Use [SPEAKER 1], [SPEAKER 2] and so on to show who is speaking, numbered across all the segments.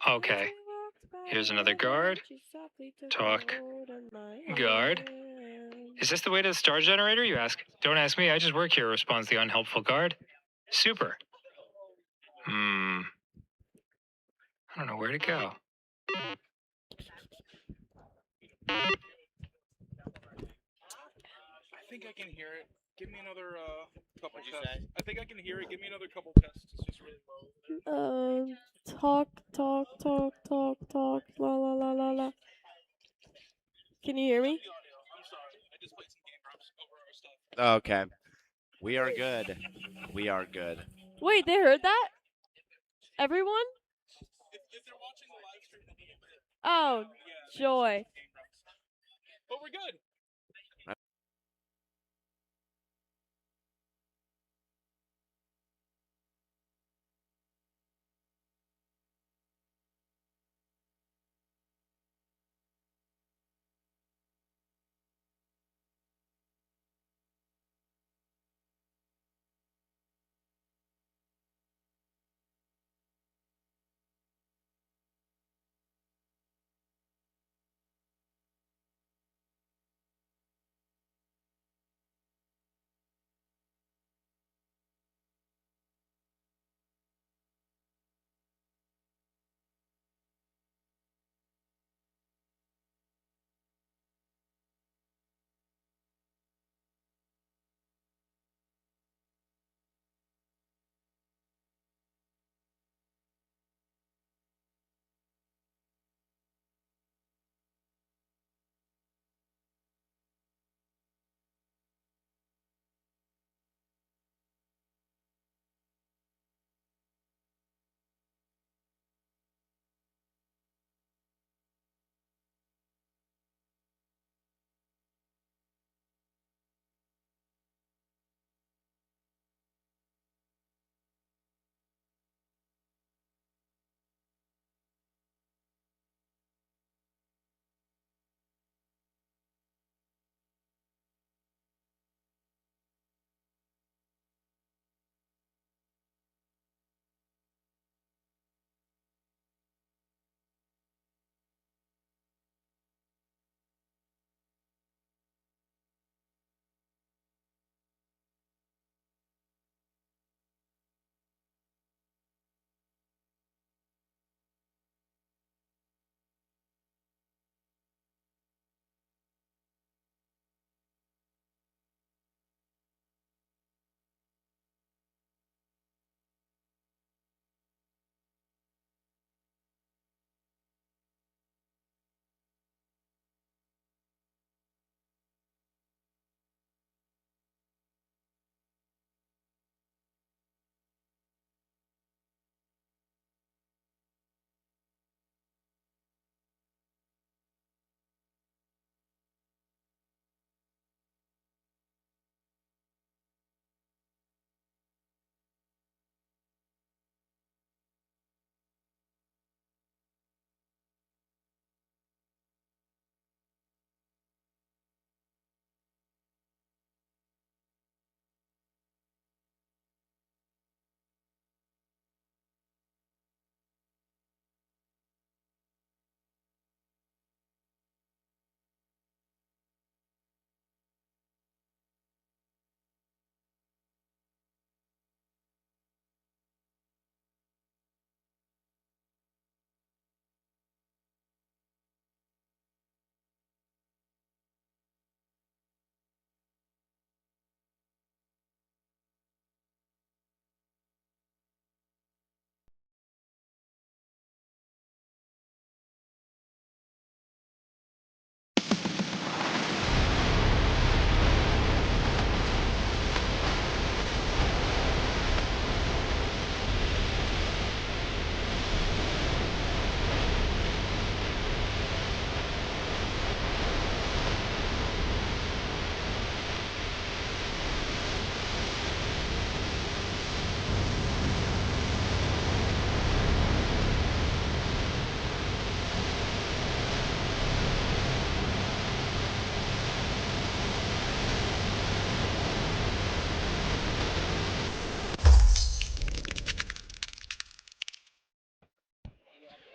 [SPEAKER 1] Okay. Here's another guard. Talk. Guard. Is this the way to the star generator, you ask? Don't ask me, I just work here, responds the unhelpful guard. Super. I don't know where to go.
[SPEAKER 2] I think I can hear it. Give me another couple tests. I think I can hear it. Give me another couple tests. It's just really low.
[SPEAKER 3] Talk. La la la la la. Can you hear me?
[SPEAKER 2] I'm sorry. I just played some game props over our stuff.
[SPEAKER 4] Okay. We are good. We are good.
[SPEAKER 3] Wait, they heard that? Everyone?
[SPEAKER 2] If they're watching the live stream, they need to.
[SPEAKER 3] Oh, joy.
[SPEAKER 2] But we're good.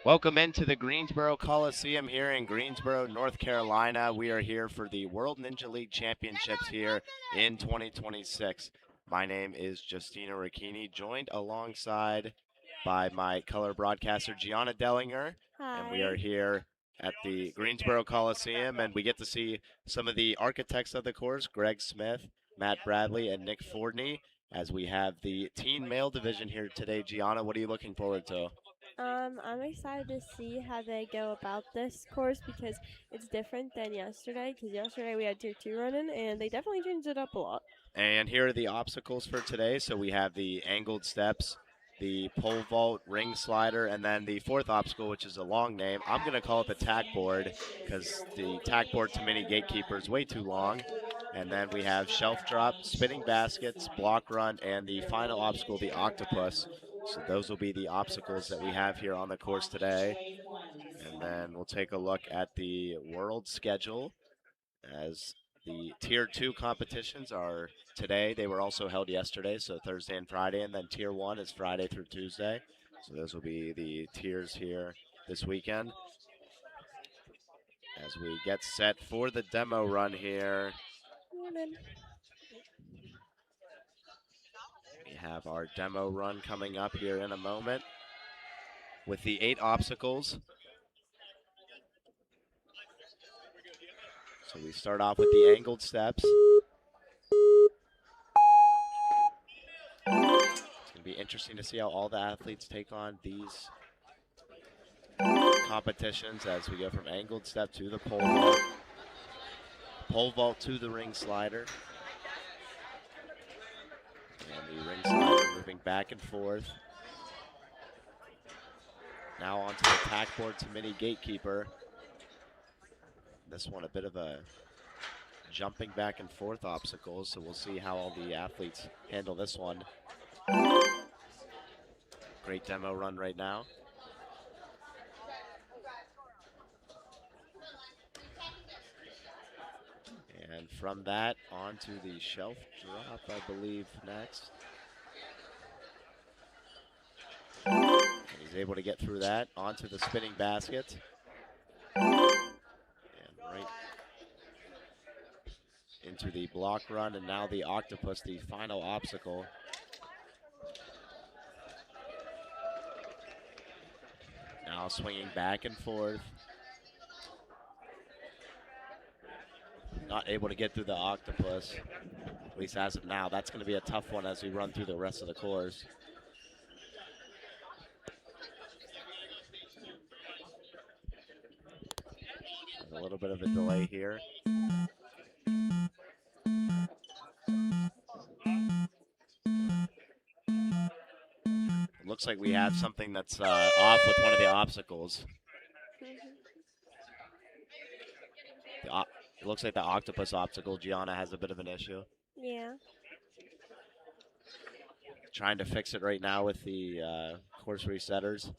[SPEAKER 4] Welcome into the Greensboro Coliseum here in Greensboro, North Carolina. We are here for the World Ninja League Championships here in 2026. My name is Justina Ricchini, joined alongside by my color broadcaster, Gianna Dellinger.
[SPEAKER 3] Hi.
[SPEAKER 4] And we are here at the Greensboro Coliseum, and we get to see some of the architects of the course, Greg Smith, Matt Bradley, and Nick Fordney, as we have the teen male division here today. Gianna, what are you looking forward to?
[SPEAKER 3] I'm excited to see how they go about this course because it's different than yesterday. Because yesterday we had tier 2 running, and they definitely changed it up a lot.
[SPEAKER 4] And here are the obstacles for today. So we have the angled steps, the pole vault, ring slider, and then the fourth obstacle, which is a long name. I'm going to call it the tack board because the tack board to mini gatekeeper is way too long. And then we have shelf drop, spinning baskets, block run, and the final obstacle, the octopus. So those will be the obstacles that we have here on the course today. And then we'll take a look at the world schedule as the Tier 2 competitions are today. They were also held yesterday, so Thursday and Friday, and then Tier 1 is Friday through Tuesday. So those will be the tiers here this weekend. As we get set for the demo run here, we have our demo run coming up here in a moment with the 8 obstacles. So we start off with the angled steps. It's going to be interesting to see how all the athletes take on these competitions as we go from angled step to the pole vault to the ring slider. And the ring slider moving back and forth. Now onto the tack board to mini gatekeeper. This one a bit of a jumping back and forth obstacle, so we'll see how all the athletes handle this one. Great demo run right now. And from that onto the shelf drop, I believe, next. And he's able to get through that onto the spinning basket. And right into the block run, and now the octopus, the final obstacle. Now swinging back and forth. Not able to get through the octopus, at least as of now. That's going to be a tough one as we run through the rest of the course. There's a little bit of a delay here. Looks like we have something that's off with one of the obstacles. It looks like the octopus obstacle, Gianna, has a bit of an issue.
[SPEAKER 3] Yeah.
[SPEAKER 4] Trying to fix it right now with the course resetters.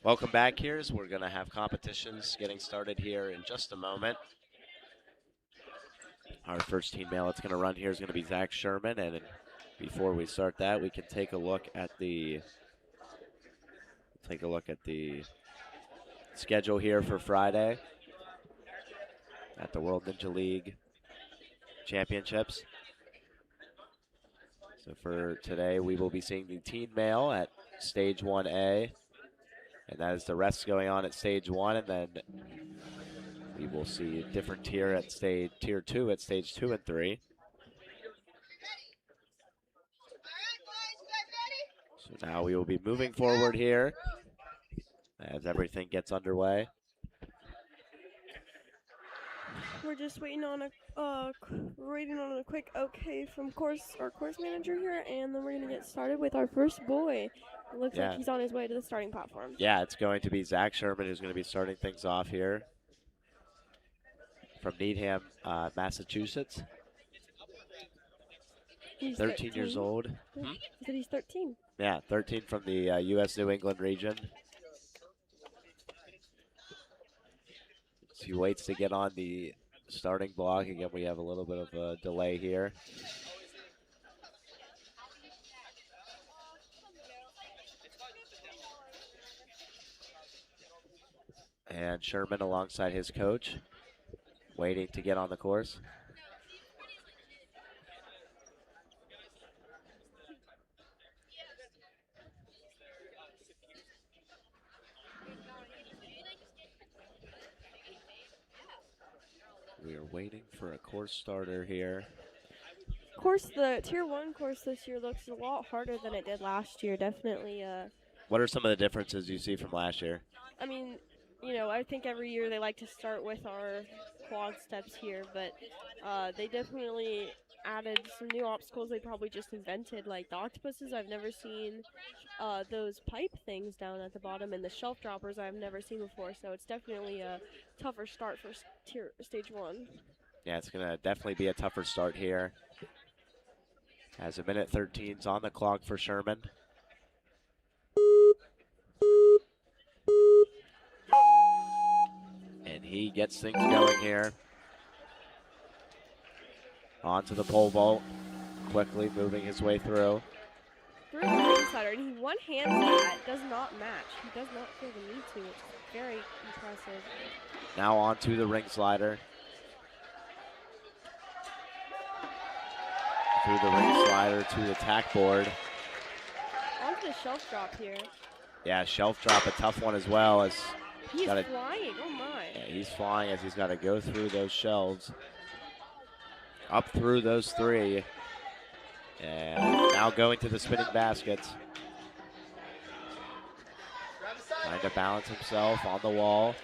[SPEAKER 4] Welcome back here as we're going to have competitions getting started here in just a moment. Our first team male that's going to run here is going to be Zach Sherman, and before we start that, we can take a look at the schedule here for Friday at the World Ninja League Championships. So for today, we will be seeing the teen male at Stage 1A, and that is the rest going on at Stage 1, and then we will see a different tier at Tier 2 at Stage 2 and 3. So now we will be moving forward here as everything gets underway.
[SPEAKER 3] We're just waiting on a quick okay from our course manager here, and then we're gonna get started with our first boy. It looks like he's on his way to the starting platform.
[SPEAKER 4] Yeah, it's going to be Zach Sherman who's going to be starting things off here from Needham, Massachusetts.
[SPEAKER 3] He's
[SPEAKER 4] 13 years old.
[SPEAKER 3] He said he's 13.
[SPEAKER 4] Yeah, 13 from the U.S. New England region. So he waits to get on the starting block. Again, we have a little bit of a delay here. And Sherman alongside his coach, waiting to get on the course. We are waiting for a course starter here.
[SPEAKER 3] The Tier 1 course this year looks a lot harder than it did last year. Definitely.
[SPEAKER 4] What are some of the differences you see from last year?
[SPEAKER 3] I mean, I think every year they like to start with our quad steps here, but they definitely added some new obstacles they probably just invented, like the octopuses. I've never seen those pipe things down at the bottom, and the shelf droppers I've never seen before, so it's definitely a tougher start for Stage 1.
[SPEAKER 4] Yeah, it's going to definitely be a tougher start here. As a minute 13's on the clock for Sherman. And he gets things going here. Onto the pole vault, quickly moving his way through.
[SPEAKER 3] Through the ring slider, and he one-hands that, does not match. He does not feel the need to, which is very impressive.
[SPEAKER 4] Now onto the ring slider. Through the ring slider to the tack board.
[SPEAKER 3] Onto the shelf drop here.
[SPEAKER 4] Yeah, shelf drop, a tough one as well. As
[SPEAKER 3] he's flying, oh my.
[SPEAKER 4] Yeah, he's flying as he's got to go through those shelves. Up through those three. And now going to the spinning baskets. Trying to balance himself on the wall.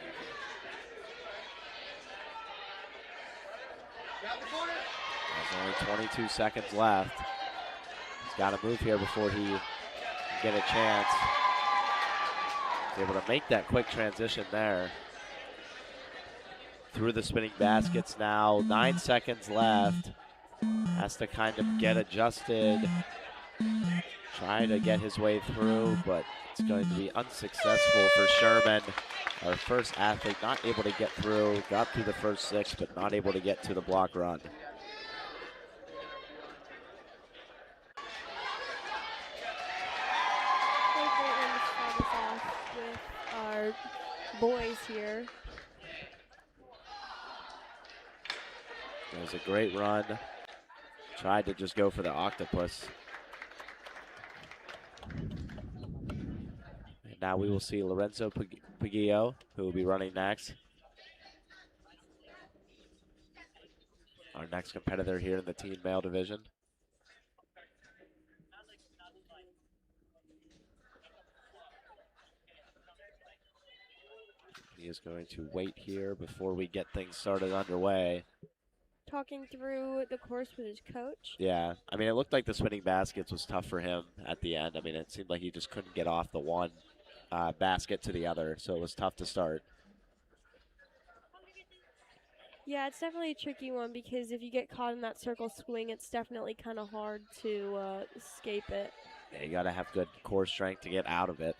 [SPEAKER 4] There's only 22 seconds left. He's got to move here before he can get a chance. He's able to make that quick transition there. Through the spinning baskets now, 9 seconds left. Has to kind of get adjusted. Trying to get his way through, but it's going to be unsuccessful for Sherman. Our first athlete not able to get through. Got through the first 6, but not able to get to the block run.
[SPEAKER 3] With our boys here.
[SPEAKER 4] It was a great run. Tried to just go for the octopus. And now we will see Lorenzo Pigo, who will be running next. Our next competitor here in the teen male division. He is going to wait here before we get things started underway.
[SPEAKER 3] Talking through the course with his coach.
[SPEAKER 4] Yeah, I mean, it looked like the spinning baskets was tough for him at the end. I mean, it seemed like he just couldn't get off the one basket to the other, so it was tough to start.
[SPEAKER 3] Yeah, it's definitely a tricky one because if you get caught in that circle swing, it's definitely kind of hard to escape it.
[SPEAKER 4] Yeah, you got to have good core strength to get out of it.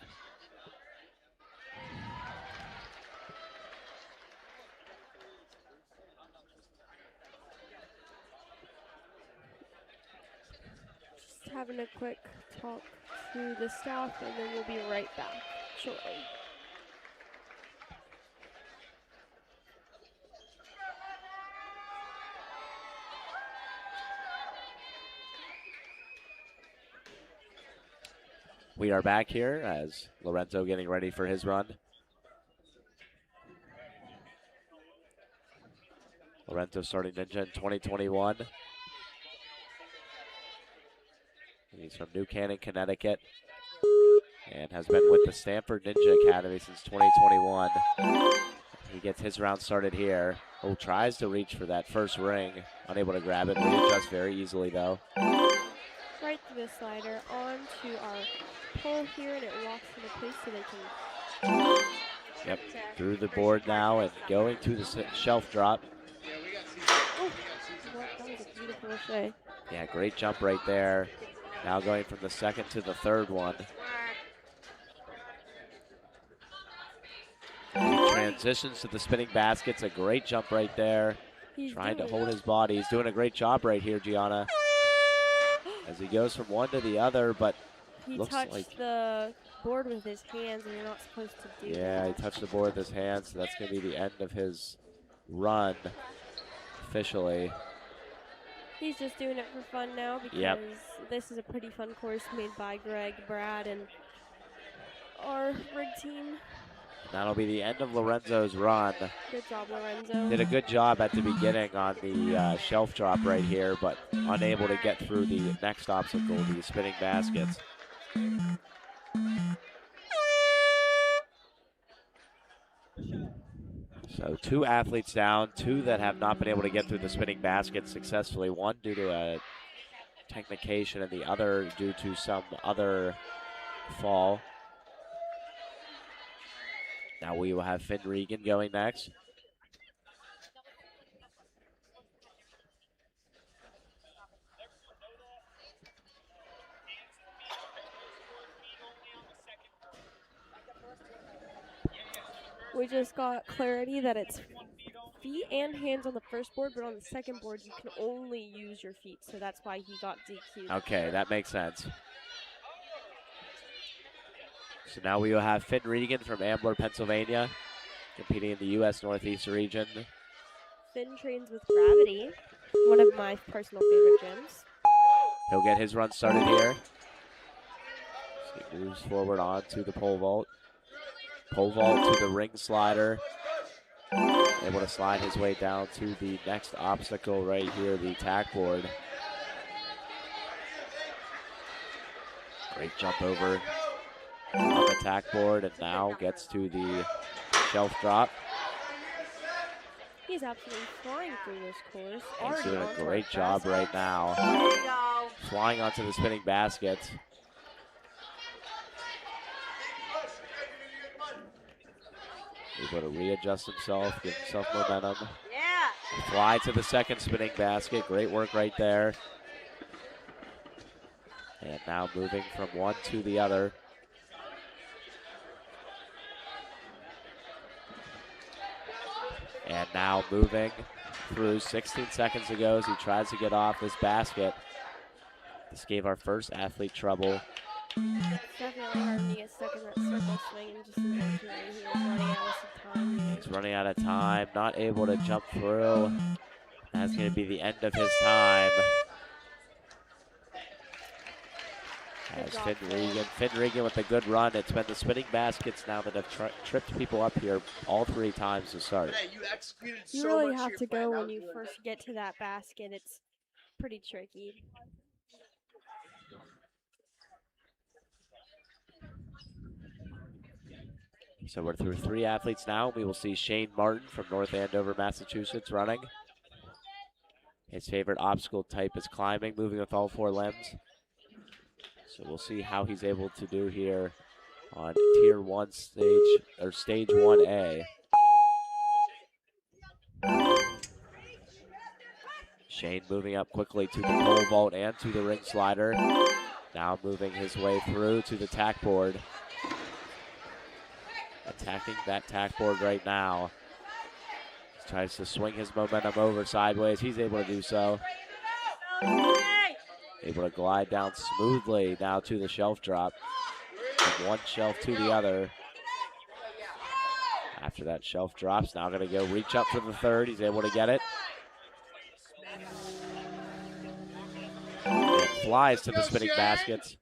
[SPEAKER 3] Just having a quick talk to the staff, and then we'll be right back shortly.
[SPEAKER 4] We are back here as Lorenzo getting ready for his run. Lorenzo starting Ninja in 2021. He's from New Canaan, Connecticut, and has been with the Stanford Ninja Academy since 2021. He gets his round started here. Oh, tries to reach for that first ring. Unable to grab it. Readjusts very easily, though.
[SPEAKER 3] Right through the slider onto our pole here, and it locks into place so they can.
[SPEAKER 4] Yep, through the board now and going to the shelf drop.
[SPEAKER 3] Oh, that was a beautiful shot.
[SPEAKER 4] Yeah, great jump right there. Now going from the second to the third one. He transitions to the spinning baskets. A great jump right there. Trying to hold his body. He's doing a great job right here, Gianna. As he goes from one to the other, but
[SPEAKER 3] he
[SPEAKER 4] looks
[SPEAKER 3] touched
[SPEAKER 4] like
[SPEAKER 3] the board with his hands, and you're not supposed to do that.
[SPEAKER 4] Yeah, he touched the board with his hands, so that's going to be the end of his run officially.
[SPEAKER 3] He's just doing it for fun now because this is a pretty fun course made by Greg, Brad, and our rig team.
[SPEAKER 4] That'll be the end of Lorenzo's run.
[SPEAKER 3] Good job, Lorenzo.
[SPEAKER 4] Did a good job at the beginning on the shelf drop right here, but unable to get through the next obstacle, the spinning baskets. So 2 athletes down, 2 that have not been able to get through the spinning basket successfully. One due to a technication and the other due to some other fall. Now we will have Finn Regan going next.
[SPEAKER 3] We just got clarity that it's feet and hands on the first board, but on the second board you can only use your feet, so that's why he got DQ'd.
[SPEAKER 4] Okay, that makes sense. So now we will have Finn Regan from Ambler, Pennsylvania, competing in the U.S. Northeast region.
[SPEAKER 3] Finn trains with Gravity, one of my personal favorite gyms.
[SPEAKER 4] He'll get his run started here. So he moves forward onto the pole vault. Pole vault to the ring slider. Able to slide his way down to the next obstacle right here, the tack board. Great jump over on the tack board, and now gets to the shelf drop.
[SPEAKER 3] He's absolutely flying through this course.
[SPEAKER 4] He's doing a great job right now. Flying onto the spinning baskets. Able to readjust himself, give himself momentum. Fly to the second spinning basket. Great work right there. And now moving from one to the other. And now moving through 16 seconds ago as he tries to get off this basket. This gave our first athlete trouble.
[SPEAKER 3] Definitely hard to get stuck in that circle swing, and just unfortunately he was running out of some time.
[SPEAKER 4] He's running out of time, not able to jump through. That's going to be the end of his time. As Finn Regan with a good run. It's been the spinning baskets now that have tripped people up here all 3 times to start.
[SPEAKER 3] You really have to go when you first get to that basket. It's pretty tricky.
[SPEAKER 4] So we're through 3 athletes now. We will see Shane Martin from North Andover, Massachusetts running. His favorite obstacle type is climbing, moving with all 4 limbs. So we'll see how he's able to do here on Tier 1 stage, or Stage 1A. Shane moving up quickly to the pole vault and to the ring slider. Now moving his way through to the tack board. Attacking that tack board right now. He tries to swing his momentum over sideways. He's able to do so.
[SPEAKER 5] Able to glide down smoothly now to the shelf drop. From one shelf to the other. After that shelf drops, now going to go reach up for the third. He's able to get it. And flies to the spinning baskets.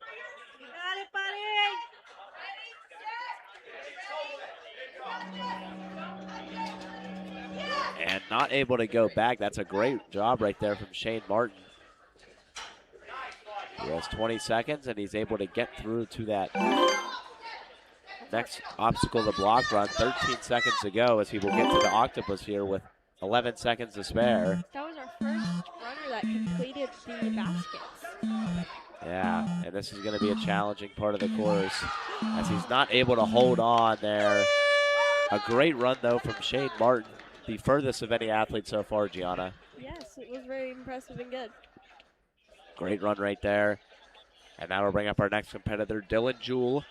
[SPEAKER 5] And not able to go back. That's a great job right there from Shane Martin. He has 20 seconds, and he's able to get through to that next obstacle, the block run. 13 seconds to go as he will get to the octopus here with 11 seconds to spare.
[SPEAKER 3] That was our first runner that completed the baskets.
[SPEAKER 5] Yeah, and this is going to be a challenging part of the course as he's not able to hold on there. A great run, though, from Shane Martin, the furthest of any athlete so far, Gianna.
[SPEAKER 3] Yes, it was very impressive and good.
[SPEAKER 5] Great run right there. And now we'll bring up our next competitor, Dylan Juel.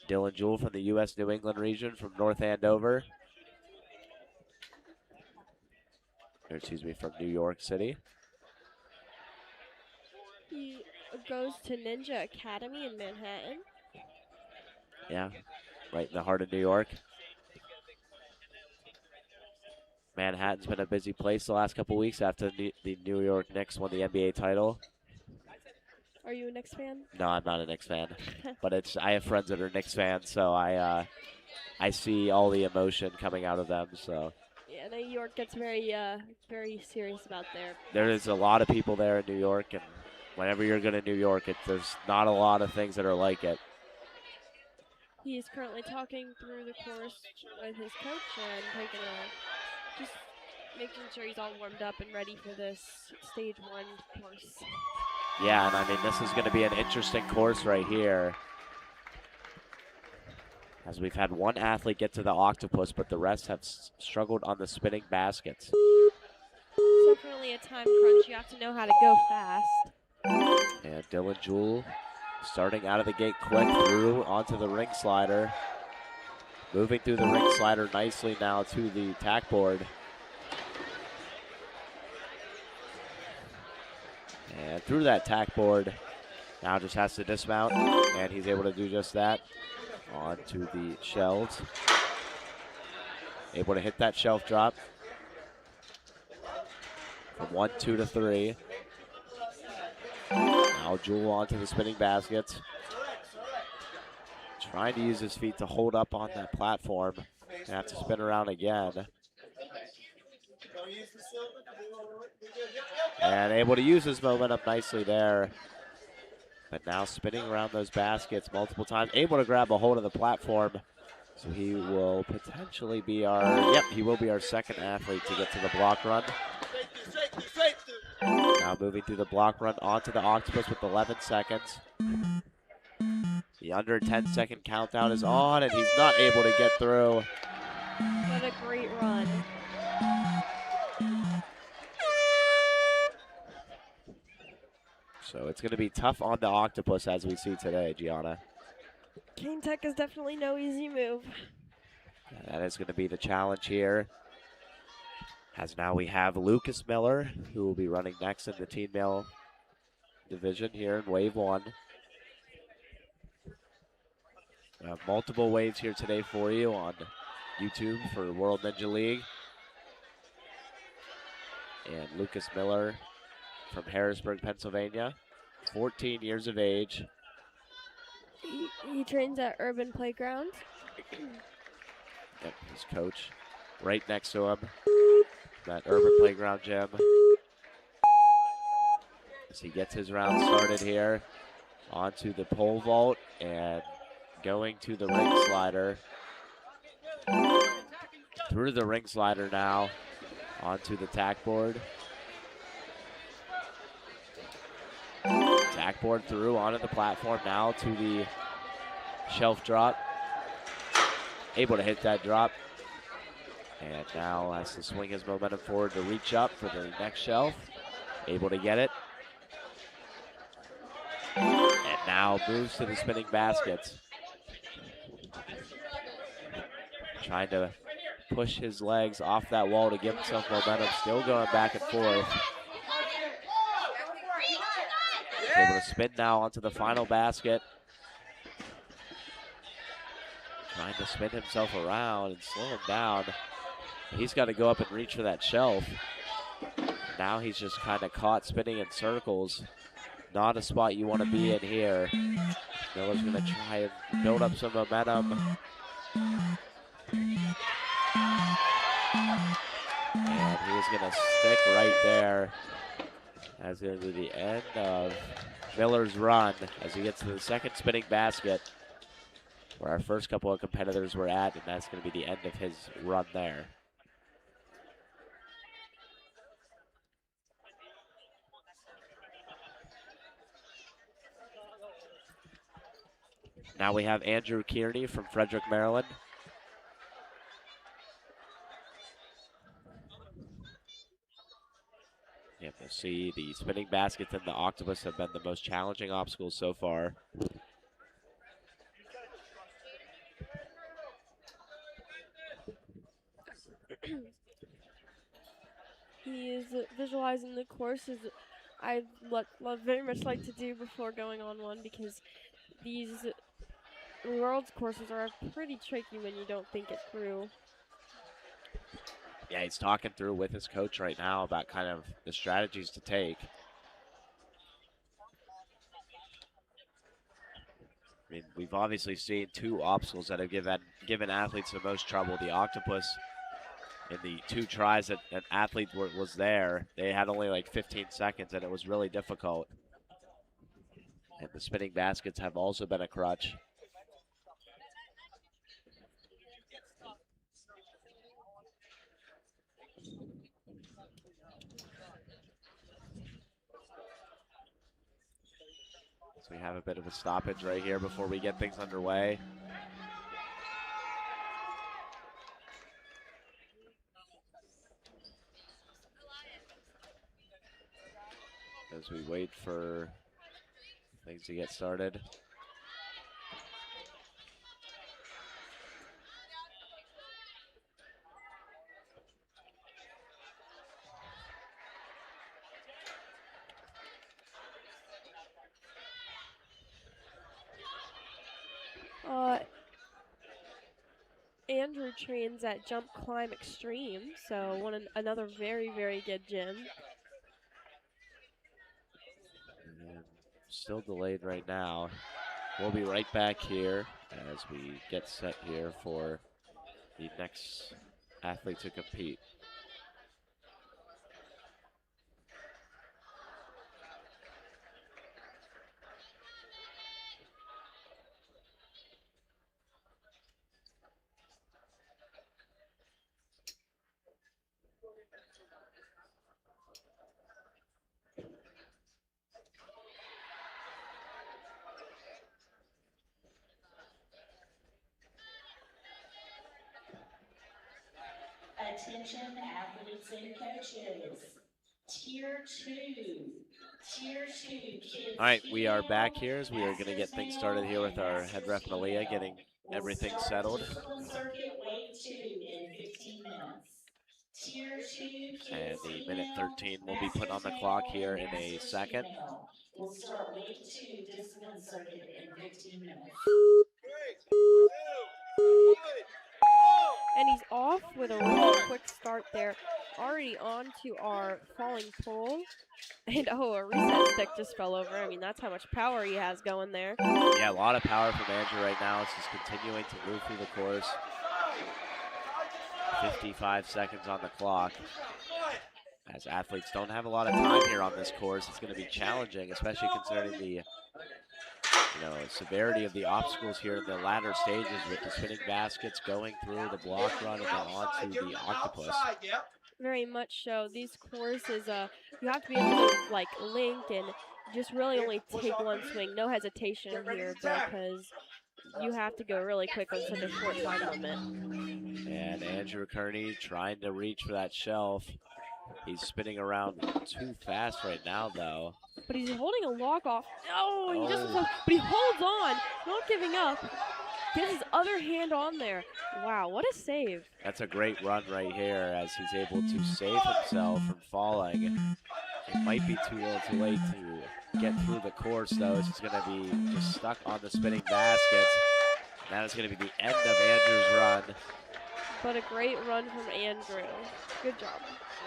[SPEAKER 5] Dylan Juel from the U.S. New England region from North Andover. Or excuse me, from New York City.
[SPEAKER 3] He goes to Ninja Academy in Manhattan.
[SPEAKER 5] Yeah, right in the heart of New York. Manhattan's been a busy place the last couple weeks after the New York Knicks won the NBA title.
[SPEAKER 3] Are you a Knicks fan?
[SPEAKER 5] No, I'm not a Knicks fan, but I have friends that are Knicks fans, so I see all the emotion coming out of them. So
[SPEAKER 3] Yeah, New York gets very serious about
[SPEAKER 5] there is a lot of people there in New York, and whenever you're going to New York, there's not a lot of things that are like it.
[SPEAKER 3] He is currently talking through the course with his coach and just making sure he's all warmed up and ready for this stage 1 course.
[SPEAKER 5] Yeah, and I mean, this is going to be an interesting course right here. As we've had one athlete get to the octopus, but the rest have struggled on the spinning baskets.
[SPEAKER 3] It's definitely a time crunch. You have to know how to go fast.
[SPEAKER 5] And Dylan Juel starting out of the gate quick through onto the ring slider. Moving through the ring slider nicely now to the tack board. And through that tack board, now just has to dismount, and he's able to do just that. Onto the shelves. Able to hit that shelf drop. From 1, 2 to 3. Now Juel onto the spinning baskets. Trying to use his feet to hold up on that platform. Gonna have to spin around again. And able to use his momentum nicely there. But now spinning around those baskets multiple times. Able to grab a hold of the platform. So he will potentially be he will be our second athlete to get to the block run. Now moving through the block run onto the octopus with 11 seconds. The under 10-second countdown is on, and he's not able to get through.
[SPEAKER 3] What a great run.
[SPEAKER 5] So it's going to be tough on the octopus as we see today, Gianna.
[SPEAKER 3] Kane Tech is definitely no easy move.
[SPEAKER 5] That is going to be the challenge here. As now we have Lucas Miller, who will be running next in the teen male division here in Wave 1. Multiple waves here today for you on YouTube for World Ninja League. And Lucas Miller from Harrisburg, Pennsylvania, 14 years of age.
[SPEAKER 3] He trains at Urban Playground.
[SPEAKER 5] Yep, his coach right next to him. That Urban Playground gym. As he gets his round started here. Onto the pole vault and going to the ring slider. Through the ring slider now. Onto the tack board. Tack board through onto the platform now to the shelf drop. Able to hit that drop. And now has to swing his momentum forward to reach up for the next shelf. Able to get it. And now moves to the spinning baskets. Trying to push his legs off that wall to give himself momentum. Still going back and forth. He's able to spin now onto the final basket. Trying to spin himself around and slow him down. He's got to go up and reach for that shelf. Now he's just kind of caught spinning in circles. Not a spot you want to be in here. Miller's going to try and build up some momentum. And he's going to stick right there. That's going to be the end of Miller's run as he gets to the second spinning basket where our first couple of competitors were at, and that's going to be the end of his run there. Now we have Andrew Kierney from Frederick, Maryland. Yep, we'll see the spinning baskets and the octopus have been the most challenging obstacles so far.
[SPEAKER 3] He is visualizing the courses I very much like to do before going on one, because these world's courses are pretty tricky when you don't think it through.
[SPEAKER 5] Yeah, he's talking through with his coach right now about kind of the strategies to take. I mean, we've obviously seen two obstacles that have given athletes the most trouble. The octopus, in the two tries that an athlete was there, they had only like 15 seconds, and it was really difficult. And the spinning baskets have also been a crutch. So we have a bit of a stoppage right here before we get things underway. As we wait for things to get started.
[SPEAKER 3] Andrew trains at Jump Climb Extreme, so another very, very good gym.
[SPEAKER 5] And still delayed right now. We'll be right back here as we get set here for the next athlete to compete.
[SPEAKER 6] Attention athletes and coaches. Tier 2. Tier 2 kids.
[SPEAKER 5] All right, we are back here as we are going to get things started here with our head ref Malia getting everything settled.
[SPEAKER 6] Circuit wave 2 in 15 minutes. Tier 2
[SPEAKER 5] And
[SPEAKER 6] kids
[SPEAKER 5] the minute 13 will be put on the clock here in a second.
[SPEAKER 6] We'll start wave 2 discipline circuit in 15 minutes.
[SPEAKER 3] And he's off with a really quick start there. Already on to our falling pole. And oh, a reset stick just fell over. I mean, that's how much power he has going there.
[SPEAKER 5] Yeah, a lot of power from Andrew right now. It's just continuing to move through the course. 55 seconds on the clock. As athletes don't have a lot of time here on this course, it's going to be challenging, especially considering the severity of the obstacles here in the latter stages with the spinning baskets going through the block run and then onto the octopus.
[SPEAKER 3] Very much so. These courses, you have to be able to like link and just really only take one swing. No hesitation here because you have to go really quick on such a short time limit.
[SPEAKER 5] And Andrew Kierney trying to reach for that shelf. He's spinning around too fast right now, though.
[SPEAKER 3] But he's holding a lock off. Oh, he just but he holds on, not giving up. Gets his other hand on there. Wow, what a save.
[SPEAKER 5] That's a great run right here as he's able to save himself from falling. It might be too little too late to get through the course, though. It's just going to be just stuck on the spinning baskets. That is going to be the end of Andrew's run.
[SPEAKER 3] But a great run from Andrew. Good job.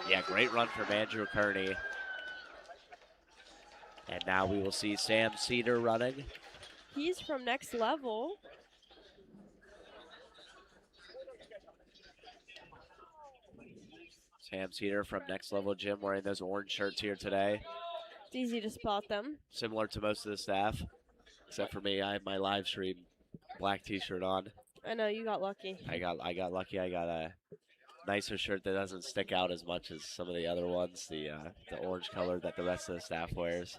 [SPEAKER 5] Yeah, great run from Andrew Kierney. And now we will see Sam Cedar running.
[SPEAKER 3] He's from Next Level.
[SPEAKER 5] Sam Cedar from Next Level Gym wearing those orange shirts here today.
[SPEAKER 3] It's easy to spot them.
[SPEAKER 5] Similar to most of the staff, except for me. I have my live stream black t-shirt on.
[SPEAKER 3] I know, you got lucky.
[SPEAKER 5] I got lucky. I got a nicer shirt that doesn't stick out as much as some of the other ones, the orange color that the rest of the staff wears.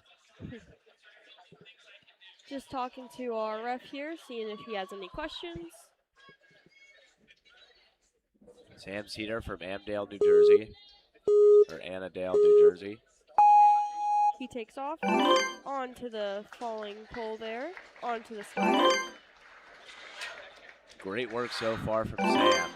[SPEAKER 3] Just talking to our ref here, seeing if he has any questions.
[SPEAKER 5] Sam Cedar from Amdale, New Jersey, or Annandale, New Jersey.
[SPEAKER 3] He takes off onto the falling pole there, onto the slider.
[SPEAKER 5] Great work so far from Sam.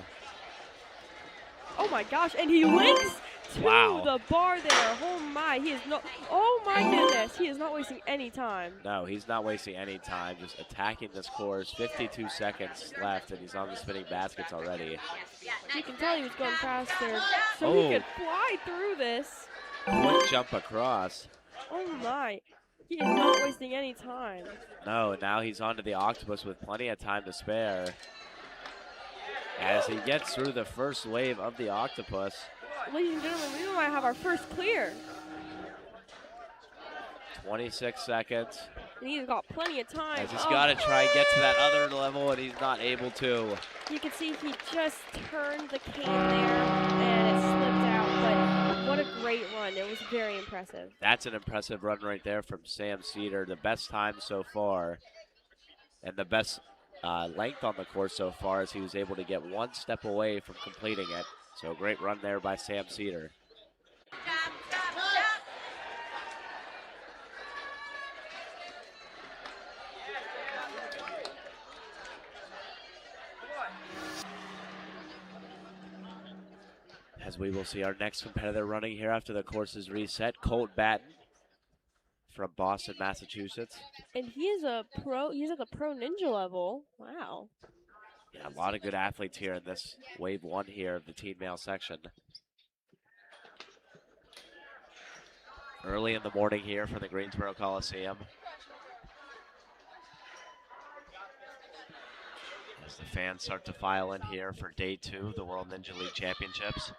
[SPEAKER 3] Oh my gosh, and he links to
[SPEAKER 5] Wow.
[SPEAKER 3] the bar there. Oh my, he is not, oh my goodness, he is not wasting any time.
[SPEAKER 5] No, he's not wasting any time, just attacking this course. 52 seconds left, and he's on the spinning baskets already.
[SPEAKER 3] You can tell he was going fast there, so
[SPEAKER 5] Oh.
[SPEAKER 3] he could fly through this.
[SPEAKER 5] Quick jump across.
[SPEAKER 3] Oh my, he is not wasting any time.
[SPEAKER 5] No, now he's onto the octopus with plenty of time to spare. As he gets through the first wave of the octopus.
[SPEAKER 3] Ladies and gentlemen, we might have our first clear.
[SPEAKER 5] 26 seconds.
[SPEAKER 3] And he's got plenty of time.
[SPEAKER 5] As he's got to try and get to that other level, and he's not able to.
[SPEAKER 3] You can see he just turned the cane there, and it slipped out, but what a great run. It was very impressive.
[SPEAKER 5] That's an impressive run right there from Sam Cedar. The best time so far, and the best length on the course so far, as he was able to get one step away from completing it. So great run there by Sam Cedar. As we will see our next competitor running here after the course is reset, Colt Batton from Boston, Massachusetts.
[SPEAKER 3] And he is a pro, he's at the pro ninja level. Wow.
[SPEAKER 5] Yeah, a lot of good athletes here in this wave one here of the teen male section. Early in the morning here from the Greensboro Coliseum. As the fans start to file in here for day two of the World Ninja League Championships.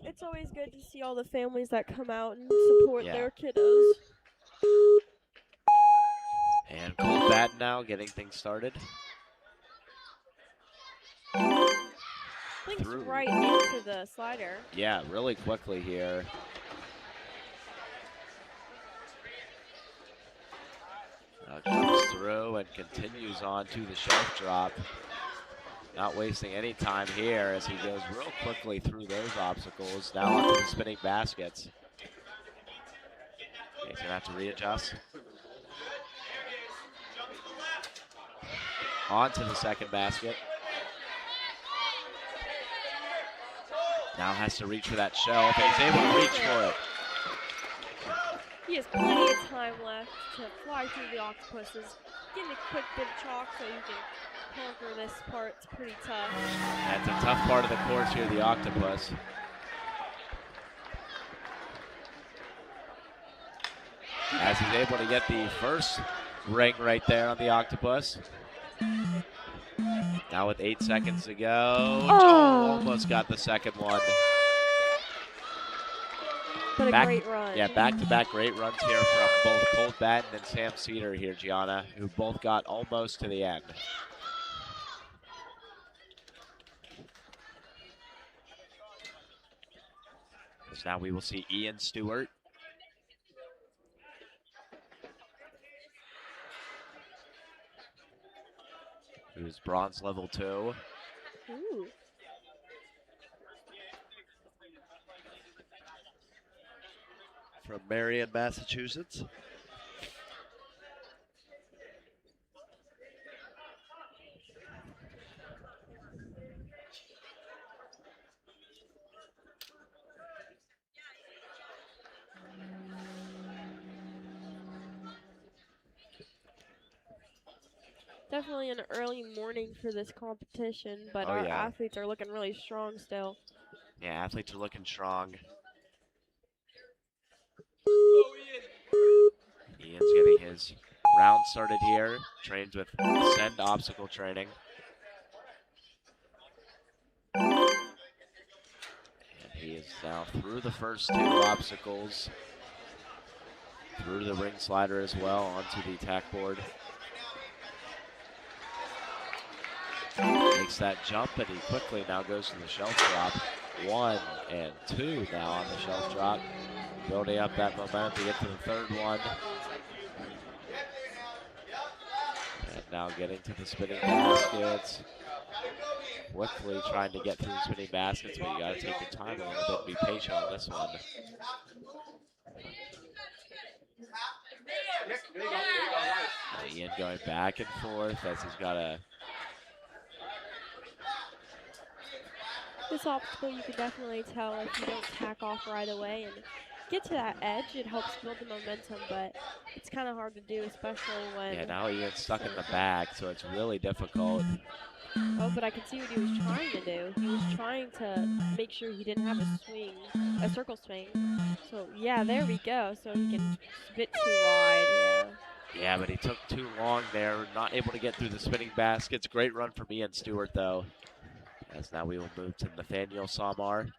[SPEAKER 3] It's always good to see all the families that come out and support their kiddos.
[SPEAKER 5] And Colt Batton now getting things started.
[SPEAKER 3] Links right into the slider.
[SPEAKER 5] Yeah, really quickly here. Now jumps through and continues on to the shelf drop. Not wasting any time here as he goes real quickly through those obstacles. Now onto the spinning baskets. He's gonna have to readjust. Onto the second basket. Now has to reach for that shelf, and he's able to reach for it.
[SPEAKER 3] He has plenty of time left to fly through the octopuses. Getting a quick bit of chalk so you can conquer this part. It's pretty tough.
[SPEAKER 5] That's a tough part of the course here, the octopus. As he's able to get the first ring right there on the octopus. Now with 8 seconds to go. Oh, almost got the second one.
[SPEAKER 3] But a great run.
[SPEAKER 5] Yeah, back-to-back great runs here from both Colt Batton and Sam Cedar here, Gianna, who both got almost to the end. So now we will see Ian Stewart. Who's bronze level 2.
[SPEAKER 3] Ooh.
[SPEAKER 5] From Marion, Massachusetts.
[SPEAKER 3] Definitely an early morning for this competition, but
[SPEAKER 4] Oh,
[SPEAKER 3] our
[SPEAKER 4] yeah.
[SPEAKER 3] athletes are looking really strong still.
[SPEAKER 4] Yeah, athletes are looking strong. Ian's getting his round started here. Trains with Ascend obstacle training. And he is now through the first 2 obstacles. Through the ring slider as well onto the tack board. Makes that jump, and he quickly now goes to the shelf drop. 1 and 2 now on the shelf drop. Building up that momentum to get to the 3rd one. And now getting to the spinning baskets. Quickly trying to get through the spinning baskets, but you gotta take your time a little bit and be patient on this one. Ian going back and forth as he's got a...
[SPEAKER 3] This obstacle you can definitely tell if you don't tack off right away and get to that edge, it helps build the momentum, but it's kind of hard to do, especially when...
[SPEAKER 4] Yeah, now Ian's stuck in the back, so it's really difficult.
[SPEAKER 3] Oh, but I can see what he was trying to do. He was trying to make sure he didn't have a circle swing. So, yeah, there we go. So he can spit too wide, yeah.
[SPEAKER 4] Yeah, but he took too long there, not able to get through the spinning baskets. Great run from Ian Stewart, though. As now we will move to Nathaniel Somar.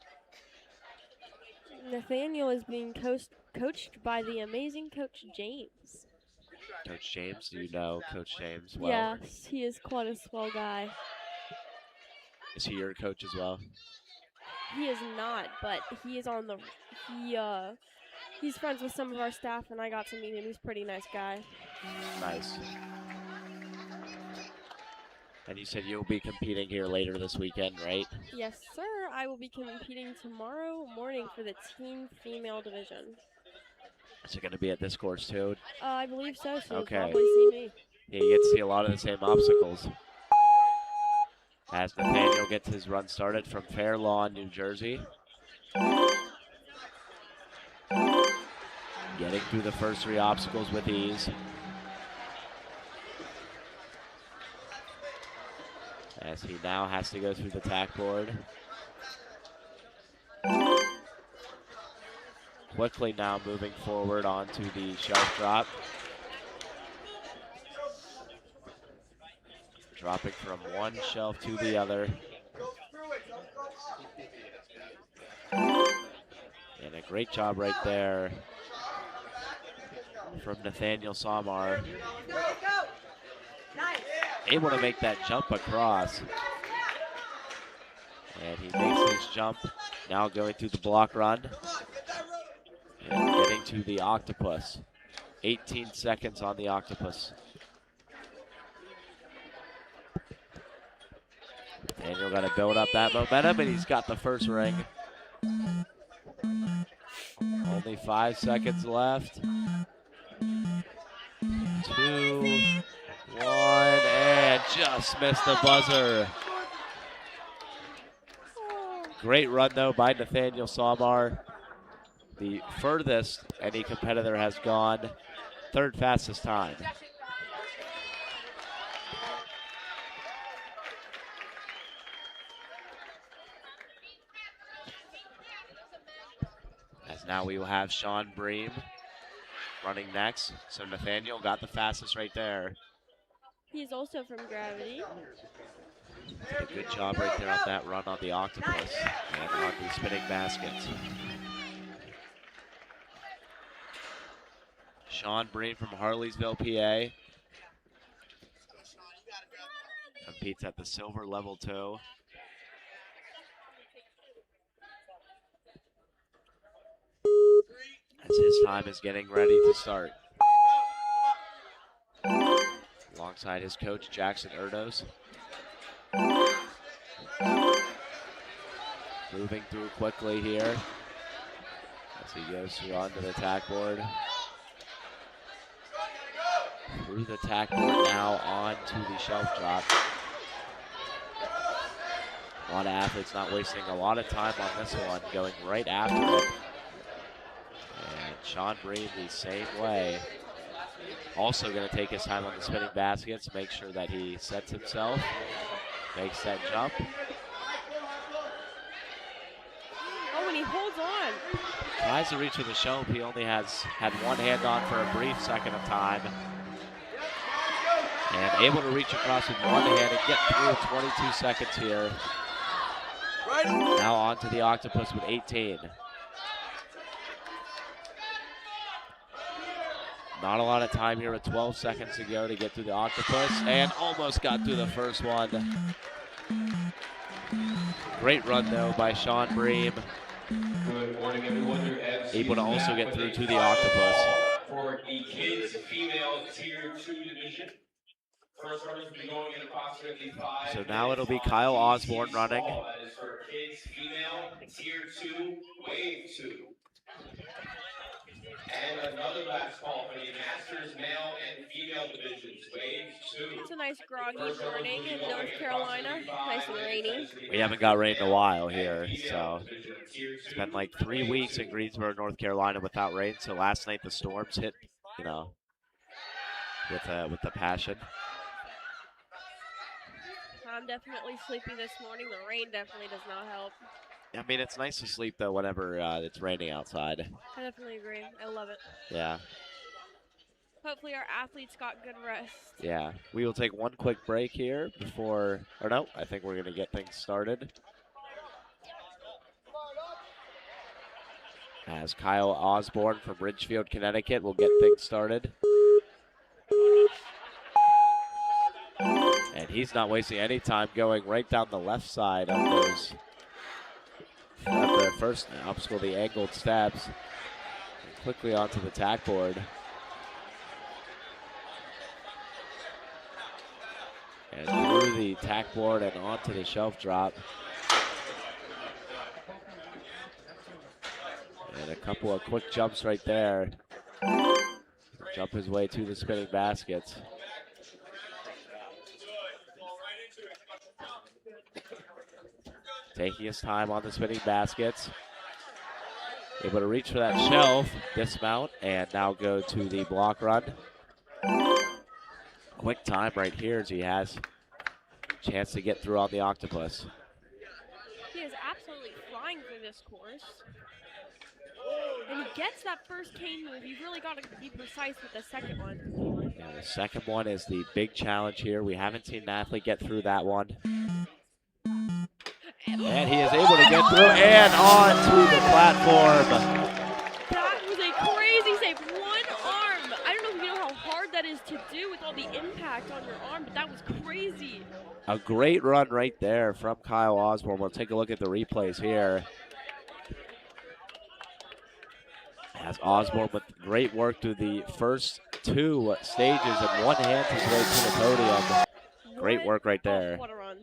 [SPEAKER 3] Nathaniel is being coached by the amazing Coach James.
[SPEAKER 4] Coach James, do you know Coach James well?
[SPEAKER 3] Yes, he is quite a swell guy.
[SPEAKER 4] Is he your coach as well?
[SPEAKER 3] He is not, but he is on the... He's friends with some of our staff, and I got to meet him. He's a pretty nice guy.
[SPEAKER 4] Nice. And you said you'll be competing here later this weekend, right?
[SPEAKER 3] Yes, sir. I will be competing tomorrow morning for the team female division.
[SPEAKER 4] Is it going to be at this course too?
[SPEAKER 3] I believe so, so
[SPEAKER 4] Okay.
[SPEAKER 3] you'll probably see me.
[SPEAKER 4] Yeah, you get to see a lot of the same obstacles. As Nathaniel gets his run started from Fair Lawn, New Jersey. Getting through the first 3 obstacles with ease. As he now has to go through the tack board. Quickly now moving forward onto the shelf drop. Dropping from one shelf to the other. And a great job right there from Nathaniel Somar. Able to make that jump across. And he makes his jump, now going through the block run. And getting to the octopus. 18 seconds on the octopus. Nathaniel got to build up that momentum, and he's got the first ring. Only 5 seconds left. 2, 1, and just missed the buzzer. Great run, though, by Nathaniel Somar. The furthest any competitor has gone, 3rd fastest time. As now we will have Sean Breen running next. So Nathaniel got the fastest right there.
[SPEAKER 3] He's also from Gravity.
[SPEAKER 4] Did a good job right there on that run on the octopus and on the spinning baskets. Sean Breen from Harleysville, PA. Competes at the silver level 2. As his time is getting ready to start. Alongside his coach, Jackson Erdos. Moving through quickly here as he goes through onto the tack board. Through the tack board now onto the shelf drop. A lot of athletes not wasting a lot of time on this one, going right after it. And Sean Breen the same way.
[SPEAKER 5] Also going to take his time on the spinning baskets, make sure that he sets himself, makes that jump.
[SPEAKER 3] Oh, and he holds on.
[SPEAKER 5] Tries to reach with the shelf. He only has had one hand on for a brief second of time. And able to reach across with one hand and get through 22 seconds here. Now on to the Octopus with 18. Not a lot of time here with 12 seconds to go to get through the Octopus, and almost got through the first one. Great run though by Sean Breen.
[SPEAKER 7] Good morning, everyone.
[SPEAKER 5] Able to also get through to the Octopus.
[SPEAKER 7] For the kids female tier 2 division. First runners will be going in approximately 5.
[SPEAKER 5] So now it'll be Kyle Osborne running.
[SPEAKER 7] That is for kids female tier 2, wave 2. And another last call for the Masters male and female divisions, wave 2.
[SPEAKER 3] It's a nice groggy morning in North Carolina. Nice and rainy.
[SPEAKER 5] We haven't got rain in a while here, so it's been like 3 weeks in Greensboro, North Carolina without rain. So last night the storms hit, you know, with the passion.
[SPEAKER 3] I'm definitely sleepy this morning. The rain definitely does not help.
[SPEAKER 5] I mean, it's nice to sleep though whenever it's raining outside.
[SPEAKER 3] I definitely agree. I love it.
[SPEAKER 5] Yeah.
[SPEAKER 3] Hopefully our athletes got good rest.
[SPEAKER 5] Yeah, we will take one quick break here before, or no, I think we're going to get things started. As Kyle Osborne from Ridgefield, Connecticut will get things started. And he's not wasting any time going right down the left side of those, at the first obstacle, the angled steps, and quickly onto the tack board. And through the tack board and onto the shelf drop. And a couple of quick jumps right there. Jump his way to the spinning baskets. Taking his time on the spinning baskets. Able to reach for that shelf, dismount, and now go to the block run. Quick time right here as he has a chance to get through on the Octopus.
[SPEAKER 3] He is absolutely flying through this course. And he gets that first cane move. You've really got to be precise with the second one.
[SPEAKER 5] Yeah, the second one is the big challenge here. We haven't seen an athlete get through that one. And he is able to get through and on to the platform.
[SPEAKER 3] That was a crazy save. One arm. I don't know if you know how hard that is to do with all the impact on your arm, but that was crazy.
[SPEAKER 5] A great run right there from Kyle Osborne. We'll take a look at the replays here. As Osborne with great work through the first two stages and one hand his way to the podium. Great work right there.
[SPEAKER 3] What a run.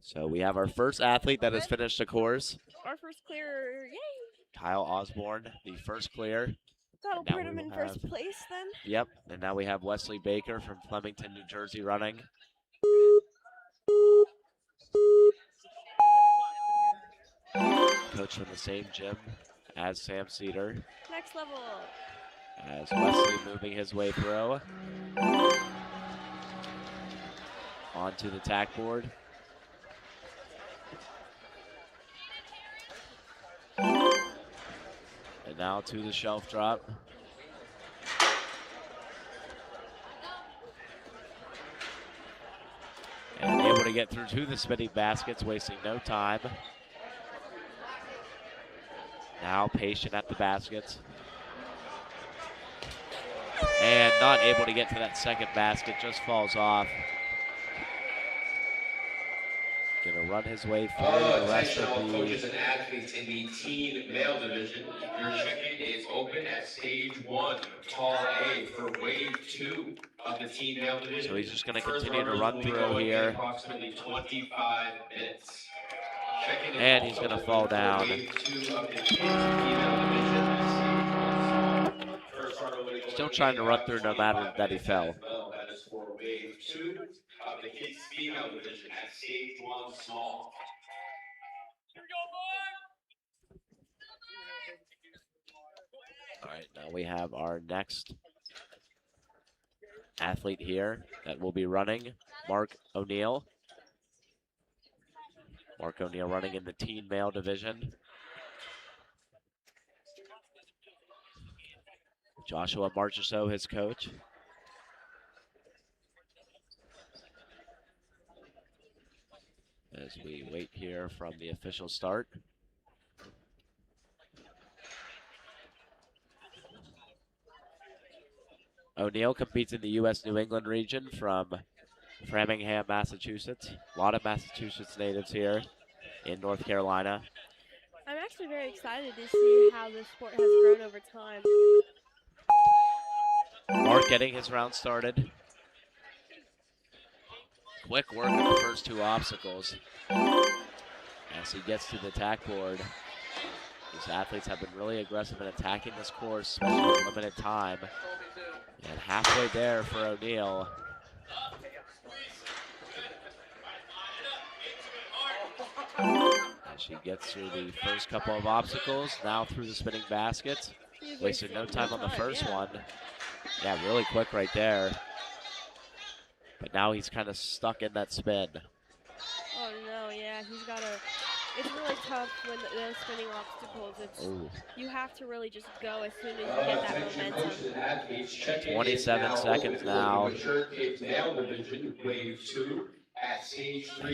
[SPEAKER 5] So we have our first athlete that has finished a course.
[SPEAKER 3] Our first clear, yay!
[SPEAKER 5] Kyle Osborne, the first clear.
[SPEAKER 3] That'll
[SPEAKER 5] Now
[SPEAKER 3] put
[SPEAKER 5] we
[SPEAKER 3] him in
[SPEAKER 5] will
[SPEAKER 3] first
[SPEAKER 5] have-
[SPEAKER 3] place then.
[SPEAKER 5] Yep, and now we have Wesley Baker from Flemington, New Jersey running. Coach from the same gym as Sam Cedar.
[SPEAKER 3] Next level.
[SPEAKER 5] As Wesley moving his way through. Onto the tack board. And now to the shelf drop. And able to get through to the spinning baskets, wasting no time. Now patient at the baskets. And not able to get to that second basket, just falls off. Gonna run his way through the rest
[SPEAKER 7] Attention
[SPEAKER 5] of
[SPEAKER 7] all coaches
[SPEAKER 5] the...
[SPEAKER 7] and athletes in the teen male division. Your check-in is open at stage 1, tall A for wave 2 of the teen male division.
[SPEAKER 5] So he's just gonna
[SPEAKER 7] First
[SPEAKER 5] continue to
[SPEAKER 7] runners
[SPEAKER 5] run
[SPEAKER 7] will be
[SPEAKER 5] through
[SPEAKER 7] going in
[SPEAKER 5] here.
[SPEAKER 7] approximately 25 minutes. Check-in is
[SPEAKER 5] And he's
[SPEAKER 7] also
[SPEAKER 5] gonna
[SPEAKER 7] open
[SPEAKER 5] fall
[SPEAKER 7] for
[SPEAKER 5] down.
[SPEAKER 7] wave 2 of the kids female division at stage 1. First runner will be going
[SPEAKER 5] Still trying to run through no matter
[SPEAKER 7] 25
[SPEAKER 5] that he
[SPEAKER 7] minutes
[SPEAKER 5] fell.
[SPEAKER 7] as well. That is for wave 2 of the kids female division at stage 1 small.
[SPEAKER 5] All right, We have our next athlete here that will be running, Mark O'Neill. Mark O'Neill running in the teen male division. Joshua Marchessault, his coach. As we wait here from the official start. O'Neill competes in the U.S. New England region from Framingham, Massachusetts. A lot of Massachusetts natives here in North Carolina.
[SPEAKER 3] I'm actually very excited to see how the sport has grown over time.
[SPEAKER 5] Mark getting his round started. Quick work in the first two obstacles. As he gets to the tack board, these athletes have been really aggressive in attacking this course, especially with limited time. And halfway there for O'Neill. As she gets through the first couple of obstacles, now through the spinning baskets. Wasted no time on the first one. Yeah, really quick right there. But now he's kind of stuck in that spin.
[SPEAKER 3] Oh no, yeah, he's got to. It's really tough when the spinning obstacles. You have to really just go as soon as you get that momentum.
[SPEAKER 5] 27 seconds now.
[SPEAKER 7] As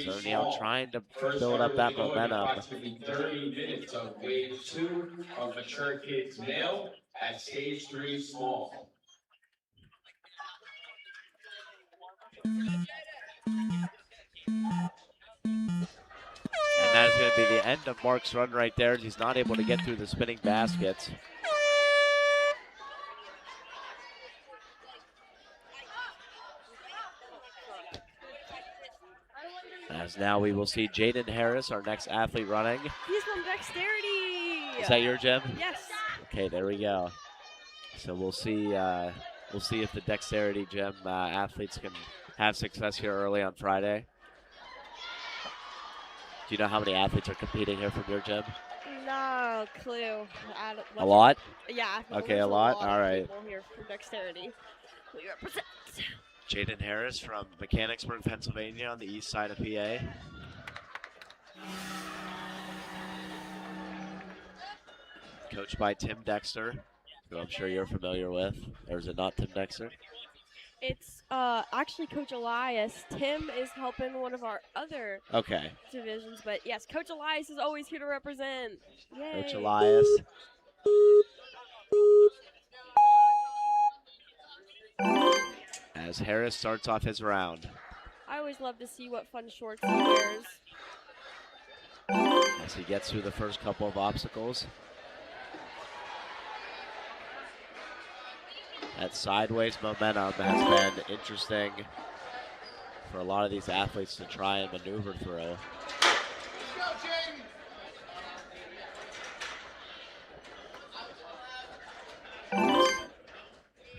[SPEAKER 5] O'Neill trying to build up that momentum.
[SPEAKER 7] Approximately 30 minutes of wave 2 of mature kids male at stage 3 small.
[SPEAKER 5] And that is going to be the end of Mark's run right there, as he's not able to get through the spinning baskets. As now we will see Jaden Harris, our next athlete running.
[SPEAKER 3] He's from Dexterity.
[SPEAKER 5] Is that your gym?
[SPEAKER 3] Yes.
[SPEAKER 5] Okay, there we go. So we'll see if the Dexterity gym athletes can have success here early on Friday. Do you know how many athletes are competing here from your gym?
[SPEAKER 3] No clue.
[SPEAKER 5] A lot?
[SPEAKER 3] Yeah.
[SPEAKER 5] Okay, a lot? All right.
[SPEAKER 3] People here from Dexterity. We represent.
[SPEAKER 5] Jaden Harris from Mechanicsburg, Pennsylvania on the east side of PA. Coached by Tim Dexter, who I'm sure you're familiar with. Or is it not Tim Dexter?
[SPEAKER 3] It's actually Coach Elias. Tim is helping one of our other divisions, but yes, Coach Elias is always here to represent. Yay.
[SPEAKER 5] Coach Elias. As Harris starts off his round.
[SPEAKER 3] I always love to see what fun shorts he wears.
[SPEAKER 5] As he gets through the first couple of obstacles. That sideways momentum has been interesting for a lot of these athletes to try and maneuver through.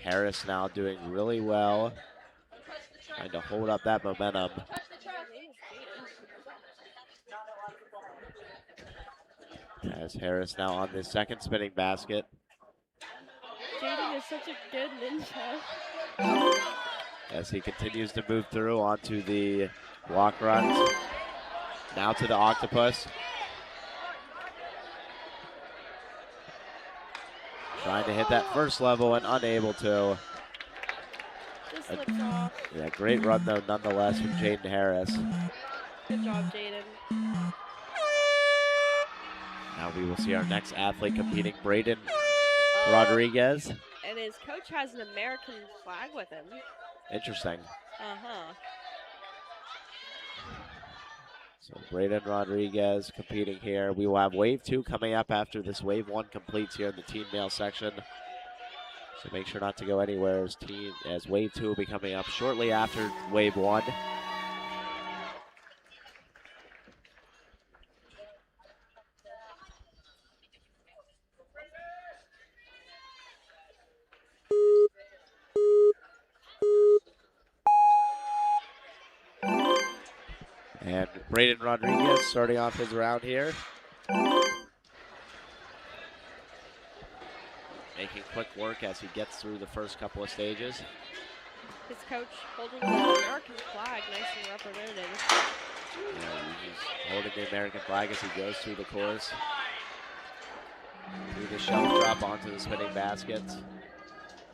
[SPEAKER 5] Harris now doing really well, trying to hold up that momentum. As Harris now on the second spinning basket.
[SPEAKER 3] Jaden is such a good ninja.
[SPEAKER 5] As he continues to move through onto the walk runs. Now to the octopus. Trying to hit that first level and unable to.
[SPEAKER 3] Just slips off.
[SPEAKER 5] Yeah, great run though nonetheless from Jaden Harris.
[SPEAKER 3] Good job, Jaden.
[SPEAKER 5] Now we will see our next athlete competing, Brayden Rodriguez.
[SPEAKER 3] And his coach has an American flag with him.
[SPEAKER 5] Interesting.
[SPEAKER 3] Uh-huh.
[SPEAKER 5] So Brayden Rodriguez competing here. We will have wave 2 coming up after this wave 1 completes here in the team male section. So make sure not to go anywhere as wave 2 will be coming up shortly after wave 1. And Brayden Rodriguez starting off his round here. Making quick work as he gets through the first couple of stages.
[SPEAKER 3] His coach holding the American flag, nice and represented.
[SPEAKER 5] Yeah, he's holding the American flag as he goes through the course. Through the shelf drop onto the spinning baskets.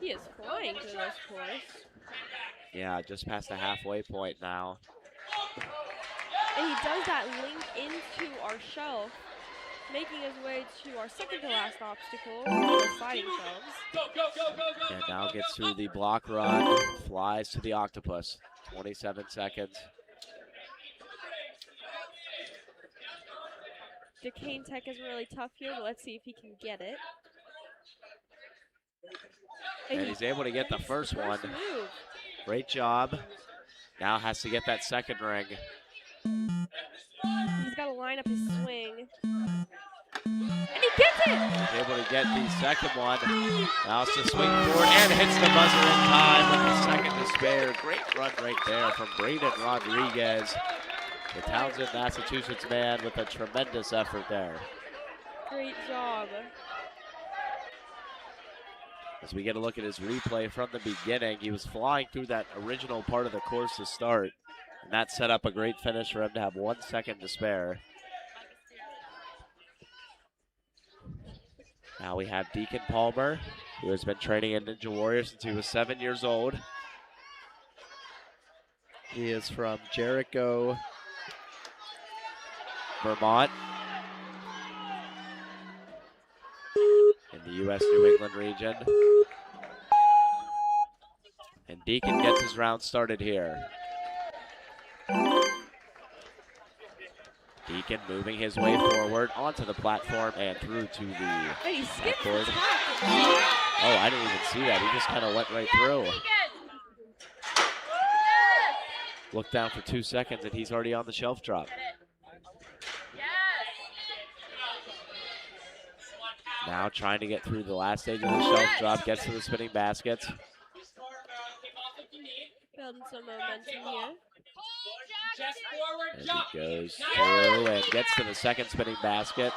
[SPEAKER 3] He is flying through this course.
[SPEAKER 5] Yeah, just past the halfway point now.
[SPEAKER 3] And he does that link into our shelf, making his way to our second to last obstacle, the sliding shelves.
[SPEAKER 5] And now gets through the block run, flies to the octopus. 27 seconds.
[SPEAKER 3] Duquesne Tech is really tough here, but let's see if he can get it.
[SPEAKER 5] And he's able to get the first one.
[SPEAKER 3] Move.
[SPEAKER 5] Great job. Now has to get that second ring.
[SPEAKER 3] He's got to line up his swing. And he gets it!
[SPEAKER 5] He's able to get the second one. Now it's to swing forward and hits the buzzer in time with the second to spare. Great run right there from Brayden Rodriguez. The Townsend, Massachusetts man with a tremendous effort there.
[SPEAKER 3] Great job.
[SPEAKER 5] As we get a look at his replay from the beginning, he was flying through that original part of the course to start. And that set up a great finish for him to have 1 second to spare. Now we have Deacon Palmer, who has been training in Ninja Warrior since he was 7 years old. He is from Jericho, Vermont, in the U.S. New England region. And Deacon gets his round started here. Deacon moving his way forward onto the platform and through to the
[SPEAKER 3] And he skipped the
[SPEAKER 5] backboard.
[SPEAKER 3] tack.
[SPEAKER 5] Oh, I didn't even see that. He just kind of went right through. Looked down for 2 seconds and he's already on the shelf drop. Now trying to get through the last stage of the shelf drop, gets to the spinning baskets.
[SPEAKER 3] Building some momentum here.
[SPEAKER 5] As he goes through and gets to the second spinning basket.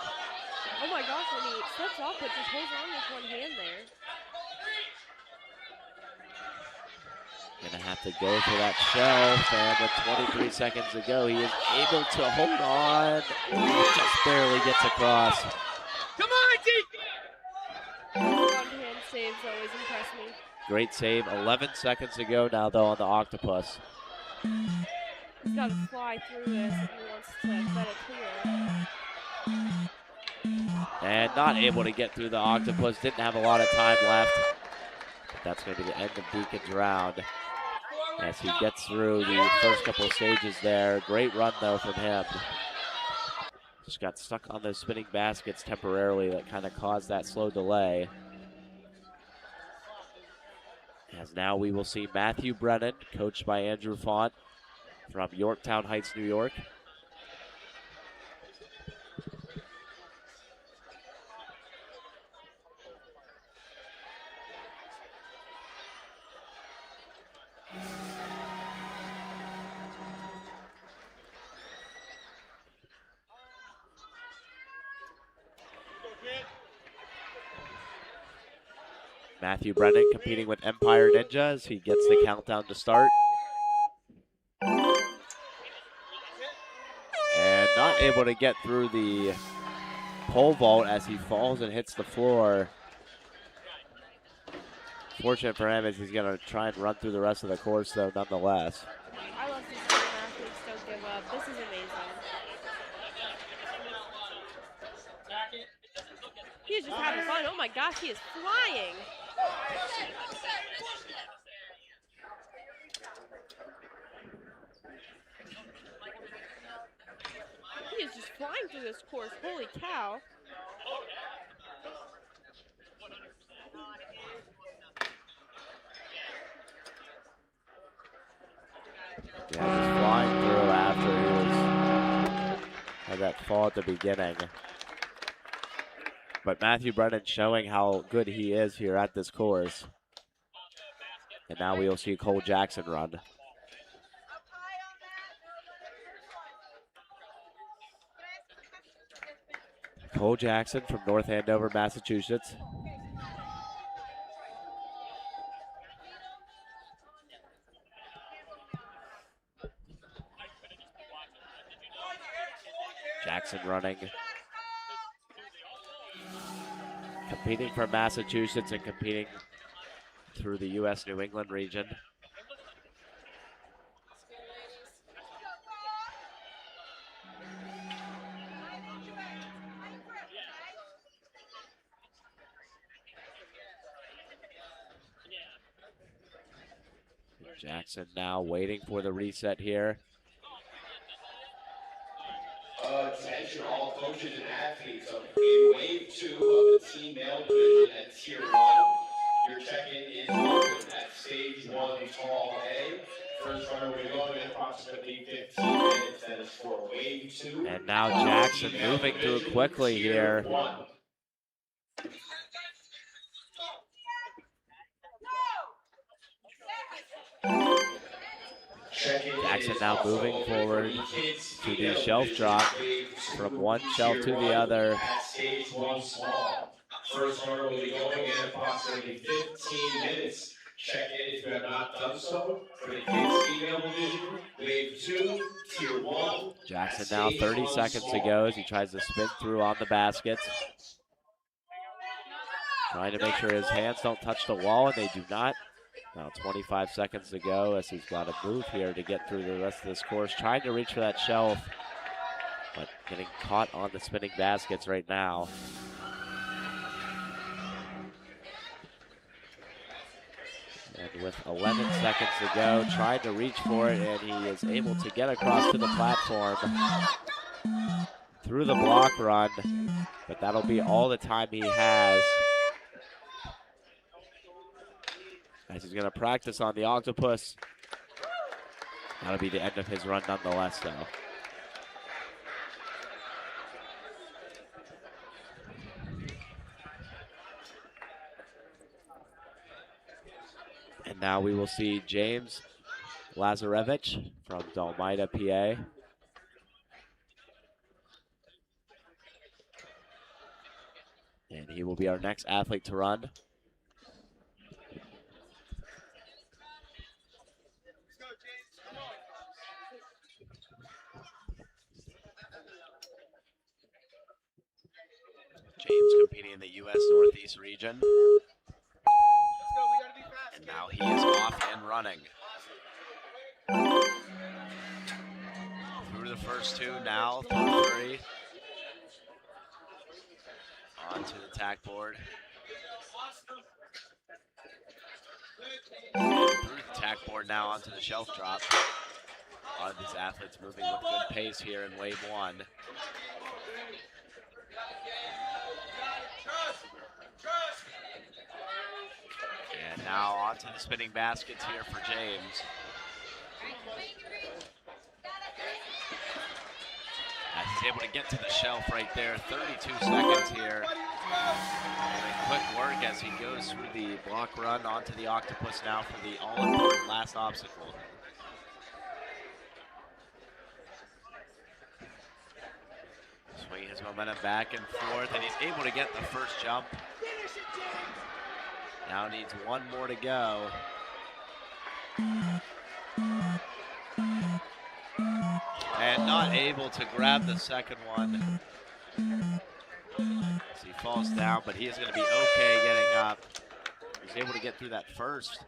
[SPEAKER 3] Oh my gosh, when he slips off but just holds on with one hand there.
[SPEAKER 5] Gonna have to go for that shelf, and with 23 seconds to go, he is able to hold on. Just barely gets across.
[SPEAKER 2] Come on, Deacon!
[SPEAKER 3] One-hand saves always impress me.
[SPEAKER 5] Great save. 11 seconds to go now, though, on the octopus.
[SPEAKER 3] He's got to fly through this if he wants to let it clear.
[SPEAKER 5] And not able to get through the octopus. Didn't have a lot of time left. But that's going to be the end of Deacon's round as he gets through the first couple of stages there. Great run, though, from him. Just got stuck on those spinning baskets temporarily that kind of caused that slow delay. As now we will see Matthew Brennan, coached by Andrew Font from Yorktown Heights, New York. Matthew Brennan competing with Empire Ninja as he gets the countdown to start. And not able to get through the pole vault as he falls and hits the floor. Fortunate for him as he's going to try and run through the rest of the course, though, nonetheless.
[SPEAKER 3] I love to see when athletes don't give up. This is amazing. He is just having fun. Oh my gosh, he is flying. He is just flying through this course. Holy cow.
[SPEAKER 5] Yeah, just flying through after he had that fall at the beginning. But Matthew Brennan showing how good he is here at this course. And now we'll see Cole Jackson run. Cole Jackson from North Andover, Massachusetts. Jackson running. Competing for Massachusetts and competing through the U.S. New England region. Jackson now waiting for the reset here.
[SPEAKER 7] Attention all coaches and athletes in wave 2 of the team male division at tier 1. Your check-in is open at stage 1 tall A. First runner will go in approximately 15 minutes. That is for wave 2.
[SPEAKER 5] And now Jackson moving through quickly here. Jackson now moving forward to the shelf drop from one shelf to the other.
[SPEAKER 7] Stage 1 small. First runner will be going in approximately 15 minutes. Check in if you have not done so for the kids female division, wave 2, tier 1.
[SPEAKER 5] Jackson now 30 seconds to go as he tries to spin through on the baskets. Trying to make sure his hands don't touch the wall, and they do not. Now 25 seconds to go as he's got to move here to get through the rest of this course. Trying to reach for that shelf, but getting caught on the spinning baskets right now. And with 11 seconds to go, trying to reach for it, and he is able to get across to the platform through the block run, but that'll be all the time he has. As he's going to practice on the octopus. That'll be the end of his run nonetheless, though. And now we will see James Lazarevich from Dalmida, PA. And he will be our next athlete to run. James competing in the U.S. Northeast region. And now he is off and running. Through the first two, now through three. Onto the tack board. And through the tack board now onto the shelf drop. A lot of these athletes moving with good pace here in wave 1. And now onto the spinning baskets here for James. As he's able to get to the shelf right there, 32 seconds here. And quick work as he goes through the block run onto the octopus now for the all-important last obstacle. Swinging his momentum back and forth, and he's able to get the first jump. Now needs one more to go. And not able to grab the second one. As he falls down, but he is going to be okay getting up. He's able to get through that first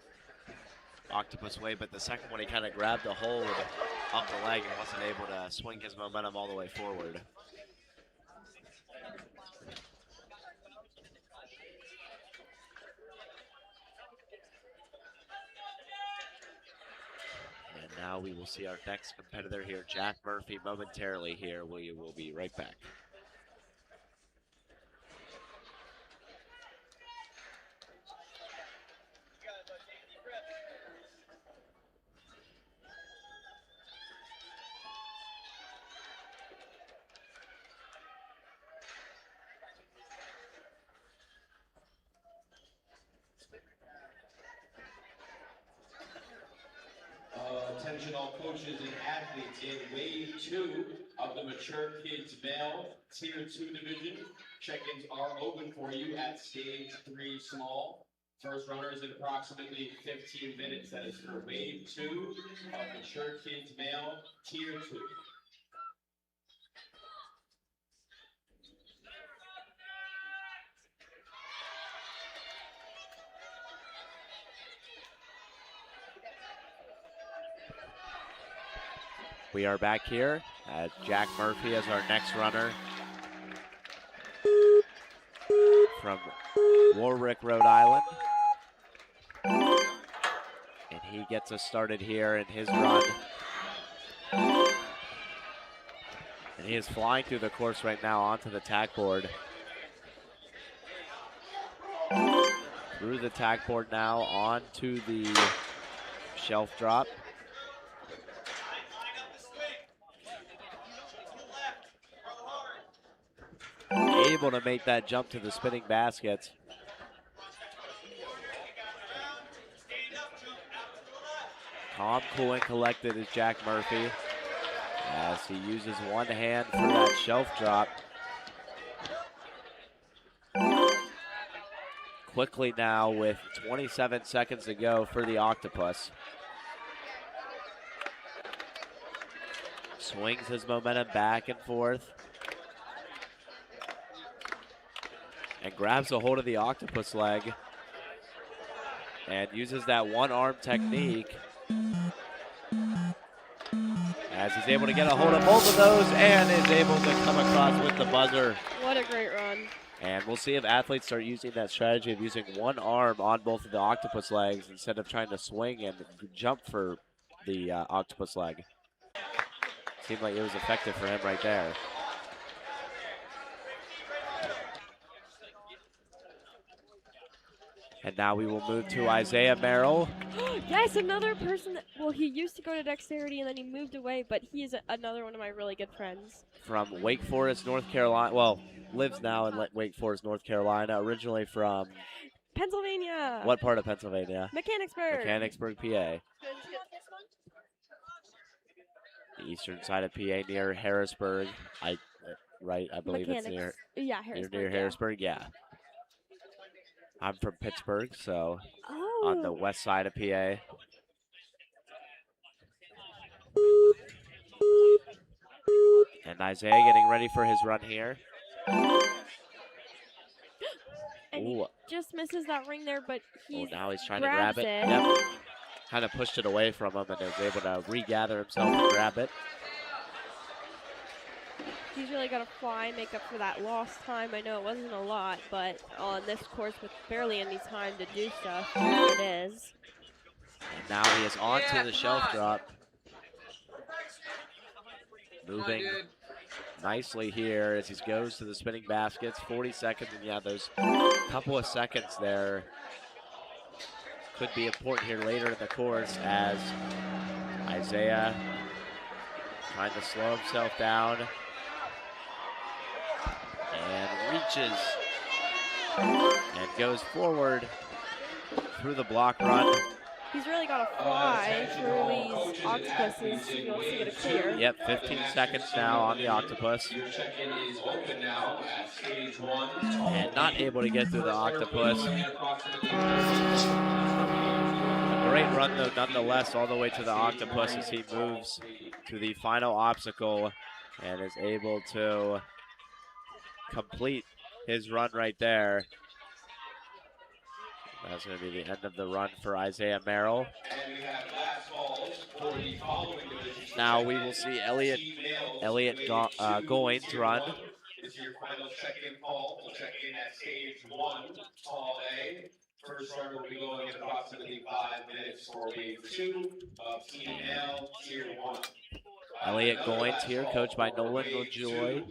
[SPEAKER 5] octopus wave, but the second one he kind of grabbed the hold up the leg and wasn't able to swing his momentum all the way forward. Now we will see our next competitor here, Jack Murphy, momentarily here. We will be right back.
[SPEAKER 7] Attention all coaches and athletes in wave 2 of the mature kids male tier 2 division. Check-ins are open for you at stage 3 small. First runner is in approximately 15 minutes. That is for wave 2 of mature kids male tier 2.
[SPEAKER 5] We are back here at Jack Murphy as our next runner from Warwick, Rhode Island. And he gets us started here in his run. And he is flying through the course right now onto the tack board. Through the tack board now onto the shelf drop. Able to make that jump to the spinning baskets. Calm, cool, and collected is Jack Murphy as he uses one hand for that shelf drop. Quickly now with 27 seconds to go for the Octopus. Swings his momentum back and forth. And grabs a hold of the Octopus leg. And uses that one arm technique. As he's able to get a hold of both of those and is able to come across with the buzzer.
[SPEAKER 3] What a great run.
[SPEAKER 5] And we'll see if athletes start using that strategy of using one arm on both of the Octopus legs instead of trying to swing and jump for the Octopus leg. Seemed like it was effective for him right there. And now we will move to Isaiah Merrill.
[SPEAKER 3] Yes, another person that, well, he used to go to Dexterity and then he moved away, but he is another one of my really good friends.
[SPEAKER 5] From Wake Forest, North Carolina. Well, lives now in Wake Forest, North Carolina. Originally from
[SPEAKER 3] Pennsylvania.
[SPEAKER 5] what part of Pennsylvania?
[SPEAKER 3] Mechanicsburg.
[SPEAKER 5] Mechanicsburg, PA. The eastern side of PA near Harrisburg. I believe it's near.
[SPEAKER 3] Yeah, Harrisburg.
[SPEAKER 5] Near Harrisburg, yeah. I'm from Pittsburgh, so on the west side of PA. And Isaiah getting ready for his run here.
[SPEAKER 3] And he just misses that ring there, but
[SPEAKER 5] now he's trying to grab it. Yep. Kind of pushed it away from him and was able to regather himself and grab it.
[SPEAKER 3] He's really got to fly, make up for that lost time. I know it wasn't a lot, but on this course with barely any time to do stuff, it is.
[SPEAKER 5] And now he is on to the shelf drop. Moving nicely here as he goes to the spinning baskets. 40 seconds, and yeah, those couple of seconds there could be important here later in the course as Isaiah trying to slow himself down. And reaches and goes forward through the block run.
[SPEAKER 3] He's really got to fly through these octopuses to be able to get a clear.
[SPEAKER 5] Yep, 15 seconds now on the octopus.
[SPEAKER 7] Your check-in is open now at stage 1.
[SPEAKER 5] And not able to get through the octopus. A great run though nonetheless all the way to the octopus as he moves to the final obstacle and is able to complete his run right there. That's going to be the end of the run for Isaiah Merrill.
[SPEAKER 7] And we have last calls for the following divisions.
[SPEAKER 5] Now we will see Elliot Goins run.
[SPEAKER 7] This is your final check-in call. We'll check in at stage 1, tall A. First run will be going at approximately 5 minutes for wave 2 of Team L, Tier 1.
[SPEAKER 5] Elliot Goins here, coached by Nolan Joy.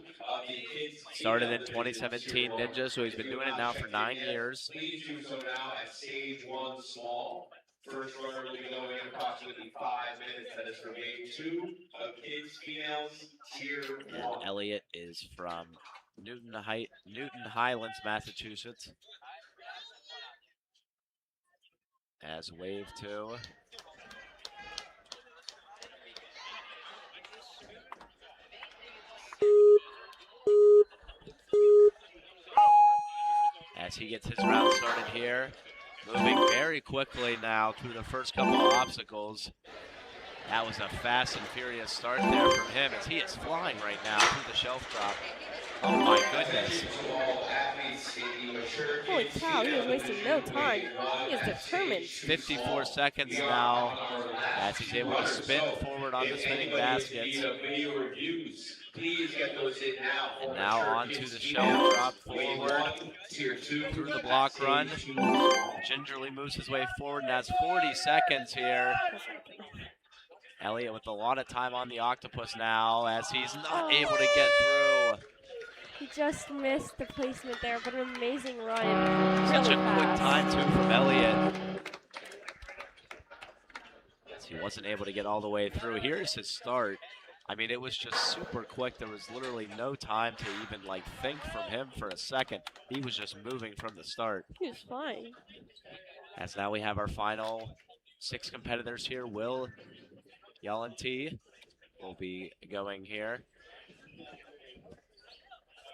[SPEAKER 5] Started in 2017 Ninja, so he's been doing it now for 9 years.
[SPEAKER 7] Please do so now at stage 1 small. First runner will be going at approximately 5 minutes. That is for wave 2 of kids, females, Tier 1.
[SPEAKER 5] And Elliot is from Newton Highlands, Massachusetts. As wave 2. As he gets his round started here, moving very quickly now through the first couple of obstacles. That was a fast and furious start there from him as he is flying right now through the shelf drop. Oh my goodness.
[SPEAKER 3] Holy cow, he is wasting no time. He is determined.
[SPEAKER 5] 54 seconds now as he's able to spin forward on the spinning baskets. And now onto the shelf drop forward through the block run. Gingerly moves his way forward and has 40 seconds here. Elliott with a lot of time on the octopus now as he's not able to get through.
[SPEAKER 3] He just missed the placement there, but an amazing run.
[SPEAKER 5] Such
[SPEAKER 3] Really
[SPEAKER 5] a quick
[SPEAKER 3] fast.
[SPEAKER 5] time too from Elliott. As he wasn't able to get all the way through. Here's his start. I mean, it was just super quick. There was literally no time to even like think from him for a second. He was just moving from the start.
[SPEAKER 3] He was fine.
[SPEAKER 5] As now we have our final 6 competitors here. Will Yalenti will be going here.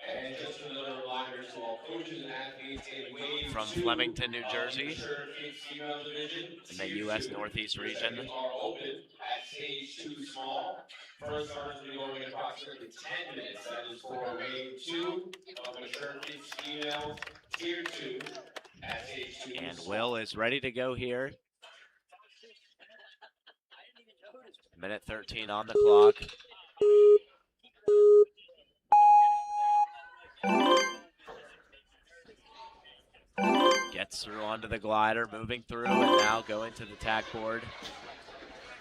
[SPEAKER 7] And just another reminder to all coaches and athletes in wave
[SPEAKER 5] From
[SPEAKER 7] 2
[SPEAKER 5] Flemington, New Jersey,
[SPEAKER 7] of the female division,
[SPEAKER 5] in the U.S. Northeast region.
[SPEAKER 7] are open at stage 2 small. First runners will be going in approximately 10 minutes. That is for wave 2 of mature females, tier 2 at stage 2
[SPEAKER 5] And
[SPEAKER 7] small.
[SPEAKER 5] Will is ready to go here. Minute 13 on the clock. Gets through onto the glider, moving through, and now going to the tack board.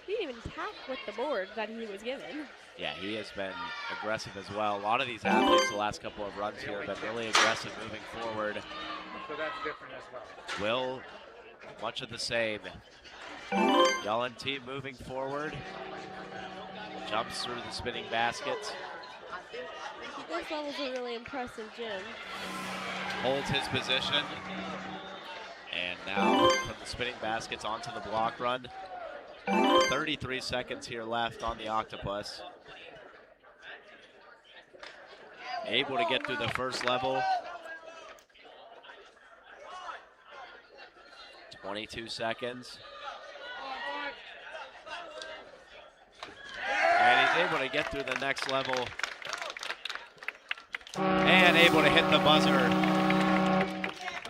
[SPEAKER 3] He didn't even tack with the board that he was given.
[SPEAKER 5] Yeah, he has been aggressive as well. A lot of these athletes the last couple of runs here have been really aggressive moving forward.
[SPEAKER 2] So that's different as well.
[SPEAKER 5] Will, much of the same. Yalenti moving forward. Jumps through the spinning baskets.
[SPEAKER 3] This level's a really impressive gym.
[SPEAKER 5] Holds his position. And now from the spinning baskets onto the block run. 33 seconds here left on the octopus. Able to get through the first level. 22 seconds. And he's able to get through the next level. And able to hit the buzzer.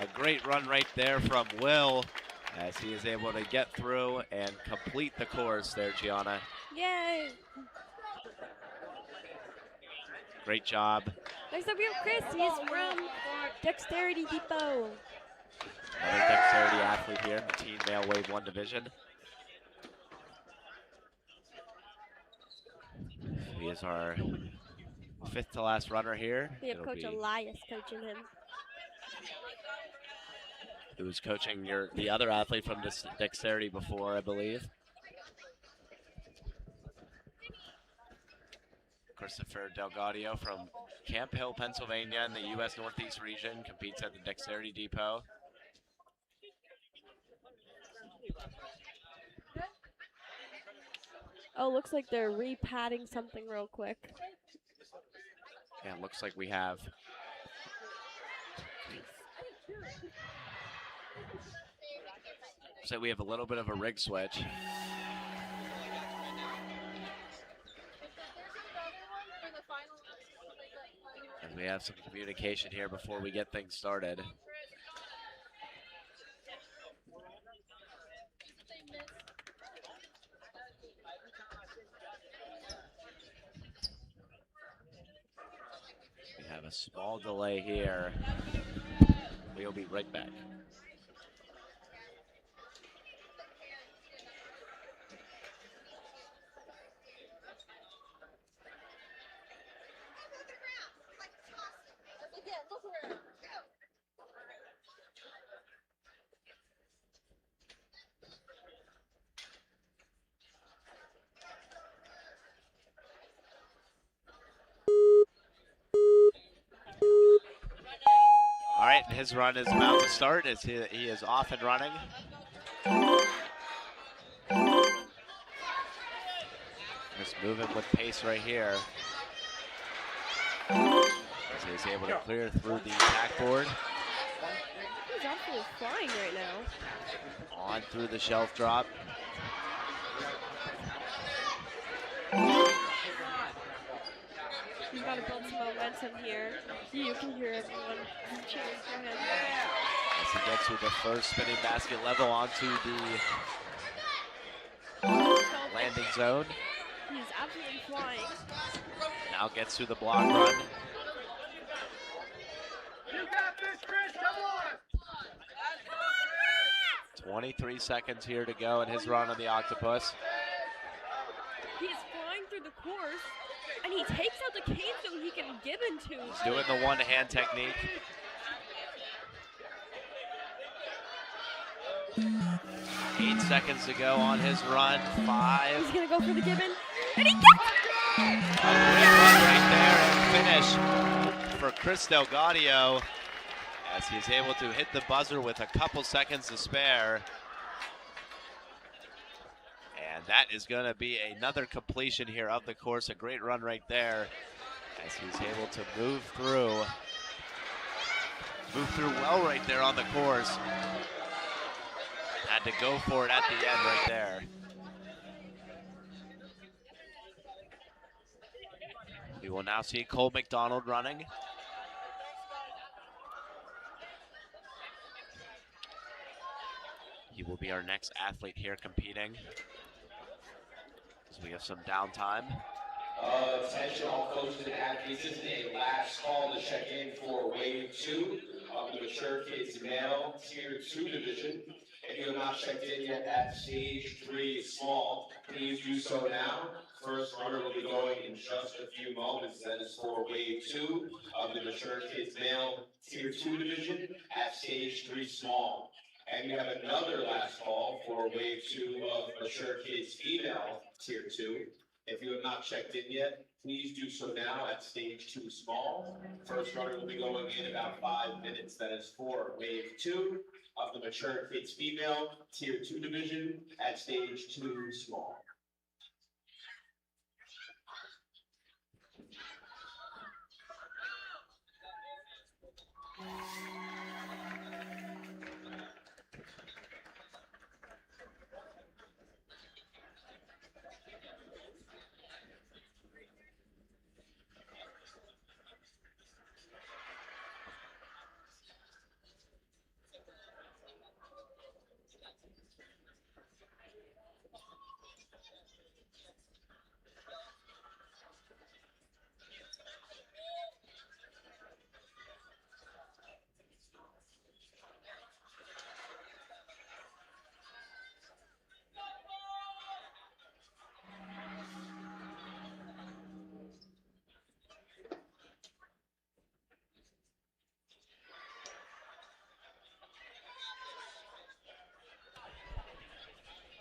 [SPEAKER 5] A great run right there from Will as he is able to get through and complete the course there, Gianna.
[SPEAKER 3] Yay!
[SPEAKER 5] Great job.
[SPEAKER 3] Next up we have Chris. He's from Dexterity Depot.
[SPEAKER 5] Another dexterity athlete here in the teen male wave 1 division. He is our 5th to last runner here.
[SPEAKER 3] We have
[SPEAKER 5] It'll
[SPEAKER 3] Coach
[SPEAKER 5] be-
[SPEAKER 3] Elias coaching him.
[SPEAKER 5] who was coaching the other athlete from this dexterity before, I believe. Christopher Delgadio from Camp Hill, Pennsylvania in the U.S. Northeast region, competes at the Dexterity Depot.
[SPEAKER 3] Oh, looks like they're re-padding something real quick.
[SPEAKER 5] And looks like we have a little bit of a rig switch. And we have some communication here before we get things started. We have a small delay here. We'll be right back. All right, his run is about to start as he is off and running. Just moving with pace right here. As he's able to clear through the backboard.
[SPEAKER 3] He's absolutely flying right now.
[SPEAKER 5] On through the shelf drop.
[SPEAKER 3] wants him here. You can hear everyone cheering for him.
[SPEAKER 5] As he gets to the first spinning basket level onto the landing zone.
[SPEAKER 3] He's absolutely flying.
[SPEAKER 5] Now gets to the block run. 23 seconds here to go in his run on the octopus.
[SPEAKER 3] He's flying through the course, and he takes out the cane so he can give into.
[SPEAKER 5] He's doing the one-hand technique. 8 seconds to go on his run. 5.
[SPEAKER 3] He's gonna go for the gibbon, and he gets it!
[SPEAKER 5] A great run right there and finish for Chris Delgadio as he's able to hit the buzzer with a couple seconds to spare. And that is going to be another completion here of the course. A great run right there as he's able to move through well right there on the course. Had to go for it at the end right there. We will now see Cole McDonald running. He will be our next athlete here competing. So we have some downtime.
[SPEAKER 7] Attention all coaches and athletes, this is a last call to check in for wave 2 of the mature kids male tier 2 division. If you have not checked in yet at stage 3 small, please do so now. First runner will be going in just a few moments. That is for wave 2 of the mature kids male tier 2 division at stage 3 small. And we have another last call for wave 2 of mature kids female tier 2. If you have not checked in yet, please do so now at stage 2 small. First runner will be going in about 5 minutes. That is for wave 2 of the mature kids female tier 2 division at stage 2 small.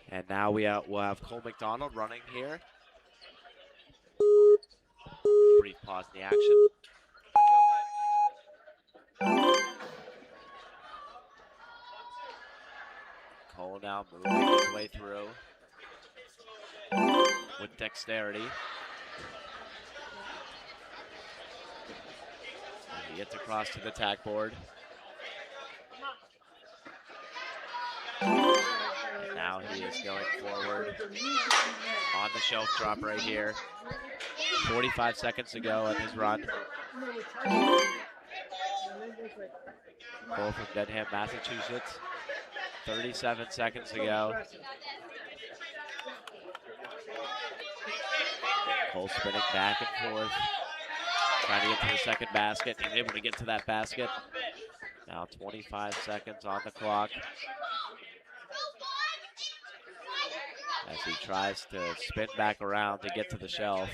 [SPEAKER 5] And now we'll have Cole McDonald running here. Brief pause in the action. Cole now moving his way through with dexterity. And he gets across to the tack board. Now he is going forward on the shelf drop right here. 45 seconds to go in his run. Cole from Dedham, Massachusetts. 37 seconds to go. Cole spinning back and forth, trying to get to the second basket. He's able to get to that basket. Now 25 seconds on the clock as he tries to spin back around to get to the shelf.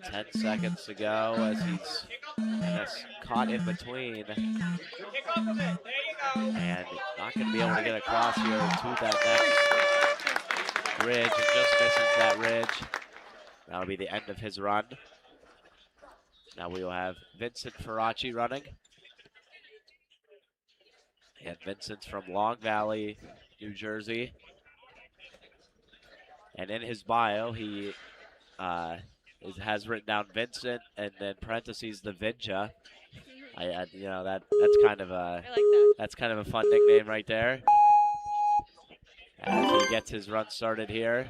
[SPEAKER 5] Ten seconds to go as he's caught in between. And not going to be able to get across here to that next ridge, and just misses that ridge. That'll be the end of his run. Now we will have Vincent Ferach running. And Vincent's from Long Valley, New Jersey. And in his bio, he has written down Vincent and then parentheses the Vinja. You know, that's kind of a
[SPEAKER 3] I like that.
[SPEAKER 5] that's kind of a fun nickname right there. As he gets his run started here.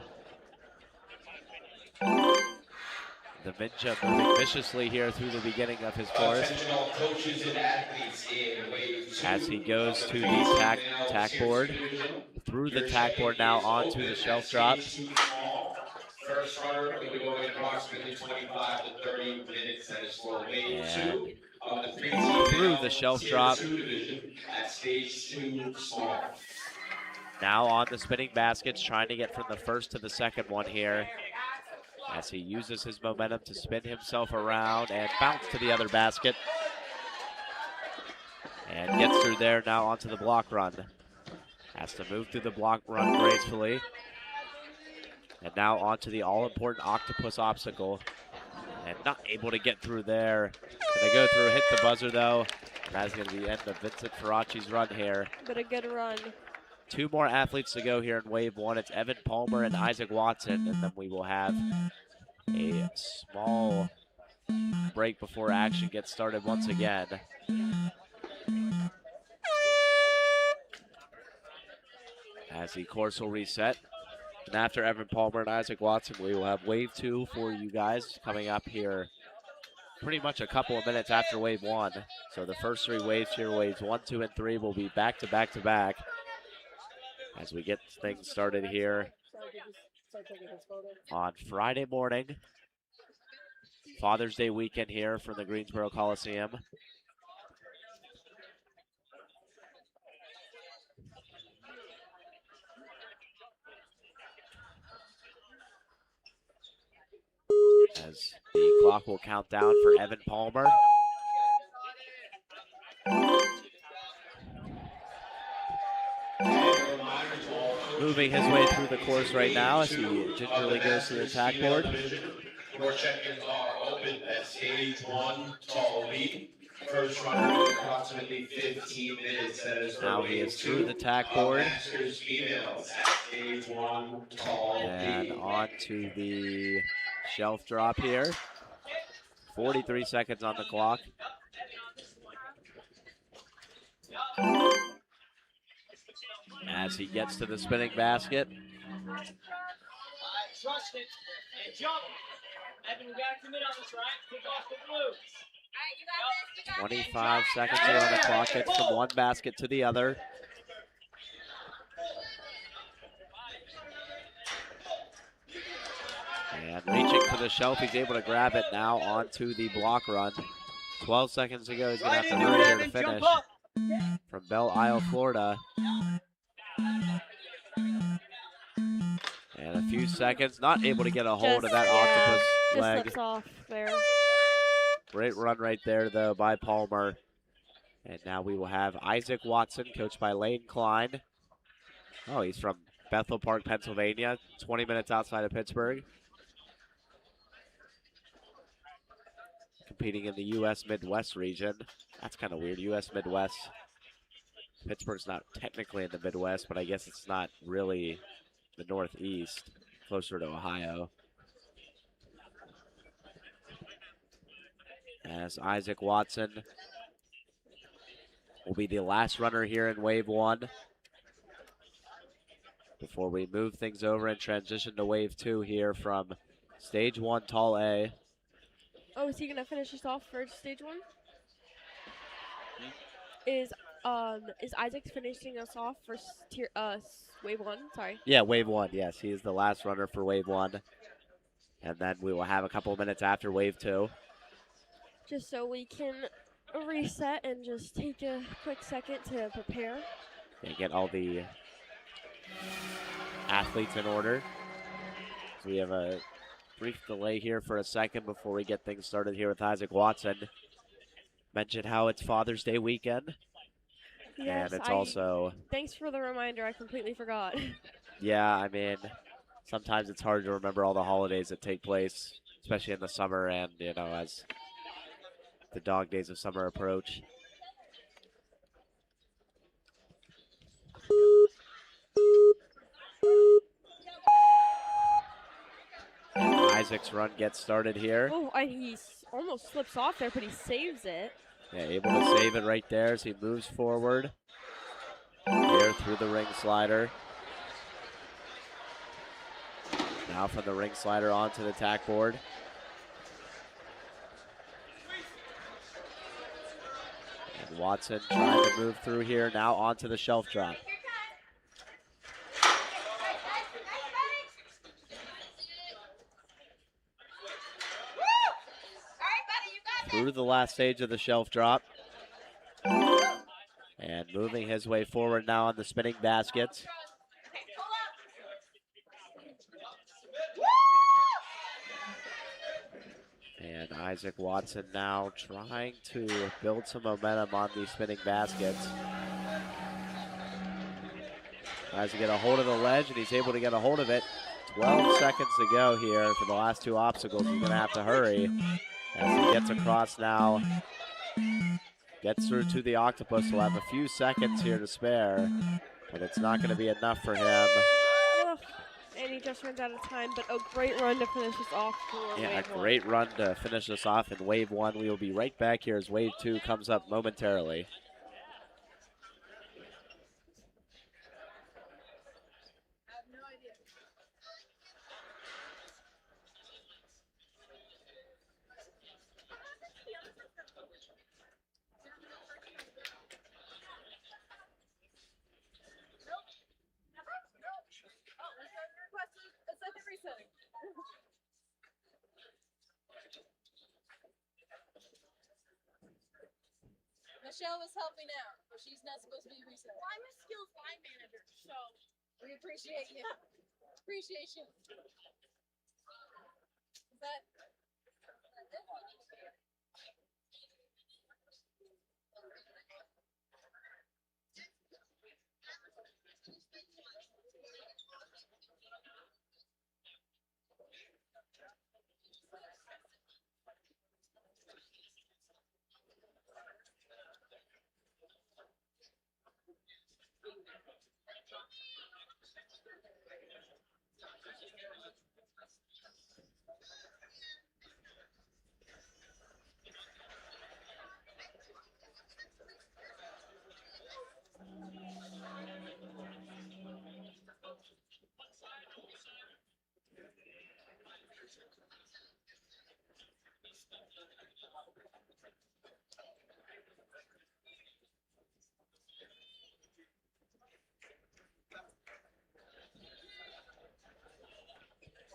[SPEAKER 5] The Minja moving viciously here through the beginning of his course.
[SPEAKER 7] Attention all coaches and athletes in wave 2
[SPEAKER 5] As he goes
[SPEAKER 7] of
[SPEAKER 5] to the
[SPEAKER 7] female
[SPEAKER 5] tack
[SPEAKER 7] tier
[SPEAKER 5] board,
[SPEAKER 7] 2 division.
[SPEAKER 5] through the
[SPEAKER 7] Your
[SPEAKER 5] tack board now
[SPEAKER 7] check-in is
[SPEAKER 5] onto
[SPEAKER 7] open
[SPEAKER 5] the
[SPEAKER 7] at
[SPEAKER 5] shelf drop.
[SPEAKER 7] stage 2 small. First runner will be going approximately 25 to 30 minutes. That is for wave 2 of the 3
[SPEAKER 5] through the shelf drop.
[SPEAKER 7] tier 2 division at stage 2 small.
[SPEAKER 5] Now on the spinning baskets, trying to get from the first to the second one here. As he uses his momentum to spin himself around and bounce to the other basket. And gets through there now onto the block run. Has to move through the block run gracefully. And now onto the all-important octopus obstacle. And not able to get through there. Gonna go through, hit the buzzer though. And that's gonna be the end of Vincent Ferach's run here.
[SPEAKER 3] But a good run.
[SPEAKER 5] 2 more athletes to go here in wave 1. It's Evan Palmer and Isaac Watson. And then we will have a small break before action gets started once again. As the course will reset. And after Evan Palmer and Isaac Watson, we will have wave 2 for you guys coming up here pretty much a couple of minutes after wave 1. So the first 3 waves here, waves 1, 2, and 3 will be back to back to back as we get things started here on Friday morning. Father's Day weekend here from the Greensboro Coliseum. As the clock will count down for Evan Palmer. Moving his way through the course right now as he gingerly goes to the tack board.
[SPEAKER 7] Your check-ins are open at stage 1 tall lead. First runner is approximately 15 minutes. That is
[SPEAKER 5] now he is through the tack board.
[SPEAKER 7] Masters females at stage 1 tall
[SPEAKER 5] And
[SPEAKER 7] lead.
[SPEAKER 5] on to the shelf drop here. 43 seconds on the clock. As he gets to the spinning basket.
[SPEAKER 8] Trust it and jump. Evan, we gotta commit on this, right? Kick off the blue.
[SPEAKER 5] 25 seconds here on the clock. Gets from one basket to the other. And reaching for the shelf, he's able to grab it now onto the block run. 12 seconds to go, he's gonna have to hurry here to finish. From Belle Isle, Florida. And a few seconds, not able to get a hold of that octopus
[SPEAKER 3] Just
[SPEAKER 5] leg.
[SPEAKER 3] slips off there.
[SPEAKER 5] Great run right there, though, by Palmer. And now we will have Isaac Watson, coached by Lane Klein. Oh, he's from Bethel Park, Pennsylvania, 20 minutes outside of Pittsburgh. Competing in the U.S. Midwest region. That's kind of weird, U.S. Midwest. Pittsburgh's not technically in the Midwest, but I guess it's not really the Northeast, closer to Ohio. As Isaac Watson will be the last runner here in wave 1 before we move things over and transition to wave 2 here from stage 1 tall A.
[SPEAKER 3] Oh, is he gonna finish us off for stage 1? Is Isaac finishing us off for wave 1? Sorry.
[SPEAKER 5] Yeah, wave 1, yes, he is the last runner for wave 1. And then we will have a couple minutes after wave 2.
[SPEAKER 3] Just so we can reset and just take a quick second to prepare.
[SPEAKER 5] And get all the athletes in order. So we have a brief delay here for a second before we get things started here with Isaac Watson. Mentioned how it's Father's Day weekend.
[SPEAKER 3] Yes,
[SPEAKER 5] and it's also...
[SPEAKER 3] Thanks for the reminder. I completely forgot.
[SPEAKER 5] Yeah, I mean, sometimes it's hard to remember all the holidays that take place, especially in the summer and, you know, as the dog days of summer approach. And Isaac's run gets started here.
[SPEAKER 3] Oh, and he almost slips off there, but he saves it.
[SPEAKER 5] Yeah, able to save it right there as he moves forward. Here through the ring slider. Now from the ring slider onto the tack board. And Watson trying to move through here, now onto the shelf drop. Through the last stage of the shelf drop. And moving his way forward now on the spinning baskets. And Isaac Watson now trying to build some momentum on these spinning baskets. Tries to get a hold of the ledge, and he's able to get a hold of it. 12 seconds to go here for the last two obstacles. He's going to have to hurry as he gets across now. Gets through to the octopus. He'll have a few seconds here to spare, but it's not going to be enough for him.
[SPEAKER 3] And he just runs out of time, but a great run to finish this off for
[SPEAKER 5] Yeah,
[SPEAKER 3] wave
[SPEAKER 5] a great run to finish this off in wave one. We will be right back here as wave two comes up momentarily.
[SPEAKER 9] Michelle was helping out, but she's not supposed to be reset. Well, I'm a skills line manager, so we appreciate you. Appreciation. Is that?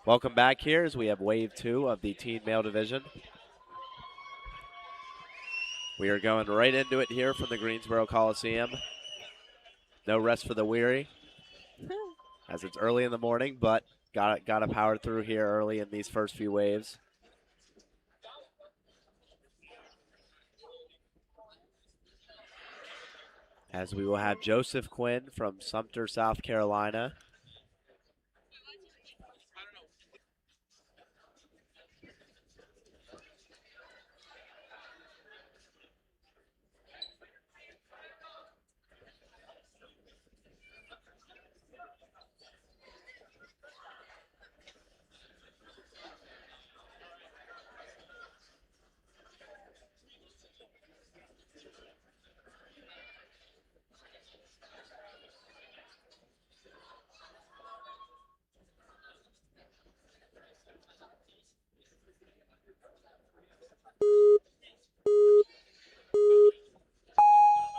[SPEAKER 5] Welcome back here as we have wave two of the teen male division. We are going right into it here from the Greensboro Coliseum. No rest for the weary as it's early in the morning, but got to power through here early in these first few waves. As we will have Joseph Quinn from Sumter, South Carolina.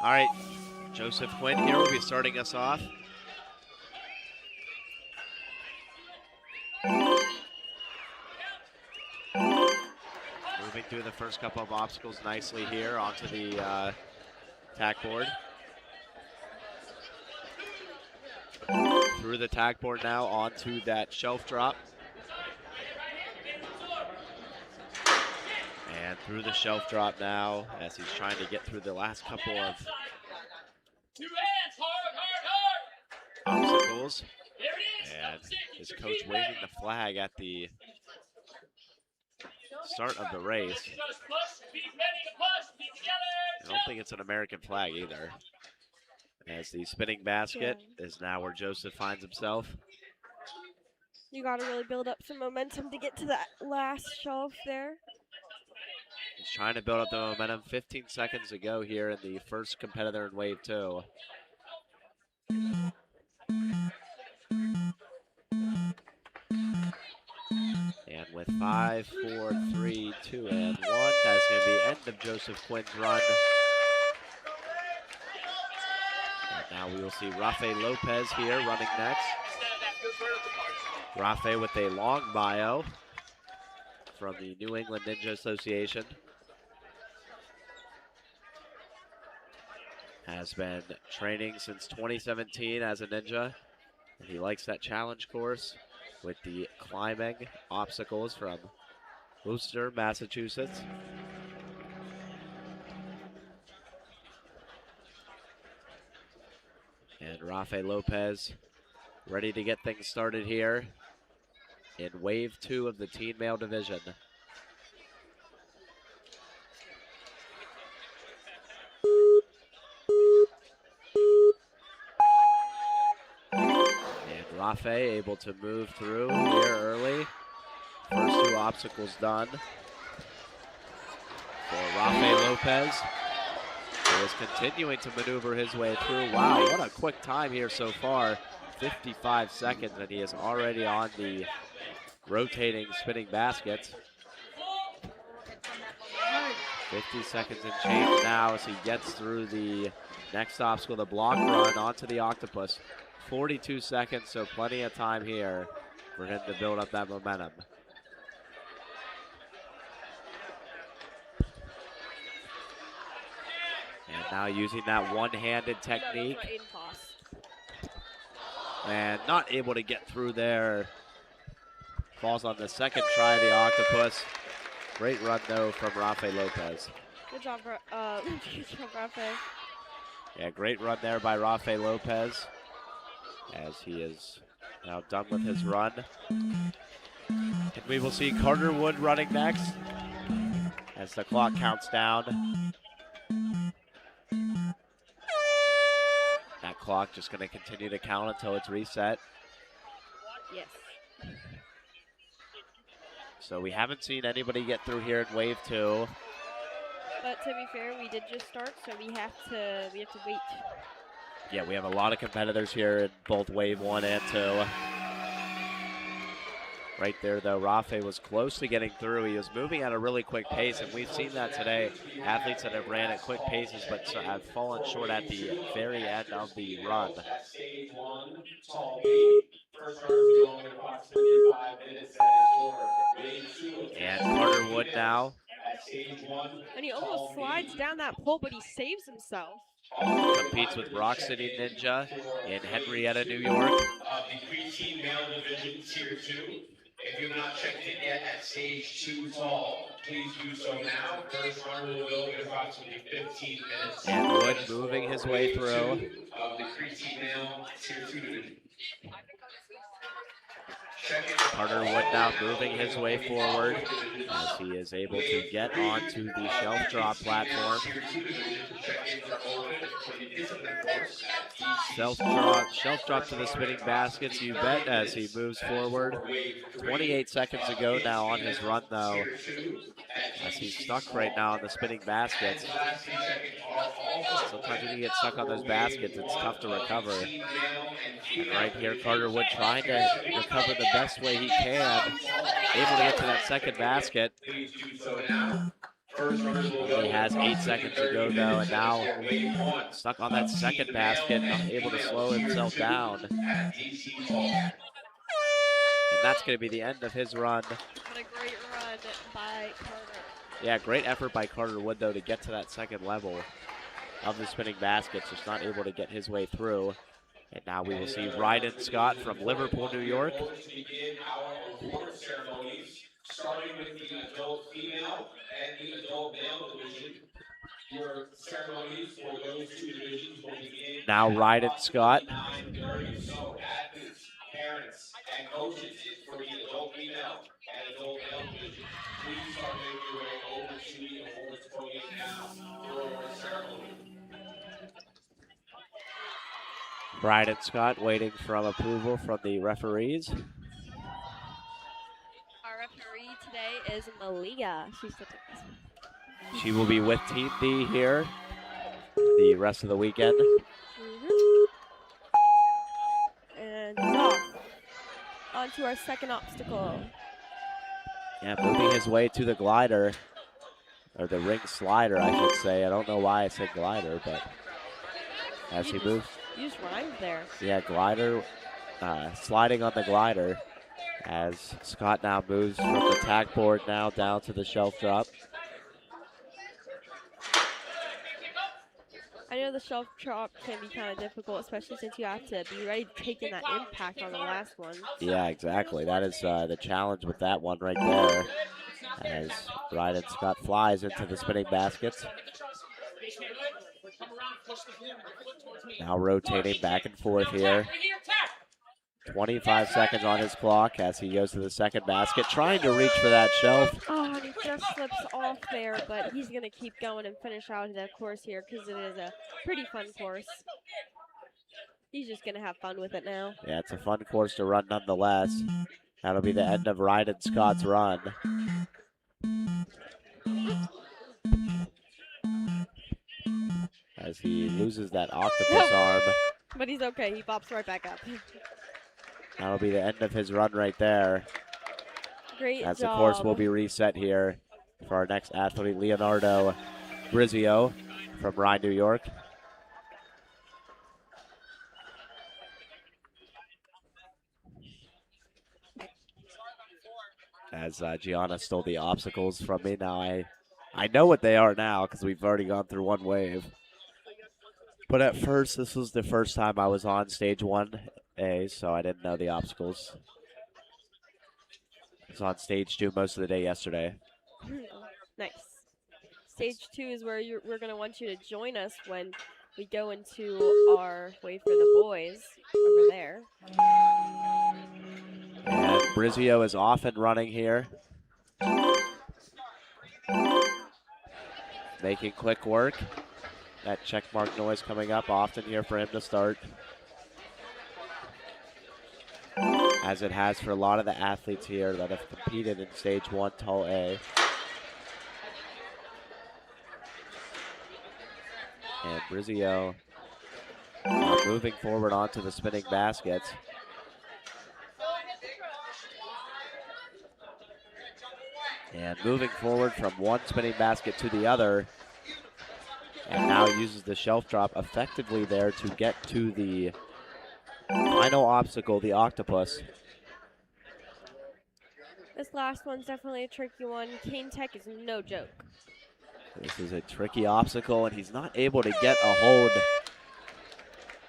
[SPEAKER 5] All right, Joseph Quinn here will be starting us off. Moving through the first couple of obstacles nicely here onto the tack board. Through the tack board now onto that shelf drop. And through the shelf drop now as he's trying to get through the last couple of obstacles. And his coach waving the flag at the start of the race. I don't think it's an American flag either. As the spinning basket is now where Joseph finds himself.
[SPEAKER 3] You got to really build up some momentum to get to that last shelf there.
[SPEAKER 5] He's trying to build up the momentum. 15 seconds to go here in the first competitor in wave two. And with 5, 4, 3, 2, and 1, that's going to be the end of Joseph Quinn's run. And now we will see Rafa Lopez here running next. Rafa with a long bio from the New England Ninja Association. Has been training since 2017 as a ninja. And he likes that challenge course with the climbing obstacles from Worcester, Massachusetts. And Rafa Lopez ready to get things started here in Wave 2 of the teen male division. And Rafa able to move through here early. First 2 obstacles done for Rafa Lopez, who is continuing to maneuver his way through. Wow, what a quick time here so far. 55 seconds, and he is already on the rotating spinning baskets. 50 seconds and change now as he gets through the next obstacle, the block run onto the octopus. 42 seconds, so plenty of time here for him to build up that momentum. And now using that one-handed technique. And not able to get through there. Falls on the second try of the octopus. Great run though from Rafa Lopez.
[SPEAKER 3] Good job, Rafa.
[SPEAKER 5] Yeah, great run there by Rafa Lopez as he is now done with his run. And we will see Carter Wood running next as the clock counts down. That clock just going to continue to count until it's reset.
[SPEAKER 3] Yes.
[SPEAKER 5] So we haven't seen anybody get through here in Wave 2.
[SPEAKER 3] But to be fair, we did just start, so we have to wait.
[SPEAKER 5] Yeah, we have a lot of competitors here in both Wave 1 and 2. Right there, though, Rafa was close to getting through. He was moving at a really quick pace, and we've seen that today. Athletes that have ran at quick paces but have fallen short at the very end of the run.
[SPEAKER 7] Stage 1, tall B. First runner going approximately 5 minutes at his Wave 2.
[SPEAKER 5] And Carter Wood now.
[SPEAKER 7] Stage 1.
[SPEAKER 3] And he almost slides down that pole, but he saves himself.
[SPEAKER 5] Competes with Rock City Ninja in Henrietta, New York.
[SPEAKER 7] The preteen male division, Tier 2. If you have not checked in yet at stage 2 tall, please do so now. First runner will go in approximately 15 minutes.
[SPEAKER 5] And Wood moving his way through.
[SPEAKER 7] Of the preteen male Tier 2 division.
[SPEAKER 5] Carter Wood now moving his way forward as he is able to get onto the shelf drop platform. Shelf drop to the spinning baskets, you bet, as he moves forward. 28 seconds to go now on his run, though, as he's stuck right now on the spinning baskets. Sometimes when you get stuck on those baskets, it's tough to recover. And right here, Carter Wood trying to recover the best way he can. Able to get to that second basket. He has 8 seconds to go, though, and now stuck on that second basket, not able to slow himself down. And that's going to be the end of his run.
[SPEAKER 3] What a great run by Carter.
[SPEAKER 5] Yeah, great effort by Carter Wood, though, to get to that second level of the spinning baskets. Just not able to get his way through. And now we will see Ryden Scott from Liverpool, New York.
[SPEAKER 7] Begin our award ceremonies, starting with the adult female and the adult male division. Your ceremonies for those 2 divisions will begin.
[SPEAKER 5] Now Ryden Scott.
[SPEAKER 7] 9:30. So athletes, parents, and coaches for the adult female and adult male division, please start making your way over to the awards podium now for our ceremony.
[SPEAKER 5] Ryden Scott waiting for approval from the referees.
[SPEAKER 3] Our referee today is Malia.
[SPEAKER 5] She will be with Team D here the rest of the weekend.
[SPEAKER 3] And he's off. On to our second obstacle.
[SPEAKER 5] Yeah, moving his way to the glider, or the ring slider, I should say. I don't know why I said glider, but as he moves.
[SPEAKER 3] You just rhymed there.
[SPEAKER 5] Yeah, glider, sliding on the glider as Scott now moves from the tack board now down to the shelf drop.
[SPEAKER 3] I know the shelf drop can be kind of difficult, especially since you have to be ready to take in that impact on the last one.
[SPEAKER 5] Yeah, exactly. That is the challenge with that one right there. As Ryden Scott flies into the spinning baskets. Now rotating back and forth here. 25 seconds on his clock as he goes to the second basket, trying to reach for that shelf.
[SPEAKER 3] Oh, and he just slips off there, but he's going to keep going and finish out the course here because it is a pretty fun course. He's just going to have fun with it now.
[SPEAKER 5] Yeah, it's a fun course to run nonetheless. That'll be the end of Ryden Scott's run. As he loses that octopus arm.
[SPEAKER 3] But he's okay. He pops right back up.
[SPEAKER 5] That'll be the end of his run right there.
[SPEAKER 3] Great
[SPEAKER 5] As
[SPEAKER 3] job.
[SPEAKER 5] the course will be reset here for our next athlete, Leonardo Grizzio from Rye, New York. As Gianna stole the obstacles from me. Now I know what they are now because we've already gone through one wave. But at first, this was the first time I was on stage 1A, so I didn't know the obstacles. I was on stage 2 most of the day yesterday.
[SPEAKER 3] Nice. Stage 2 is where we're going to want you to join us when we go into our wave for the boys over there.
[SPEAKER 5] And Grizzio is off and running here. Making quick work. That check mark noise coming up often here for him to start. As it has for a lot of the athletes here that have competed in stage 1 tall A. And Grizzio moving forward onto the spinning baskets. And moving forward from one spinning basket to the other. And now uses the shelf drop effectively there to get to the final obstacle, the octopus.
[SPEAKER 3] This last one's definitely a tricky one. Cane Tech is no joke.
[SPEAKER 5] This is a tricky obstacle, and he's not able to get a hold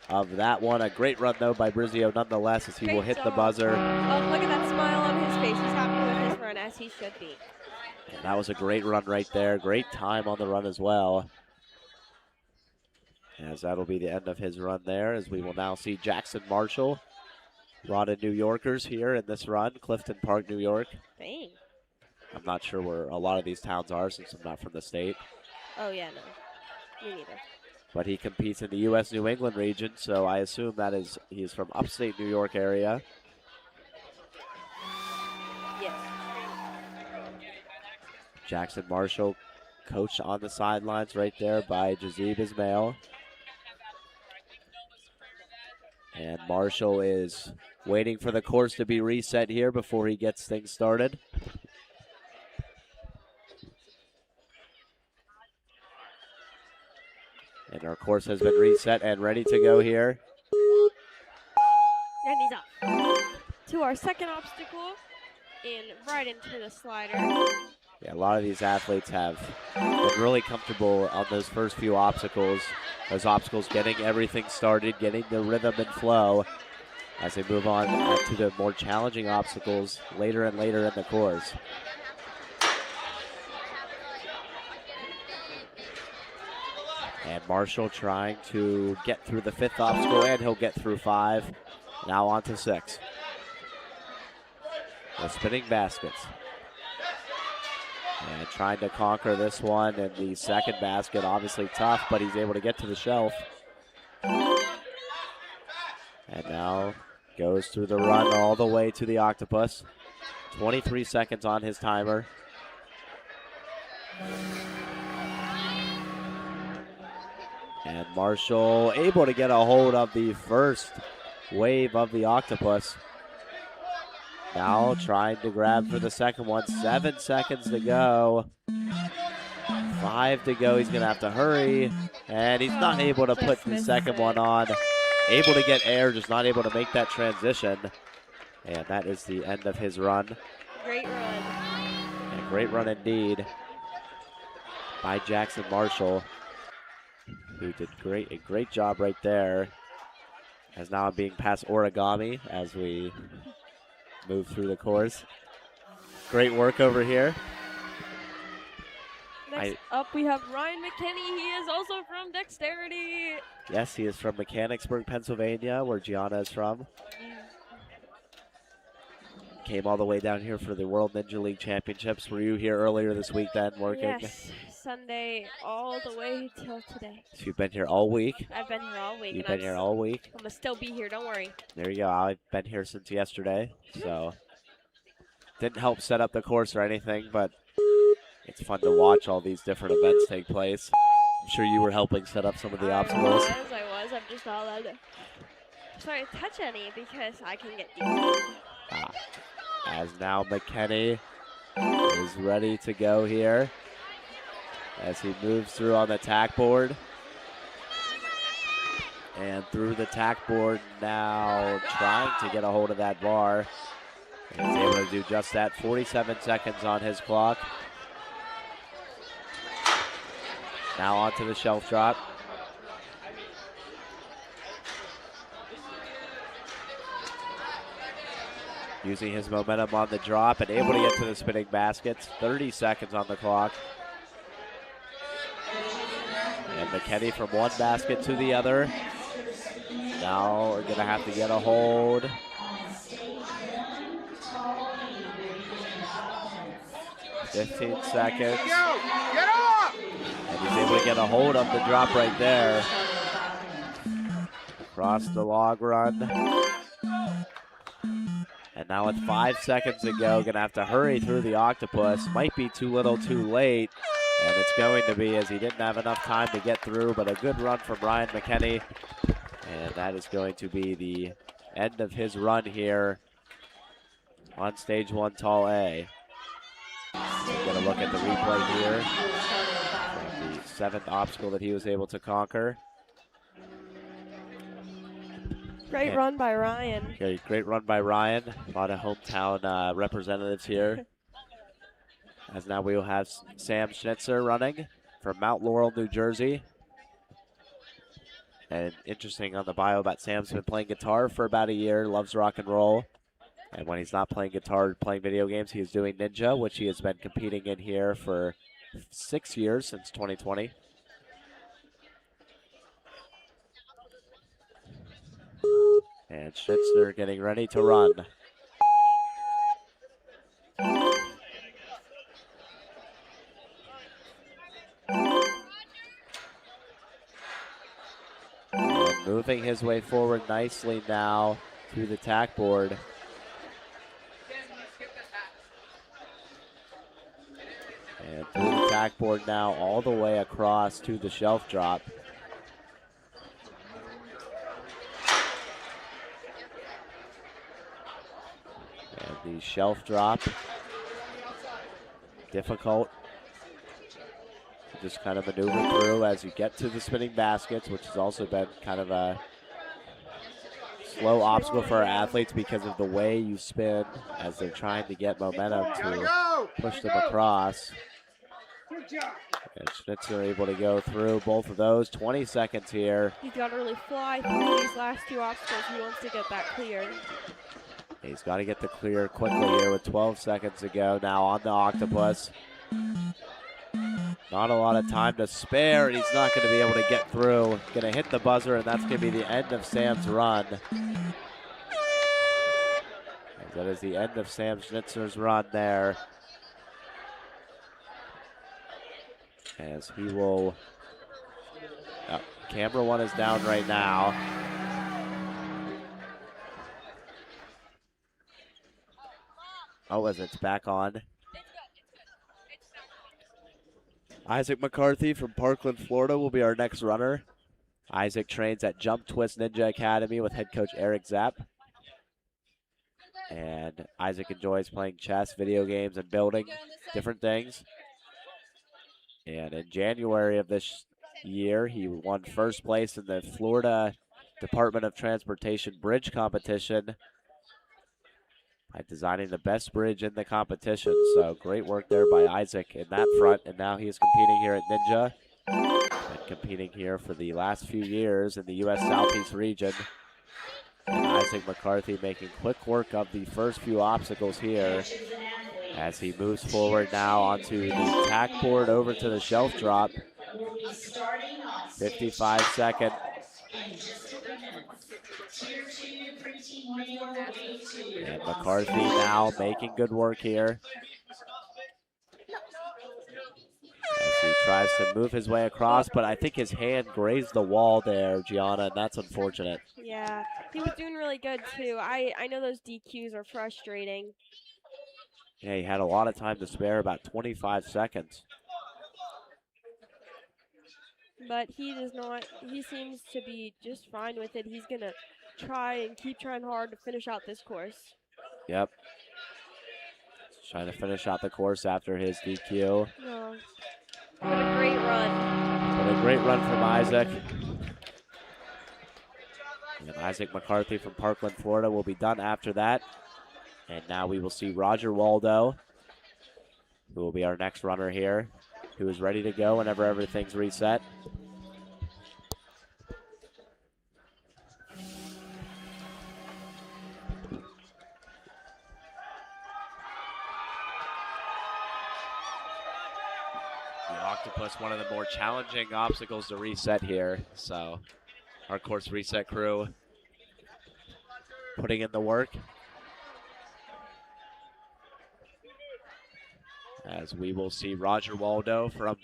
[SPEAKER 5] of that one. A great run, though, by Grizzio nonetheless, as he will hit the buzzer.
[SPEAKER 3] Oh, look at that smile on his face. He's happy with his run, as he should be.
[SPEAKER 5] And that was a great run right there. Great time on the run as well. As that'll be the end of his run there, as we will now see Jackson Marshall. A lot of New Yorkers here in this run, Clifton Park, New York.
[SPEAKER 3] Dang.
[SPEAKER 5] I'm not sure where a lot of these towns are since I'm not from the state.
[SPEAKER 3] Oh, yeah, no. Me neither.
[SPEAKER 5] But he competes in the U.S. New England region, so I assume that he's from upstate New York area.
[SPEAKER 3] Yes.
[SPEAKER 5] Jackson Marshall, coached on the sidelines right there by Jazib Ismail. And Marshall is waiting for the course to be reset here before he gets things started. And our course has been reset and ready to go here.
[SPEAKER 3] And he's up. To our second obstacle, and right into the slider.
[SPEAKER 5] Yeah, a lot of these athletes have been really comfortable on those first few obstacles. Those obstacles getting everything started, getting the rhythm and flow as they move on to the more challenging obstacles later and later in the course. And Marshall trying to get through the fifth obstacle, and he'll get through 5. Now on to 6. The spinning baskets. And trying to conquer this one, and the second basket obviously tough, but he's able to get to the shelf. And now goes through the run all the way to the octopus. 23 seconds on his timer. And Marshall able to get a hold of the first wave of the octopus. Now trying to grab for the second one. 7 seconds to go. 5 to go. He's going to have to hurry. And he's not able to put the second one on. Able to get air, just not able to make that transition. And that is the end of his run.
[SPEAKER 3] Great run.
[SPEAKER 5] A great run indeed by Jackson Marshall, who did a great job right there. As now I'm being passed origami as we move through the course. Great work over here.
[SPEAKER 3] Next up, we have Ryan McKinney. He is also from Dexterity.
[SPEAKER 5] Yes, he is from Mechanicsburg, Pennsylvania, where Gianna is from. Came all the way down here for the World Ninja League Championships. Were you here earlier this week then working?
[SPEAKER 3] Yes, Sunday all the way till today.
[SPEAKER 5] So you've been here all week?
[SPEAKER 3] I've been here all week.
[SPEAKER 5] You've been here all week?
[SPEAKER 3] I'm going to still be here, don't worry.
[SPEAKER 5] There you go. I've been here since yesterday, so didn't help set up the course or anything, but it's fun to watch all these different events take place. I'm sure you were helping set up some of the obstacles.
[SPEAKER 3] I was. I'm just not allowed to touch any because I can get deep.
[SPEAKER 5] As now McKinney is ready to go here as he moves through on the tack board. And through the tack board now, trying to get a hold of that bar. And he's able to do just that. 47 seconds on his clock. Now onto the shelf drop. Using his momentum on the drop and able to get to the spinning baskets. 30 seconds on the clock. And McKinney from one basket to the other. Now we're gonna have to get a hold. $15 seconds. And he's able to get a hold of the drop right there. Across the log run. And now with 5 seconds to go, gonna have to hurry through the octopus. Might be too little too late. And it's going to be, as he didn't have enough time to get through, but a good run from Ryan McKinney. And that is going to be the end of his run here on stage 1 tall A. We're gonna look at the replay here from the 7th obstacle that he was able to conquer.
[SPEAKER 3] Great run by Ryan.
[SPEAKER 5] Okay, great run by Ryan. A lot of hometown representatives here. As now we will have Sam Schnitzer running from Mount Laurel, New Jersey. And interesting on the bio about Sam's been playing guitar for about a year, loves rock and roll. And when he's not playing guitar, playing video games, he is doing Ninja, which he has been competing in here for 6 years, since 2020. And Schnitzer getting ready to run. And moving his way forward nicely now to the tack board. And through the tack board now all the way across to the shelf drop. And the shelf drop, difficult. Just kind of maneuver through as you get to the spinning baskets, which has also been kind of a slow obstacle for our athletes because of the way you spin as they're trying to get momentum to push them across. And Schnitzer able to go through both of those. 20 seconds here.
[SPEAKER 3] He's got to really fly through these last 2 obstacles. He wants to get that cleared.
[SPEAKER 5] He's got to get the clear quickly here with 12 seconds to go. Now on the octopus. Not a lot of time to spare, and he's not going to be able to get through. Going to hit the buzzer, and that's going to be the end of Sam's run. That is the end of Sam Schnitzer's run there. As he will, camera 1 is down right now. Oh, as it's back on. Isaac McCarthy from Parkland, Florida will be our next runner. Isaac trains at Jump Twist Ninja Academy with head coach Eric Zapp. And Isaac enjoys playing chess, video games, and building different things. And in January of this year, he won first place in the Florida Department of Transportation bridge competition by designing the best bridge in the competition. So great work there by Isaac in that front. And now he is competing here at Ninja. Been competing here for the last few years in the U.S. Southeast region. And Isaac McCarthy making quick work of the first few obstacles here as he moves forward now onto the tack board over to the shelf drop. 55 second. And McCarthy now making good work here as he tries to move his way across, but I think his hand grazed the wall there, Gianna, and that's unfortunate.
[SPEAKER 3] Yeah, he was doing really good too. I know those DQs are frustrating.
[SPEAKER 5] Yeah, he had a lot of time to spare, about 25 seconds.
[SPEAKER 3] But he does not, he seems to be just fine with it. He's going to try and keep trying hard to finish out this course.
[SPEAKER 5] Yep. He's trying to finish out the course after his DQ.
[SPEAKER 3] No. What a great run.
[SPEAKER 5] What a great run from Isaac. And Isaac McCarthy from Parkland, Florida will be done after that. And now we will see Roger Waldo, who will be our next runner here, who is ready to go whenever everything's reset. The Octopus, one of the more challenging obstacles to reset here. So our course reset crew putting in the work. As we will see Roger Waldo from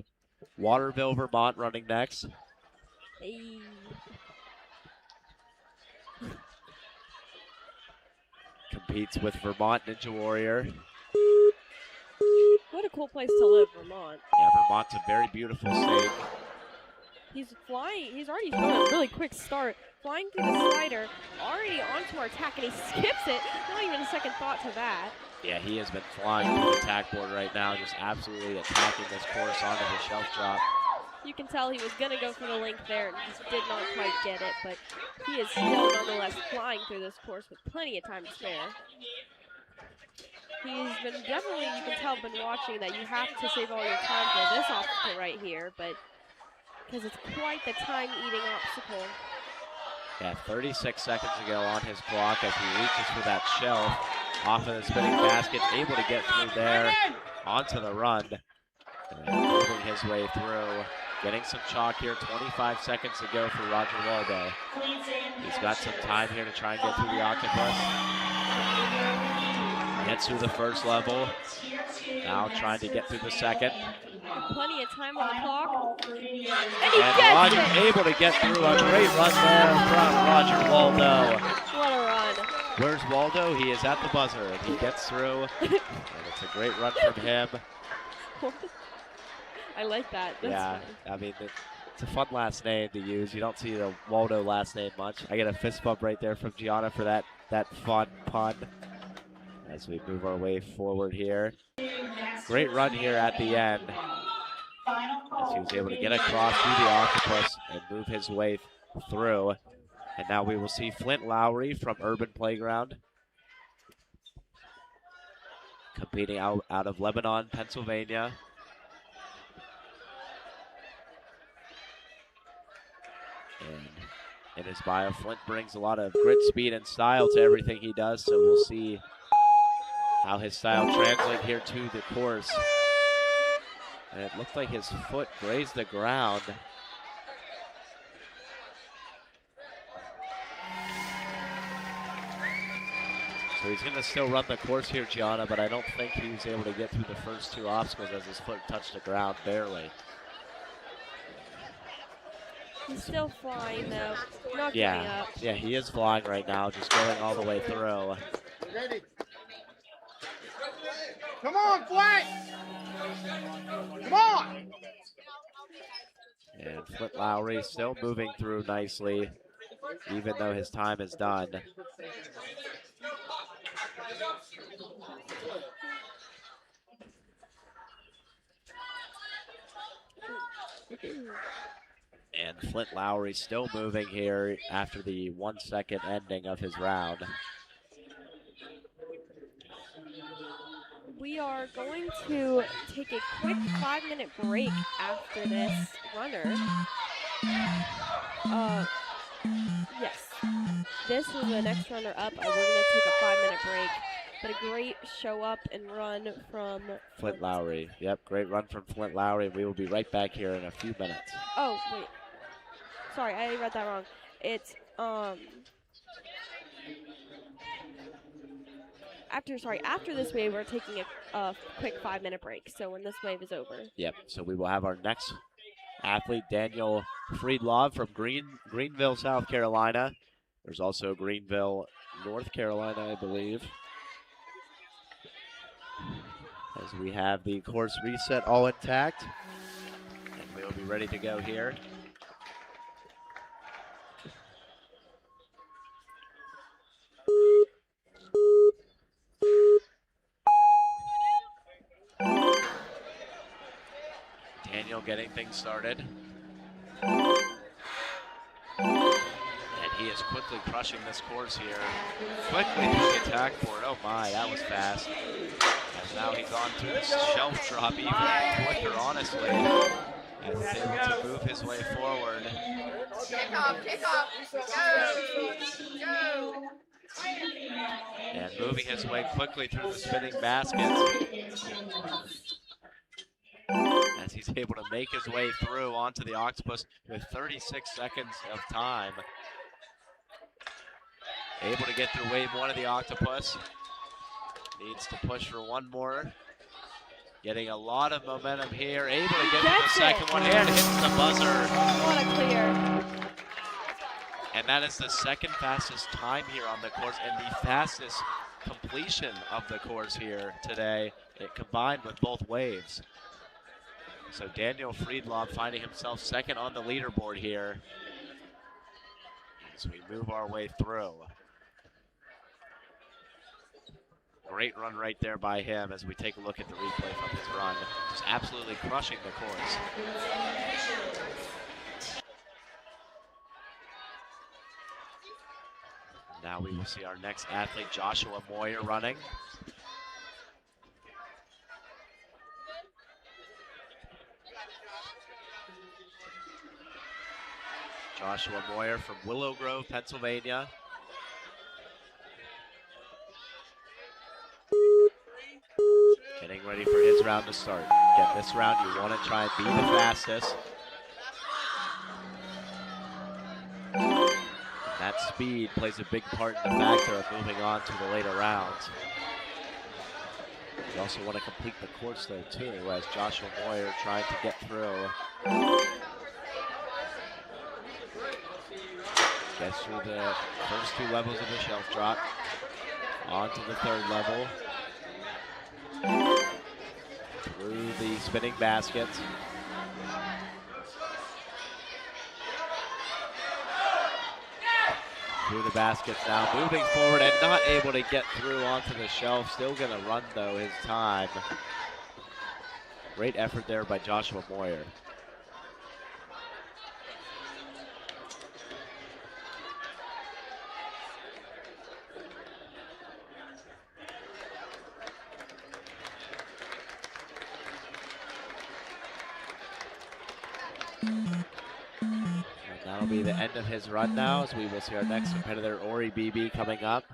[SPEAKER 5] Waterville, Vermont running next.
[SPEAKER 3] Hey.
[SPEAKER 5] Competes with Vermont Ninja Warrior.
[SPEAKER 3] What a cool place to live, Vermont.
[SPEAKER 5] Yeah, Vermont's a very beautiful state.
[SPEAKER 3] He's flying, he's already doing a really quick start. Flying through the slider, already onto our tack, and he skips it. Not even a second thought to that.
[SPEAKER 5] Yeah, he has been flying through the tack board right now, just absolutely attacking this course onto the shelf drop.
[SPEAKER 3] You can tell he was going to go for the link there and just did not quite get it, but he is still nonetheless flying through this course with plenty of time to spare. He's been definitely, you can tell, been watching that you have to save all your time for this obstacle right here, but because it's quite the time-eating obstacle.
[SPEAKER 5] Yeah, 36 seconds to go on his clock as he reaches for that shelf off of the spinning basket, able to get through there onto the run. And moving his way through, getting some chalk here, 25 seconds to go for Roger Waldo. He's got some time here to try and get through the Octopus. Gets through the first level, now trying to get through the second.
[SPEAKER 3] Plenty of time on the clock. And he
[SPEAKER 5] And
[SPEAKER 3] gets it!
[SPEAKER 5] able to get through a great run there from Roger Waldo.
[SPEAKER 3] What a run.
[SPEAKER 5] Where's Waldo? He is at the buzzer, and he gets through. And it's a great run from him.
[SPEAKER 3] I like that. That's
[SPEAKER 5] Yeah,
[SPEAKER 3] funny.
[SPEAKER 5] I mean, it's a fun last name to use. You don't see the Waldo last name much. I get a fist bump right there from Gianna for that fun pun as we move our way forward here. Great run here at the end as he was able to get across through the Octopus and move his way through. And now we will see Flint Lowry from Urban Playground competing out of Lebanon, Pennsylvania. And in his bio, Flint brings a lot of grit, speed, and style to everything he does, so we'll see how his style translates here to the course. And it looked like his foot grazed the ground. So he's going to still run the course here, Gianna, but I don't think he was able to get through the first two obstacles as his foot touched the ground barely.
[SPEAKER 3] He's still flying though. Not giving
[SPEAKER 5] Yeah,
[SPEAKER 3] up.
[SPEAKER 5] yeah, he is flying right now, just going all the way through.
[SPEAKER 2] Ready? Come on, Flint! Come on!
[SPEAKER 5] And Flint Lowry still moving through nicely, even though his time is done. And Flint Lowry still moving here after the 1 second ending of his round.
[SPEAKER 3] We are going to take a quick 5-minute break after this runner. Yes. This is the next runner up. We're going to take a 5-minute break. But a great show up and run from
[SPEAKER 5] Flint Lowry. Yep, great run from Flint Lowry. We will be right back here in a few minutes.
[SPEAKER 3] Oh, wait. Sorry, I read that wrong. It's, after this wave, we're taking a quick 5-minute break. So when this wave is over.
[SPEAKER 5] Yep, so we will have our next athlete, Daniel Friedlov from Greenville, South Carolina. There's also Greenville, North Carolina, I believe. As we have the course reset all intact. And we'll be ready to go here. Daniel getting things started. And he is quickly crushing this course here. Quickly through the attack board. Oh my, that was fast. As now he's on to the shelf drop even quicker, honestly. As he's able to move his way forward.
[SPEAKER 9] Kick off, go.
[SPEAKER 5] And moving his way quickly through the spinning baskets. As he's able to make his way through onto the octopus with 36 seconds of time. Able to get through wave 1 of the octopus. Needs to push for one more. Getting a lot of momentum here. Able to get to the second one and hits the buzzer.
[SPEAKER 3] What a clear.
[SPEAKER 5] And that is the second fastest time here on the course and the fastest completion of the course here today. It combined with both waves. So Daniel Friedlov finding himself second on the leaderboard here as we move our way through. Great run right there by him as we take a look at the replay from his run. Just absolutely crushing the course. Now we will see our next athlete, Joshua Moyer, running. Joshua Moyer from Willow Grove, Pennsylvania. Getting ready for his round to start. Again, this round you want to try and be the fastest. And that speed plays a big part in the factor of moving on to the later rounds. You also want to complete the course though too, as Joshua Moyer trying to get through. Gets through the first 2 levels of the shelf drop. On to the 3rd level. Through the spinning baskets. Through the baskets now, moving forward and not able to get through onto the shelf. Still gonna run though his time. Great effort there by Joshua Moyer. That'll be the end of his run now, as we will see our next competitor, Ori BB, coming up.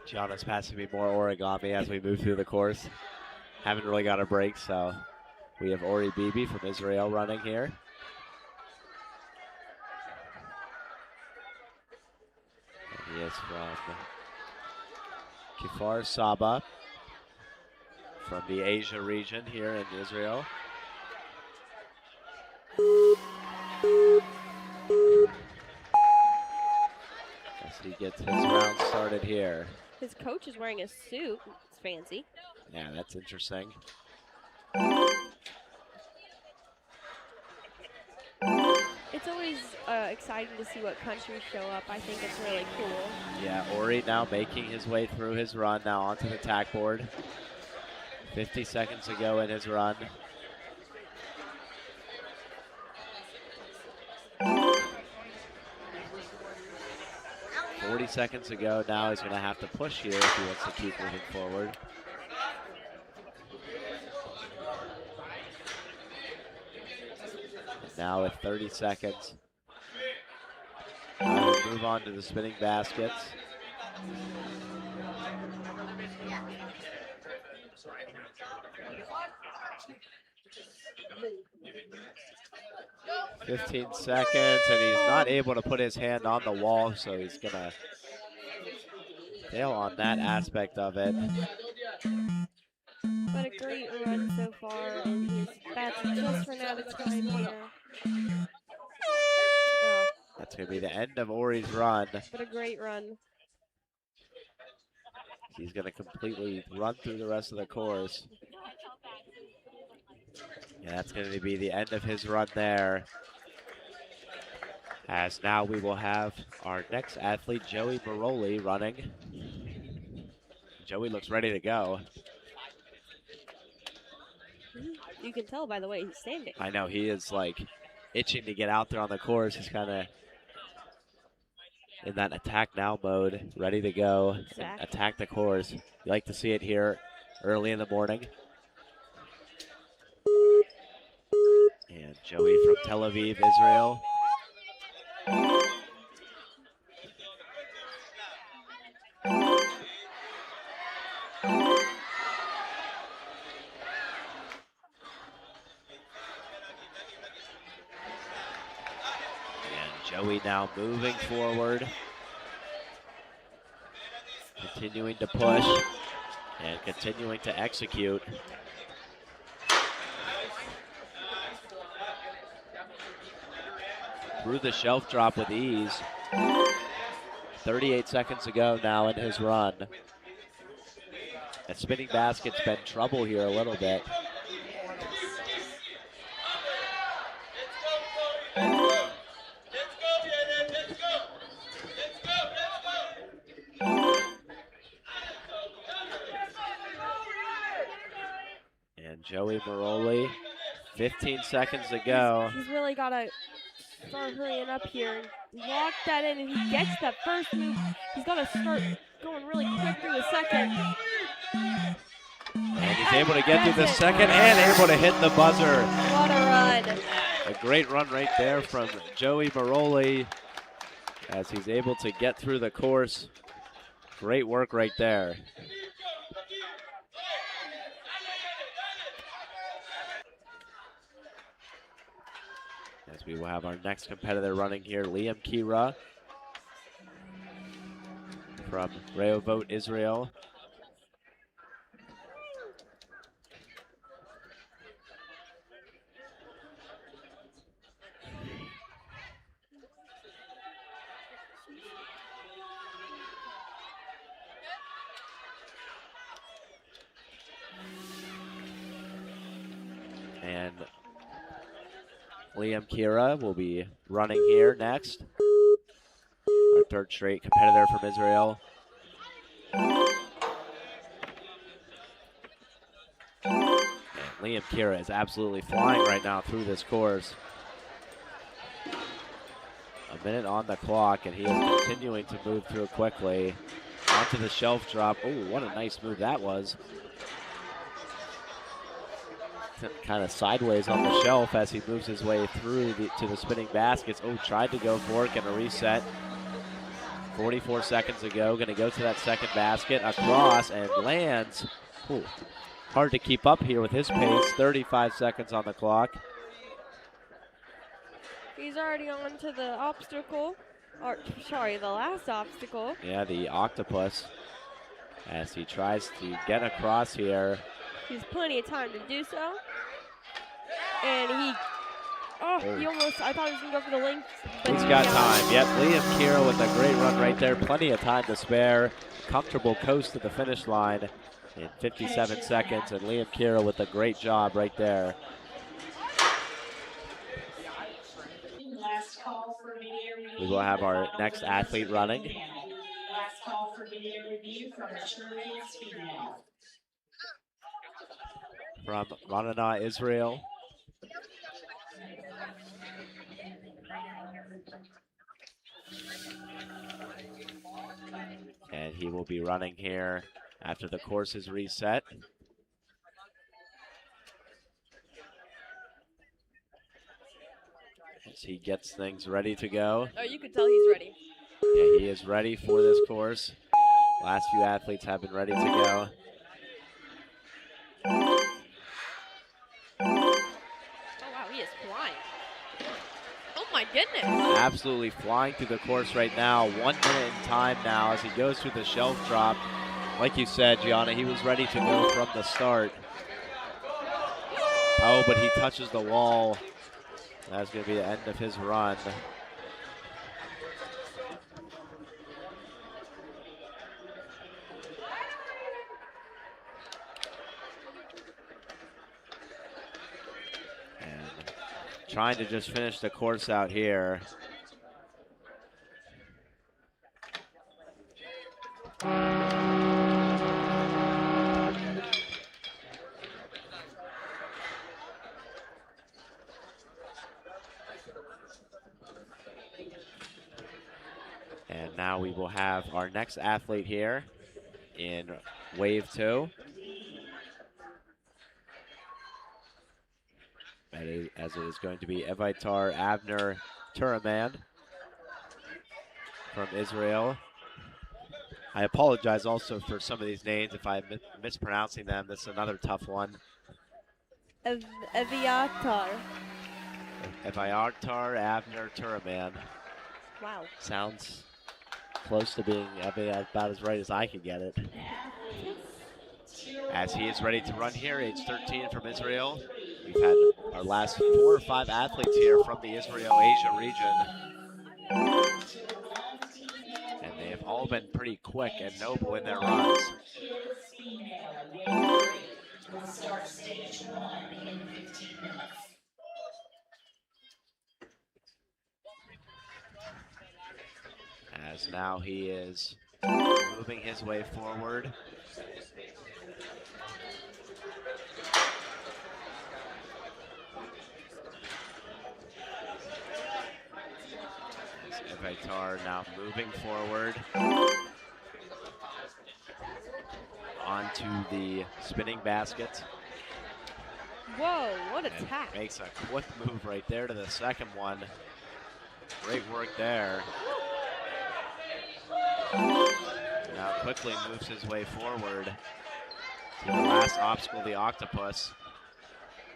[SPEAKER 5] Gianna's passing me more origami as we move through the course. Haven't really got a break, so we have Ori BB from Israel running here. He is from Kfar Saba, from the Asia region here in Israel. As he gets his round started here.
[SPEAKER 3] His coach is wearing a suit. It's fancy.
[SPEAKER 5] Yeah, that's interesting.
[SPEAKER 3] It's always exciting to see what countries show up. I think it's really cool.
[SPEAKER 5] Yeah, Ori now making his way through his run, now onto the tack board. 50 seconds to go in his run. $40 seconds to go. Now he's going to have to push here if he wants to keep moving forward. And now with 30 seconds, we'll move on to the spinning baskets. $15 seconds, and he's not able to put his hand on the wall, so he's gonna fail on that aspect of it.
[SPEAKER 3] But a great run so far, and he's that's just run out of time here.
[SPEAKER 5] That's gonna be the end of Ori's run.
[SPEAKER 3] But a great run.
[SPEAKER 5] He's gonna completely run through the rest of the course. Yeah, that's gonna be the end of his run there. As now we will have our next athlete, Joey Baroli, running. Joey looks ready to go.
[SPEAKER 3] You can tell by the way he's standing.
[SPEAKER 5] I know, he is like itching to get out there on the course. He's kind of in that attack now mode, ready to go and attack the course. You like to see it here early in the morning. And Joey from Tel Aviv, Israel. Joey now moving forward, continuing to push and continuing to execute. Through the shelf drop with ease. 38 seconds to go now in his run. And spinning basket's been trouble here a little bit. Joey Baroli, 15 seconds to go.
[SPEAKER 3] He's really got to start hurrying up here and lock that in, and he gets that first move. He's got to start going really quick through the second.
[SPEAKER 5] And he's able to get through the second and able to hit the buzzer.
[SPEAKER 3] What a run.
[SPEAKER 5] A great run right there from Joey Baroli as he's able to get through the course. Great work right there. As we will have our next competitor running here, Liam Kira from Rehovot, Israel. And Liam Kira will be running here next. Our third straight competitor from Israel. And Liam Kira is absolutely flying right now through this course. A minute on the clock, and he is continuing to move through quickly. Onto the shelf drop. Oh, what a nice move that was. Kind of sideways on the shelf as he moves his way through to the spinning baskets. Oh, tried to go for it, gonna reset. 44 seconds to go, gonna go to that second basket, across, and lands. Ooh, hard to keep up here with his pace. 35 seconds on the clock.
[SPEAKER 3] He's already on to the obstacle, or sorry, the last obstacle.
[SPEAKER 5] Yeah, the octopus, as he tries to get across here.
[SPEAKER 3] He's plenty of time to do so. And he almost, I thought he was going to go for the length.
[SPEAKER 5] He's got time. Yep, Liam Kira with a great run right there. Plenty of time to spare. Comfortable coast to the finish line in 57 seconds. And Liam Kira with a great job right there.
[SPEAKER 6] Last
[SPEAKER 5] We will have our next athlete running.
[SPEAKER 6] Last call for video review from the cheerleaders female.
[SPEAKER 5] From Ranana, Israel. And he will be running here after the course is reset. As he gets things ready to go.
[SPEAKER 3] Oh, you can tell he's ready.
[SPEAKER 5] Yeah, he is ready for this course. Last few athletes have been ready to go.
[SPEAKER 3] Oh, wow, he is flying. Oh, my goodness.
[SPEAKER 5] Absolutely flying through the course right now. 1 minute in time now as he goes through the shelf drop. Like you said, Gianna, he was ready to go from the start. Oh, but he touches the wall. That's going to be the end of his run. And trying to just finish the course out here. And now we will have our next athlete here in wave 2. As it is going to be Evitar Avner Turaman from Israel. I apologize also for some of these names if I'm mispronouncing them. This is another tough one.
[SPEAKER 3] Eviatar.
[SPEAKER 5] Eviatar Avner Turaman.
[SPEAKER 3] Wow.
[SPEAKER 5] Sounds close to being about as right as I could get it. As he is ready to run here, age 13 from Israel. We've had our last 4 or 5 athletes here from the Israel-Asia region. And they have all been pretty quick and noble in their runs.
[SPEAKER 6] Start stage 1 in 15 minutes.
[SPEAKER 5] As now he is moving his way forward. Evitar now moving forward onto the spinning basket.
[SPEAKER 3] Whoa, what a
[SPEAKER 5] And
[SPEAKER 3] tack.
[SPEAKER 5] makes a quick move right there to the second one. Great work there. Now quickly moves his way forward to the last obstacle, the octopus.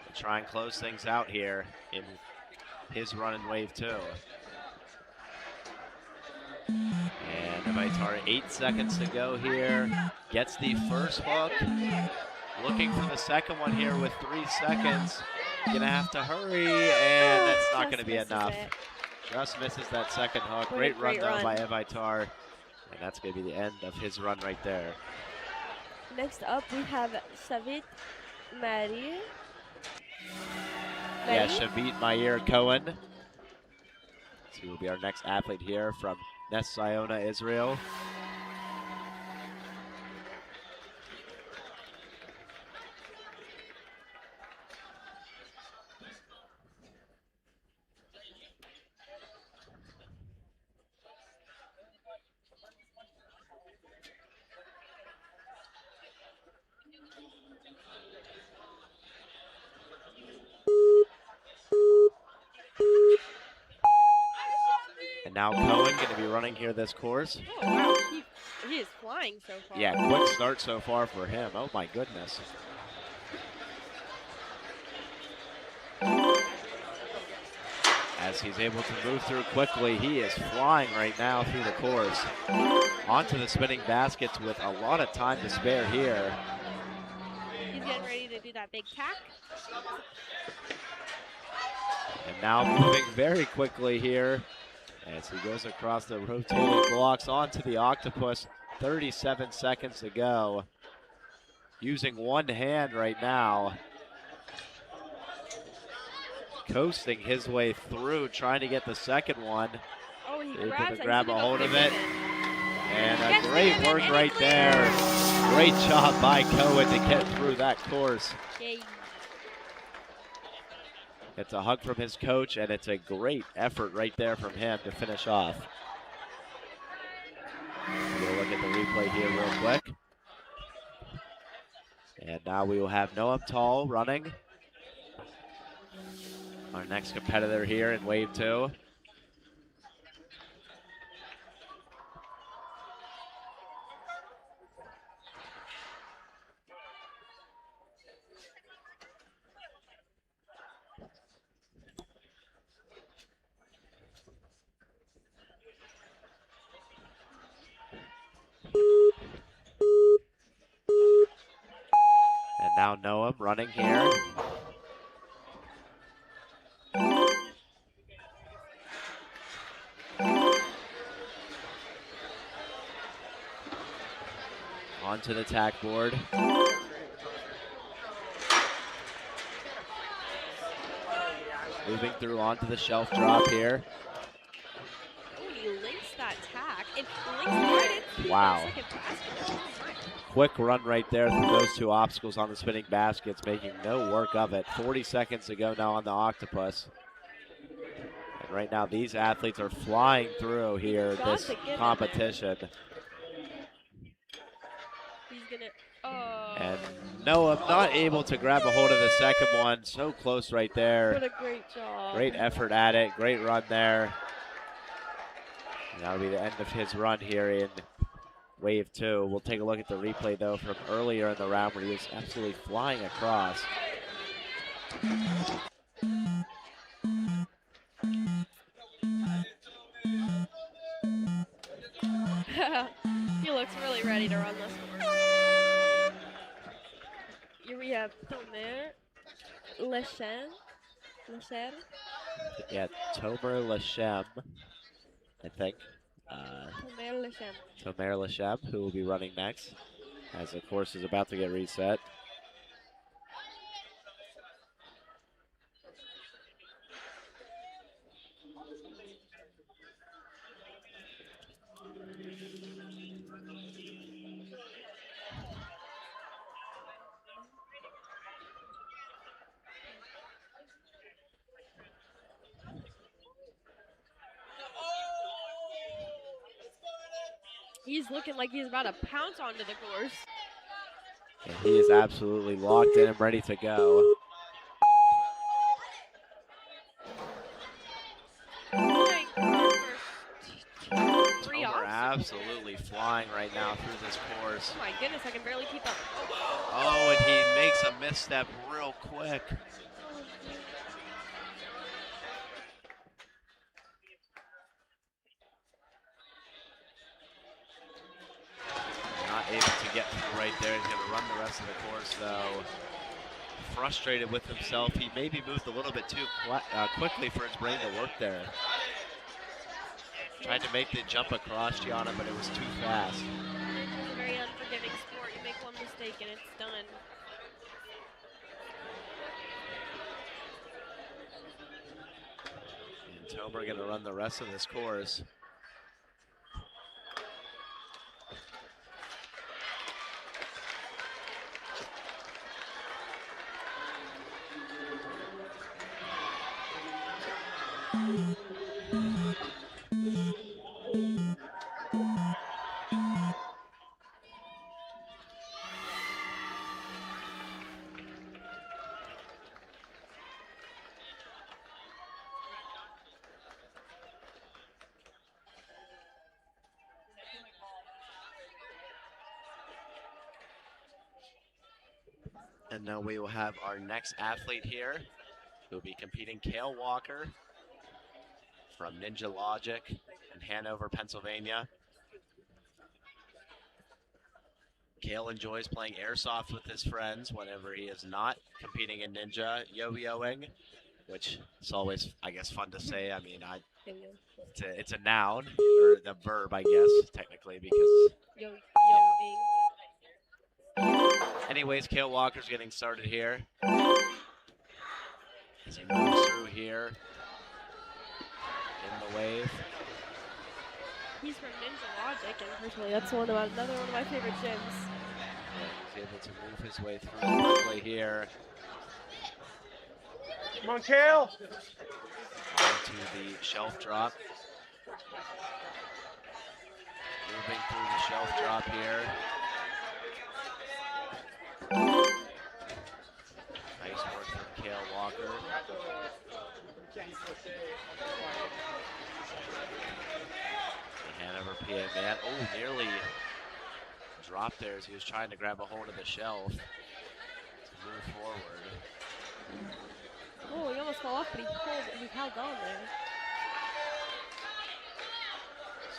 [SPEAKER 5] To try and close things out here in his run in wave 2. And Evitar, 8 seconds to go here. Gets the first hook. Looking for the second one here with 3 seconds. Gonna have to hurry, and that's not gonna be enough. Just misses that second hook. Great run though by Evitar. And that's gonna be the end of his run right there.
[SPEAKER 3] Next up, we have Shaveit Mari.
[SPEAKER 5] Yeah, Shaveit Mari Cohen. He will be our next athlete here from Nes Ziona, Israel. And now Cohen going to be running here this course.
[SPEAKER 3] Oh, wow. He is flying so far.
[SPEAKER 5] Yeah, quick start so far for him. Oh, my goodness. As he's able to move through quickly, he is flying right now through the course. Onto the spinning baskets with a lot of time to spare here.
[SPEAKER 3] He's getting ready to do that big tack.
[SPEAKER 5] And now moving very quickly here as he goes across the rotating blocks onto the octopus. 37 seconds to go. Using one hand right now. Coasting his way through, trying to get the second one.
[SPEAKER 3] Oh, Oh, he
[SPEAKER 4] Able
[SPEAKER 3] grabs
[SPEAKER 4] to
[SPEAKER 3] it.
[SPEAKER 4] grab
[SPEAKER 3] He's
[SPEAKER 4] a
[SPEAKER 3] gonna go
[SPEAKER 4] hold
[SPEAKER 3] for
[SPEAKER 4] of
[SPEAKER 3] the
[SPEAKER 4] it.
[SPEAKER 3] given.
[SPEAKER 4] And
[SPEAKER 3] Gets
[SPEAKER 4] a
[SPEAKER 3] the
[SPEAKER 4] great
[SPEAKER 3] given,
[SPEAKER 4] work
[SPEAKER 3] and
[SPEAKER 4] right
[SPEAKER 3] it's
[SPEAKER 4] there.
[SPEAKER 3] clear.
[SPEAKER 4] Great job by Cohen to get through that course.
[SPEAKER 3] Yay.
[SPEAKER 4] It's a hug from his coach, and it's a great effort right there from him to finish off. We'll look at the replay here real quick. And now we will have Noam Tall running. Our next competitor here in Wave 2. And now Noam running here. Onto the tack board. Moving through onto the shelf drop here.
[SPEAKER 3] Oh, he links that tack. It links right into
[SPEAKER 4] Wow.
[SPEAKER 3] the second basket.
[SPEAKER 4] Quick run right there through those two obstacles on the spinning baskets, making no work of it. 40 seconds to go now on the octopus. And right now these athletes are flying through here this competition.
[SPEAKER 3] He's gonna. Oh.
[SPEAKER 4] And Noam not able to grab a hold of the second one. So close right there.
[SPEAKER 3] What a great job.
[SPEAKER 4] Great effort at it. Great run there. And that'll be the end of his run here in Wave 2. We'll take a look at the replay, though, from earlier in the round where he was absolutely flying across.
[SPEAKER 3] He looks really ready to run this one. Here we have Tomare Lashep.
[SPEAKER 4] Yeah, Tomare Lashep, I think.
[SPEAKER 3] Tomare Lashep.
[SPEAKER 4] Tomare Lashep, who will be running next, as the course is about to get reset.
[SPEAKER 3] He's looking like he's about to pounce onto the course.
[SPEAKER 4] And he is absolutely locked in and ready to go. Tomer absolutely flying right now through this course.
[SPEAKER 3] Oh my goodness, I can barely keep up.
[SPEAKER 4] Oh, and he makes a misstep real quick. Not able to get through right there. He's going to run the rest of the course, though. Frustrated with himself. He maybe moved a little bit too quickly for his brain to work there. Tried to make the jump across Gianna, but it was too fast.
[SPEAKER 3] It's a very unforgiving sport. You make one mistake and it's done.
[SPEAKER 4] And Tomer going to run the rest of this course. And now we will have our next athlete here, who will be competing, Kale Walker from Ninja Logic in Hanover, Pennsylvania. Kale enjoys playing airsoft with his friends whenever he is not competing in Ninja yo-yoing, which is always, I guess, fun to say. I mean, it's a noun, or the verb, I guess, technically, because...
[SPEAKER 3] Yo-yoing.
[SPEAKER 4] Anyways, Kale Walker's getting started here. As he moves through here in the wave.
[SPEAKER 3] He's from Ninja Logic, and personally, that's another one of my favorite gyms.
[SPEAKER 5] Yeah, he's able to move his way through quickly here.
[SPEAKER 2] Come on, Kale.
[SPEAKER 5] Onto the shelf drop. Moving through the shelf drop here. Nice work from Kale Walker. The Hanover PA man. Oh, nearly dropped there as he was trying to grab a hold of the shelf to move forward.
[SPEAKER 3] Oh, he almost fell off, but he held on there.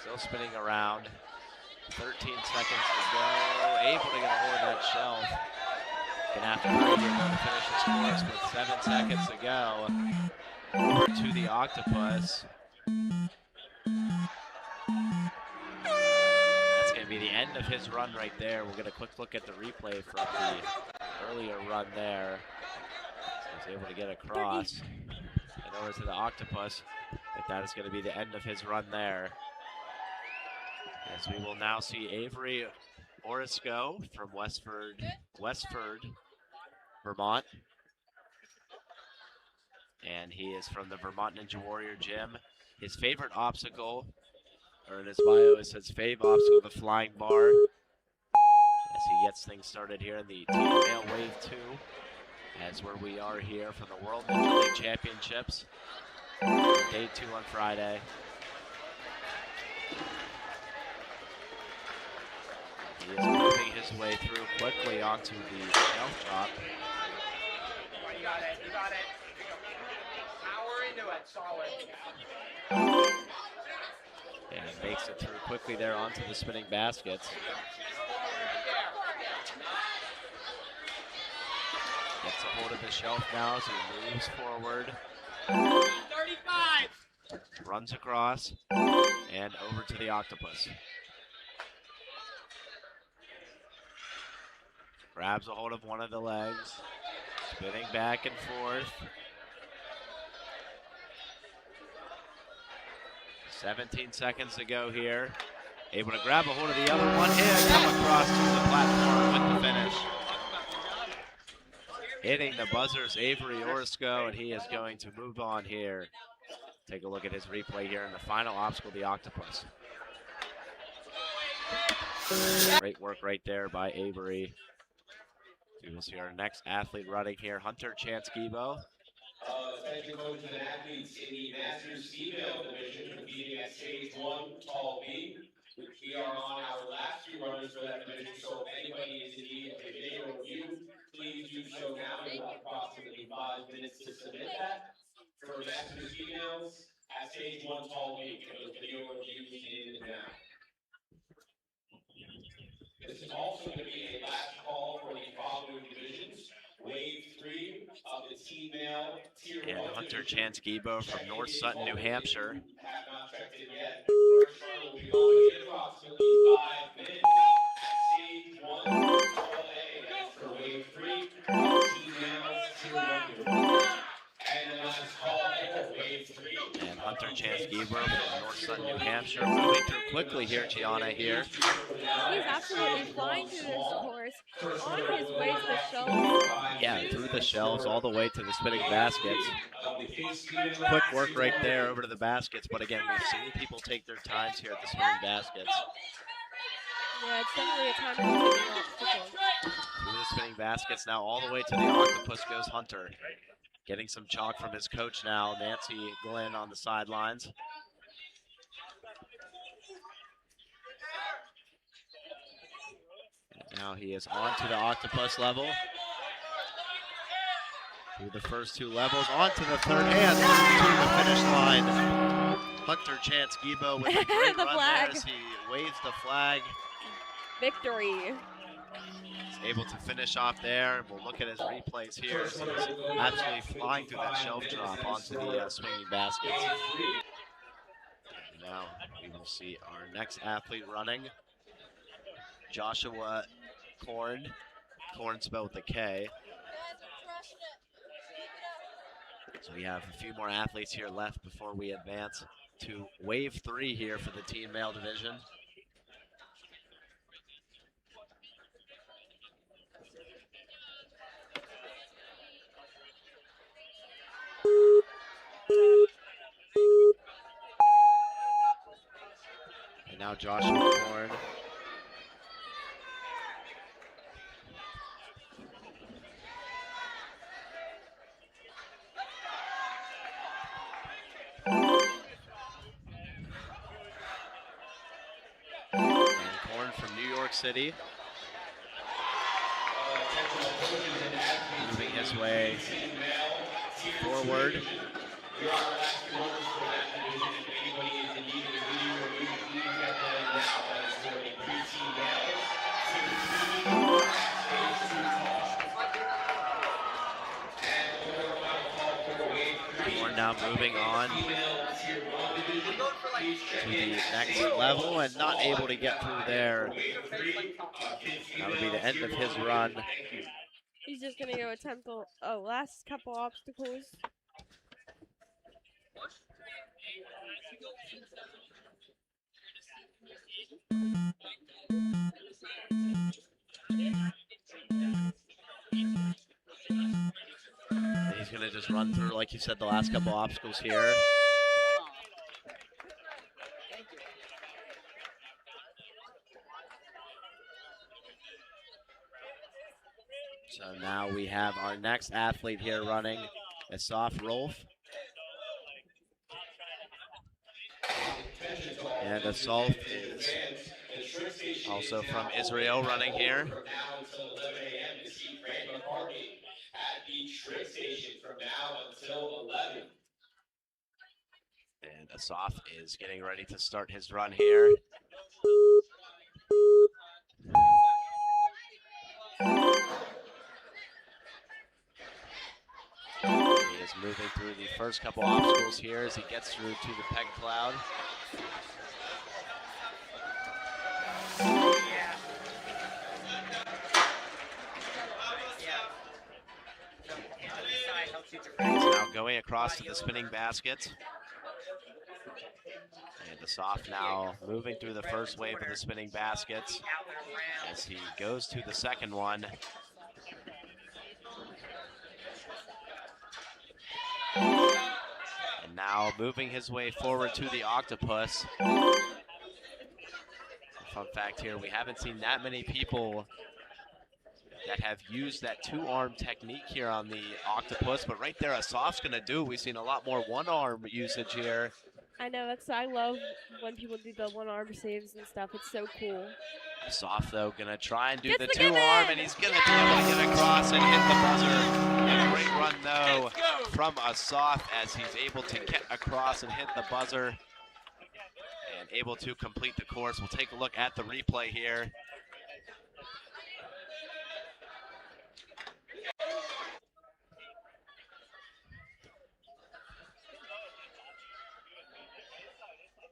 [SPEAKER 5] Still spinning around. 13 seconds to go. Able to get a hold of that shelf. Gonna have to hurry here to finish his course with 7 seconds to go. Over to the octopus. That's gonna be the end of his run right there. We'll get a quick look at the replay from the earlier run there. So he's able to get across and over to the octopus. But that is gonna be the end of his run there. As we will now see Avery Orisco from Westford, Vermont. And he is from the Vermont Ninja Warrior Gym. His favorite obstacle, or in his bio it says fave obstacle, the flying bar. As he gets things started here in the Team Male Wave 2. As where we are here for the World Ninja League Championships. Day 2 on Friday. He is moving his way through quickly onto the shelf drop.
[SPEAKER 8] You got it, you got it. Power into it, solid.
[SPEAKER 5] And makes it through quickly there onto the spinning baskets. Gets a hold of the shelf now as he moves forward.
[SPEAKER 8] 35!
[SPEAKER 5] Runs across and over to the octopus. Grabs a hold of one of the legs, spinning back and forth. 17 seconds to go here. Able to grab a hold of the other one and come across to the platform with the finish. Hitting the buzzers, Avery Orisco, and he is going to move on here. Take a look at his replay here in the final obstacle, the octopus. Great work right there by Avery. We will see our next athlete running here, Hunter Chance-Gibo.
[SPEAKER 7] Attention coaches and athletes in the Masters female division competing at stage 1, tall B. We are on our last 2 runners for that division, so if anybody is in need of a video review, please do so now. You have approximately 5 minutes to submit that. For Masters females, at stage 1, tall B, those video reviews in now. This is also going to be a last call for the following divisions. Wave 3 of the female tier 1.
[SPEAKER 5] And Hunter Chance-Gibo from North Sutton, New Hampshire.
[SPEAKER 7] Have not checked in yet. First run will be going in approximately 5 minutes at stage 1, tall A. That's for wave 3 of female tier 1. And the last call for wave 3.
[SPEAKER 5] And Hunter Chance-Gibo from North Sutton, New Hampshire, moving through quickly here, Gianna here.
[SPEAKER 3] He's absolutely flying through this course, on his way to the shelves.
[SPEAKER 5] Yeah, through the shelves all the way to the spinning baskets. Quick work right there over to the baskets, but again, we've seen people take their times here at the spinning baskets.
[SPEAKER 3] Yeah, it's definitely a time to take an obstacle.
[SPEAKER 5] Through the spinning baskets now, all the way to the octopus goes Hunter. Getting some chalk from his coach now, Nancy Glenn on the sidelines. And now he is on to the octopus level. Through the first 2 levels, on to the third, and to the finish line. Hunter Chance-Gibo with a great
[SPEAKER 3] The
[SPEAKER 5] run
[SPEAKER 3] flag.
[SPEAKER 5] there as he waves the flag.
[SPEAKER 3] Victory.
[SPEAKER 5] He's able to finish off there. We'll look at his replays here. So he's absolutely flying through that shelf drop onto the swinging baskets. Now we will see our next athlete running, Joshua Korn. Korn spelled with a K. So we have a few more athletes here left before we advance to wave 3 here for the teen male division. And now Joshua Korn. From New York City. Moving his way forward. We're now moving on to the next level and not able to get through there. That'll be the end of his run.
[SPEAKER 3] He's just gonna go attempt the last couple obstacles.
[SPEAKER 5] He's gonna just run through, like you said, the last couple obstacles here. So now we have our next athlete here running, Assaf Rolf. And Assaf is also from Israel running here. And Assaf is getting ready to start his run here. He is moving through the first couple obstacles here as he gets through to the peg cloud. He's now going across to the spinning basket. And Assaf now moving through the first wave of the spinning baskets as he goes to the second one. And now moving his way forward to the octopus. Fun fact here, we haven't seen that many people that have used that two-arm technique here on the octopus, but right there Assaf's gonna do. We've seen a lot more one-arm usage here.
[SPEAKER 3] I know, I love when people do the one-arm saves and stuff. It's so cool.
[SPEAKER 5] Assaf, though, gonna try and do the two-arm, and he's gonna be able to get across and hit the buzzer. A great run, though, from Assaf as he's able to get across and hit the buzzer and able to complete the course. We'll take a look at the replay here.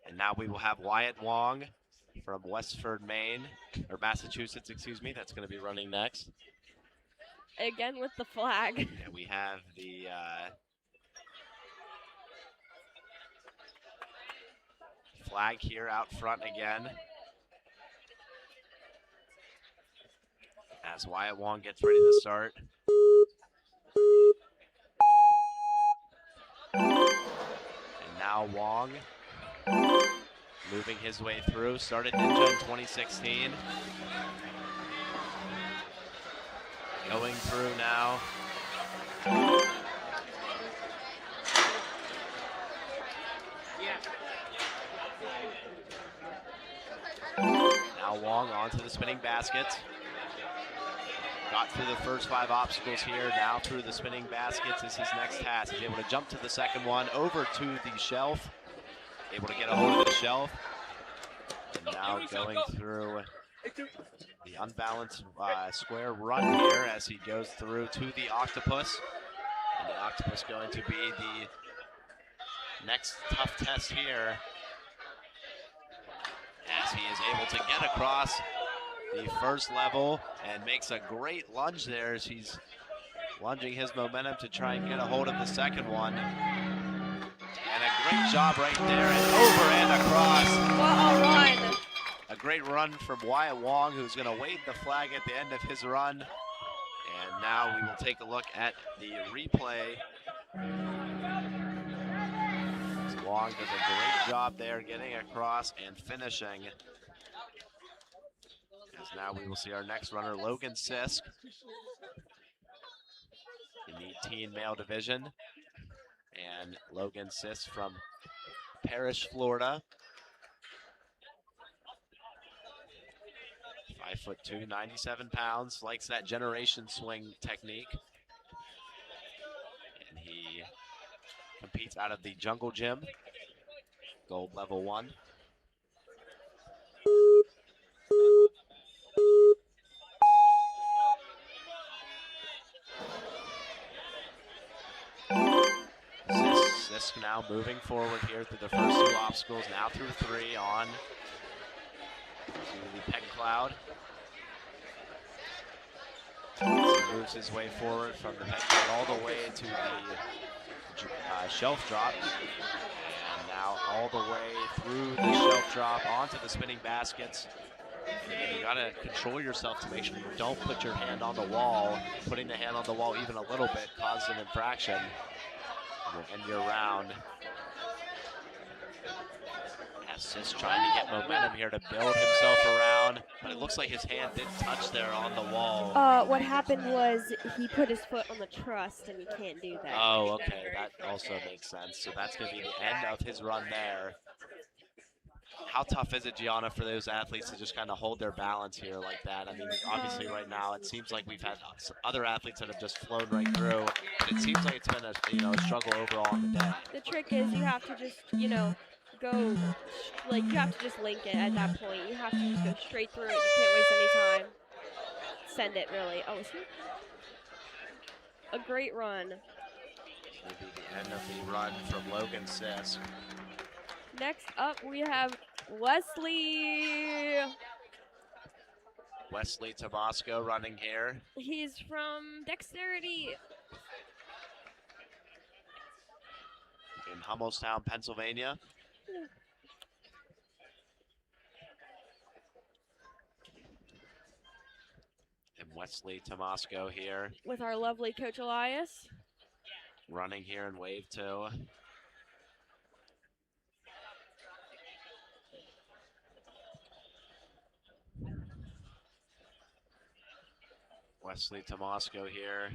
[SPEAKER 5] And now we will have Wyatt Wong from Westford, Maine, or Massachusetts, excuse me. That's going to be running next.
[SPEAKER 3] Again with the flag.
[SPEAKER 5] And we have the flag here out front again. As Wyatt Wong gets ready to start. And now Wong moving his way through, started Ninja in 2016. Going through now. Now Wong onto the spinning baskets. Got through the first 5 obstacles here, now through the spinning baskets is his next task. He's able to jump to the second one, over to the shelf. Able to get a hold of the shelf. And now going through the unbalanced square run here as he goes through to the octopus. And the octopus going to be the next tough test here as he is able to get across the first level and makes a great lunge there as he's lunging his momentum to try and get a hold of the second one. And a Great job right there, and over and across.
[SPEAKER 3] What a run.
[SPEAKER 5] A great run from Wyatt Wong, who's going to wave the flag at the end of his run. And now we will take a look at the replay. Wong does a great job there getting across and finishing. As now we will see our next runner, Logan Zisk, in the teen male division. And Logan Zisk from Parrish, Florida. 5'2", 97 pounds, likes that generation swing technique. And he competes out of the Jungle Gym, gold level 1. Zisk now moving forward here through the first 2 obstacles, now through 3 on to the peg cloud. He moves his way forward from the peg cloud all the way to the shelf drop. And now all the way through the shelf drop onto the spinning baskets. And you gotta control yourself to make sure you don't put your hand on the wall. Putting the hand on the wall even a little bit causes an infraction. You'll end your round. Just trying to get momentum here to build himself around, but it looks like his hand did touch there on the wall.
[SPEAKER 3] What happened was he put his foot on the truss, and you can't do that.
[SPEAKER 5] Oh, okay, that also makes sense. So that's going to be the end of his run there. How tough is it, Gianna, for those athletes to just kind of hold their balance here like that? I mean, obviously right now it seems like we've had other athletes that have just flown right through, but it seems like it's been a struggle overall on the day.
[SPEAKER 3] The trick is you have to just, go, you have to just link it at that point. You have to just go straight through it. You can't waste any time. Send it, really. Oh, see? A great run.
[SPEAKER 5] This will be the end of the run from Logan Zisk.
[SPEAKER 3] Next up, we have Wesley
[SPEAKER 5] Tabasco running here.
[SPEAKER 3] He's from Dexterity.
[SPEAKER 5] In Hummelstown, Pennsylvania. And Wesley Tabasco here.
[SPEAKER 3] With our lovely Coach Elias.
[SPEAKER 5] Running here in wave 2. Wesley Tabasco here.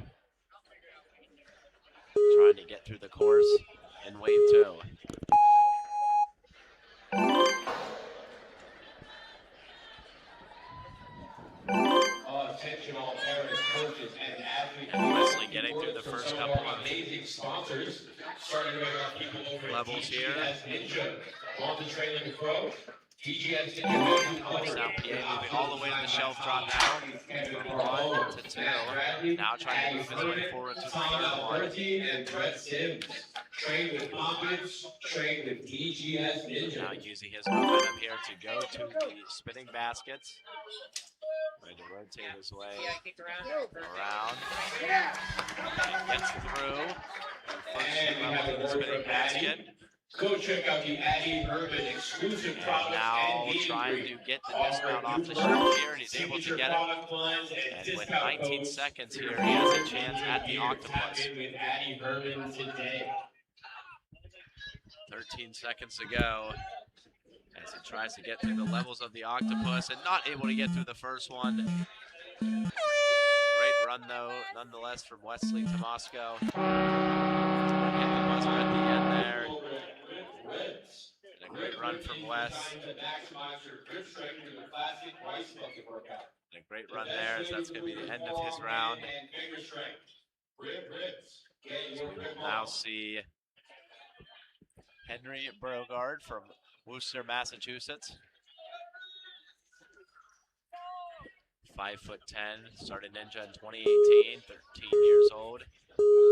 [SPEAKER 5] Trying to get through the course in wave 2.
[SPEAKER 7] Attention all parents, coaches, and athletes.
[SPEAKER 5] And Wesley getting through the first couple of
[SPEAKER 7] amazing sponsors, starting with our people over
[SPEAKER 5] levels here.
[SPEAKER 7] Ninja, on the trailing pro. DGS Ninja
[SPEAKER 5] Hummelstown, PA moving all the way to the shelf drop now. From 1 to 2. Now trying to move his way forward to the third one.
[SPEAKER 7] And Brett Sims. Train with confidence, train with DGS Ninja.
[SPEAKER 5] Now using his momentum here to go to the spinning baskets. Ready to rotate his way around. And gets through. First level to the spinning basket.
[SPEAKER 7] Go check out the Addie Urban exclusive products.
[SPEAKER 5] Now trying to get the dismount off the shelf here, and he's able to get it. And with 19 seconds here, he has a chance at the octopus. 13 seconds to go as he tries to get through the levels of the octopus and not able to get through the first one. Great run though, nonetheless, from Wesley Tabasco. Hit the buzzer at the end there. And a great run from Wes. And a great run there, as that's going to be the end of his round. So we will now see Henry Beauregard from Worcester, Massachusetts. 5'10", started Ninja in 2018, 13 years old.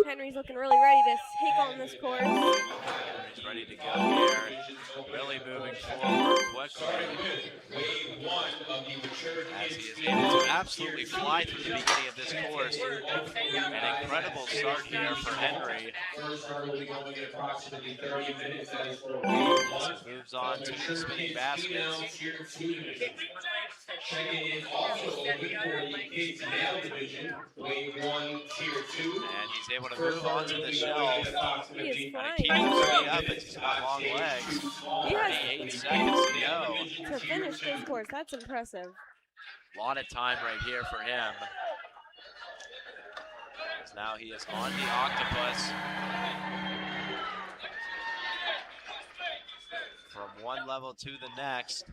[SPEAKER 3] Henry's looking really ready to take on this course.
[SPEAKER 5] Henry's ready to go here. Really moving forward quickly. As he is able to absolutely fly through the beginning of this course. An incredible start here for Henry.
[SPEAKER 7] First round will be going in approximately 30 minutes. That is for
[SPEAKER 5] As he moves on to the spinning baskets.
[SPEAKER 7] Checking in also open for the kids male division, wave 1, tier 2.
[SPEAKER 5] And he's able to move onto the shelf.
[SPEAKER 3] He is
[SPEAKER 5] Keep
[SPEAKER 3] flying.
[SPEAKER 5] his feet up as he's got long legs.
[SPEAKER 3] He has
[SPEAKER 5] 38 seconds to go.
[SPEAKER 3] to finish this course. That's impressive.
[SPEAKER 5] A lot of time right here for him. As now he is on the octopus. From one level to the next.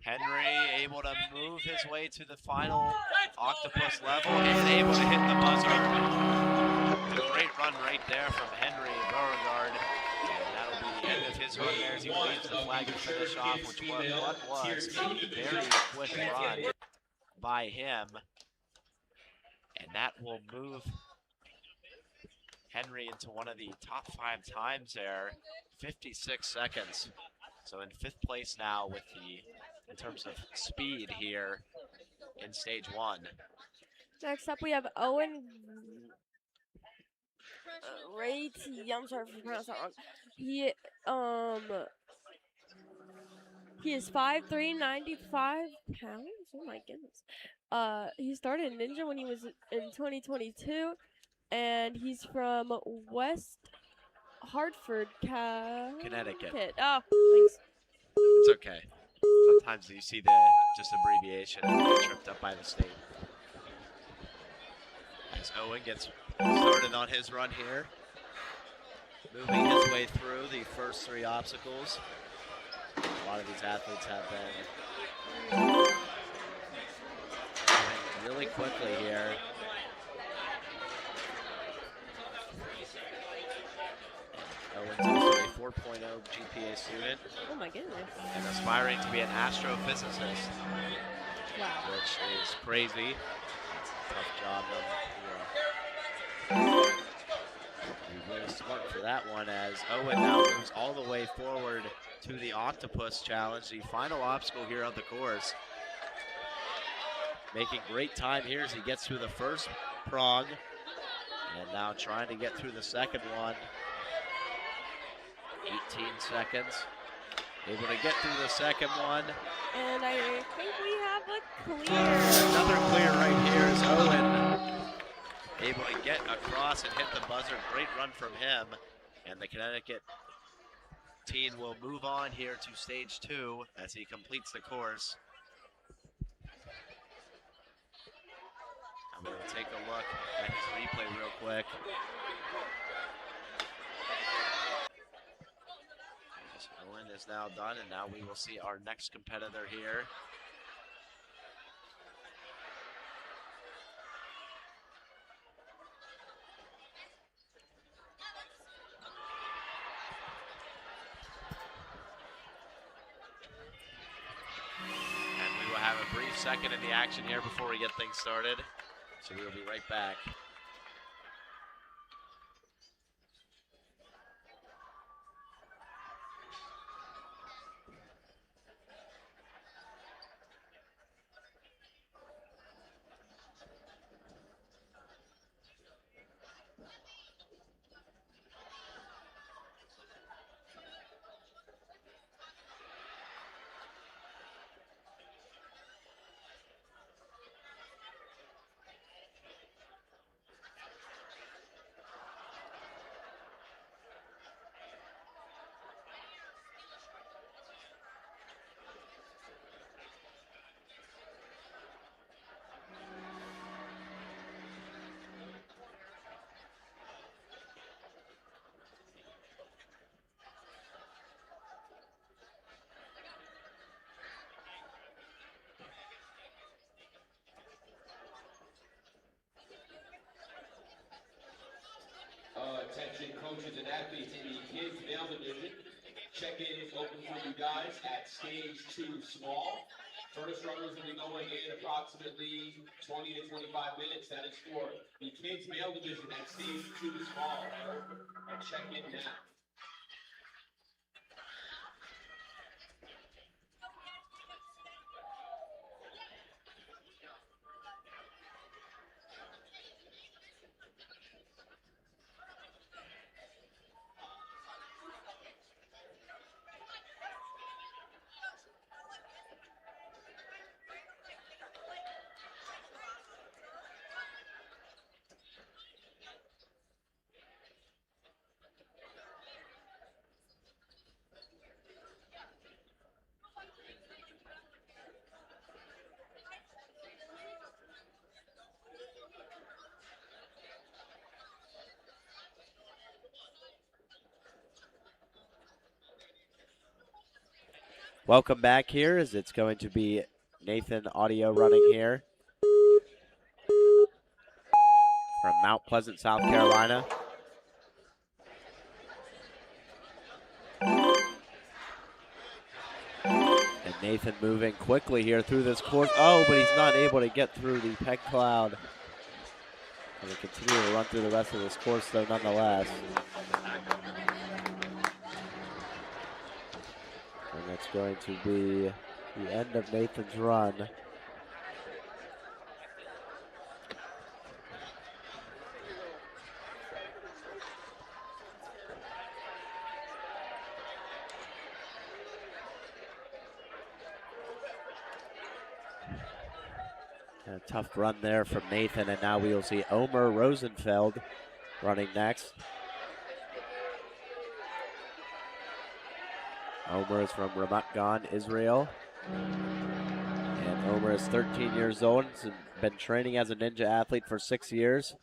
[SPEAKER 5] Henry able to move his way to the final octopus level and able to hit the buzzer. A great run right there from Henry Beauregard. And that'll be the end of his run there as he waves the flag to finish off, which was a very quick run by him. And that will move Henry into one of the top 5 times there, 56 seconds. So in 5th place now with in terms of speed here in stage 1.
[SPEAKER 3] Next up, we have Owen Ray. I'm sorry if I pronounced that wrong. He is 5'3", 95 pounds. Oh my goodness. He started Ninja when he was in 2022, and he's from West Hartford,
[SPEAKER 5] Connecticut.
[SPEAKER 3] Oh, thanks.
[SPEAKER 5] It's okay. Sometimes you see the just abbreviation and get tripped up by the state. As Owen gets started on his run here. Moving his way through the first 3 obstacles. A lot of these athletes have been moving really quickly here. Owen's also a 4.0 GPA student.
[SPEAKER 3] Oh my goodness.
[SPEAKER 5] And aspiring to be an astrophysicist.
[SPEAKER 3] Wow.
[SPEAKER 5] Which is crazy. Tough job. He's really smart for that one as Owen now moves all the way forward to the octopus challenge, the final obstacle here on the course. Making great time here as he gets through the first prong. And now trying to get through the second one. 18 seconds. Able to get through the second one.
[SPEAKER 3] And I think we have a clear.
[SPEAKER 5] Another clear right here is Owen. Able to get across and hit the buzzer. Great run from him. And the Connecticut teen will move on here to stage 2 as he completes the course. I'm going to take a look at his replay real quick. Owen is now done, and now we will see our next competitor here. And we will have a brief second in the action here before we get things started. So we will be right back.
[SPEAKER 7] Attention coaches and athletes in the kids male division. Check-in is open for you guys at stage 2 small. First runners will be going in approximately 20 to 25 minutes. That is for the kids male division at stage 2 small. And check in now.
[SPEAKER 5] Welcome back here as it's going to be Nathan Audio running here from Mount Pleasant, South Carolina. And Nathan moving quickly here through this course. Oh, but he's not able to get through the peg cloud. And we continue to run through the rest of this course though nonetheless. And that's going to be the end of Nathan's run. A tough run there from Nathan, and now we will see Omar Rosenfeld running next. Omar is from Ramat Gan, Israel. And Omar is 13 years old and been training as a ninja athlete for 6 years.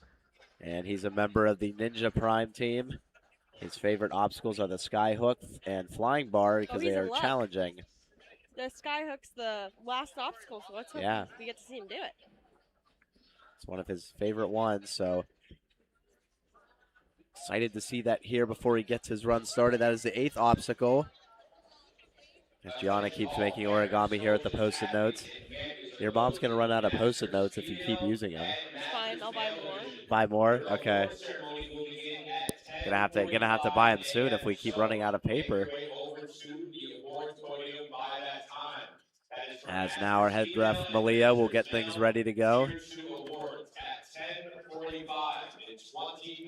[SPEAKER 5] And he's a member of the Ninja Prime team. His favorite obstacles are the skyhook and flying bar because they are challenging.
[SPEAKER 3] The skyhook's the last obstacle, so let's hope we get to see him do it.
[SPEAKER 5] It's one of his favorite ones, so excited to see that here before he gets his run started. That is the 8th obstacle. As Gianna keeps making origami here at the Post-it notes. Your mom's going to run out of Post-it notes if you keep using them.
[SPEAKER 3] It's fine, I'll buy more.
[SPEAKER 5] Buy more? Okay. Gonna have to buy them soon if we keep running out of paper. As now our head ref Malia will get things ready to go.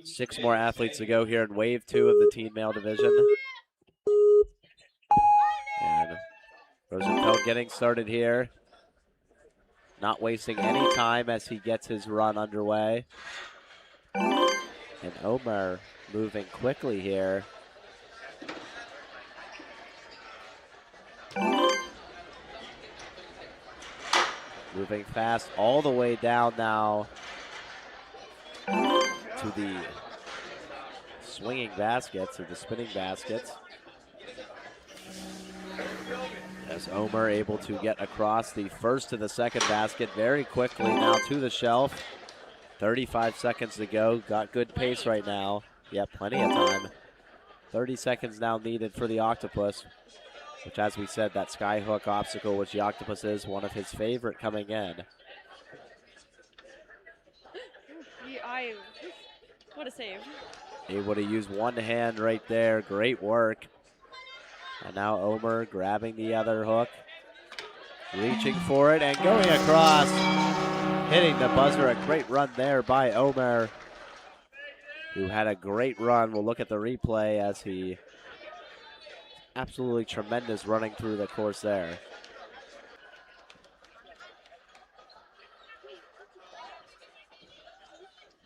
[SPEAKER 5] 6 more athletes to go here in Wave 2 of the teen male division. And Rosenfeld getting started here. Not wasting any time as he gets his run underway. And Omar moving quickly here. Moving fast all the way down now to the swinging baskets or the spinning baskets. As Omar able to get across the first to the second basket very quickly now to the shelf. 35 seconds to go. Got good pace right now. Yep, plenty of time. 30 seconds now needed for the Octopus, which, as we said, that skyhook obstacle, which the Octopus is one of his favorite coming in.
[SPEAKER 3] What a save.
[SPEAKER 5] Able to use one hand right there. Great work. And now Omar grabbing the other hook. Reaching for it and going across. Hitting the buzzer. A great run there by Omar, who had a great run. We'll look at the replay as he absolutely tremendous running through the course there.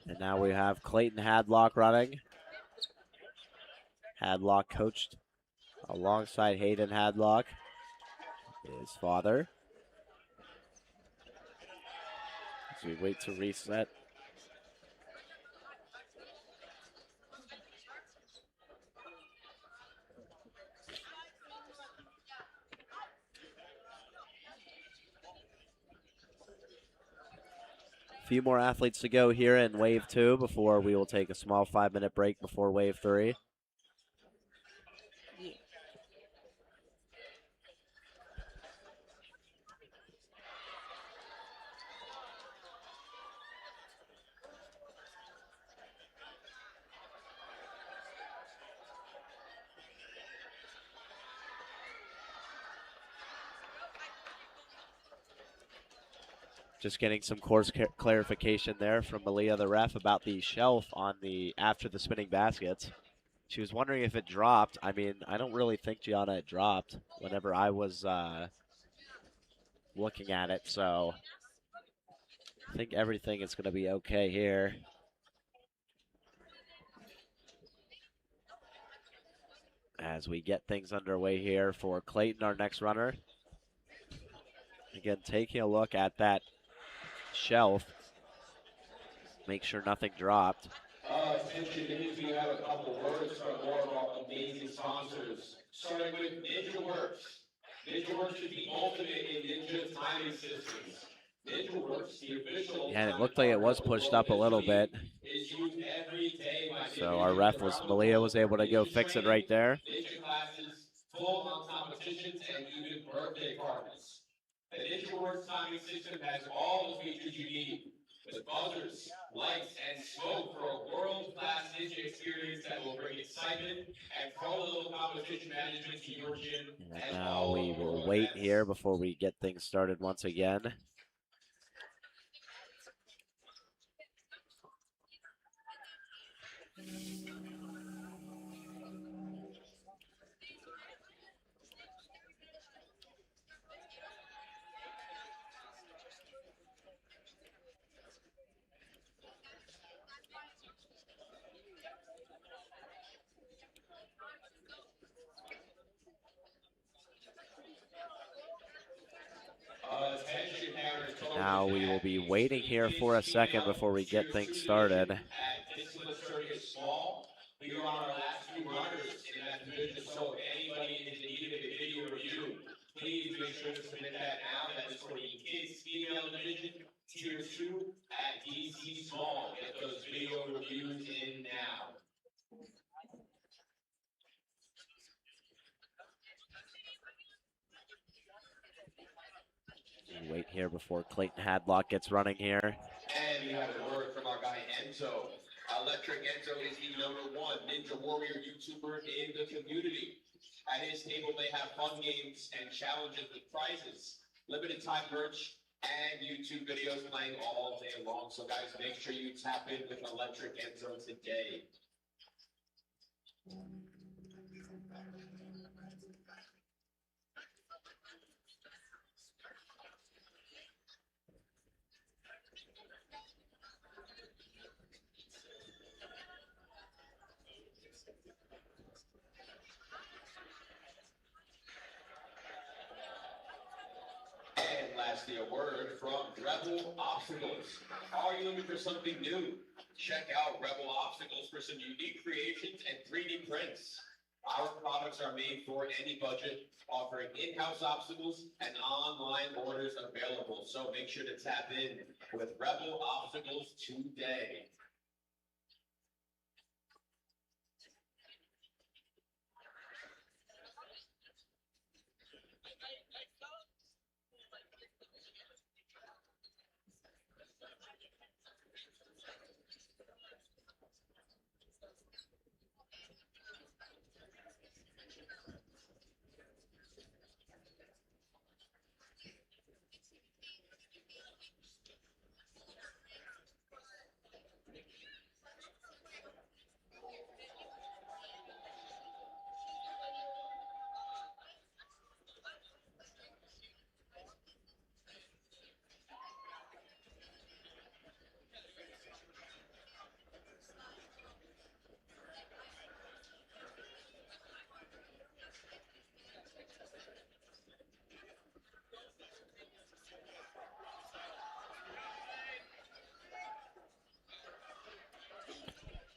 [SPEAKER 5] And now we have Clayton Hadlock running. Hadlock coached alongside Hayden Hadlock, his father. As we wait to reset. A few more athletes to go here in Wave 2 before we will take a small 5-minute break before Wave 3. Just getting some course clarification there from Malia, the ref, about the shelf on the after the spinning baskets. She was wondering if it dropped. I mean, I don't really think, Gianna, it dropped whenever I was looking at it. So I think everything is going to be okay here. As we get things underway here for Clayton, our next runner. Again, taking a look at that shelf. Make sure nothing dropped.
[SPEAKER 7] Attention, if you have a couple words from more of our amazing sponsors, starting with NinjaWorks. NinjaWorks is the ultimate in ninja timing systems. NinjaWorks, the official.
[SPEAKER 5] Yeah, and it looked like it was pushed up a little bit.
[SPEAKER 7] Is used every day by
[SPEAKER 5] So our ref Malia was able to go fix it right there.
[SPEAKER 7] ninja classes, full-on competitions, and even birthday parties. The NinjaWorks timing system has all the features you need, with buzzers, lights, and smoke for a world-class ninja experience that will bring excitement and pro-level competition management to your gym.
[SPEAKER 5] And now we will wait here before we get things started once again. Now we will be waiting here for a second before we get things started.
[SPEAKER 7] We are on our last few runners in that division, so if anybody is in need of a video review, please make sure to submit that now. That is for the kids female division, tier 2 at DC Small. Get those video reviews in now.
[SPEAKER 5] Wait here before Clayton Hadlock gets running here.
[SPEAKER 7] And we have a word from our guy Enzo. Electric Enzo is the #1 Ninja Warrior YouTuber in the community. At his table, they have fun games and challenges with prizes, limited time merch, and YouTube videos playing all day long. So guys, make sure you tap in with Electric Enzo today. And lastly, a word from Rebel Obstacles. Are you looking for something new? Check out Rebel Obstacles for some unique creations and 3D prints. Our products are made for any budget, offering in-house obstacles and online orders available. So make sure to tap in with Rebel Obstacles today.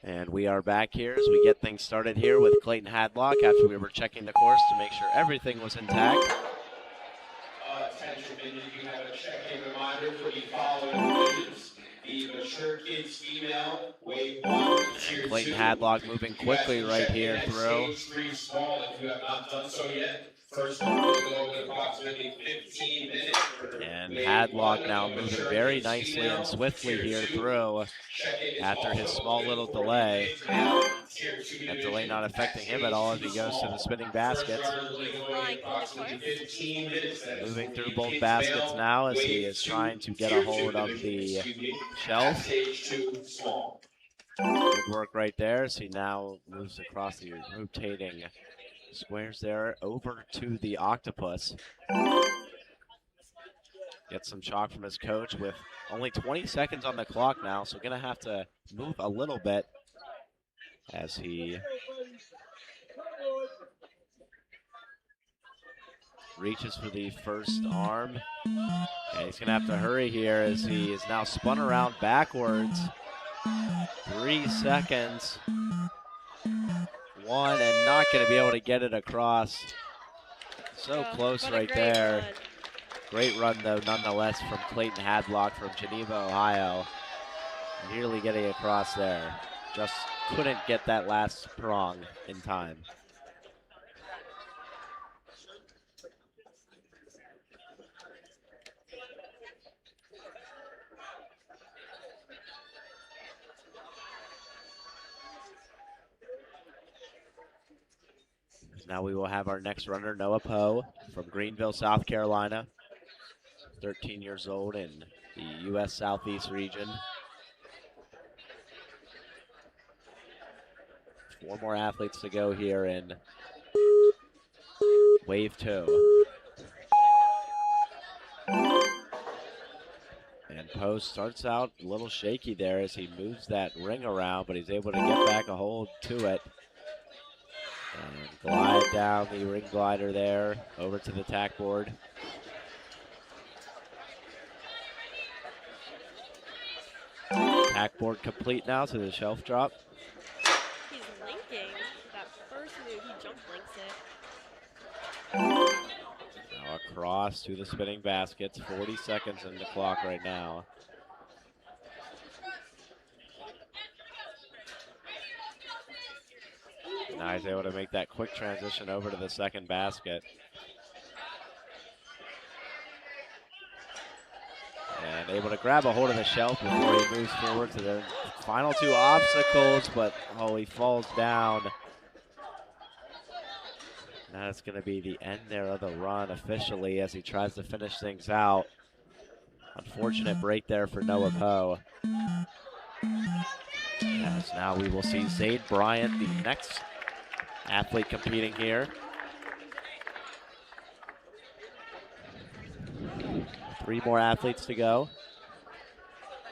[SPEAKER 5] And we are back here as we get things started here with Clayton Hadlock after we were checking the course to make sure everything was intact.
[SPEAKER 7] Attention, you have a check-in reminder for the following divisions. The mature kids female, weight 1, tier
[SPEAKER 5] Clayton
[SPEAKER 7] 2.
[SPEAKER 5] Hadlock moving quickly right here through.
[SPEAKER 7] Stage 3 small if you have not done so yet. First one will go with approximately 15 minutes.
[SPEAKER 5] And Hadlock now moving very nicely and swiftly here through after his small little delay. That delay not affecting him at all as he goes to the spinning baskets. Moving through both baskets now as he is trying to get a hold of the shelf. Good work right there as he now moves across the rotating squares there over to the octopus. Gets some chalk from his coach with only 20 seconds on the clock now, so gonna have to move a little bit as he reaches for the first arm. And he's gonna have to hurry here as he is now spun around backwards. 3 seconds. One, and not gonna be able to get it across. So close right there.
[SPEAKER 3] Run.
[SPEAKER 5] Great run, though, nonetheless, from Clayton Hadlock from Geneva, Ohio. Nearly getting across there. Just couldn't get that last prong in time. Now we will have our next runner, Noah Poe from Greenville, South Carolina. 13 years old in the U.S. Southeast region. 4 more athletes to go here in Wave 2. And Poe starts out a little shaky there as he moves that ring around, but he's able to get back a hold to it. And glide down the ring glider there over to the tack board. Tack board complete now to the shelf drop.
[SPEAKER 3] He's linking. That first move, he jump links it.
[SPEAKER 5] Now across to the spinning baskets. 40 seconds in the clock right now. Now he's able to make that quick transition over to the second basket. And able to grab a hold of the shelf before he moves forward to the final 2 obstacles, but oh, he falls down. That's going to be the end there of the run officially as he tries to finish things out. Unfortunate break there for Noah Poe. As now we will see Zane Bryant, the next athlete competing here. 3 more athletes to go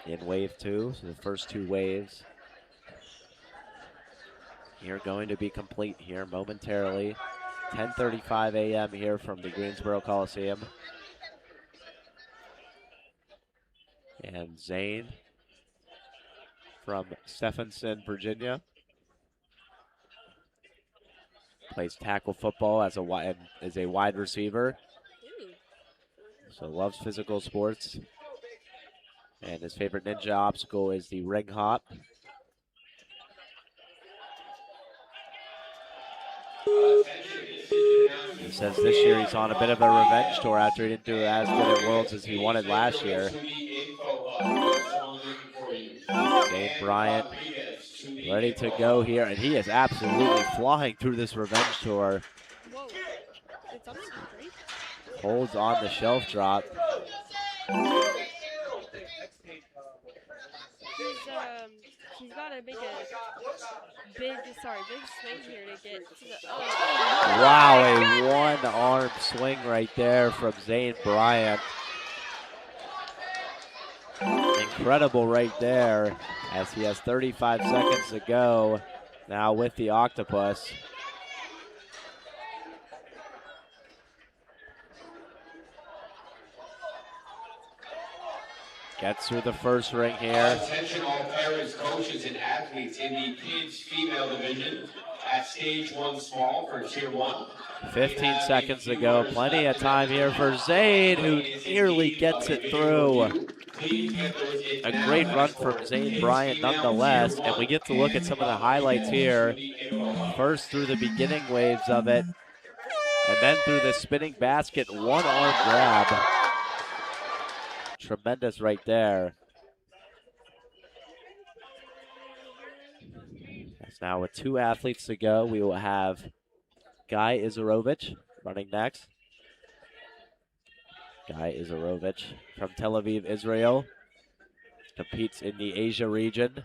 [SPEAKER 5] in wave 2, so the first 2 waves here going to be complete here momentarily. 10:35 a.m. here from the Greensboro Coliseum. And Zane from Stephenson, Virginia. Plays tackle football as a wide receiver. So loves physical sports. And his favorite ninja obstacle is the ring hop. He says this year he's on a bit of a revenge tour after he didn't do as good at Worlds as he wanted last year. Zane Bryant ready to go here, and he is absolutely flying through this revenge tour.
[SPEAKER 3] Whoa. It's up great.
[SPEAKER 5] Holds on the shelf drop.
[SPEAKER 3] He's got to make a big swing here to get to the.
[SPEAKER 5] Wow, a one-arm swing right there from Zane Bryant. Incredible right there as he has 35 seconds to go now with the octopus. Gets through the first ring here.
[SPEAKER 7] Attention all parents, coaches, and athletes in the kids female division at stage 1 small for tier 1.
[SPEAKER 5] 15 seconds to go. Plenty of time here for Zane, who nearly gets it through. A great run from Zane Bryant nonetheless, and we get to look at some of the highlights here. First through the beginning waves of it. And then through the spinning basket, one arm grab. Tremendous right there. As now with 2 athletes to go, we will have Guy Izarovich running next. Guy Izarovich from Tel Aviv, Israel. Competes in the Asia region.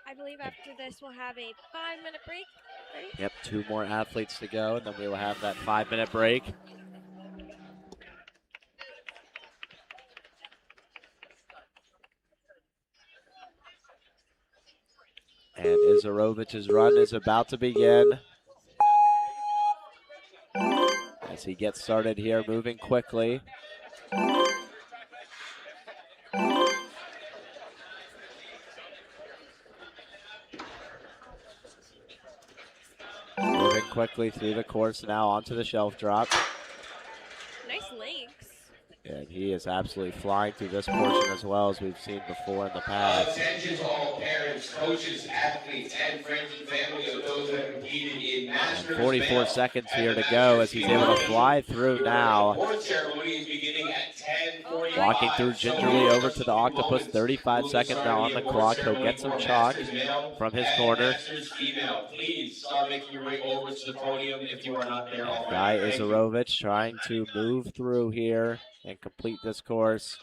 [SPEAKER 10] I believe after this we'll have a 5-minute break. Right?
[SPEAKER 5] Yep, 2 more athletes to go, and then we will have that 5-minute break. And Izarovich's run is about to begin. As he gets started here, moving quickly. Moving quickly through the course now onto the shelf drop.
[SPEAKER 10] Nice legs.
[SPEAKER 5] And he is absolutely flying through this portion as well as we've seen before in the past.
[SPEAKER 7] Attention to all parents, coaches, athletes, and friends and family of those that competed in Masters.
[SPEAKER 5] 44 seconds here to go as he's able to fly through now.
[SPEAKER 7] Award ceremony is beginning at 10:45.
[SPEAKER 5] Walking through gingerly over to the octopus. 35 seconds now on the clock. He'll get some chalk from his corner.
[SPEAKER 7] Masters female, please start making your way over to the podium if you are not there already.
[SPEAKER 5] Guy
[SPEAKER 7] Thank you.
[SPEAKER 5] Izarovich trying to move through here and complete this course.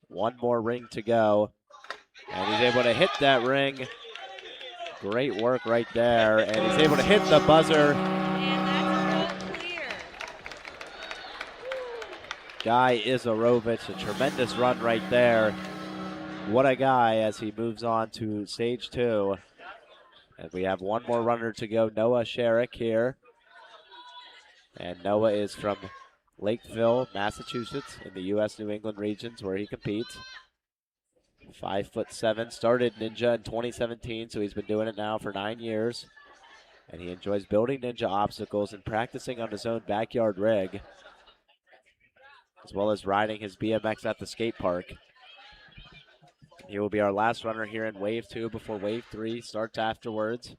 [SPEAKER 5] 1 more ring to go. And he's able to hit that ring. Great work right there. And he's able to hit the buzzer.
[SPEAKER 10] And that's real clear.
[SPEAKER 5] Guy Izarovich, a tremendous run right there. What a guy as he moves on to stage 2. And we have 1 more runner to go, Noah Sherrick here. And Noah is from Lakeville, Massachusetts, in the U.S. New England regions where he competes. 5'7", started Ninja in 2017, so he's been doing it now for 9 years. And he enjoys building Ninja obstacles and practicing on his own backyard rig, as well as riding his BMX at the skate park. He will be our last runner here in Wave 2 before Wave 3 starts afterwards.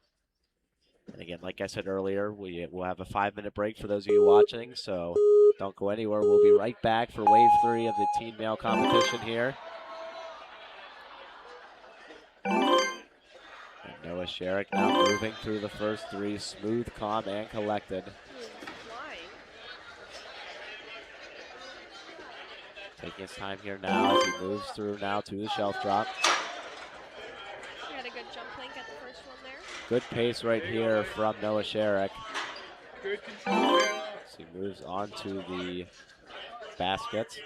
[SPEAKER 5] And again, like I said earlier, we will have a 5-minute break for those of you watching, so don't go anywhere. We'll be right back for Wave 3 of the teen male competition here. And Noah Sherrick now moving through the first 3, smooth, calm, and collected. Taking his time here now as he moves through now to the shelf drop.
[SPEAKER 10] He had a good jump link at the first one there.
[SPEAKER 5] Good pace right here from Noah Sherrick.
[SPEAKER 2] Good control.
[SPEAKER 5] As he moves on to the baskets.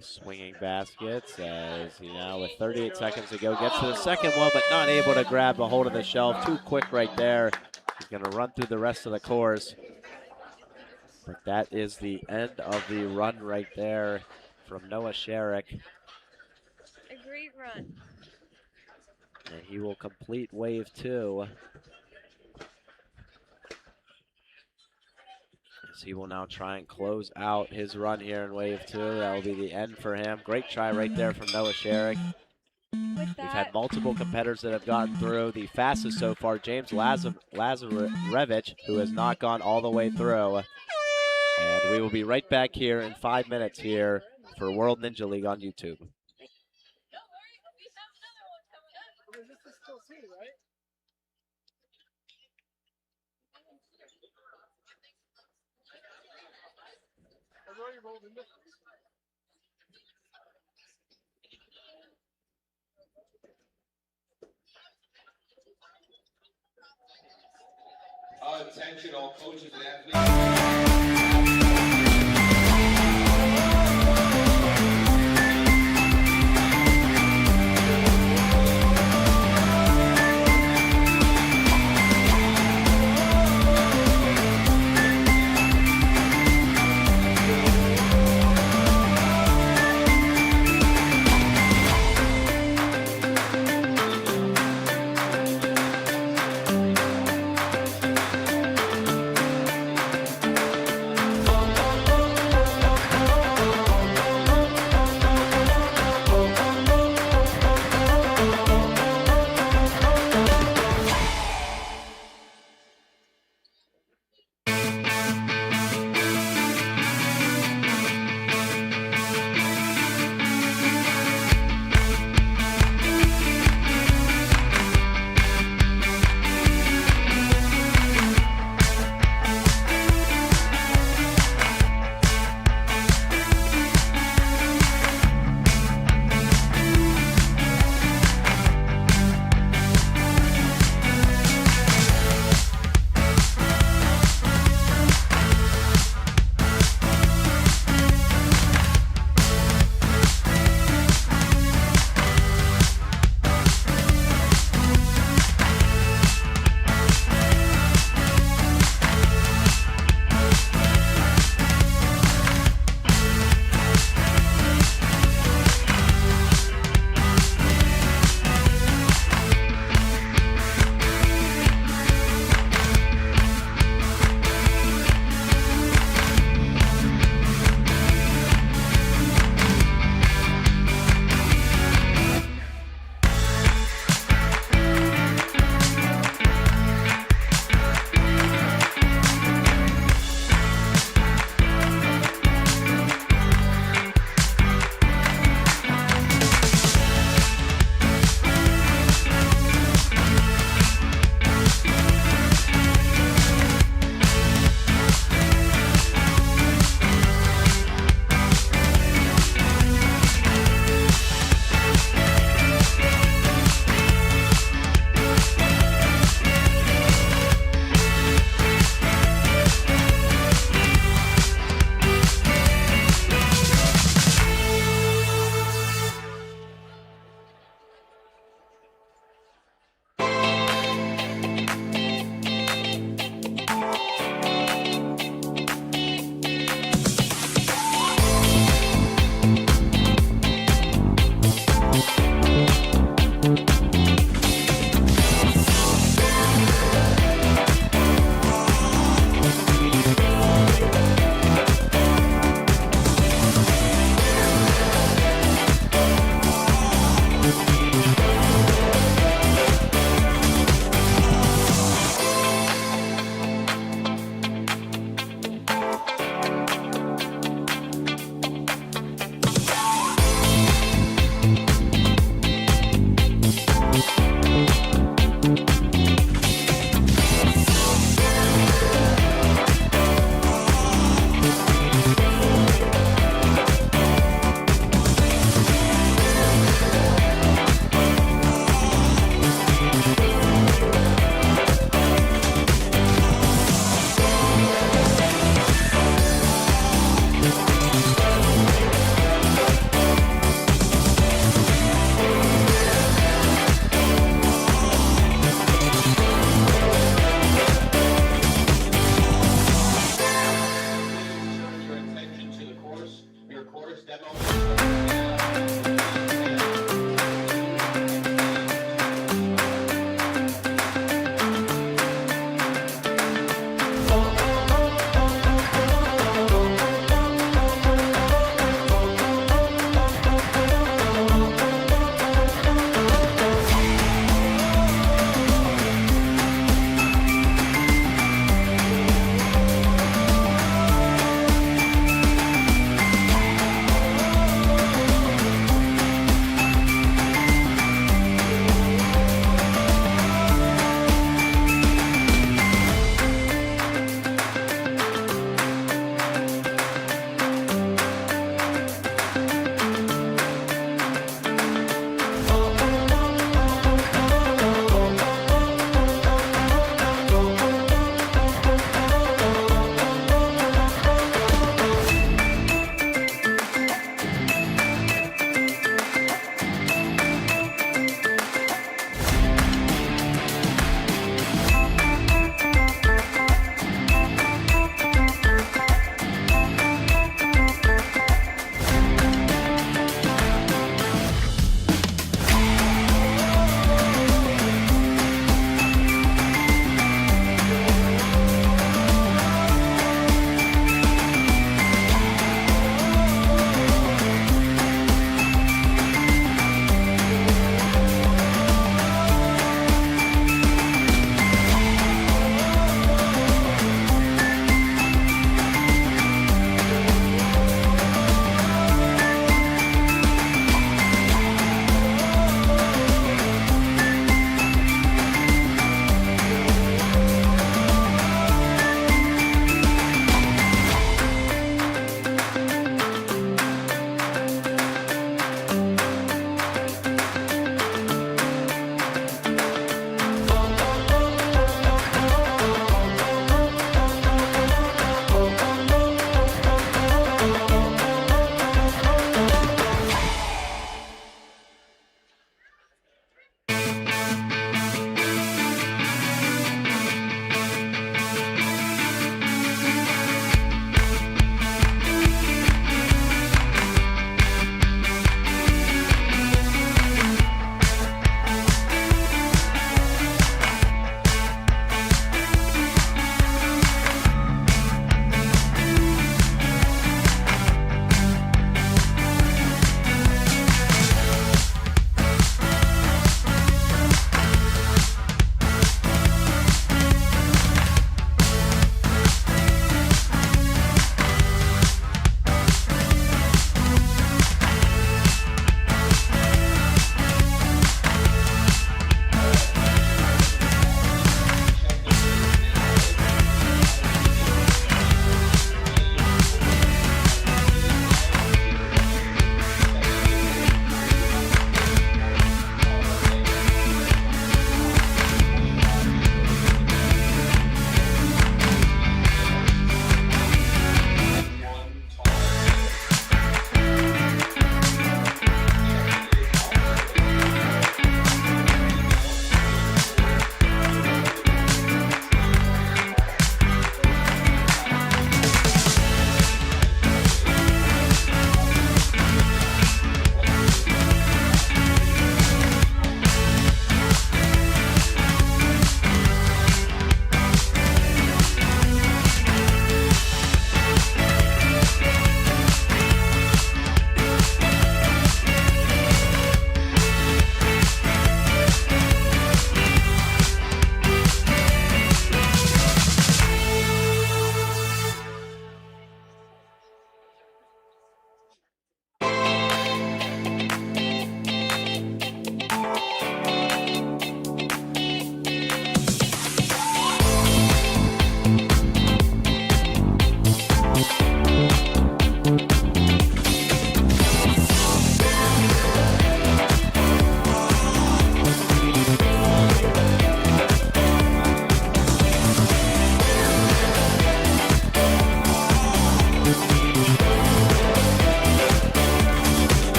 [SPEAKER 5] Swinging baskets as he now with 38 seconds to go gets to the second one, but not able to grab a hold of the shelf. Too quick right there. He's going to run through the rest of the course. But that is the end of the run right there from Noah Sherrick.
[SPEAKER 10] A great run.
[SPEAKER 5] And he will complete Wave 2. As he will now try and close out his run here in Wave 2. That will be the end for him. Great try right there from Noah Sherrick. We've had multiple competitors that have gotten through. The fastest so far, James Lazarevich, who has not gone all the way through. And we will be right back here in 5 minutes here for World Ninja League on YouTube.
[SPEAKER 7] Attention all coaches and athletes.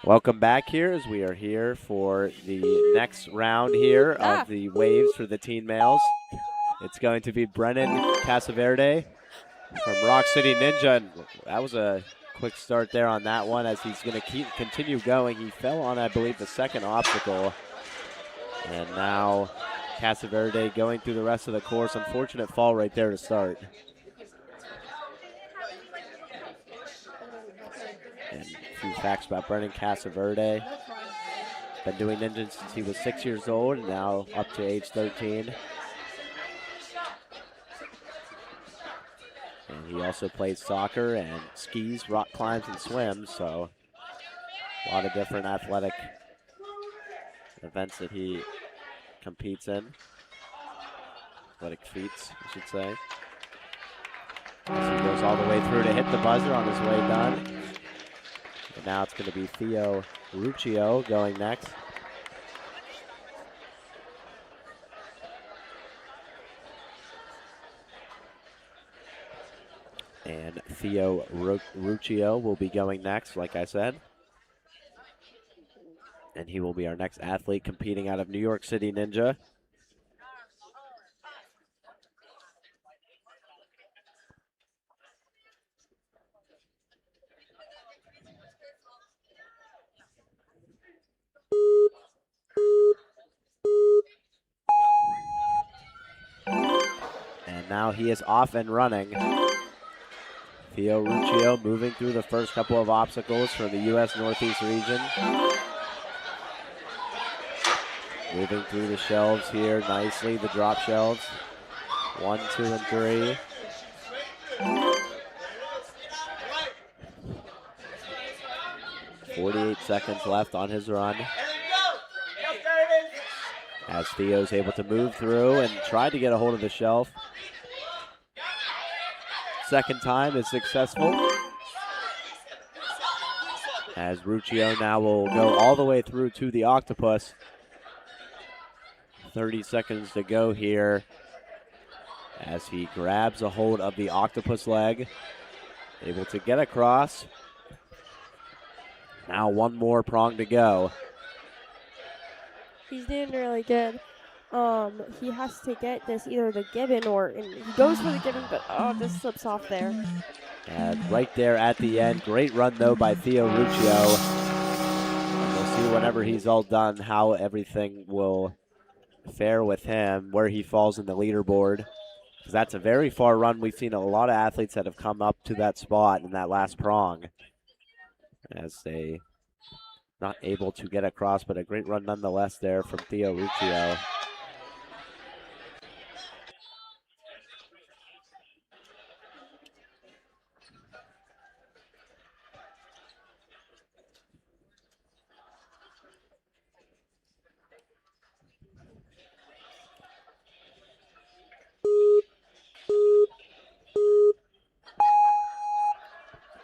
[SPEAKER 5] Welcome back here as we are here for the next round here of the waves for the teen males. It's going to be Brennan Casaverde from Rock City Ninja. And that was a quick start there on that one as he's going to continue going. He fell on, I believe, the second obstacle. And now Casaverde going through the rest of the course. Unfortunate fall right there to start. And a few facts about Brennan Casaverde. Been doing ninja since he was 6 years old and now up to age 13. And he also plays soccer and skis, rock climbs, and swims. So a lot of different athletic events that he competes in. Athletic feats, I should say. As he goes all the way through to hit the buzzer on his way done. And now it's going to be Theo Ruccio going next. And Theo Ruccio will be going next, like I said. And he will be our next athlete competing out of New York City Ninja. And now he is off and running. Theo Ruccio moving through the first couple of obstacles for the U.S. Northeast region. Moving through the shelves here nicely, the drop shelves. 1, 2, and 3. .48 seconds left on his run. As Theo's able to move through and try to get a hold of the shelf. Second time is successful. As Ruccio now will go all the way through to the octopus. 30 seconds to go here as he grabs a hold of the octopus leg. Able to get across. Now one more prong to go.
[SPEAKER 3] He's doing really good. He has to get this either the gibbon or he goes for the gibbon, but this slips off there.
[SPEAKER 5] And right there at the end, great run though by Theo Ruccio. We'll see whenever he's all done how everything will fare with him, where he falls in the leaderboard. Because that's a very far run. We've seen a lot of athletes that have come up to that spot in that last prong. As they not able to get across, but a great run nonetheless there from Theo Ruccio.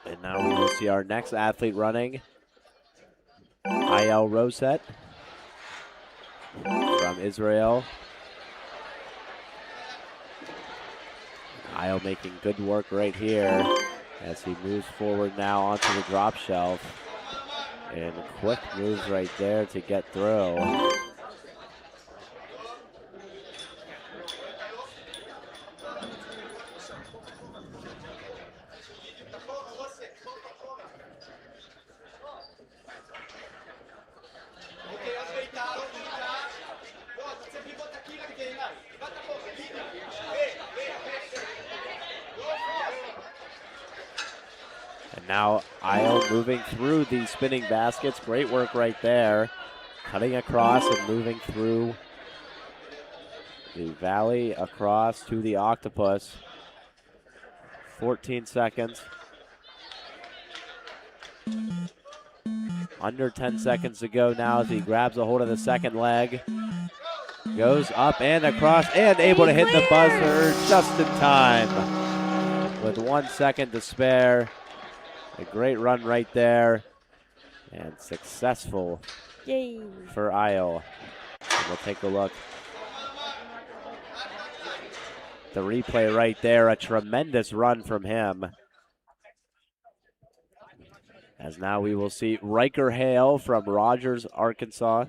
[SPEAKER 5] And now we will see our next athlete running. Ayel Roset from Israel. Ayel making good work right here as he moves forward now onto the drop shelf. And quick moves right there to get through. Now Ayel moving through these spinning baskets. Great work right there. Cutting across and moving through the valley across to the octopus. 14 seconds. Under 10 seconds to go now as he grabs a hold of the second leg. Goes up and across and able to hit the buzzer just in time. With 1 second to spare. A great run right there, and successful for Ayel. We'll take a look. The replay right there, a tremendous run from him. As now we will see Riker Hale from Rogers, Arkansas.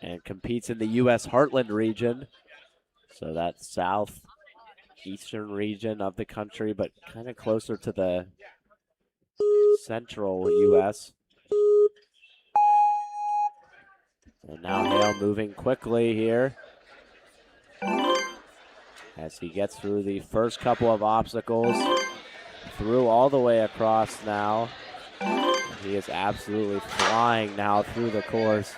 [SPEAKER 5] And competes in the U.S. Heartland region. So that's southeastern region of the country, but kind of closer to the central U.S. And now Hale moving quickly here as he gets through the first couple of obstacles, through all the way across now. And he is absolutely flying now through the course.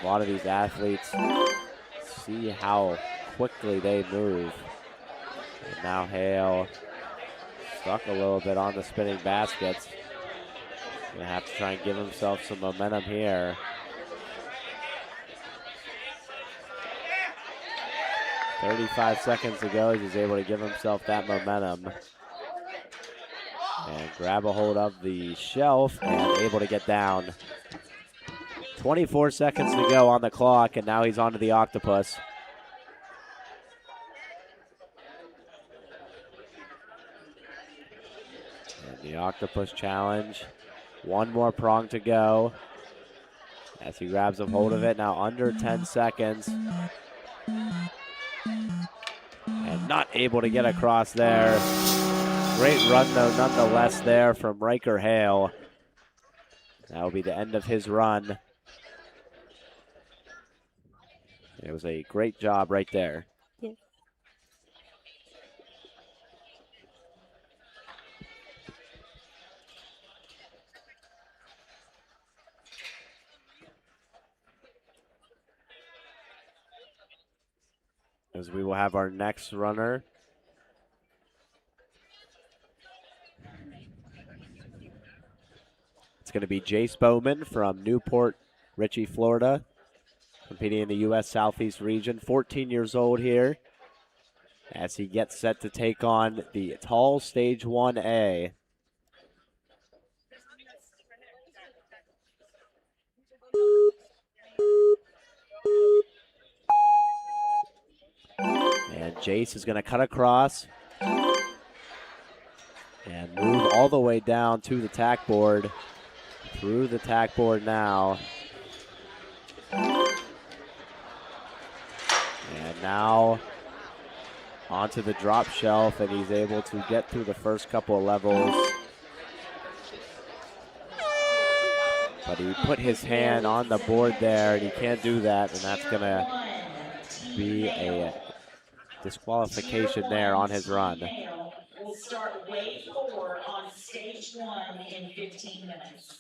[SPEAKER 5] A lot of these athletes, see how quickly they move. And now Hale stuck a little bit on the spinning baskets. Gonna have to try and give himself some momentum here. "35 seconds to go. He's able to give himself that momentum. And grab a hold of the shelf and able to get down. 24 seconds to go on the clock, and now he's onto the octopus. And the octopus challenge. One more prong to go. As he grabs a hold of it, now under 10 seconds. And not able to get across there. Great run, though, nonetheless, there from Riker Hale. That will be the end of his run. It was a great job right there.
[SPEAKER 3] Yeah.
[SPEAKER 5] As we will have our next runner. It's going to be Jace Bowman from Newport Richey, Florida, competing in the U.S. Southeast region, 14 years old here, as he gets set to take on the Tall Stage 1A. And Jace is going to cut across and move all the way down to the tack board. Through the tack board now. And now onto the drop shelf, and he's able to get through the first couple of levels. But he put his hand on the board there, and he can't do that, and that's going to be a disqualification there on his run.
[SPEAKER 6] We'll start wave 4 on stage 1 in 15 minutes.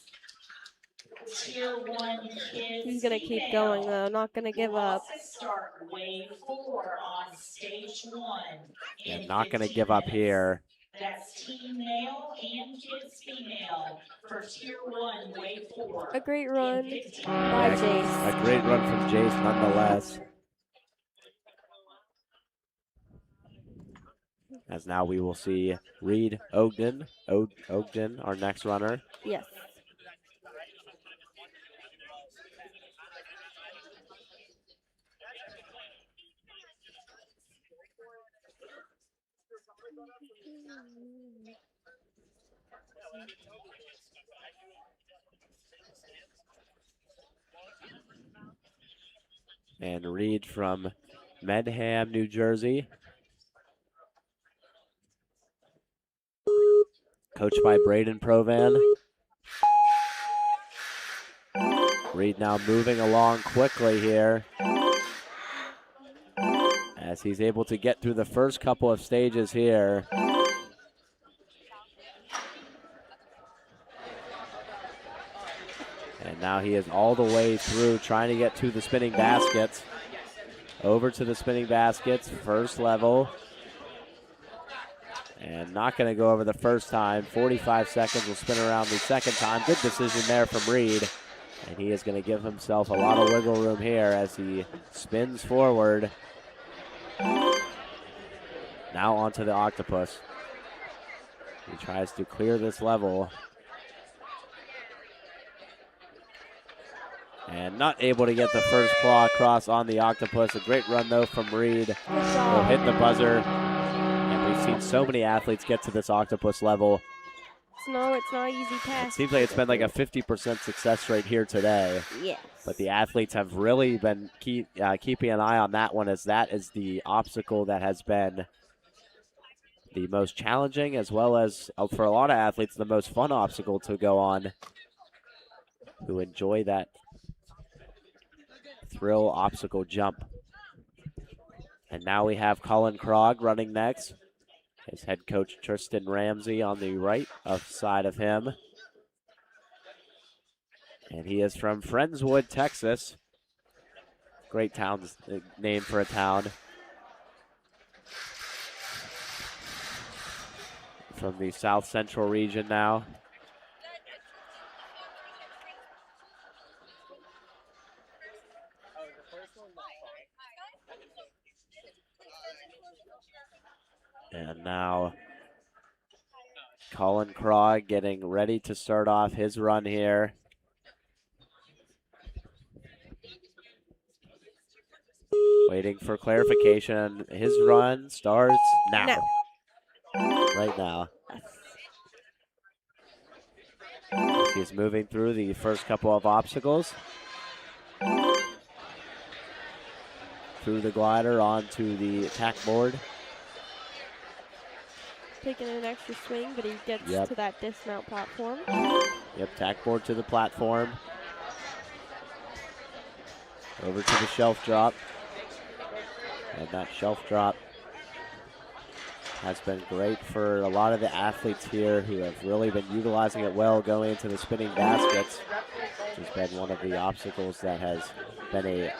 [SPEAKER 6] Tier 1 kids.
[SPEAKER 3] He's gonna keep going though, not gonna give up.
[SPEAKER 6] Start wave 4 on stage 1.
[SPEAKER 5] And not going to give up here.
[SPEAKER 6] That's team male and kids female for tier 1 wave 4.
[SPEAKER 3] A great run by Jace.
[SPEAKER 5] A great run from Jace nonetheless. As now we will see Reed Ogden, our next runner.
[SPEAKER 3] Yes.
[SPEAKER 5] And Reed from Medham, New Jersey. Coached by Brayden Provan. Reed now moving along quickly here, as he's able to get through the first couple of stages here. And now he is all the way through, trying to get to the spinning baskets. Over to the spinning baskets, first level. And not going to go over the first time. 45 seconds, will spin around the second time. Good decision there from Reed. And he is going to give himself a lot of wiggle room here as he spins forward. Now onto the octopus. He tries to clear this level. And not able to get the first claw across on the octopus. A great run, though, from Reed. Will hit the buzzer. And we've seen so many athletes get to this octopus level.
[SPEAKER 3] It's not an easy task.
[SPEAKER 5] It seems like it's been like a 50% success rate here today.
[SPEAKER 3] Yes.
[SPEAKER 5] But the athletes have really been keeping an eye on that one, as that is the obstacle that has been the most challenging, as well as, for a lot of athletes, the most fun obstacle to go on, who enjoy that thrill obstacle jump. And now we have Colin Krog running next. His head coach Tristan Ramsey on the right side of him. And he is from Friendswood, Texas. Great town, name for a town. From the South Central region now. And now Colin Krog getting ready to start off his run here. Waiting for clarification. His run starts now. Right now. He's moving through the first couple of obstacles. Through the glider onto the attack board.
[SPEAKER 3] Taking an extra swing, but he gets to that dismount platform.
[SPEAKER 5] Yep, attack board to the platform. Over to the shelf drop. And that shelf drop has been great for a lot of the athletes here who have really been utilizing it well going into the spinning baskets, which has been one of the obstacles that has been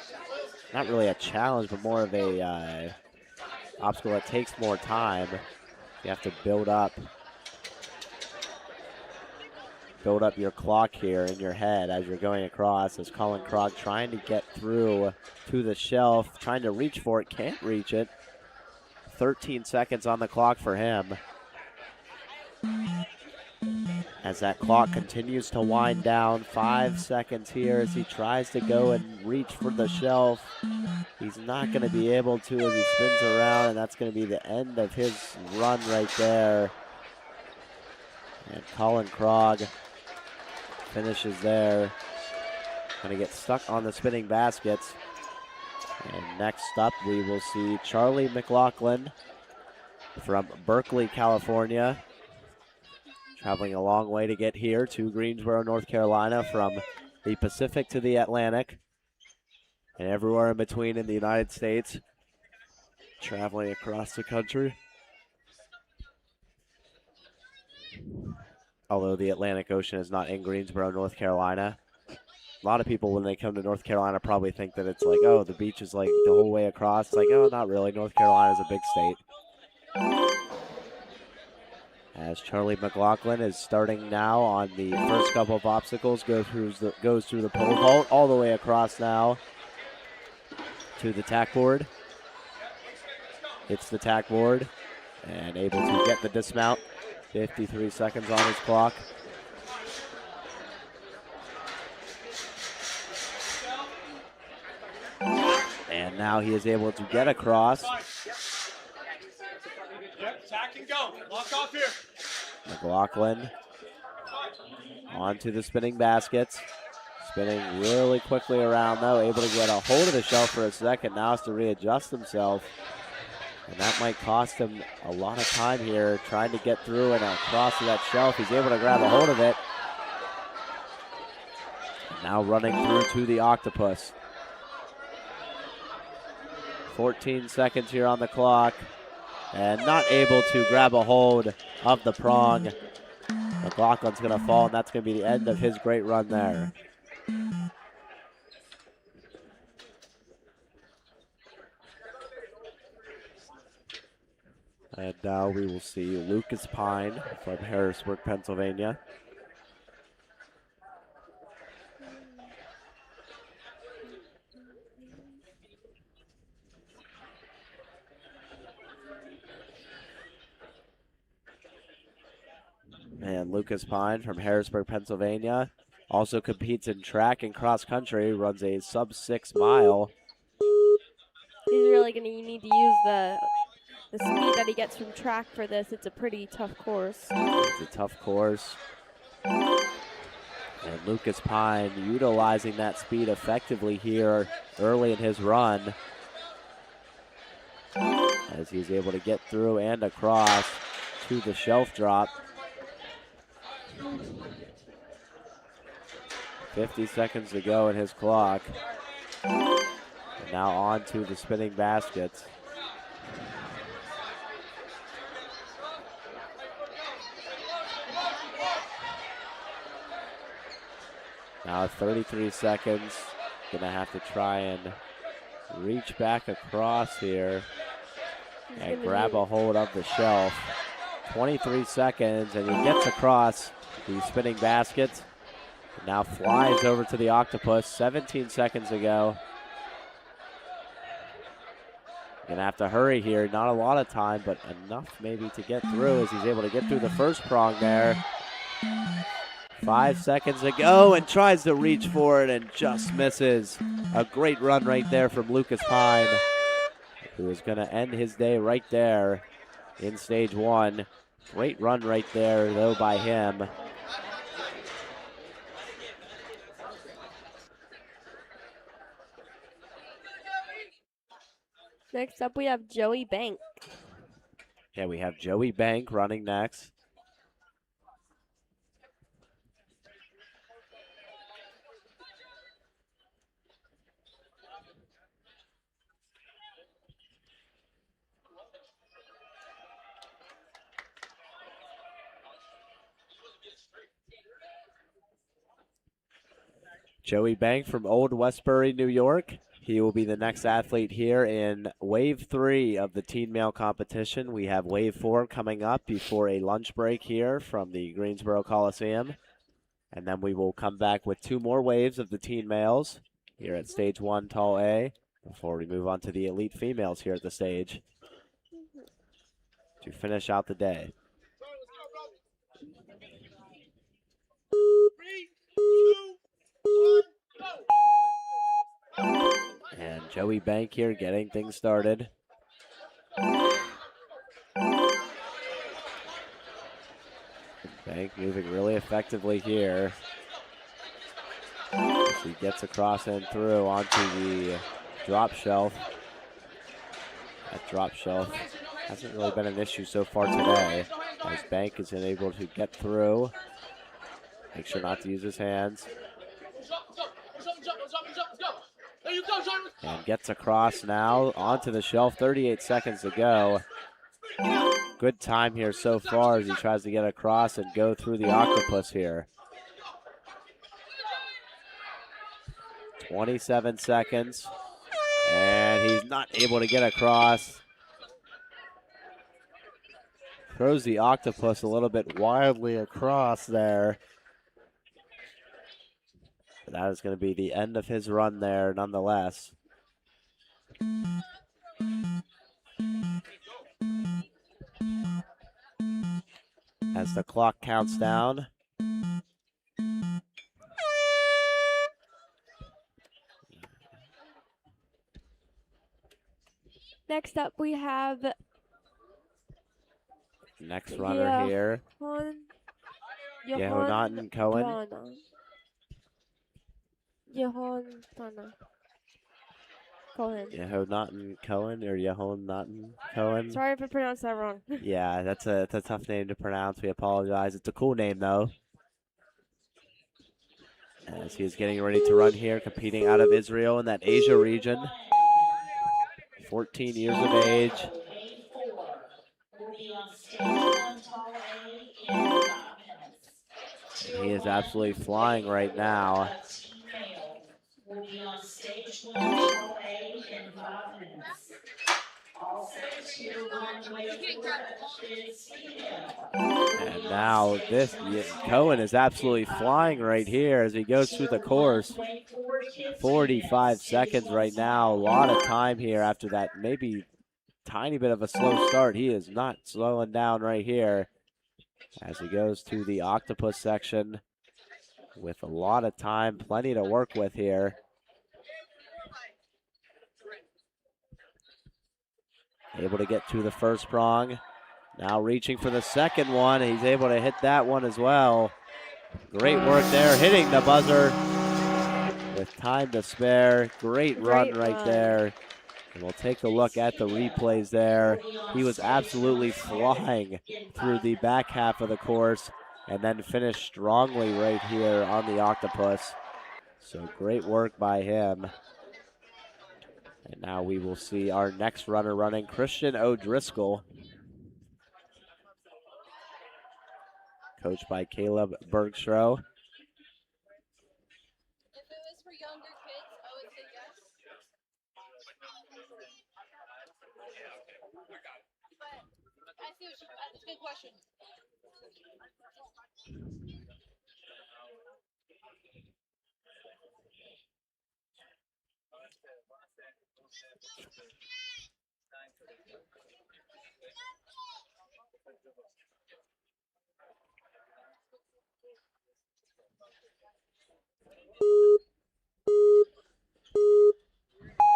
[SPEAKER 5] not really a challenge, but more of a obstacle that takes more time. You have to build up your clock here in your head as you're going across, as Colin Krog trying to get through to the shelf, trying to reach for it, can't reach it. 13 seconds on the clock for him. As that clock continues to wind down, 5 seconds here as he tries to go and reach for the shelf. He's not going to be able to as he spins around, and that's going to be the end of his run right there. And Colin Krog finishes there. Going to get stuck on the spinning baskets. And next up, we will see Charlie McLaughlin from Berkeley, California. Traveling a long way to get here to Greensboro, North Carolina, from the Pacific to the Atlantic. And everywhere in between in the United States. Traveling across the country. Although the Atlantic Ocean is not in Greensboro, North Carolina. A lot of people, when they come to North Carolina, probably think that it's like, oh, the beach is like the whole way across. It's like, oh, not really. North Carolina is a big state. As Charlie McLaughlin is starting now on the first couple of obstacles, goes through the pole vault all the way across now to the tack board. Hits the tack board and able to get the dismount. 53 seconds on his clock. And now he is able to get across.
[SPEAKER 2] Yep, tack and go. Lock off here.
[SPEAKER 5] McLaughlin onto the spinning baskets. Spinning really quickly around though, able to get a hold of the shelf for a second. Now has to readjust himself. And that might cost him a lot of time here trying to get through and across to that shelf. He's able to grab a hold of it. Now running through to the octopus. 14 seconds here on the clock. And not able to grab a hold of the prong. McLaughlin's going to fall, and that's going to be the end of his great run there. And now we will see Lucas Pine from Harrisburg, Pennsylvania. And Lucas Pine from Harrisburg, Pennsylvania, Also competes in track and cross country, runs a sub-6 mile.
[SPEAKER 3] He's really going to need to use the speed that he gets from track for this. It's a pretty tough course.
[SPEAKER 5] It's a tough course. And Lucas Pine utilizing that speed effectively here early in his run, as he's able to get through and across to the shelf drop. 50 seconds to go in his clock. And now on to the spinning baskets. Now 33 seconds. Gonna have to try and reach back across here and grab a hold of the shelf. 23 seconds, and he gets across the spinning basket. Now flies over to the octopus. 17 seconds to go. Gonna have to hurry here. Not a lot of time, but enough maybe to get through, as he's able to get through the first prong there. 5 seconds to go, and tries to reach for it and just misses. A great run right there from Lucas Pine, who is going to end his day right there in stage 1. Great run right there, though, by him.
[SPEAKER 3] Next up, we have Joey Bank.
[SPEAKER 5] Yeah, we have Joey Bank running next. Joey Bank from Old Westbury, New York. He will be the next athlete here in Wave 3 of the teen male competition. We have Wave 4 coming up before a lunch break here from the Greensboro Coliseum. And then we will come back with 2 more waves of the teen males here at Stage 1 Tall A before we move on to the elite females here at the stage to finish out the day. And Joey Bank here getting things started. Bank moving really effectively here. As he gets across and through onto the drop shelf. That drop shelf hasn't really been an issue so far today, as Bank is able to get through. Make sure not to use his hands. And gets across now onto the shelf. 38 seconds to go. Good time here so far as he tries to get across and go through the octopus here. 27 seconds. And he's not able to get across. Throws the octopus a little bit wildly across there. But that is going to be the end of his run there nonetheless. As the clock counts down.
[SPEAKER 3] Next up, we have
[SPEAKER 5] next runner here. Yehonatin Cohen. Yehonatin Cohen or Yehonatin Cohen.
[SPEAKER 3] Sorry if I pronounced that wrong.
[SPEAKER 5] Yeah, that's a tough name to pronounce. We apologize. It's a cool name though. As he is getting ready to run here, competing out of Israel in that Asia region. 14 years of age. He is absolutely flying right now. And now Cohen is absolutely flying right here as he goes through the course. 45 seconds right now. A lot of time here after that maybe tiny bit of a slow start. He is not slowing down right here as he goes to the octopus section. with a lot of time, plenty to work with here. Able to get to the first prong. Now reaching for the second one. He's able to hit that one as well. Great work there, hitting the buzzer with time to spare. Great run right there. And we'll take a look at the replays there. He was absolutely flying through the back half of the course and then finished strongly right here on the octopus. So great work by him. And now we will see our next runner running, Christian O'Driscoll, coached by Caleb Bergstroh.
[SPEAKER 9] If it was for younger kids, I would say yes. But I see what you, that's a good question.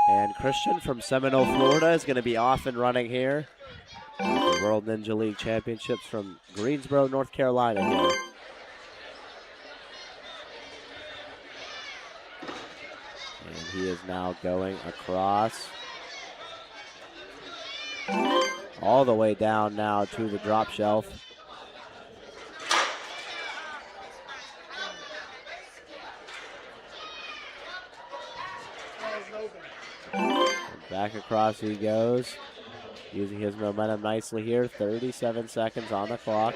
[SPEAKER 5] And Christian from Seminole, Florida is going to be off and running here. The World Ninja League Championships from Greensboro, North Carolina here. And he is now going across. All the way down now to the drop shelf. Back across he goes, using his momentum nicely here. 37 seconds on the clock.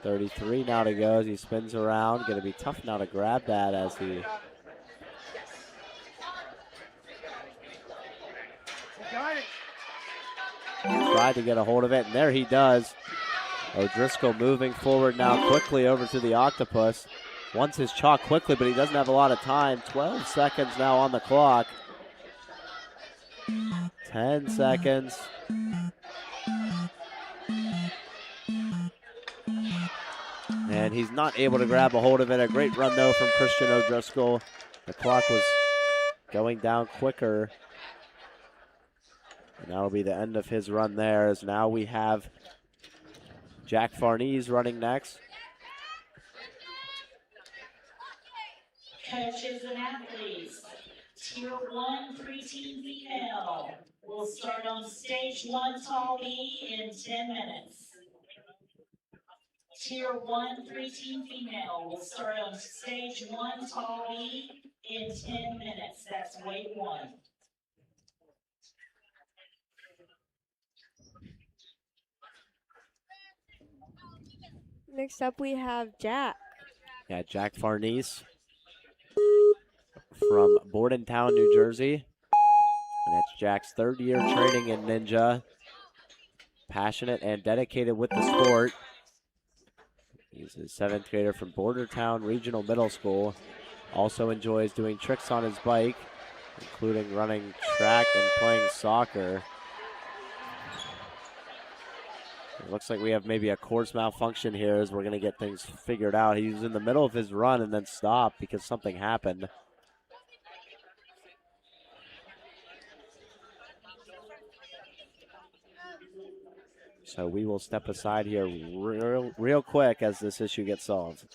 [SPEAKER 5] 33 now to go as he spins around. Going to be tough now to grab that as he tried to get a hold of it, and there he does. O'Driscoll moving forward now quickly over to the octopus. Wants his chalk quickly, but he doesn't have a lot of time. 12 seconds now on the clock. 10 seconds. And he's not able to grab a hold of it. A great run, though, from Christian O'Driscoll. The clock was going down quicker. And that'll be the end of his run there, as now we have Jack Farnese running next.
[SPEAKER 6] Coaches and athletes, Tier 1 preteen female will start on stage 1 tall B in 10 minutes. Tier 1 preteen female will start on stage 1 tall B in 10 minutes. That's weight 1.
[SPEAKER 3] Next up, we have Jack.
[SPEAKER 5] Yeah, Jack Farnese from Bordentown, New Jersey. And that's Jack's third year training in Ninja. Passionate and dedicated with the sport. He's a 7th grader from Bordertown Regional Middle School. Also enjoys doing tricks on his bike, including running track and playing soccer. It looks like we have maybe a course malfunction here as we're going to get things figured out. He was in the middle of his run and then stopped because something happened. So we will step aside here real quick as this issue gets solved.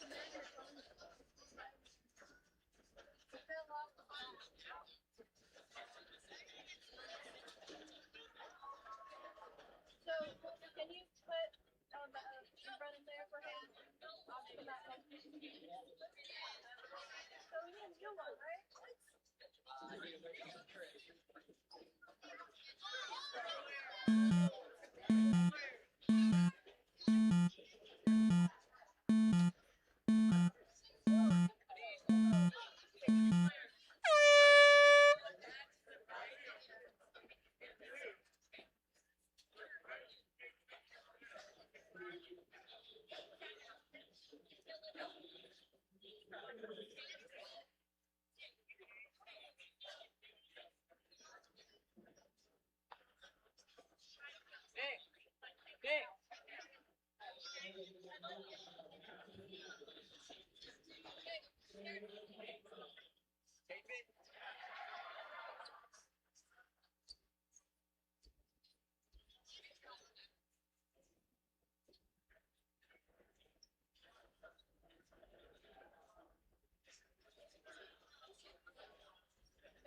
[SPEAKER 9] We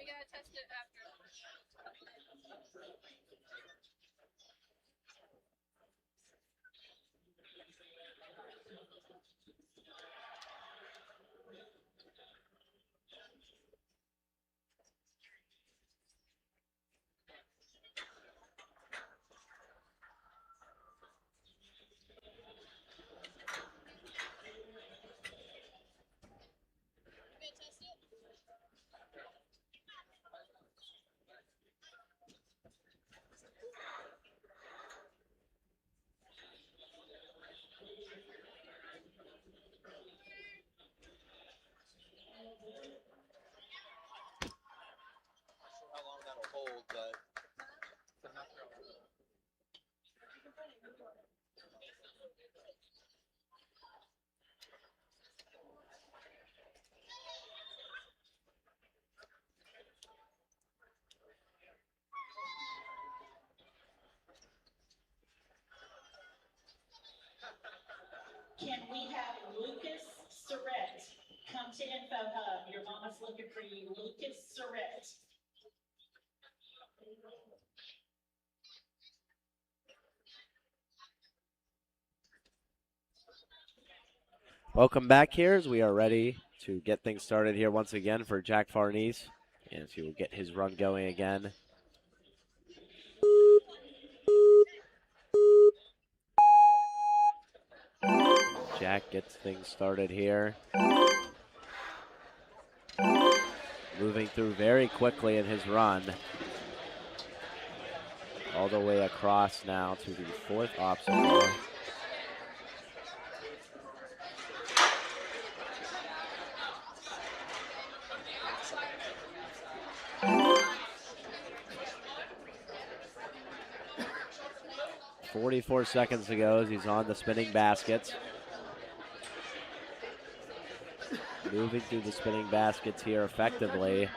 [SPEAKER 9] gotta test it after.
[SPEAKER 8] How long that'll hold, but
[SPEAKER 6] Can we have Lucas Surratt come to Info Hub? Your mama's looking for you, Lucas Surratt.
[SPEAKER 5] Welcome back here as we are ready to get things started here once again for Jack Farnese. And he will get his run going again. Jack gets things started here. Moving through very quickly in his run. All the way across now to the fourth obstacle. .44 seconds to go as he's on the spinning baskets. Moving through the spinning baskets here effectively.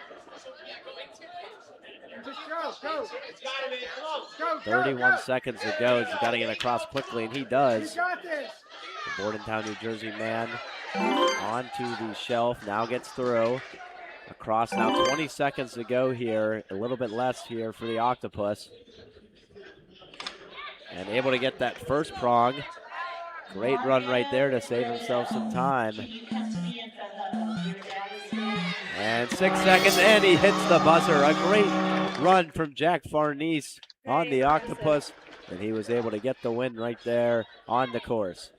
[SPEAKER 5] 31 seconds to go. He's got to get across quickly, and he does. The Bordentown, New Jersey man onto the shelf, now gets through. Across now, 20 seconds to go here. A little bit less here for the Octopus. And able to get that first prong. Great run right there to save himself some time. And 6 seconds, and he hits the buzzer. A great run from Jack Farnese on the Octopus, and he was able to get the win right there on the course.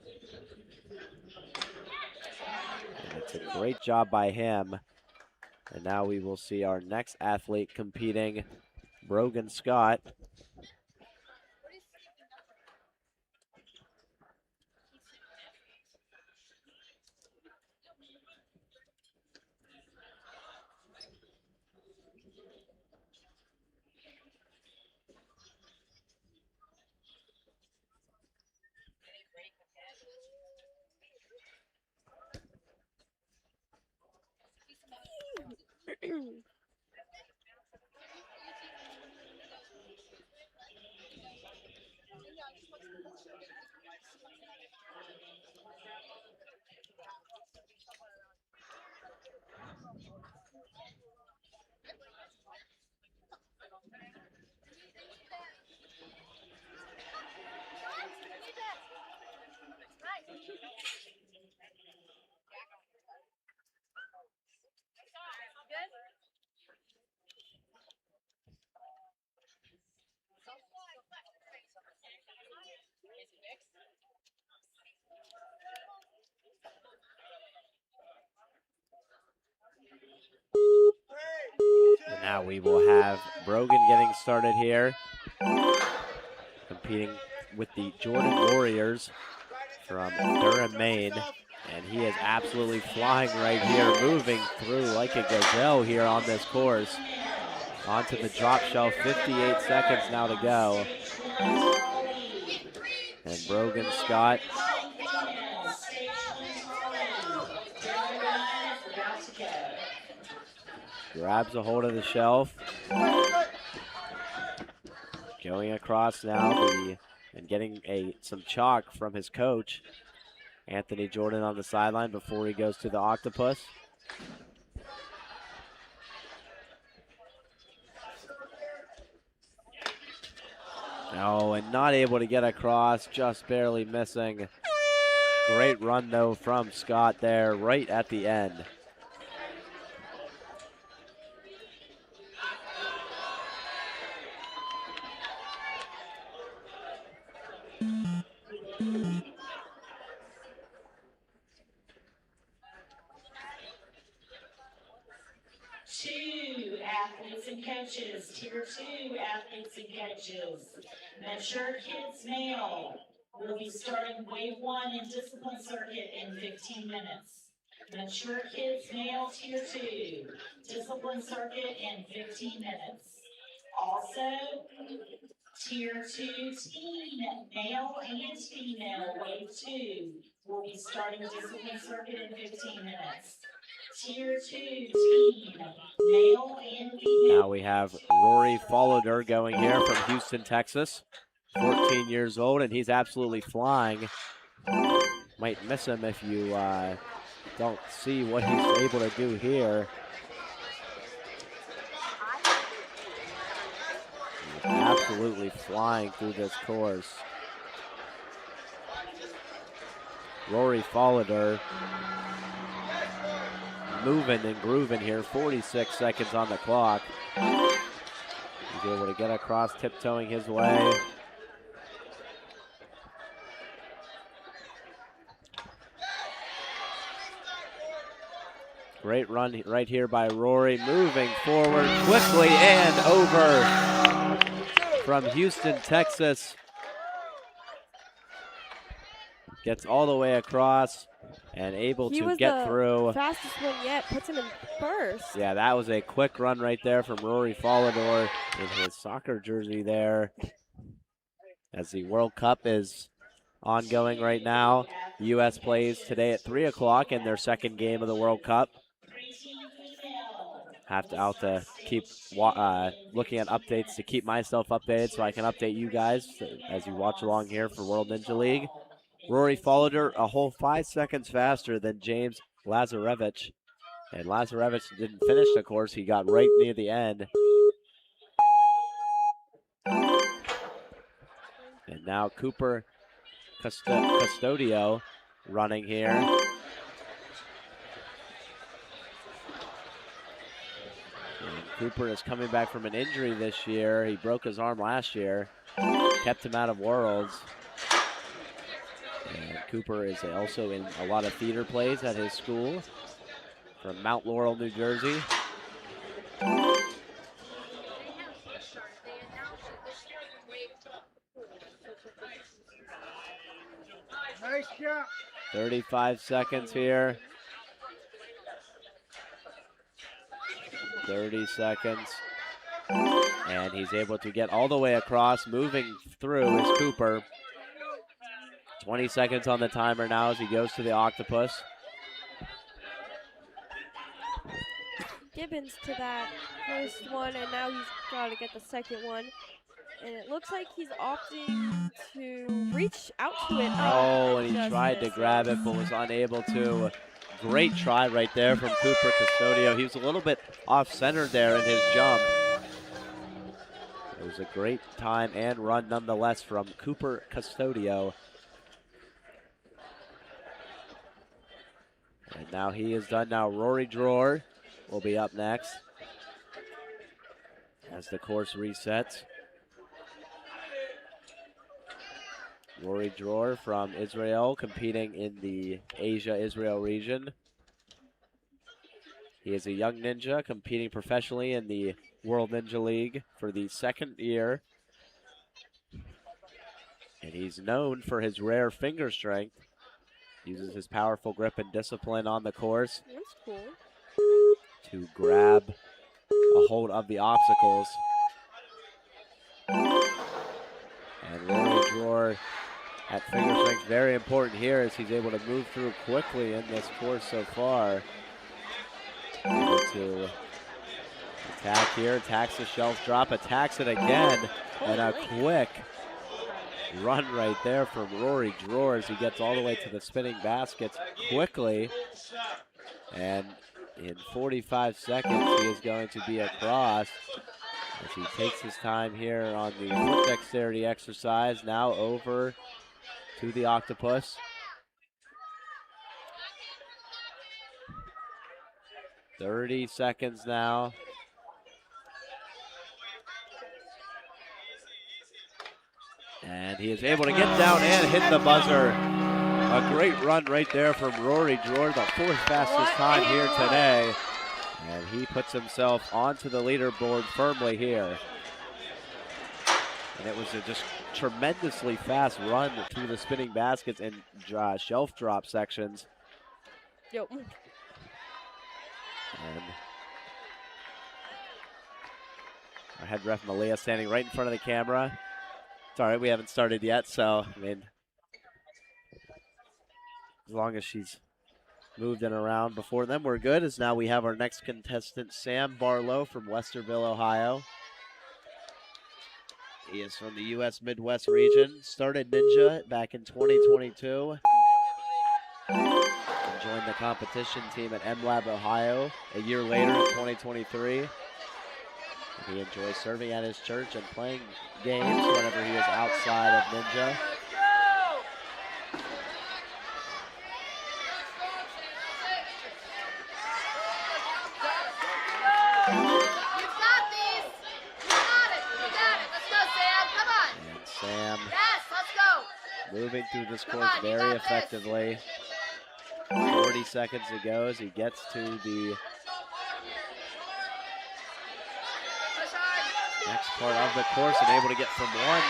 [SPEAKER 5] And it's a great job by him. And now we will see our next athlete competing, Brogan Scott. And now we will have Brogan getting started here, competing with the Jordan Warriors from Durham, Maine. And he is absolutely flying right here, moving through like a gazelle here on this course. Onto the drop shelf, 58 seconds now to go. And Brogan Scott Grabs a hold of the shelf. Going across now and getting some chalk from his coach, Anthony Jordan, on the sideline before he goes to the octopus. Oh, and not able to get across, just barely missing. Great run, though, from Scott there right at the end.
[SPEAKER 6] Two athletes and coaches, Tier 2 athletes and coaches. Mature kids male will be starting wave 1 in discipline circuit in 15 minutes. Mature kids male, Tier 2, discipline circuit in 15 minutes. Also, Tier 2 teen male and female, wave 2 will be starting discipline circuit in 15 minutes. Tier 2 teen, male and female.
[SPEAKER 5] Now we have Rory Followder going here from Houston, Texas. 14 years old, and he's absolutely flying. Might miss him if you don't see what he's able to do here. He's absolutely flying through this course. Rory Followder moving and grooving here, 46 seconds on the clock. He's able to get across, tiptoeing his way. Great run right here by Rory, moving forward quickly and over from Houston, Texas. Gets all the way across and able to get through.
[SPEAKER 3] Fastest one yet, puts him in first.
[SPEAKER 5] Yeah, that was a quick run right there from Rory Followder in his soccer jersey there. As the World Cup is ongoing right now. The U.S. plays today at 3 o'clock in their second game of the World Cup. Have to keep looking at updates to keep myself updated so I can update you guys as you watch along here for World Ninja League. Rory Followder a whole 5 seconds faster than James Lazarevich. And Lazarevich didn't finish the course. He got right near the end. And now Cooper Custodio running here. And Cooper is coming back from an injury this year. He broke his arm last year. Kept him out of Worlds. And Cooper is also in a lot of theater plays at his school from Mount Laurel, New Jersey.
[SPEAKER 8] Nice shot.
[SPEAKER 5] 35 seconds here. 30 seconds. And he's able to get all the way across. Moving through is Cooper. 20 seconds on the timer now as he goes to the octopus.
[SPEAKER 3] Gibbons to that first one, and now he's got to get the second one. And it looks like he's opting to reach out to it.
[SPEAKER 5] Oh, and he tried to grab it but was unable to. Great try right there from Cooper Custodio. He was a little bit off-center there in his jump. It was a great time and run nonetheless from Cooper Custodio. And now he is done. Now Rory Dror will be up next as the course resets. Rory Dror from Israel, competing in the Asia-Israel region. He is a young ninja competing professionally in the World Ninja League for the second year. And he's known for his rare finger strength. Uses his powerful grip and discipline on the course.
[SPEAKER 3] That's cool.
[SPEAKER 5] To grab a hold of the obstacles. And Rory Dror at finger strength, very important here as he's able to move through quickly in this course so far. Able to Attack here, attacks the shelf drop, attacks it again, and a quick run right there from Rory Drawers. He gets all the way to the spinning baskets quickly, and in 45 seconds he is going to be across as he takes his time here on the foot dexterity exercise. Now over to the octopus. 30 seconds now. And he is able to get down and hit the buzzer. A great run right there from Rory Drawers, the 4th fastest time here today. And he puts himself onto the leaderboard firmly here. And it was a just tremendously fast run through the spinning baskets and shelf drop sections.
[SPEAKER 3] Yep.
[SPEAKER 5] And our head ref Malia standing right in front of the camera. It's all right, we haven't started yet, so, I mean, as long as she's moved and around before them, we're good. As now we have our next contestant, Sam Barlow from Westerville, Ohio. He is from the U.S. Midwest region, started Ninja back in 2022. And joined the competition team at MLab Ohio a year later in 2023. He enjoys serving at his church and playing games whenever he is outside of Ninja. And Sam moving through this course very effectively. 40 seconds to go as he gets to the next part of the course and able to get from one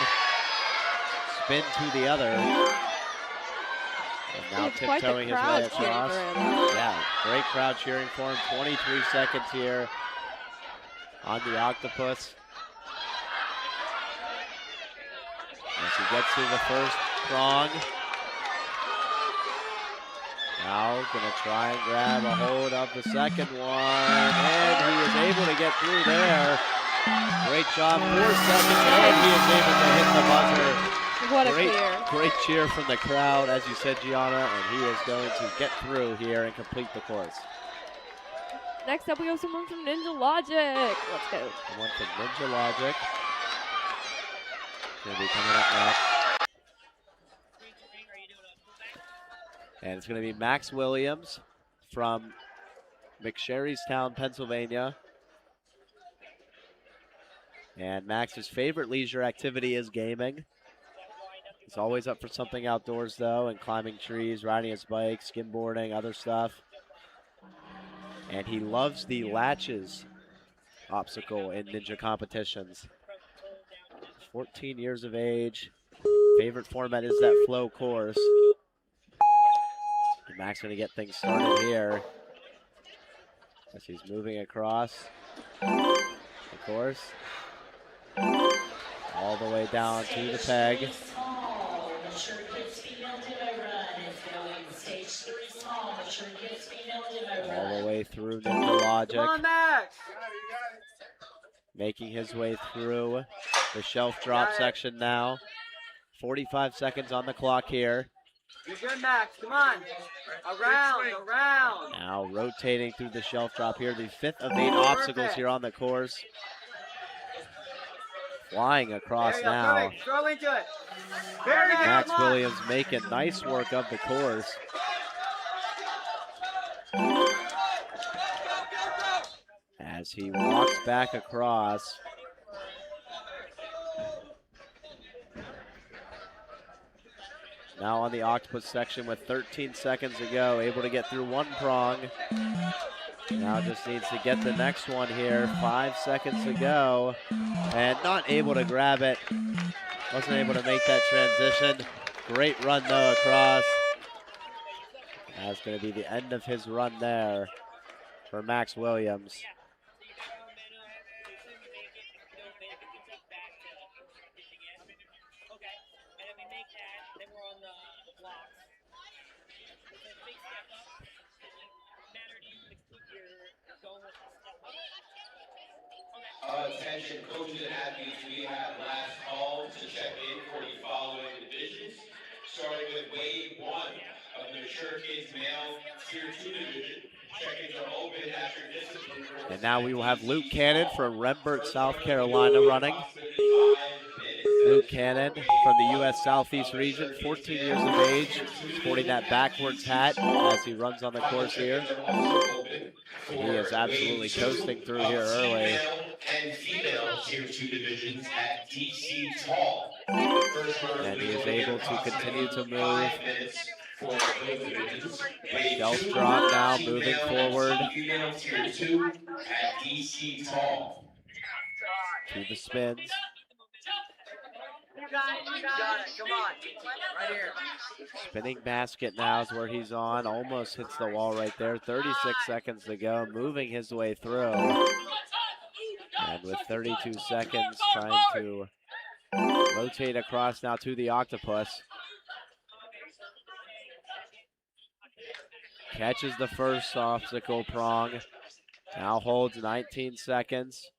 [SPEAKER 5] spin to the other. And now tiptoeing his way across. Yeah, great crowd cheering for him. 23 seconds here on the octopus. As he gets to the first prong. Now gonna try and grab a hold of the second one. And he is able to get through there. Great job, 4 seconds, and he is able to hit the buzzer.
[SPEAKER 3] What a clear.
[SPEAKER 5] Great cheer from the crowd, as you said, Gianna, and he is going to get through here and complete the course.
[SPEAKER 3] Next up, we have someone from Ninja Logic. Let's go.
[SPEAKER 5] Someone from Ninja Logic. Going to be coming up next. And it's going to be Max Williams from McSherrystown, Pennsylvania. And Max's favorite leisure activity is gaming. He's always up for something outdoors, though, and climbing trees, riding his bike, skimboarding, other stuff. And he loves the latches obstacle in Ninja competitions. 14 years of age. Favorite format is that flow course. And Max going to get things started here as he's moving across the course. All the way down to the peg. All the way through Ninja Logic.
[SPEAKER 8] Come on, Max!
[SPEAKER 5] Making his way through the shelf drop section now. 45 seconds on the clock here.
[SPEAKER 8] You're good, Max. Come on. Around.
[SPEAKER 5] Now rotating through the shelf drop here. The 5th of 8 obstacles here on the course. Flying across now.
[SPEAKER 8] Throw into it. Very good.
[SPEAKER 5] Max Williams making nice work of the course. As he walks back across. Now on the octopus section with 13 seconds to go, able to get through one prong. Now just needs to get the next one here. 5 seconds to go. And not able to grab it. Wasn't able to make that transition. Great run though across. That's going to be the end of his run there for Max Williams.
[SPEAKER 7] Attention coaches and athletes, we have last call to check in for the following divisions, starting with wave 1 of the mature kids male tier 2 division. Check-ins are open after discipline.
[SPEAKER 5] And now we will have Luke Cannon from Rembert, South Carolina running. Luke Cannon from the U.S. Southeast region, 14 years of age, sporting that backwards hat as he runs on the course here. He is absolutely coasting through here early.
[SPEAKER 7] And female tier 2 divisions at DC Tall.
[SPEAKER 5] And he is able to continue to move. Shelf drop now, moving forward.
[SPEAKER 7] Female tier 2 at DC Tall.
[SPEAKER 5] To the spins.
[SPEAKER 8] You got it. Come on. Right here.
[SPEAKER 5] Spinning basket now is where he's on. Almost hits the wall right there. 36 seconds to go. Moving his way through. And with 32 seconds, trying to rotate across now to the octopus. Catches the first obstacle prong. Now holds 19 seconds.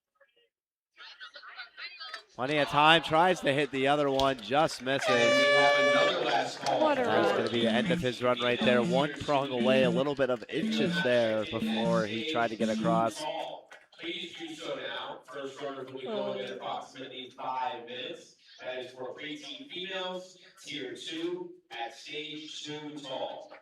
[SPEAKER 5] Plenty of time, tries to hit the other one, just misses. That's going to be the end of his run right there. One prong away, a little bit of inches there before he tried to get across.
[SPEAKER 7] Please do so now. First runner will be going in approximately 5 minutes. That is for preteen females, tier 2 at stage 2 tall.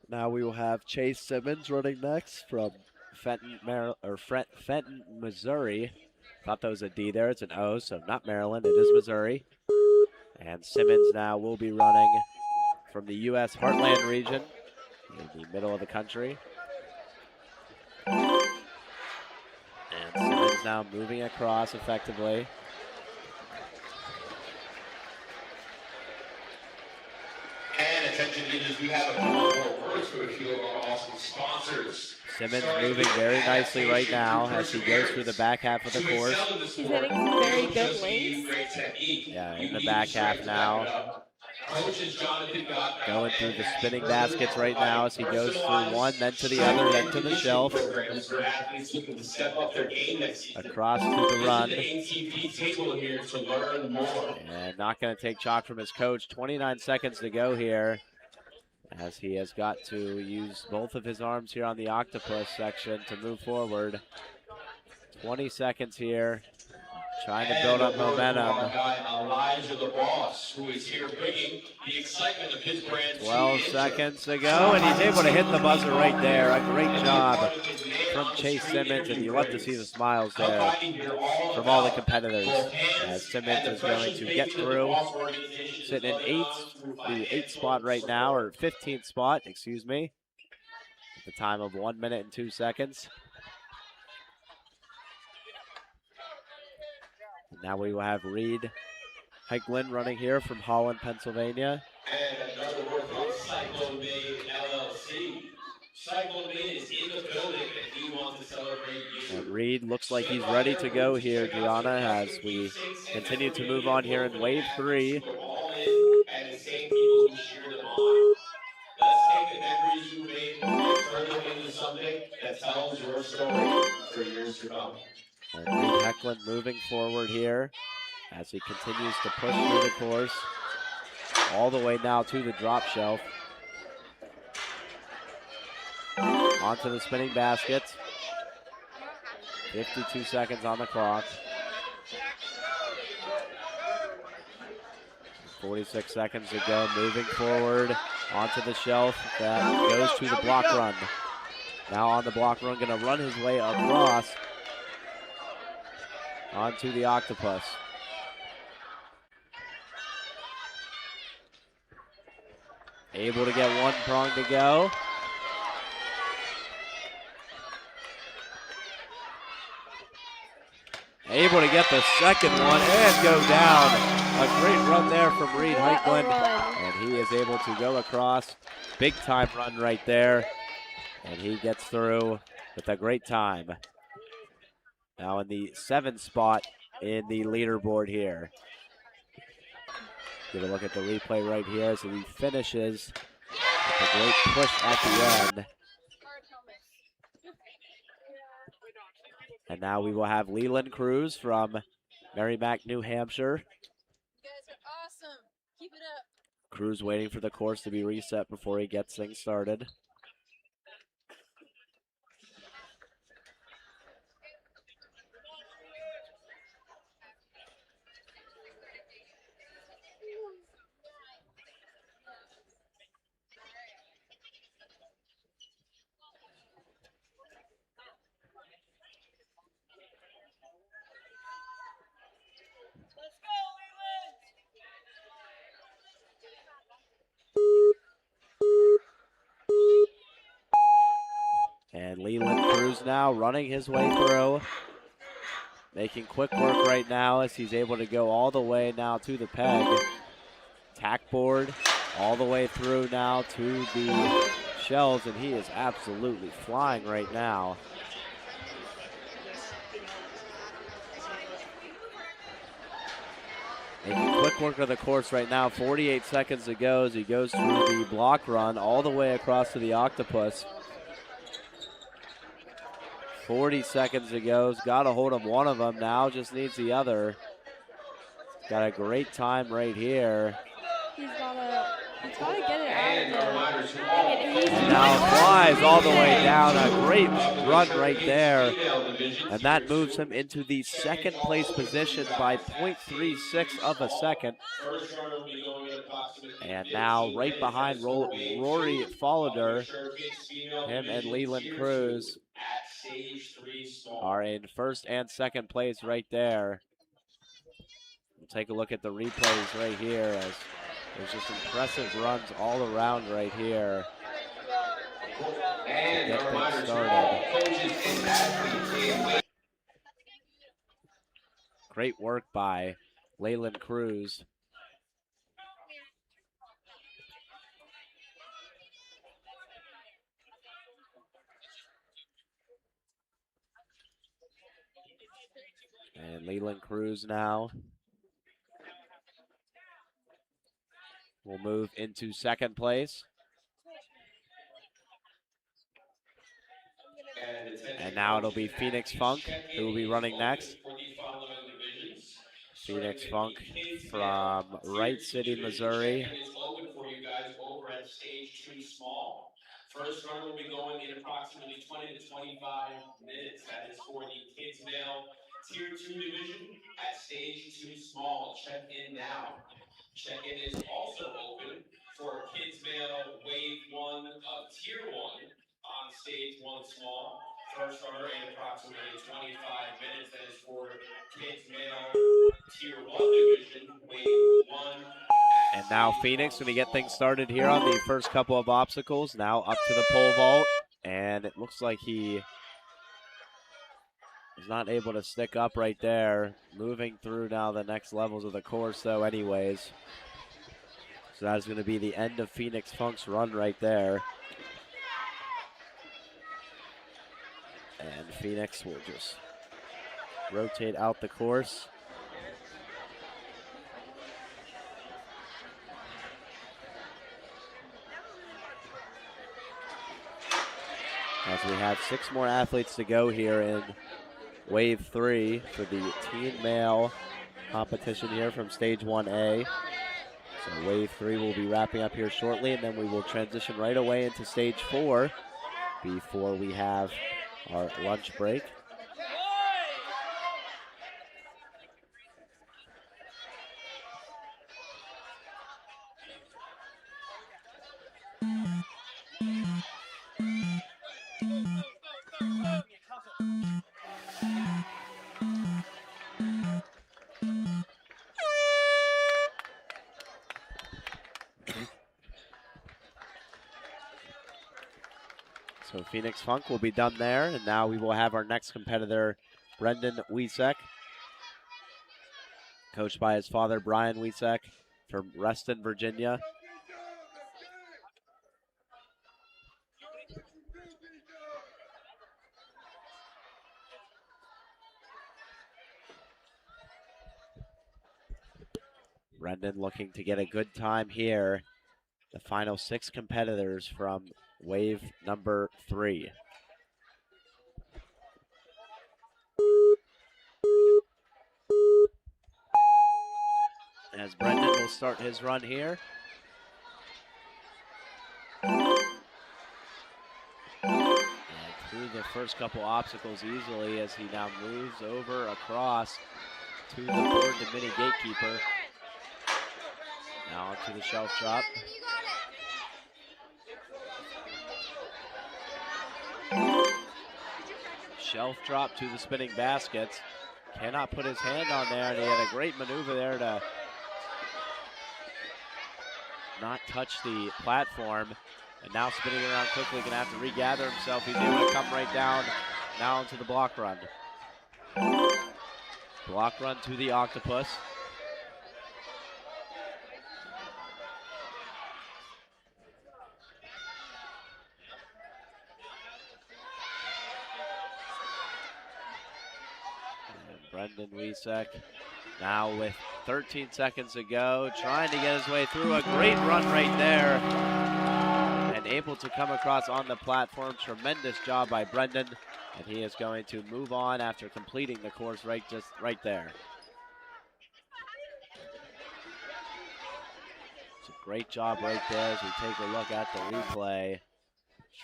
[SPEAKER 5] Now we will have Chase Simmons running next from Fenton, Fenton, Missouri. Thought that was a D there. It's an O, so not Maryland. It is Missouri. And Simmons now will be running from the U.S. Heartland region in the middle of the country. And Simmons now moving across effectively.
[SPEAKER 7] And attention leaders, we have a couple more words for a few of our awesome sponsors.
[SPEAKER 5] Simmons moving very nicely right now as he goes through the back half of the course.
[SPEAKER 3] He's hitting some very good lanes.
[SPEAKER 5] Yeah, in the back half now. Going through the spinning baskets right now as he goes through one, then to the other, then to the shelf. Across to the run. And not going to take chalk from his coach. 29 seconds to go here as he has got to use both of his arms here on the octopus section to move forward. 20 seconds here. Trying to build up momentum. 12 seconds to go, and he's able to hit the buzzer right there. A great job from Chase Simmons, and you love to see the smiles there from all the competitors. As Simmons is going to get through, sitting in the 8th spot right now, or 15th spot, excuse me, at the time of 1 minute and 2 seconds. Now we will have Reed Heiklin running here from Holland, Pennsylvania.
[SPEAKER 7] And another word from Cyclone Bay LLC. Cyclone Bay is in the building and we want to celebrate you.
[SPEAKER 5] And Reed looks like he's ready to go here, Gianna, as we continue to move on here in wave 3.
[SPEAKER 7] And the same people who cheered them on. Let's take the memories you made and turn them into something that tells your story for years to come.
[SPEAKER 5] And Reed Heiklin moving forward here as he continues to push through the course. All the way now to the drop shelf. Onto the spinning baskets. 52 seconds on the clock. 46 seconds to go, moving forward onto the shelf. That goes to the block run. Now on the block run, gonna run his way across onto the octopus. Able to get one prong to go. Able to get the second one and go down. A great run there from Reed Heiklin. And he is able to go across. Big time run right there. And he gets through with a great time. Now in the 7th spot in the leaderboard here. Get a look at the replay right here. So he finishes with a great push at the end. And now we will have Leland Cruz from Merrimack, New Hampshire.
[SPEAKER 9] You guys are awesome. Keep it up.
[SPEAKER 5] Cruz waiting for the course to be reset before he gets things started. And Leland Cruz now running his way through. Making quick work right now as he's able to go all the way now to the peg. Tack board all the way through now to the shelves, and he is absolutely flying right now. Making quick work of the course right now. 48 seconds to go as he goes through the block run all the way across to the octopus. 40 seconds to go. He's got a hold of one of them now, just needs the other. Got a great time right here.
[SPEAKER 3] He's gotta get it out of the
[SPEAKER 5] And now flies all the way down. A great run right there. And that moves him into the 2nd place position by 0.36 of a second. And now right behind Rory Followder, him and Leland Cruz are in 1st and 2nd place right there. We'll take a look at the replays right here as there's just impressive runs all around right here to get things started. Great work by Leland Cruz. And Leland Cruz now will move into 2nd place. And now it'll be Phoenix Funk who will be running next. Phoenix Funk from Wright City, Missouri.
[SPEAKER 7] First runner will be going in approximately 20 to 25 minutes. That is for the kids male Tier 2 division at stage 2 small. Check in now. Check-in is also open for kids male wave 1 of Tier 1 on stage 1 small. First runner in approximately 25 minutes. That is for kids male Tier 1 division, wave 1.
[SPEAKER 5] And now Phoenix going to get things started here on the first couple of obstacles. Now up to the pole vault. And it looks like he is not able to stick up right there. Moving through now the next levels of the course though anyways. So that is going to be the end of Phoenix Funk's run right there. And Phoenix will just rotate out the course. As we have 6 more athletes to go here in Wave 3 for the teen male competition here from Stage 1A. So Wave 3 will be wrapping up here shortly, and then we will transition right away into Stage 4 before we have our lunch break. So Phoenix Funk will be done there, and now we will have our next competitor, Brendan Wiesek, coached by his father, Brian Wiesek, from Reston, Virginia. Brendan looking to get a good time here. The final 6 competitors from wave number 3. As Brendan will start his run here. And through the first couple obstacles easily as he now moves over across to the board to mini gatekeeper. Now onto the shelf drop. Shelf drop to the spinning baskets. Cannot put his hand on there, and he had a great maneuver there to not touch the platform. And now spinning around quickly, gonna have to regather himself. He's able to come right down now into the block run. Block run to the octopus. Brendan Wiesek now with 13 seconds to go, trying to get his way through. A great run right there, and able to come across on the platform. Tremendous job by Brendan, and he is going to move on after completing the course right there. It's a great job right there as we take a look at the replay.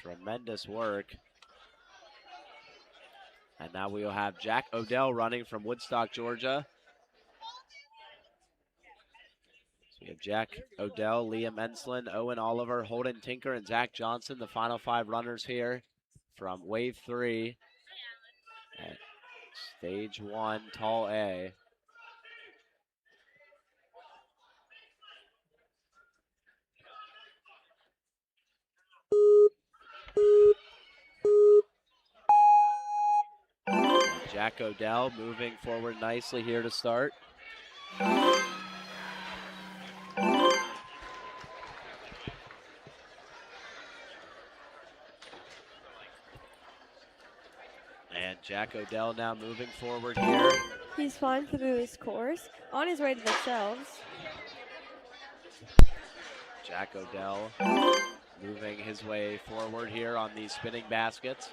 [SPEAKER 5] Tremendous work. And now we will have Jack Odell running from Woodstock, Georgia. So we have Jack Odell, Liam Enslin, Owen Oliver, Holden Tinker, and Zach Johnson, the final 5 runners here from Wave 3 at Stage 1, Tall A. Jack Odell moving forward nicely here to start. And Jack Odell now moving forward here.
[SPEAKER 3] He's fine through this course, on his way to the shelves.
[SPEAKER 5] Jack Odell moving his way forward here on these spinning baskets.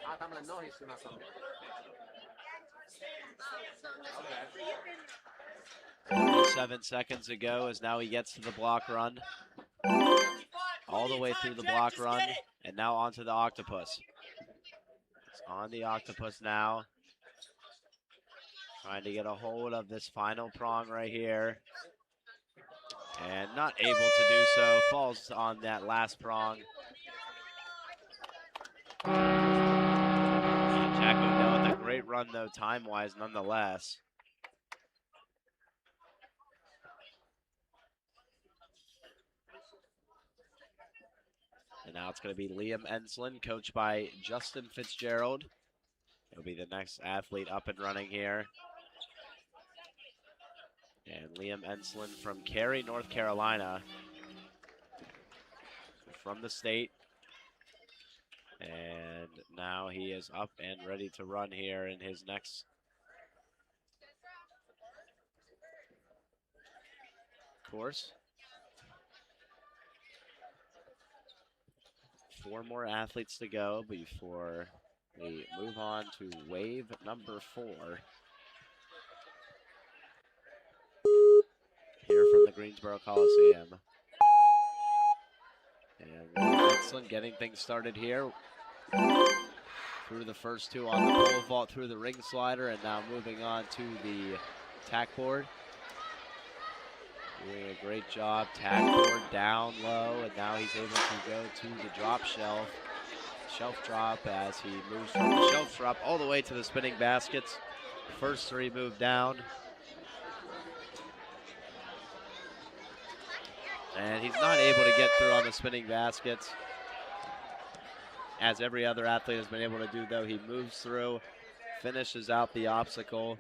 [SPEAKER 5] 37 seconds ago as now he gets to the block run. All the way through the block run, and now onto the octopus. It's on the octopus now. Trying to get a hold of this final prong right here. And not able to do so, falls on that last prong. Jack Odell with a great run though, time-wise nonetheless. And now it's going to be Liam Enslin, coached by Justin Fitzgerald. He'll be the next athlete up and running here. And Liam Enslin from Cary, North Carolina. From the state. And now he is up and ready to run here in his next course. 4 more athletes to go before we move on to wave number 4. Here from the Greensboro Coliseum. And Enslin getting things started here. Through the first 2 on the pole vault, through the ring slider, and now moving on to the tack board. Doing a great job, tack board down low, and now he's able to go to the drop shelf drop as he moves from the shelf drop all the way to the spinning baskets. First 3 move down. And he's not able to get through on the spinning baskets. As every other athlete has been able to do though, he moves through, finishes out the obstacle.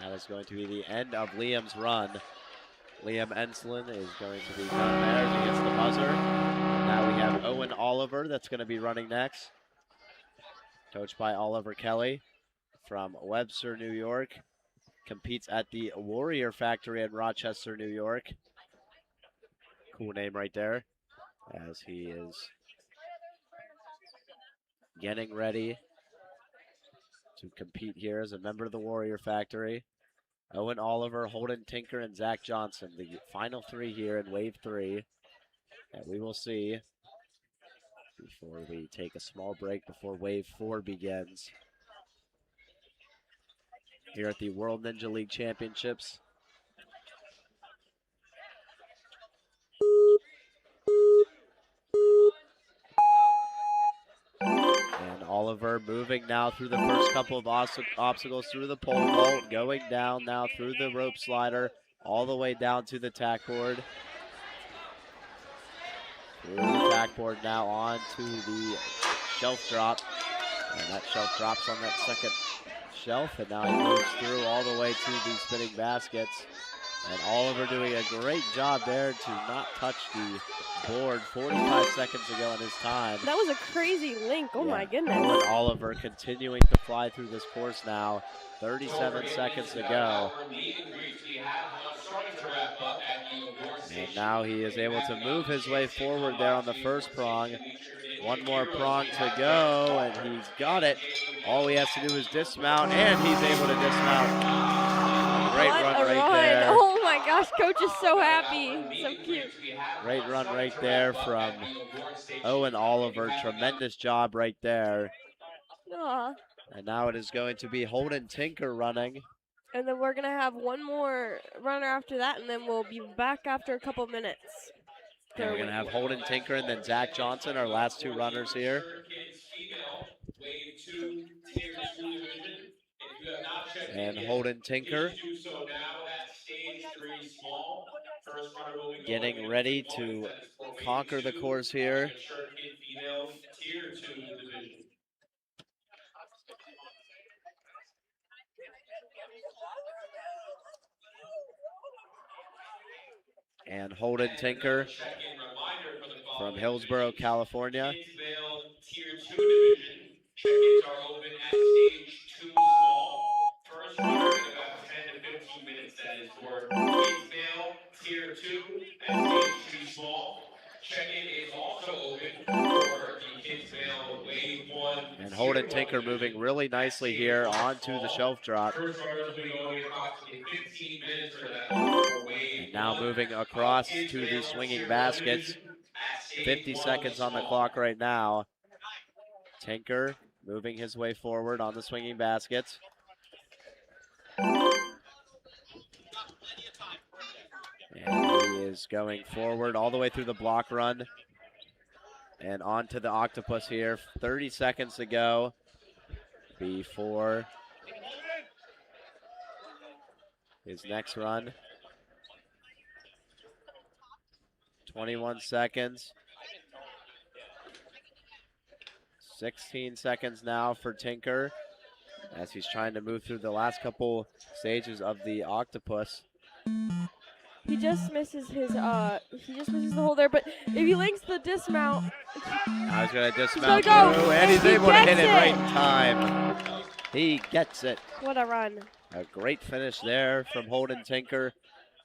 [SPEAKER 5] That is going to be the end of Liam's run. Liam Enslin is going to be done there as he gets the buzzer. Now we have Owen Oliver that's going to be running next. Coached by Oliver Kelly. from Webster, New York. Competes at the Warrior Factory in Rochester, New York. Cool name right there, as he is getting ready to compete here as a member of the Warrior Factory. Owen Oliver, Holden Tinker, and Zach Johnson, the final three here in Wave 3. And we will see before we take a small break before Wave 4 begins here at the World Ninja League Championships. And Oliver moving now through the first couple of obstacles through the pole vault, going down now through the rope slider, all the way down to the tack board. Through the tack board now on to the shelf drop. And that shelf drops on that second shelf, and now he moves through all the way to the spinning baskets. And Oliver doing a great job there to not touch the board 45 seconds ago in his time.
[SPEAKER 3] That was a crazy link. Oh my goodness.
[SPEAKER 5] Owen Oliver continuing to fly through this course now. 37 seconds to go. And now he is able to move his way forward there on the first prong. One more prong to go, and he's got it. All he has to do is dismount, and he's able to dismount. Great run right there.
[SPEAKER 3] Oh my gosh, coach is so happy. So cute.
[SPEAKER 5] Great run right there from Owen Oliver. Tremendous job right there.
[SPEAKER 3] Aw.
[SPEAKER 5] And now it is going to be Holden Tinker running.
[SPEAKER 3] And then we're going to have one more runner after that, and then we'll be back after a couple minutes.
[SPEAKER 5] Yeah, we're going to have Holden Tinker and then Zach Johnson, our last two runners here. And Holden Tinker getting ready to conquer the course here. And Holden Tinker from Hillsborough, California.
[SPEAKER 7] Tier 2 division. Check-ins are open at stage 2 small. First runner in about 10 to 15 minutes. That is for kids male, tier 2 at stage 2 small. Check-in is also open for the kids male wave 1.
[SPEAKER 5] And Holden Tinker moving really nicely here onto the shelf drop.
[SPEAKER 7] First runner will be going approximately 15 minutes for that wave.
[SPEAKER 5] And now moving across to the swinging baskets. 50 seconds on the clock right now. Tinker moving his way forward on the swinging baskets. And he is going forward all the way through the block run. And on to the octopus here. 30 seconds to go before his next run. 21 seconds. 16 seconds now for Tinker as he's trying to move through the last couple stages of the octopus.
[SPEAKER 3] He just misses his the hole there, but if he links the dismount.
[SPEAKER 5] Now he's gonna dismount through, and he's able to hit it right in time. He gets it.
[SPEAKER 3] What a run.
[SPEAKER 5] A great finish there from Holden Tinker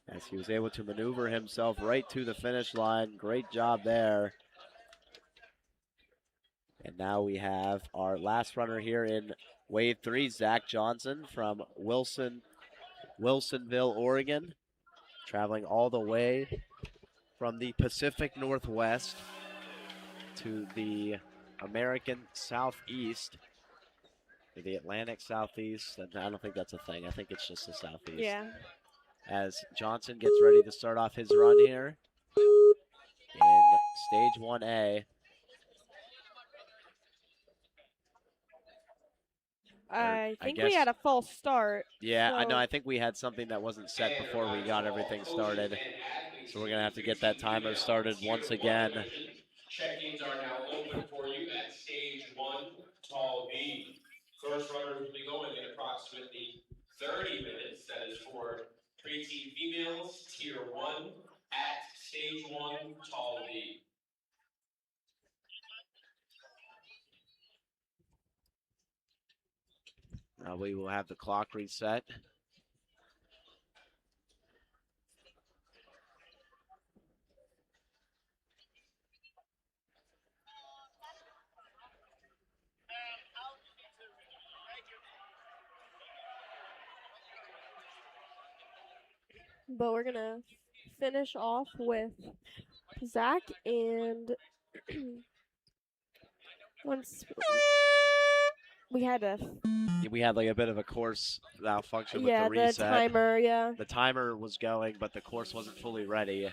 [SPEAKER 5] as he was able to maneuver himself right to the finish line. Great job there. And now we have our last runner here in Wave 3, Zach Johnson from Wilsonville, Oregon, traveling all the way from the Pacific Northwest to the American Southeast, or the Atlantic Southeast. I don't think that's a thing. I think it's just the Southeast.
[SPEAKER 3] Yeah.
[SPEAKER 5] As Johnson gets ready to start off his run here in Stage 1A.
[SPEAKER 3] I think we had a false start.
[SPEAKER 5] Yeah,
[SPEAKER 3] so.
[SPEAKER 5] I know. I think we had something that wasn't set before we got everything started. So we're going to have to get that timer started once again.
[SPEAKER 7] Check-ins are now open for you at stage 1, tall B. First runners will be going in approximately 30 minutes. That is for preteen females, tier 1 at stage 1, tall B.
[SPEAKER 5] We will have the clock reset.
[SPEAKER 3] But we're gonna finish off with Zach, and once we had a
[SPEAKER 5] We had like a bit of a course malfunction with
[SPEAKER 3] yeah,
[SPEAKER 5] the reset.
[SPEAKER 3] the timer, yeah.
[SPEAKER 5] The timer was going, but the course wasn't fully ready. And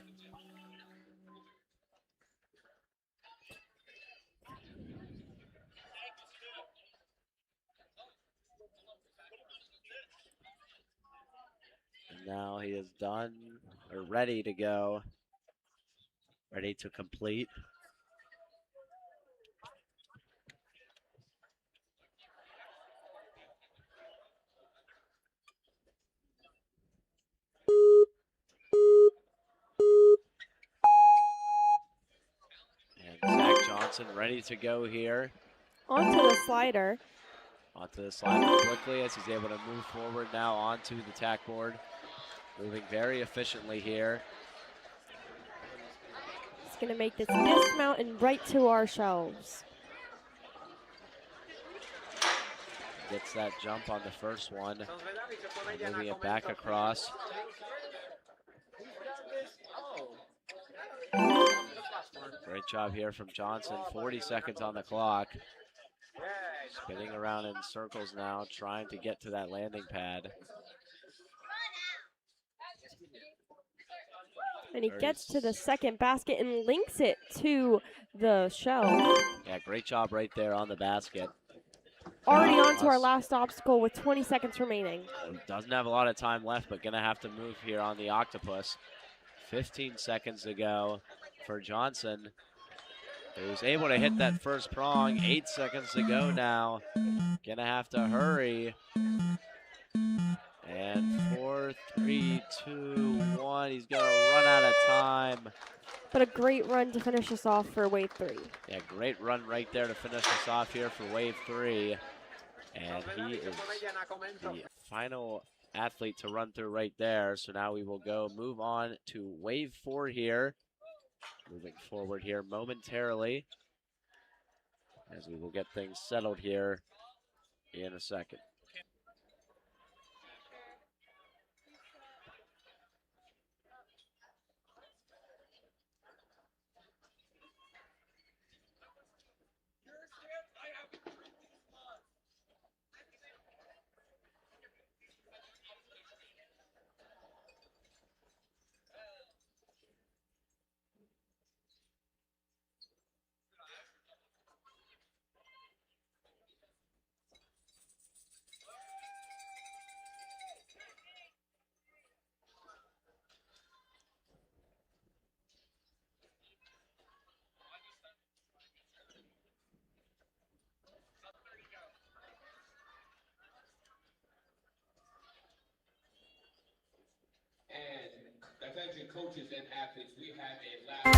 [SPEAKER 5] now he is done, or ready to go. Ready to complete. And Zach Johnson ready to go here.
[SPEAKER 3] Onto the slider.
[SPEAKER 5] Onto the slider quickly as he's able to move forward now onto the tack board. Moving very efficiently here.
[SPEAKER 3] It's going to make this dismount and right to our shelves.
[SPEAKER 5] Gets that jump on the first one. And moving it back across. Great job here from Johnson. 40 seconds on the clock. Spinning around in circles now, trying to get to that landing pad.
[SPEAKER 3] And he gets to the second basket and links it to the shelf.
[SPEAKER 5] Yeah, great job right there on the basket.
[SPEAKER 3] Already on to our last obstacle with 20 seconds remaining.
[SPEAKER 5] Doesn't have a lot of time left, but gonna have to move here on the octopus. 15 seconds to go for Johnson. He was able to hit that first prong. 8 seconds to go now. Gonna have to hurry. And 4, 3, 2, 1. He's gonna run out of time.
[SPEAKER 3] But a great run to finish us off for wave 3.
[SPEAKER 5] Yeah, great run right there to finish us off here for wave 3. And he is the final athlete to run through right there. So now we will move on to wave 4 here. Moving forward here momentarily as we will get things settled here in a second.
[SPEAKER 7] And attention coaches and athletes, we have a last.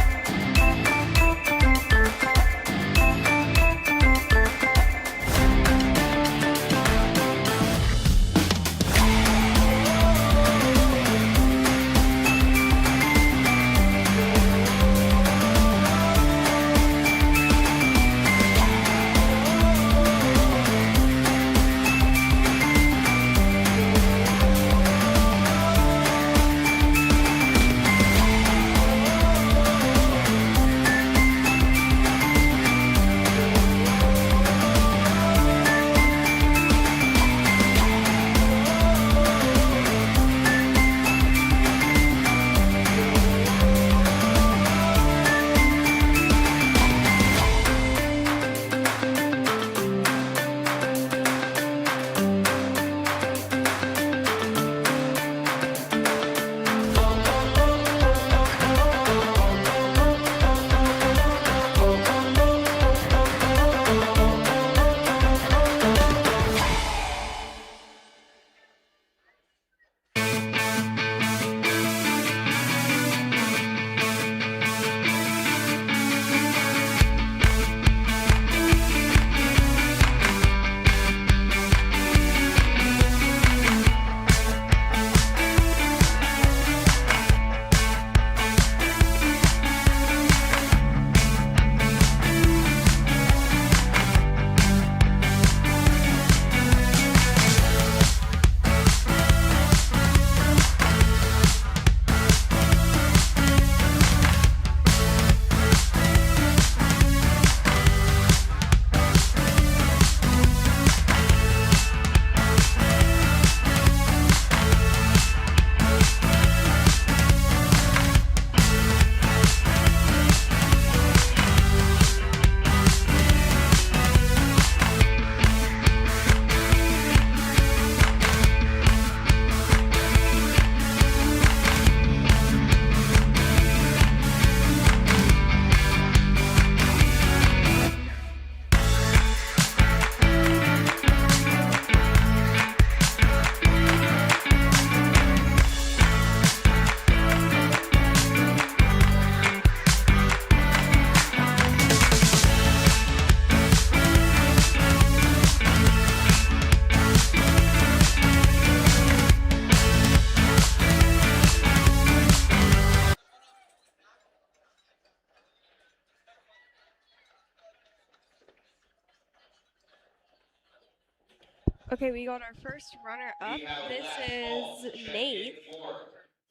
[SPEAKER 3] Okay, we got our first runner up. This is Nate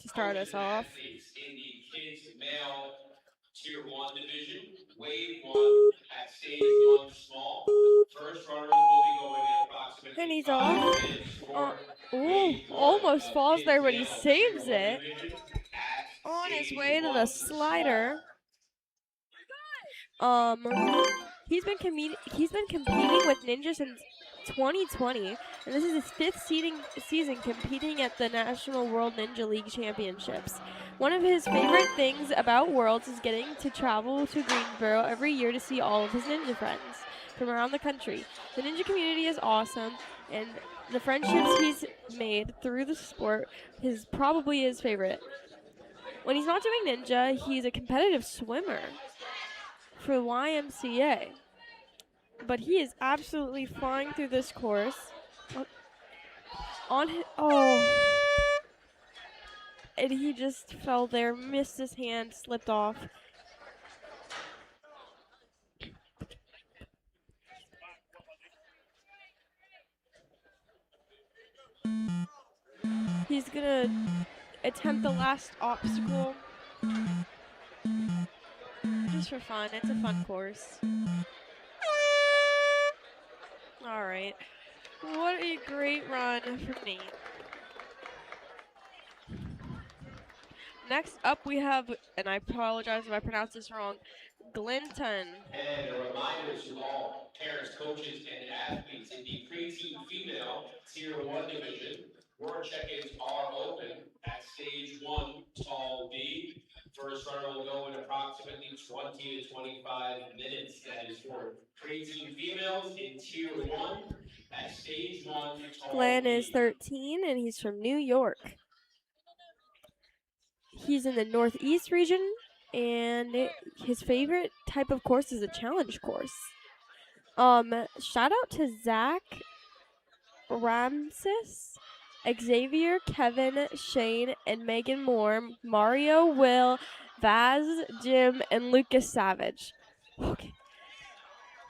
[SPEAKER 3] to start us off.
[SPEAKER 7] In the kids male tier 1 division, wave 1 at stage 1 small. First runners will be going in approximately
[SPEAKER 3] And he's
[SPEAKER 7] 5
[SPEAKER 3] off.
[SPEAKER 7] minutes for
[SPEAKER 3] Ooh, almost falls there, but he saves it. On his way to the slider. He's been competing with Ninja since 2020, and this is his 5th season competing at the National World Ninja League Championships. One of his favorite things about Worlds is getting to travel to Greensboro every year to see all of his ninja friends from around the country. The ninja community is awesome, and the friendships he's made through the sport is probably his favorite. When he's not doing ninja, he's a competitive swimmer for YMCA. But he is absolutely flying through this course. And he just fell there, missed his hand, slipped off. He's gonna attempt the last obstacle. Just for fun, it's a fun course. Alright. What a great run from Nate. Next up we have, and I apologize if I pronounce this wrong, Glinton.
[SPEAKER 7] And a reminder to all parents, coaches, and athletes in the preteen female tier 1 division, world check-ins are open at stage 1 tall B. First runner will go in approximately 20 to 25 minutes. That is for preteen females in tier 1 at stage 1 tall
[SPEAKER 3] Glenn
[SPEAKER 7] B.
[SPEAKER 3] is 13 and he's from New York. He's in the Northeast region, and his favorite type of course is a challenge course. Shout out to Zach, Ramses, Xavier, Kevin, Shane, and Megan Moore, Mario, Will, Vaz, Jim, and Lucas Savage. Okay.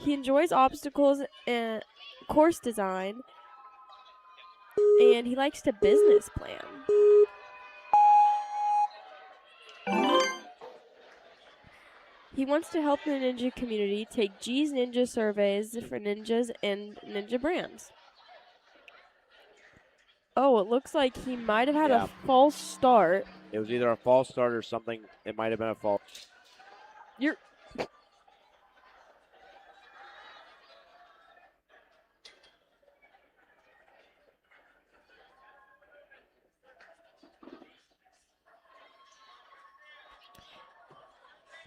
[SPEAKER 3] He enjoys obstacles and course design, and he likes to business plan. He wants to help the ninja community take G's Ninja surveys for ninjas and ninja brands. Oh, it looks like he might have had a false start.
[SPEAKER 5] It was either a false start or something. It might have been a false.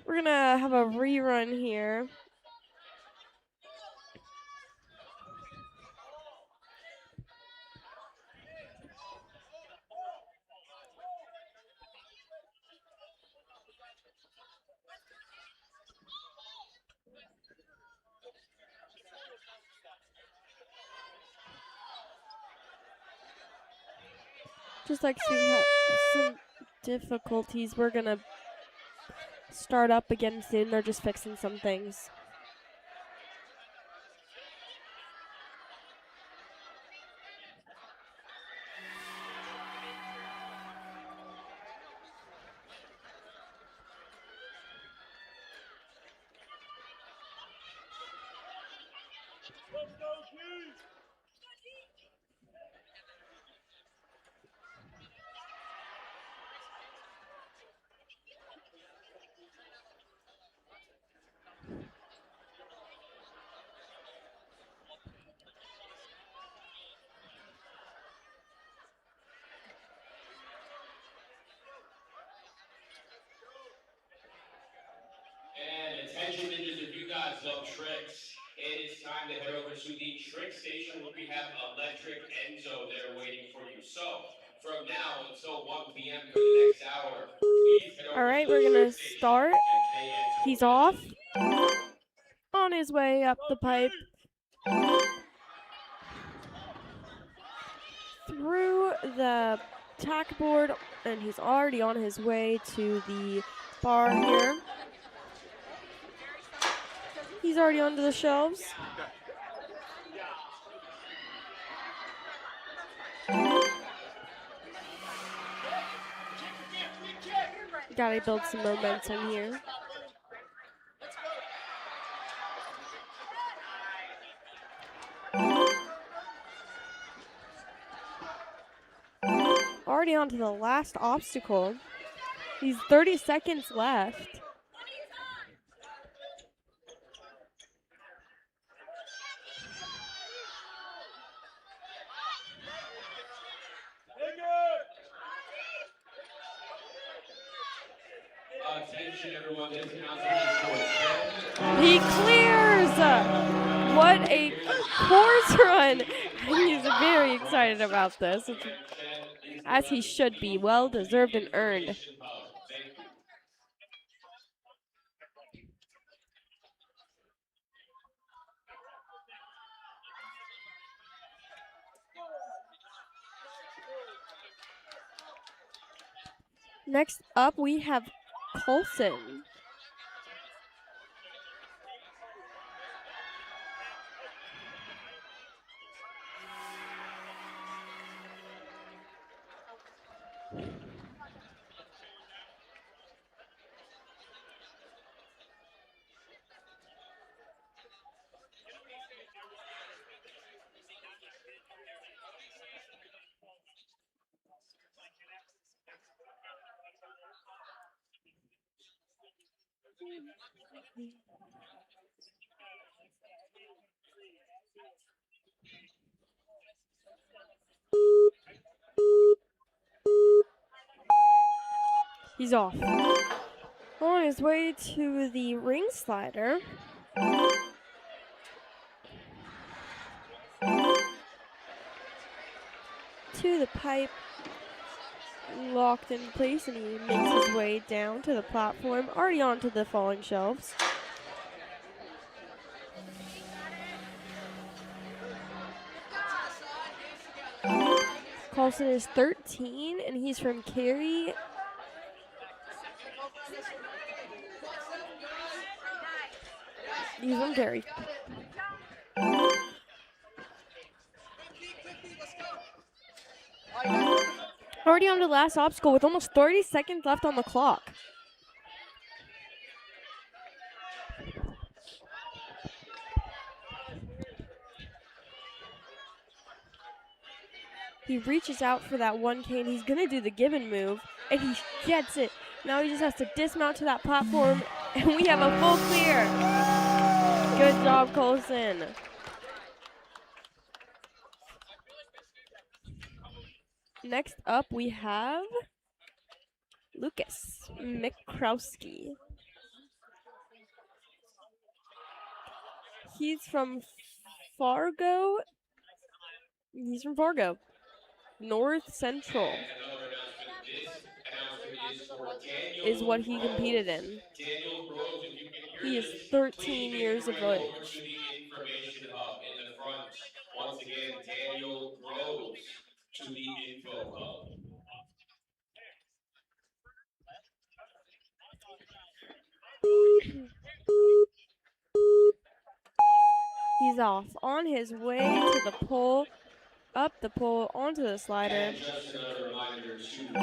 [SPEAKER 3] We're going to have a rerun here. Just like we have some difficulties, we're going to start up again soon. They're just fixing some things.
[SPEAKER 7] And attention ninjas, if you guys love tricks, it is time to head over to the trick station where we have electric Enzo there waiting for you. So, from now until 1 p.m. for the next hour, please head over
[SPEAKER 3] All right,
[SPEAKER 7] to
[SPEAKER 3] we're
[SPEAKER 7] the
[SPEAKER 3] going to
[SPEAKER 7] trick
[SPEAKER 3] start.
[SPEAKER 7] station at
[SPEAKER 3] He's off. On his way up the pipe. Through the tack board, and he's already on his way to the bar here. He's already onto the shelves. Gotta build some momentum here. Already on to the last obstacle. He's 30 seconds left.
[SPEAKER 7] Attention everyone, this announcement is for
[SPEAKER 3] He clears! What a course run! He's very excited about this, as he should be. Well deserved and earned. Next up, we have Coulson. He's off. On his way to the ring slider. To the pipe. Locked in place, and he makes his way down to the platform, already onto the falling shelves. Coulson is 13, and he's from Cary. He's from Cary. Already on to the last obstacle with almost 30 seconds left on the clock. He reaches out for that 1K, and he's going to do the gibbon move, and he gets it. Now he just has to dismount to that platform, and we have a full clear. Good job, Coulson. Next up, we have Lucas Mikrowski. He's from Fargo. He's from Fargo. North Central is what he competed in. He is 13 years of age.
[SPEAKER 7] Once again, Daniel Groves to the info hub.
[SPEAKER 3] He's off on his way to the pole, up the pole, onto the slider.
[SPEAKER 7] And just another reminder to coaches and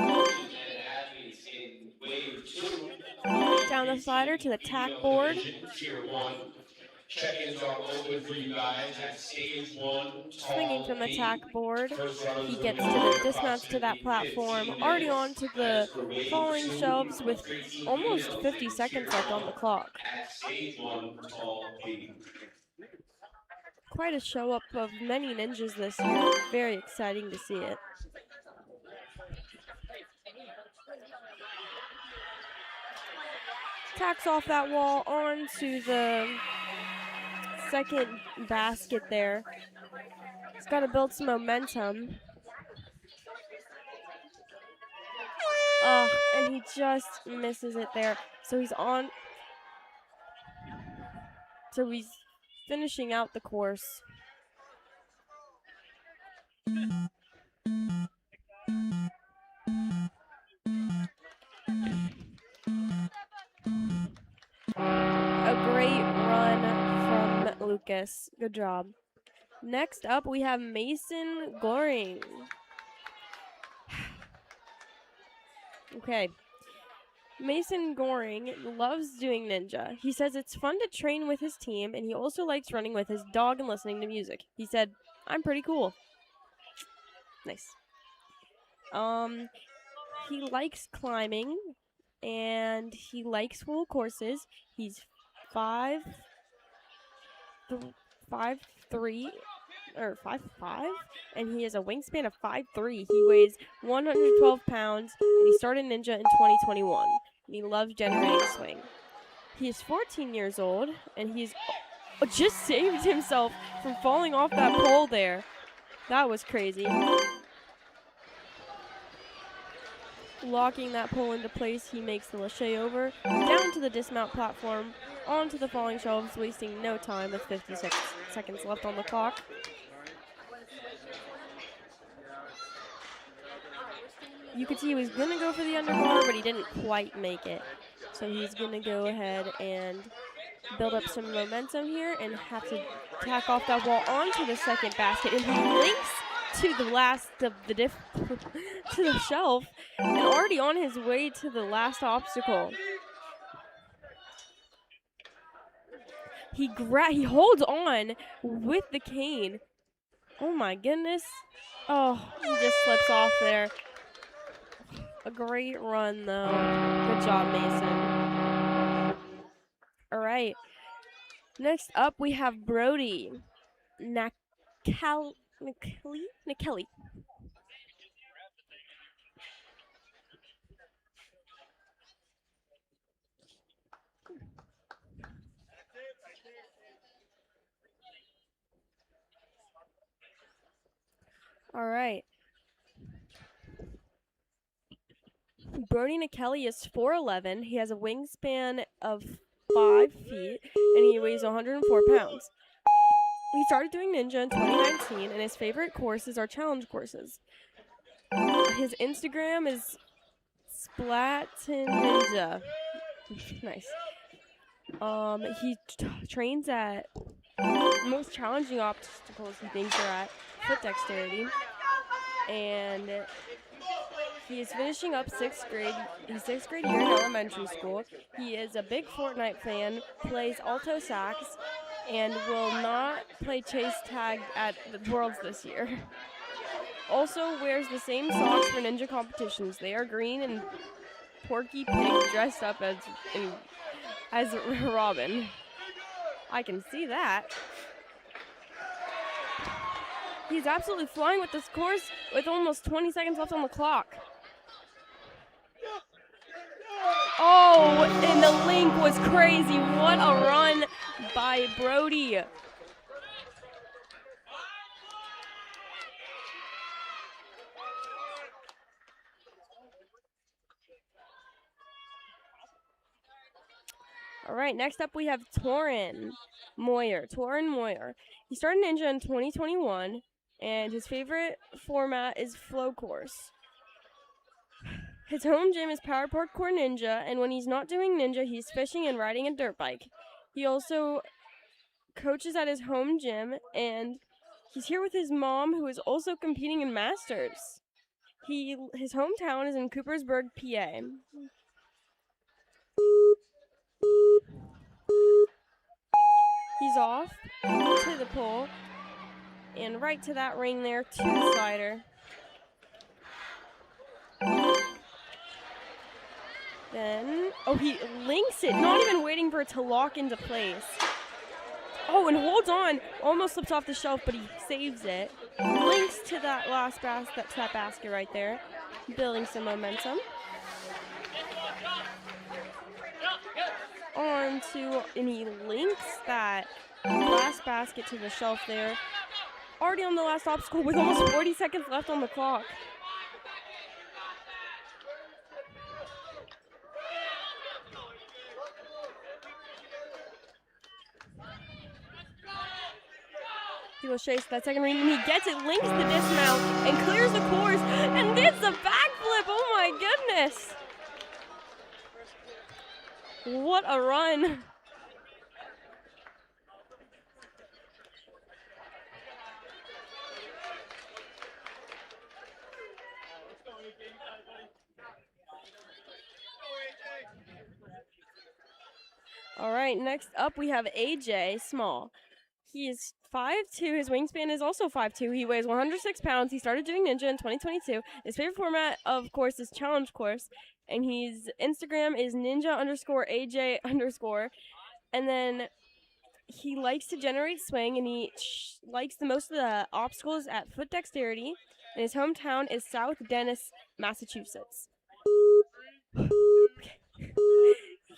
[SPEAKER 7] athletes in wave 2.
[SPEAKER 3] Down the slider to the tack board.
[SPEAKER 7] Tier 1. Check-ins are open for you guys at stage 1.
[SPEAKER 3] Swinging from the tack board. He gets to the dismounts to that platform. Already on to the falling shelves with almost 50 seconds left on the clock.
[SPEAKER 7] At stage 1, tall P.
[SPEAKER 3] Quite a show up of many ninjas this year. Very exciting to see it. Tacks off that wall onto the second basket there. He's got to build some momentum. And he just misses it there. So he's on. So he's finishing out the course. A great run from Lucas. Good job. Next up, we have Mason Goring. Okay. Mason Goring loves doing ninja. He says it's fun to train with his team, and he also likes running with his dog and listening to music. He said, I'm pretty cool. Nice. He likes climbing, and he likes full courses. He's 5'3" or 5'5", and he has a wingspan of 5'3". He weighs 112 pounds, and he started ninja in 2021. And he loves generating swing. He is 14 years old, and he's just saved himself from falling off that pole there. That was crazy. Locking that pole into place, he makes the Lachey over, down to the dismount platform, onto the falling shelves, wasting no time with 56 seconds left on the clock. You could see he was going to go for the underbar, but he didn't quite make it. So he's going to go ahead and build up some momentum here and have to tack off that wall onto the second basket. And he links to the last of the to the shelf and already on his way to the last obstacle. He holds on with the cane. Oh my goodness. Oh, he just slips off there. A great run though. Good job, Mason. All right. Next up we have Brody Nakeli. All right. Brody Nakeli is 4'11". He has a wingspan of 5 feet, and he weighs 104 pounds. He started doing ninja in 2019, and his favorite courses are challenge courses. His Instagram is Splatin Ninja. Nice. He trains at the most challenging obstacles he thinks are at foot dexterity, and he is finishing up 6th grade. His 6th grade year in elementary school. He is a big Fortnite fan, plays alto sax, and will not play chase tag at the Worlds this year. Also wears the same socks for ninja competitions. They are green and Porky Pig dressed up as Robin. I can see that. He's absolutely flying with this course with almost 20 seconds left on the clock. Oh, and the link was crazy. What a run by Brody. All right, next up we have Torin Moyer. He started Ninja in 2021, and his favorite format is flow course. His home gym is Power Parkour Ninja, and when he's not doing Ninja, he's fishing and riding a dirt bike. He also coaches at his home gym, and he's here with his mom, who is also competing in Masters. His hometown is in Coopersburg, PA. He's off to the pole, and right to that ring there, to the slider. Then, he links it, not even waiting for it to lock into place. Oh, and holds on, almost slips off the shelf, but he saves it. Links to that last basket right there, building some momentum. And he links that last basket to the shelf there. Already on the last obstacle with almost 40 seconds left on the clock. He will chase that second ring, and he gets it, links the dismount, and clears the course, and gets a backflip. Oh my goodness. What a run. All right, next up we have AJ Small. He is 5'2". His wingspan is also 5'2". He weighs 106 pounds. He started doing Ninja in 2022. His favorite format, of course, is Challenge Course. And his Instagram is ninja_AJ_. And then he likes to generate swing, and he likes the most of the obstacles at foot dexterity. And his hometown is South Dennis, Massachusetts.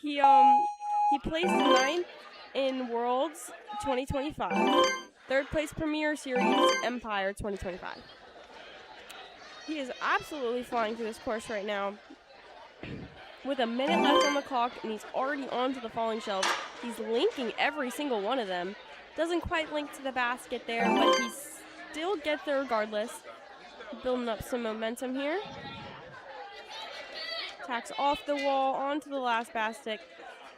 [SPEAKER 3] He placed 9th in Worlds 2025. 3rd place Premier Series Empire 2025. He is absolutely flying through this course right now. With a minute left on the clock, and he's already onto the falling shelves. He's linking every single one of them. Doesn't quite link to the basket there, but he still gets there regardless. Building up some momentum here. Tacks off the wall onto the last basket.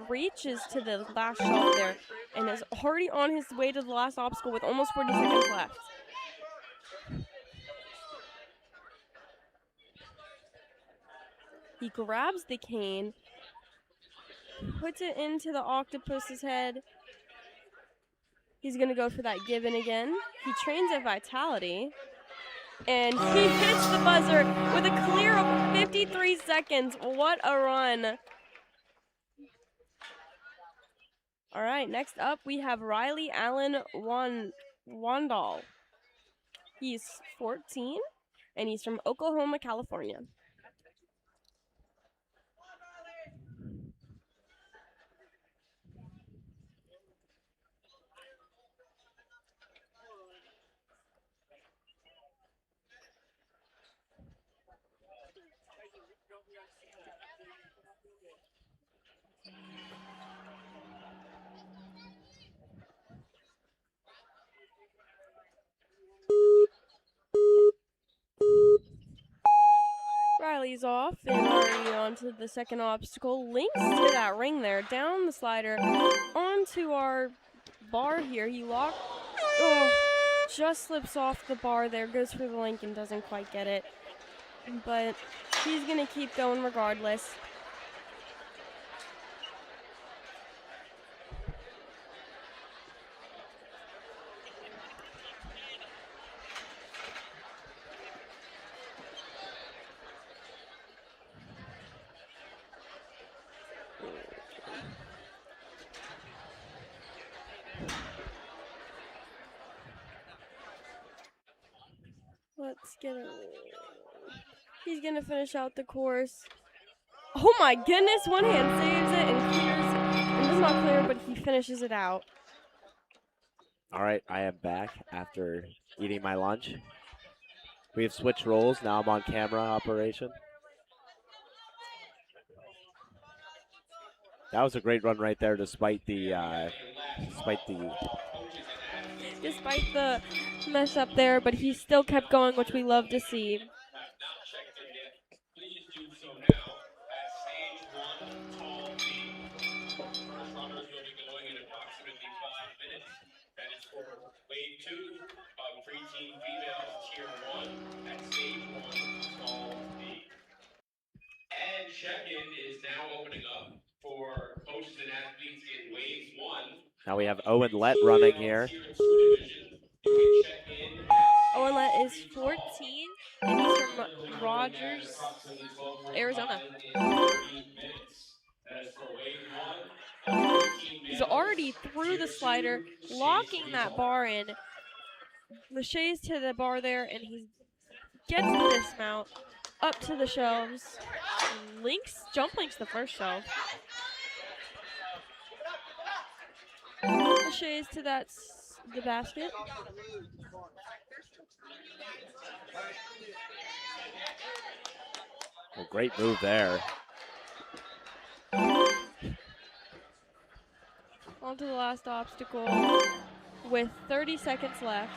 [SPEAKER 3] Reaches to the last shelf there, and is already on his way to the last obstacle with almost 40 seconds left. He grabs the cane, puts it into the octopus's head. He's going to go for that given again. He trains at Vitality, and he hits the buzzer with a clear of 53 seconds. What a run. All right, next up we have Riley Allen Wandall. He's 14, and he's from Oklahoma, California. Riley's off and already onto the second obstacle. Links to that ring there, down the slider, onto our bar here. He just slips off the bar there, goes for the link and doesn't quite get it. But he's going to keep going regardless. Let's get it. He's going to finish out the course. Oh my goodness, one hand saves it and clears. And does not clear, but he finishes it out.
[SPEAKER 5] All right, I am back after eating my lunch. We have switched roles. Now I'm on camera operation. That was a great run right there, despite the
[SPEAKER 3] mess up there, but he still kept going, which we love to see.
[SPEAKER 7] Please do so now at stage 1, tall B. First runners will be going in approximately 5 minutes. That is for wave 2 of preteen females tier 1 at stage 1, tall B. And check-in is now opening up for coaches and athletes in wave 1.
[SPEAKER 5] Now we have Owen Lett running here.
[SPEAKER 10] Owen Lett is 14, and he's from Rogers, Arizona.
[SPEAKER 3] He's already through the slider, locking that bar in. Lachey's to the bar there, and he gets the dismount up to the shelves. Jump links the first shelf. Lachey's to the basket.
[SPEAKER 5] Well, great move there.
[SPEAKER 3] Onto the last obstacle with 30 seconds left.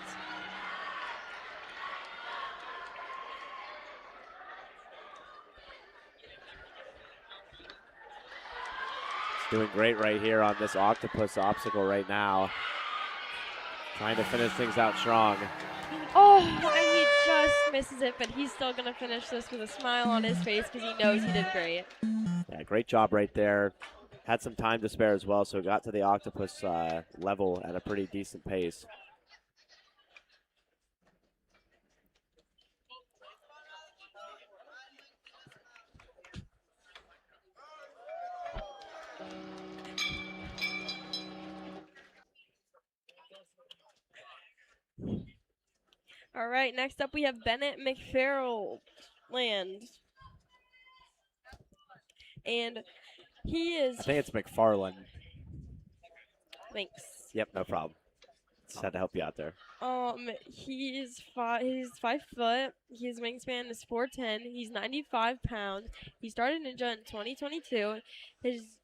[SPEAKER 5] Doing great right here on this octopus obstacle right now. Trying to finish things out strong.
[SPEAKER 3] Oh, and he just misses it, but he's still going to finish this with a smile on his face because he knows he did great.
[SPEAKER 5] Yeah, great job right there. had some time to spare as well, so got to the octopus level at a pretty decent pace.
[SPEAKER 3] All right, next up we have Bennett McFarland. And he is.
[SPEAKER 5] I think it's McFarland.
[SPEAKER 3] Thanks.
[SPEAKER 5] Yep, no problem. Just had to help you out there.
[SPEAKER 3] He's 5 foot. His wingspan is 4'10". He's 95 pounds. He started Ninja in 2022. His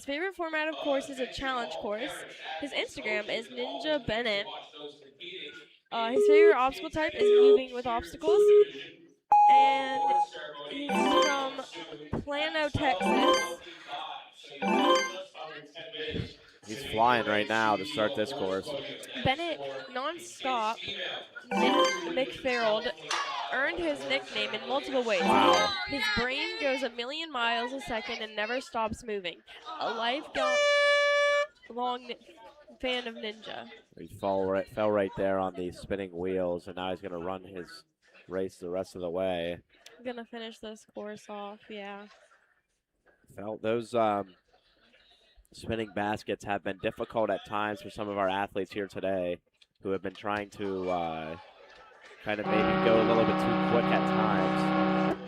[SPEAKER 3] favorite format, of course, is a challenge course. His Instagram is Ninja Bennett. His favorite obstacle type is moving with obstacles. And he's from Plano, Texas.
[SPEAKER 5] He's flying right now to start this course.
[SPEAKER 3] Bennett non-stop McFarland earned his nickname in multiple ways.
[SPEAKER 5] Wow.
[SPEAKER 3] His brain goes 1,000,000 miles a second and never stops moving. A lifelong fan of Ninja.
[SPEAKER 5] He fell right there on the spinning wheels, and now he's going to run his race the rest of the way.
[SPEAKER 3] I'm going to finish this course off, yeah.
[SPEAKER 5] Felt those spinning baskets have been difficult at times for some of our athletes here today who have been trying to kind of maybe go a little bit too quick at times.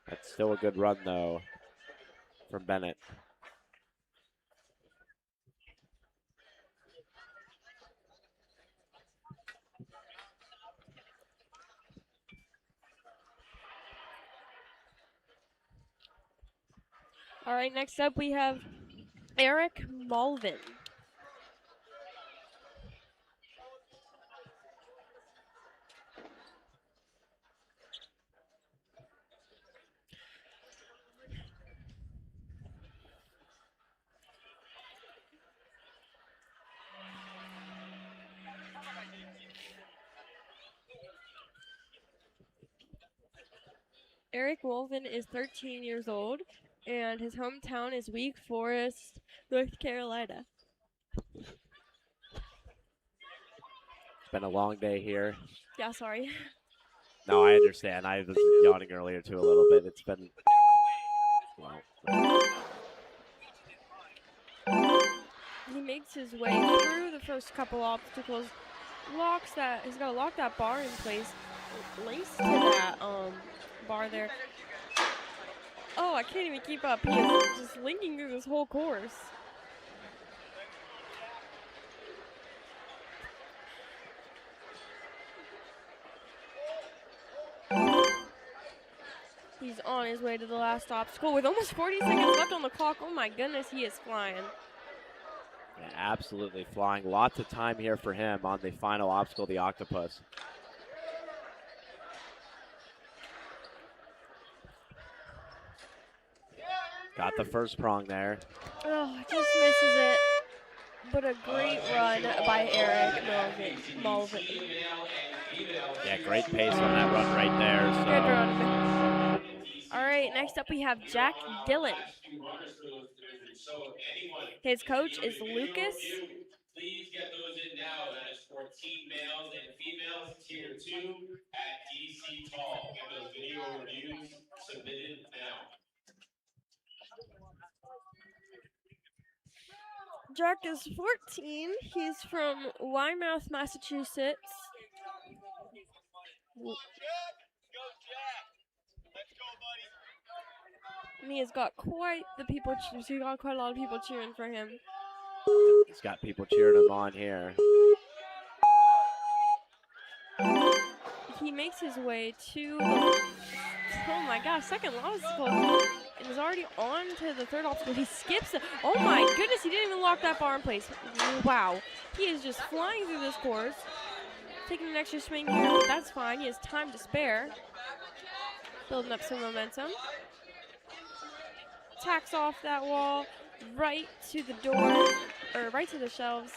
[SPEAKER 5] That's still a good run, though, from Bennett.
[SPEAKER 3] All right, next up we have Eric Malvin. Eric Malvin is 13 years old, and his hometown is Wake Forest, North Carolina.
[SPEAKER 5] It's been a long day here.
[SPEAKER 3] Yeah, sorry.
[SPEAKER 5] No, I understand. I was yawning earlier, too, a little bit. It's been... Well,
[SPEAKER 3] he makes his way through the first couple obstacles, he's got to lock that bar in place, laced to that bar there. Oh, I can't even keep up. He is just linking through this whole course. He's on his way to the last obstacle with almost 40 seconds left on the clock. Oh my goodness, he is flying.
[SPEAKER 5] yeah, absolutely flying. Lots of time here for him on the final obstacle, the octopus. Got the first prong there.
[SPEAKER 3] Oh, just misses it. But a great run by Eric Malvin.
[SPEAKER 5] Yeah, great pace on that run right there. So.
[SPEAKER 3] Good run. All right, next up we have Jack Dillon. His coach is Lucas.
[SPEAKER 7] Please get those in now. That is for team males and females, tier 2 at DC Tall. Get those video reviews submitted now.
[SPEAKER 3] Jack is 14. He's from Weymouth, Massachusetts. And he has got quite a lot of people cheering for him.
[SPEAKER 5] He's got people cheering him on here.
[SPEAKER 3] He makes his way to the, oh my gosh, second obstacle, and is already on to the third obstacle. He skips it. Oh my goodness, he didn't even lock that bar in place. Wow. He is just flying through this course. Taking an extra swing here, but that's fine. He has time to spare. Building up some momentum. Tacks off that wall, right to the door, or right to the shelves.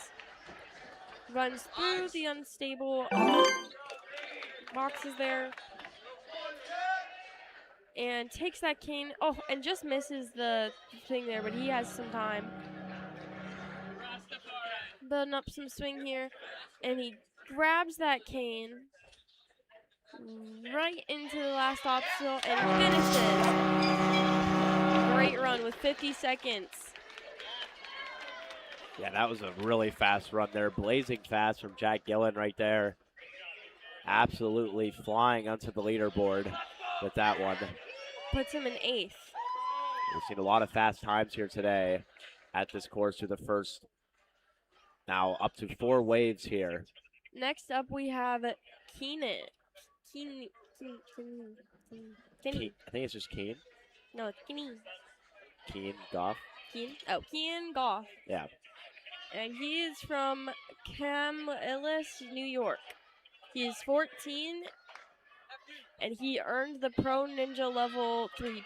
[SPEAKER 3] Runs through the unstable boxes there. and takes that cane. Oh, and just misses the thing there, but he has some time. Building up some swing here, and he grabs that cane right into the last obstacle and finishes. Great run with 50 seconds.
[SPEAKER 5] Yeah, that was a really fast run there. Blazing fast from Jack Gillen right there. Absolutely flying onto the leaderboard with that one.
[SPEAKER 3] Puts him in 8th.
[SPEAKER 5] We've seen a lot of fast times here today at this course through the first, now up to 4 waves here.
[SPEAKER 3] Next up, we have Keenan. Keenan.
[SPEAKER 5] I think it's just Keen.
[SPEAKER 3] No, it's Keenan.
[SPEAKER 5] Keen Goff.
[SPEAKER 3] Keen Goff.
[SPEAKER 5] Yeah.
[SPEAKER 3] And he is from Camillus, New York. He is 14, and he earned the Pro Ninja Level 3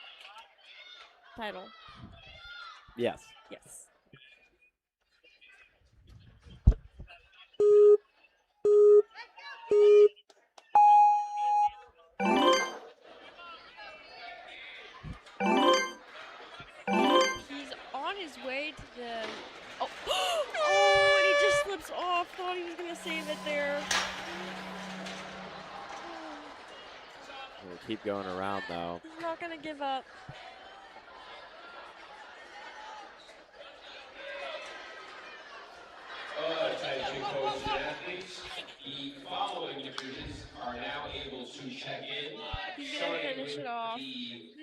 [SPEAKER 3] title.
[SPEAKER 5] Yes.
[SPEAKER 3] Yes. He's on his way to the... Oh, oh, and he just slips off. Thought he was going to save it there.
[SPEAKER 5] We'll keep going around, though.
[SPEAKER 3] He's not going to give up.
[SPEAKER 7] Attention coaches and athletes. The following divisions are now able to check in.
[SPEAKER 3] He's going to finish it off.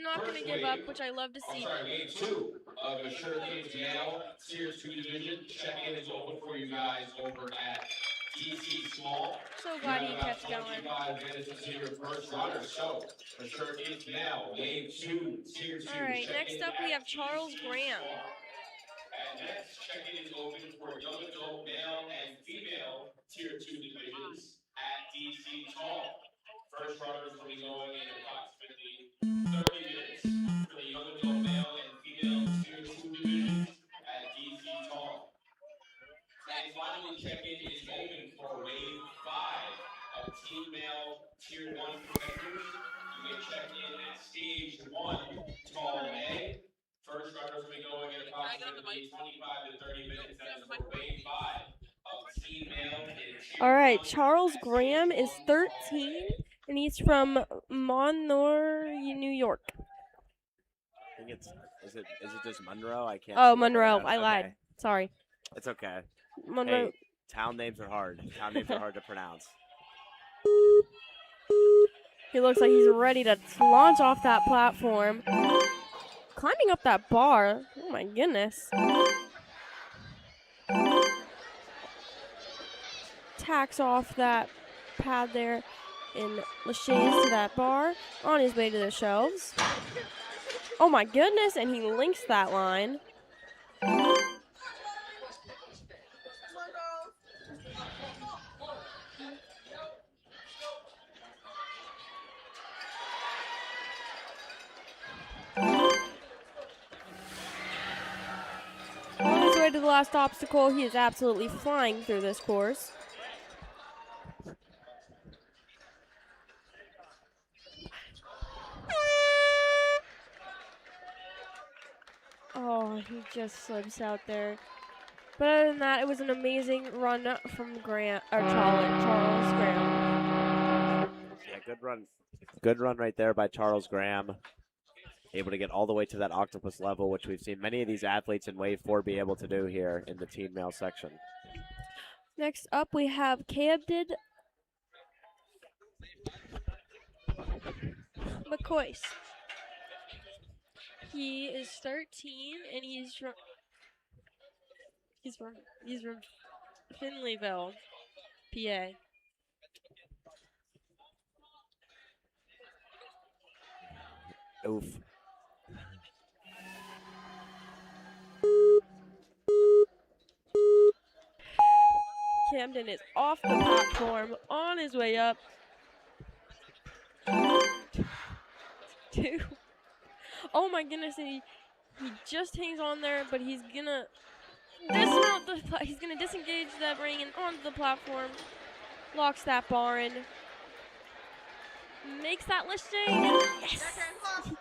[SPEAKER 3] Not going to give up, which I love to see.
[SPEAKER 7] Wave 2 of the Kids Male Tier 2 division. Check-in is open for you guys over at DC Small.
[SPEAKER 3] So glad he kept going.
[SPEAKER 7] 25 minutes to see your first runner. So, the Kids Male Wave 2 Tier 2.
[SPEAKER 3] All right, next up we have Charles Graham.
[SPEAKER 7] And next check-in is open for young adult male and female Tier 2 divisions at DC Tall. First runners will be going in approximately 30 minutes for the young adult male and female Tier 2 divisions at DC Tall. And finally, check-in is open for Wave 5 of Team Male Tier 1 competitors. You may check in at Stage 1, Tall A. First runners will be going in approximately 25 to 30 minutes. That is for Wave 5 of Team Male.
[SPEAKER 3] All right, Charles Graham is 13, and he's from Monroe, New York.
[SPEAKER 5] I think is it just Monroe? I can't.
[SPEAKER 3] Oh,
[SPEAKER 5] see
[SPEAKER 3] Monroe.
[SPEAKER 5] it.
[SPEAKER 3] I lied.
[SPEAKER 5] Okay.
[SPEAKER 3] Sorry.
[SPEAKER 5] It's okay.
[SPEAKER 3] Monroe.
[SPEAKER 5] Hey, town names are hard. Town names are hard to pronounce.
[SPEAKER 3] He looks like he's ready to launch off that platform. Climbing up that bar. Oh my goodness. Tacks off that pad there and laches to that bar on his way to the shelves. Oh my goodness, and he links that line. On his way to the last obstacle, he is absolutely flying through this course. Oh, he just slips out there. But other than that, it was an amazing run from Charles Graham.
[SPEAKER 5] Yeah, good run. Good run right there by Charles Graham. Able to get all the way to that octopus level, which we've seen many of these athletes in Wave 4 be able to do here in the teen male section.
[SPEAKER 3] Next up, we have Camden McCoyce. He is 13, and he's from Finleyville, PA.
[SPEAKER 5] Oof.
[SPEAKER 3] Camden is off the platform, on his way up. 2. Oh my goodness, and he just hangs on there, but he's gonna disengage that ring and onto the platform. Locks that bar in. Makes that listing, and yes! He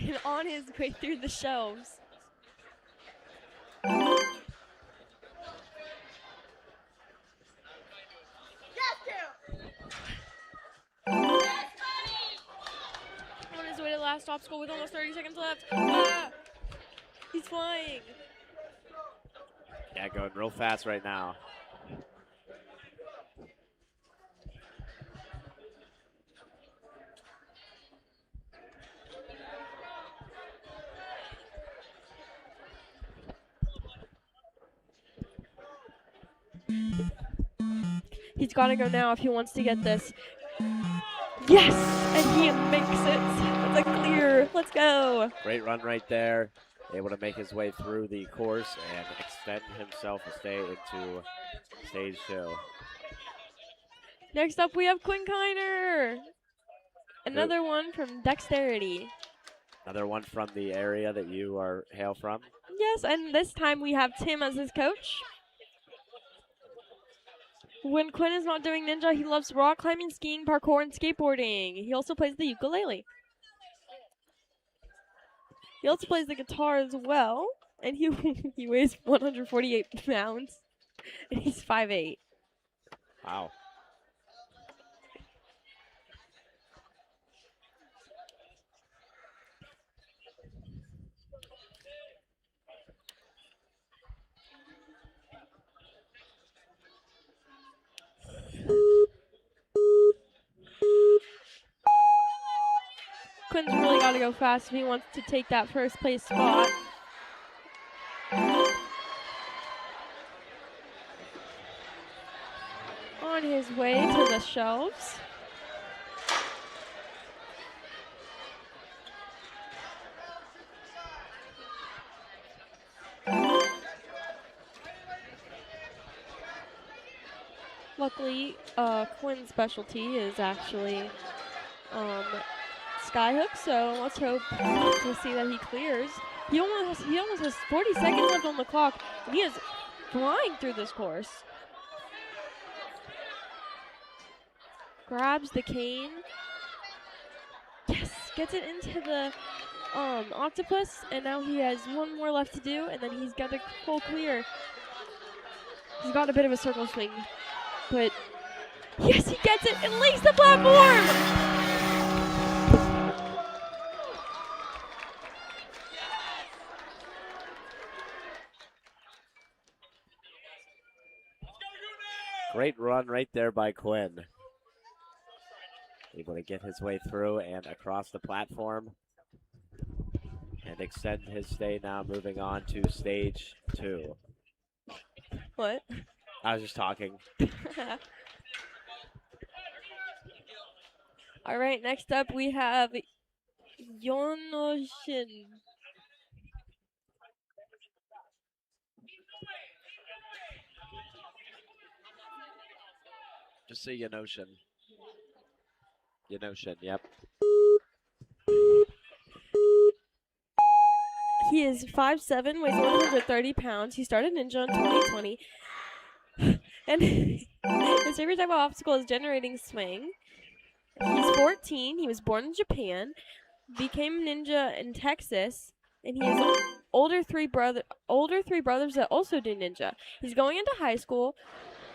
[SPEAKER 3] and on his way through the shelves. On his way to the last obstacle with almost 30 seconds left. Ah! He's flying.
[SPEAKER 5] Yeah, going real fast right now.
[SPEAKER 3] He's got to go now if he wants to get this. Yes! And he makes it. That's a clear. Let's go.
[SPEAKER 5] Great run right there. Able to make his way through the course and extend himself to stay into stage 2.
[SPEAKER 3] Next up, we have Quinn Kiner. Another one from Dexterity.
[SPEAKER 5] Another one from the area that you are hail from.
[SPEAKER 3] Yes, and this time we have Tim as his coach. When Quinn is not doing ninja, he loves rock climbing, skiing, parkour, and skateboarding. He also plays the ukulele. He also plays the guitar as well, and he weighs 148 pounds, and he's 5'8".
[SPEAKER 5] Wow.
[SPEAKER 3] Quinn's really got to go fast if he wants to take that first place spot. On his way to the shelves. Luckily, Quinn's specialty is actually skyhook, so let's hope to see that he clears. He almost has 40 seconds left on the clock, and he is flying through this course. Grabs the cane. Yes, gets it into the octopus, and now he has one more left to do, and then he's got the full clear. He's got a bit of a circle swing, but yes, he gets it and leaves the platform!
[SPEAKER 5] Great run right there by Quinn. Able to get his way through and across the platform and extend his stay now, moving on to stage 2.
[SPEAKER 3] What?
[SPEAKER 5] I was just talking.
[SPEAKER 3] All right, next up we have Yonoshin.
[SPEAKER 5] Just say Yonoshin. Yonoshin, yep.
[SPEAKER 3] He is 5'7", weighs 130 pounds. He started ninja in 2020. And his favorite type of obstacle is generating swing. He's 14. He was born in Japan. Became ninja in Texas. And he has older three brothers that also do ninja. He's going into high school.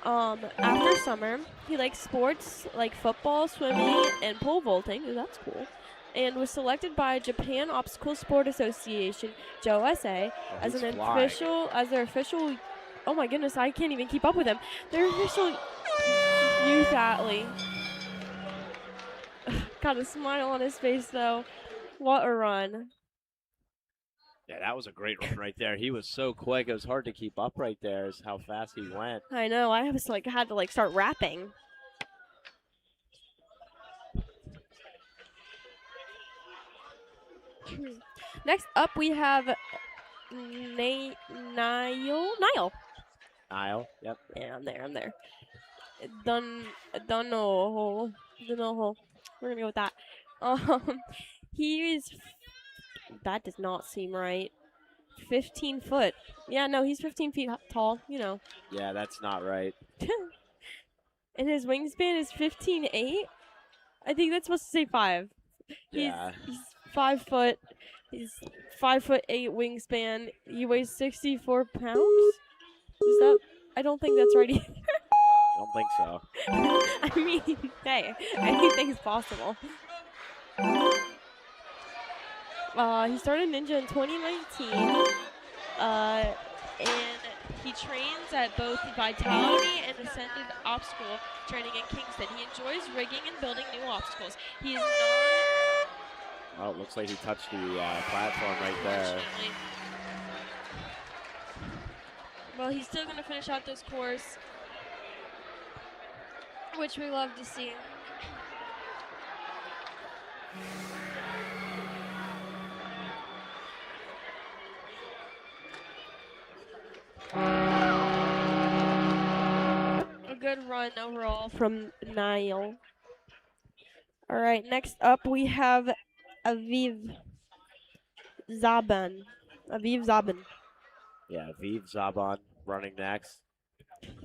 [SPEAKER 3] After summer, he likes sports like football, swimming, and pole vaulting. Ooh, that's cool. And was selected by Japan Obstacle Sport Association, JOSA, as their official. Oh my goodness, I can't even keep up with him. Their official youth athlete. Got a smile on his face though. What a run!
[SPEAKER 5] Yeah, that was a great run right there. He was so quick. It was hard to keep up right there is how fast he went.
[SPEAKER 3] I know. I was like had to start rapping. Next up, we have Niall.
[SPEAKER 5] Niall, yep.
[SPEAKER 3] Yeah, I'm there. Dunno. We're gonna go with that. He is. That does not seem right. 15 foot. Yeah, no, he's 15 feet tall. You know.
[SPEAKER 5] Yeah, that's not right.
[SPEAKER 3] And his wingspan is 15'8". I think that's supposed to say 5.
[SPEAKER 5] Yeah.
[SPEAKER 3] He's 5 foot. He's 5'8" wingspan. He weighs 64 pounds. Is that? I don't think that's right either.
[SPEAKER 5] Don't think so.
[SPEAKER 3] I mean, hey, anything's possible. He started Ninja in 2019. And he trains at both Vitality and Ascended Obstacle Training in Kingston. He enjoys rigging and building new obstacles. He is not...
[SPEAKER 5] Oh, it looks like he touched the platform right there.
[SPEAKER 10] Well, he's still going to finish out this course, which we love to see.
[SPEAKER 3] A good run overall from Niall. All right, next up we have Aviv Zaban.
[SPEAKER 5] Yeah, Viv Zaban running next.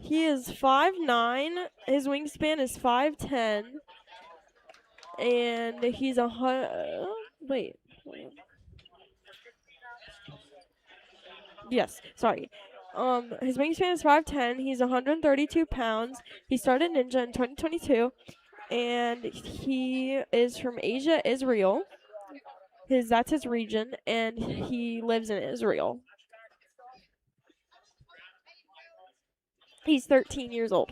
[SPEAKER 3] He is 5'9". His wingspan is 5'10". And he's wait. Yes, sorry. His wingspan is 5'10". He's 132 pounds. He started Ninja in 2022. And he is from Asia, Israel. That's his region, and he lives in Israel. He's 13 years old.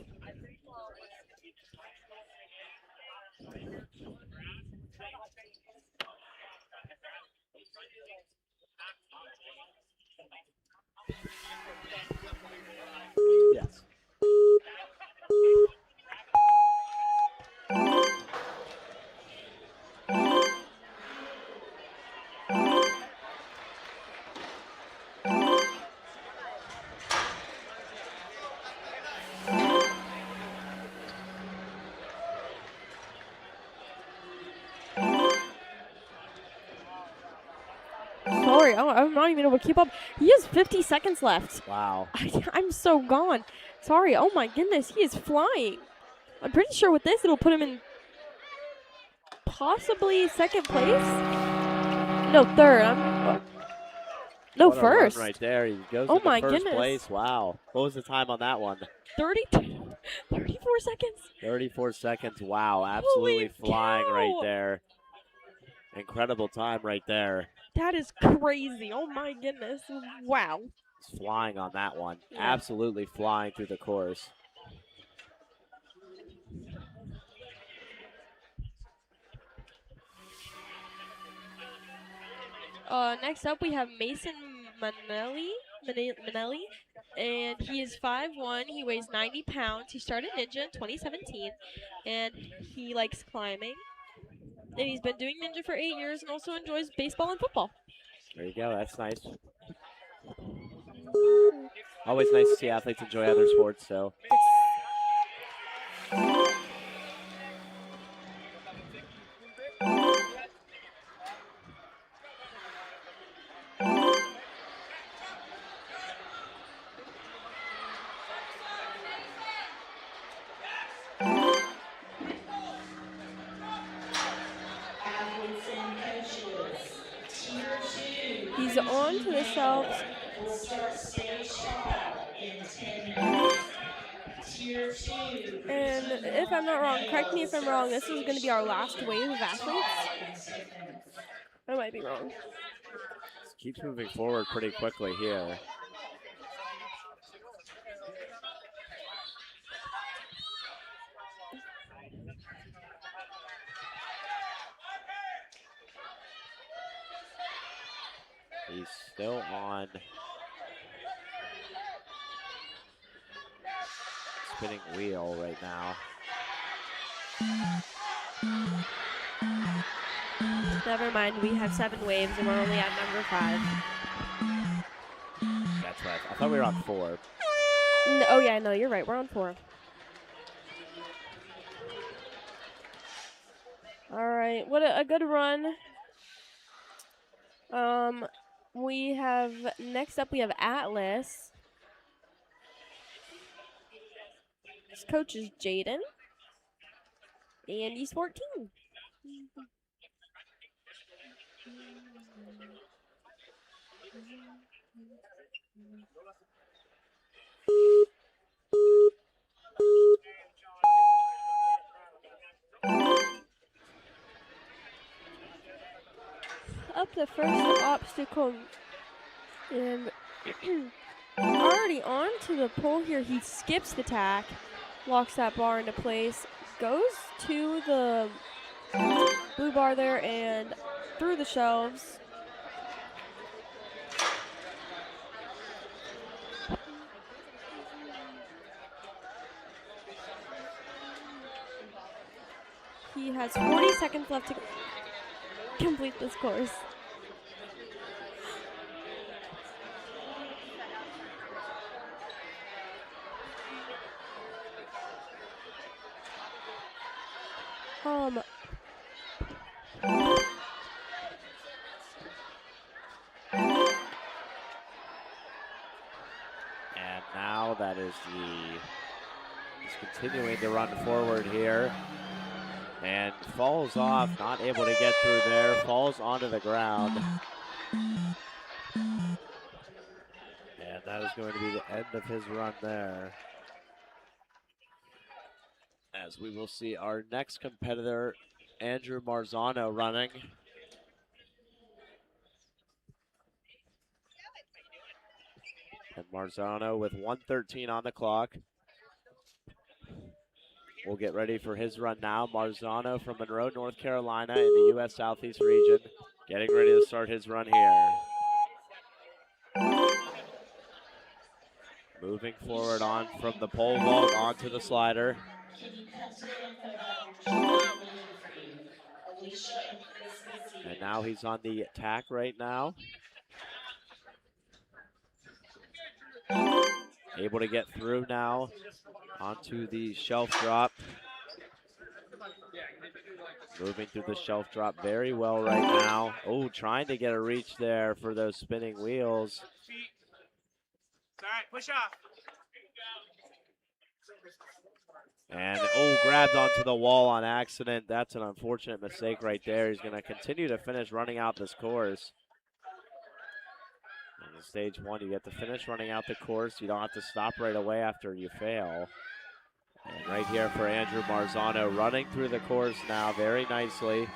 [SPEAKER 5] Yes.
[SPEAKER 3] Sorry, I'm not even able to keep up. He has 50 seconds left.
[SPEAKER 5] Wow.
[SPEAKER 3] I'm so gone. Sorry. Oh my goodness, he is flying. I'm pretty sure with this it'll put him in possibly second place. No, third. No,
[SPEAKER 5] What a
[SPEAKER 3] first.
[SPEAKER 5] run right there. He goes
[SPEAKER 3] Oh
[SPEAKER 5] into
[SPEAKER 3] my
[SPEAKER 5] first
[SPEAKER 3] goodness.
[SPEAKER 5] place. Wow. What was the time on that one?
[SPEAKER 3] 34 seconds.
[SPEAKER 5] 34 seconds. Wow. Absolutely
[SPEAKER 3] Holy
[SPEAKER 5] flying right
[SPEAKER 3] cow.
[SPEAKER 5] there. Incredible time right there.
[SPEAKER 3] That is crazy. Oh my goodness. Wow.
[SPEAKER 5] He's flying on that one.
[SPEAKER 3] Yeah.
[SPEAKER 5] Absolutely flying through the course.
[SPEAKER 3] Next up we have Mason Manelli, and he is 5'1". He weighs 90 pounds. He started Ninja in 2017, and he likes climbing. And he's been doing Ninja for 8 years and also enjoys baseball and football.
[SPEAKER 5] There you go. That's nice. Always nice to see athletes enjoy other sports, so.
[SPEAKER 6] Athletes and coaches, Tier 2.
[SPEAKER 3] He's on to the shelves.
[SPEAKER 6] Will start stage shot in 10 minutes. Tier 2.
[SPEAKER 3] And if I'm not wrong, correct me if I'm wrong, this is going to be our last wave of athletes. I might be wrong.
[SPEAKER 5] This keeps moving forward pretty quickly here. He's still on spinning wheel right now.
[SPEAKER 3] Never mind, we have 7 waves and we're only at number 5.
[SPEAKER 5] That's right. I thought we were on 4.
[SPEAKER 3] No, oh yeah, no, you're right. We're on 4. All right, what a good run. We have next up we have Atlas. His coach is Jaden, and he's 14. up the first obstacle. And already on to the pole here. He skips the tack, locks that bar into place, goes to the blue bar there and through the shelves. He has 40 seconds left to complete this course.
[SPEAKER 5] And now that is he's continuing to run forward here. And falls off, not able to get through there, falls onto the ground. And that is going to be the end of his run there. As we will see our next competitor, Andrew Marzano, running. And Marzano with 1:13 on the clock. We'll get ready for his run now. Marzano from Monroe, North Carolina in the U.S. Southeast region, getting ready to start his run here. Moving forward on from the pole vault onto the slider. And now he's on the attack right now. Able to get through now onto the shelf drop. Moving through the shelf drop very well right now. Oh, trying to get a reach there for those spinning wheels.
[SPEAKER 8] All right, push off.
[SPEAKER 5] And, oh, grabbed onto the wall on accident. That's an unfortunate mistake right there. He's going to continue to finish running out this course. In stage one, you get to finish running out the course. You don't have to stop right away after you fail. And right here for Andrew Marzano, running through the course now very nicely.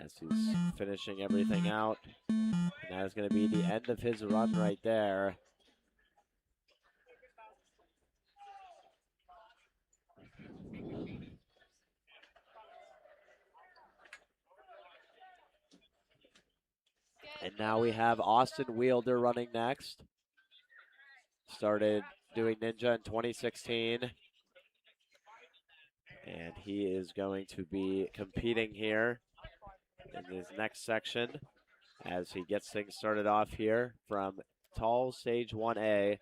[SPEAKER 5] As he's finishing everything out. And that is going to be the end of his run right there. And now we have Austin Wielder running next. Started doing Ninja in 2016. And he is going to be competing here in his next section as he gets things started off here from Tall Stage 1A.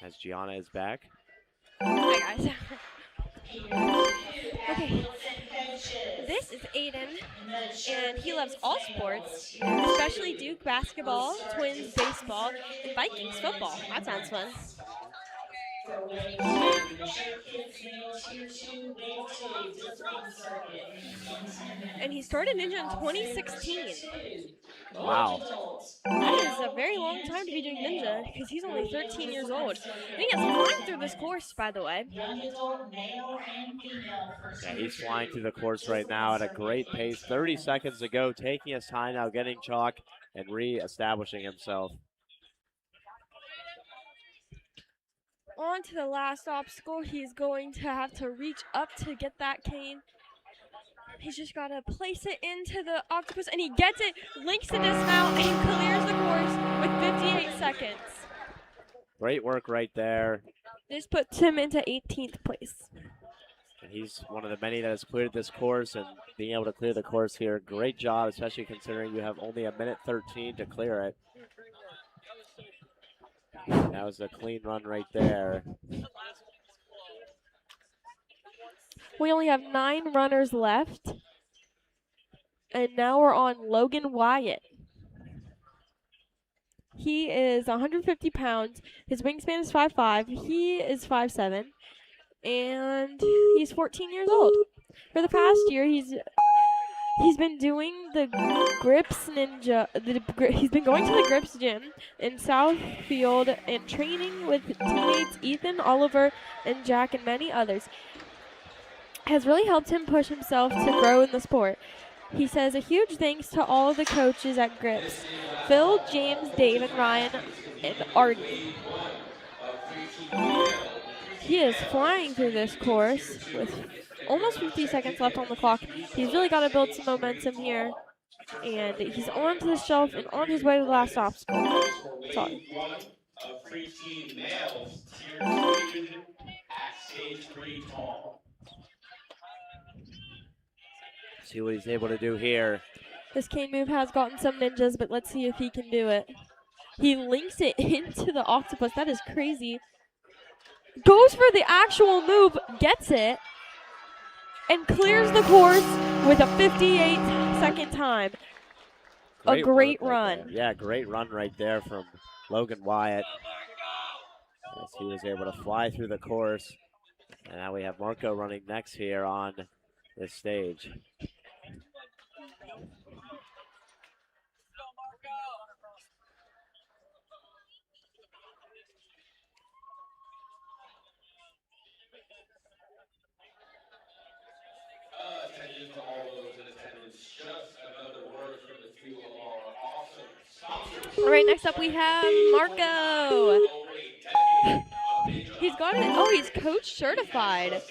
[SPEAKER 5] As Gianna is back.
[SPEAKER 10] Hi guys. Okay, this is Aiden, and he loves all sports, especially Duke basketball, Twins baseball, and Vikings football. That sounds fun. And he started Ninja in 2016.
[SPEAKER 5] Wow.
[SPEAKER 10] That is a very long time to be doing Ninja, because he's only 13 years old. And he is flying through this course, by the way.
[SPEAKER 5] Yeah, he's flying through the course right now at a great pace. 30 seconds to go, taking his time now, getting chalk and re-establishing himself.
[SPEAKER 3] On to the last obstacle. He's going to have to reach up to get that cane. He's just got to place it into the octopus, and he gets it, links the dismount, and clears the course with 58 seconds.
[SPEAKER 5] Great work right there.
[SPEAKER 3] This puts him into 18th place.
[SPEAKER 5] And he's one of the many that has cleared this course, and being able to clear the course here, great job, especially considering you have only a minute 13 to clear it. That was a clean run right there.
[SPEAKER 3] We only have 9 runners left. And now we're on Logan Wyatt. He is 150 pounds. His wingspan is 5'5". He is 5'7". And he's 14 years old. For the past year, he's He's been doing the Grips Ninja. He's been going to the Grips gym in Southfield and training with teammates Ethan, Oliver, and Jack, and many others. Has really helped him push himself to grow in the sport. He says a huge thanks to all of the coaches at Grips: Phil, James, Dave, and Ryan, and Artie. He is flying through this course with almost 50 seconds left on the clock. He's really got to build some momentum here. And he's onto the shelf and on his way to the last obstacle. Sorry.
[SPEAKER 5] See what he's able to do here.
[SPEAKER 3] This cane move has gotten some ninjas, but let's see if he can do it. He links it into the octopus. That is crazy. Goes for the actual move, gets it, and clears the course with a 58-second time. A great run.
[SPEAKER 5] Right, yeah, great run right there from Logan Wyatt. As he was able to fly through the course. And now we have Marco running next here on this stage.
[SPEAKER 7] Attention to all those in attendance. Just another word from the few of our awesome sponsors.
[SPEAKER 3] All right, next up we have Marco. He's got it. Oh, he's coach certified.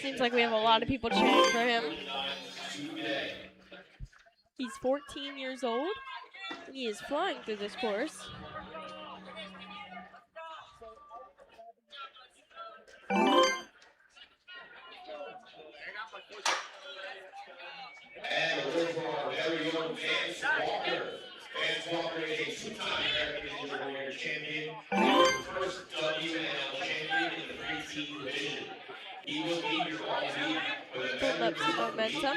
[SPEAKER 3] Seems like we have a lot of people cheering for him. He's 14 years old. And he is flying through this course.
[SPEAKER 7] And a word from our very own Vance Walker. Vance Walker is a two-time American Ninja Warrior champion and the first WNL champion in the preteen division. He will be your all-week with a
[SPEAKER 3] Build up some momentum.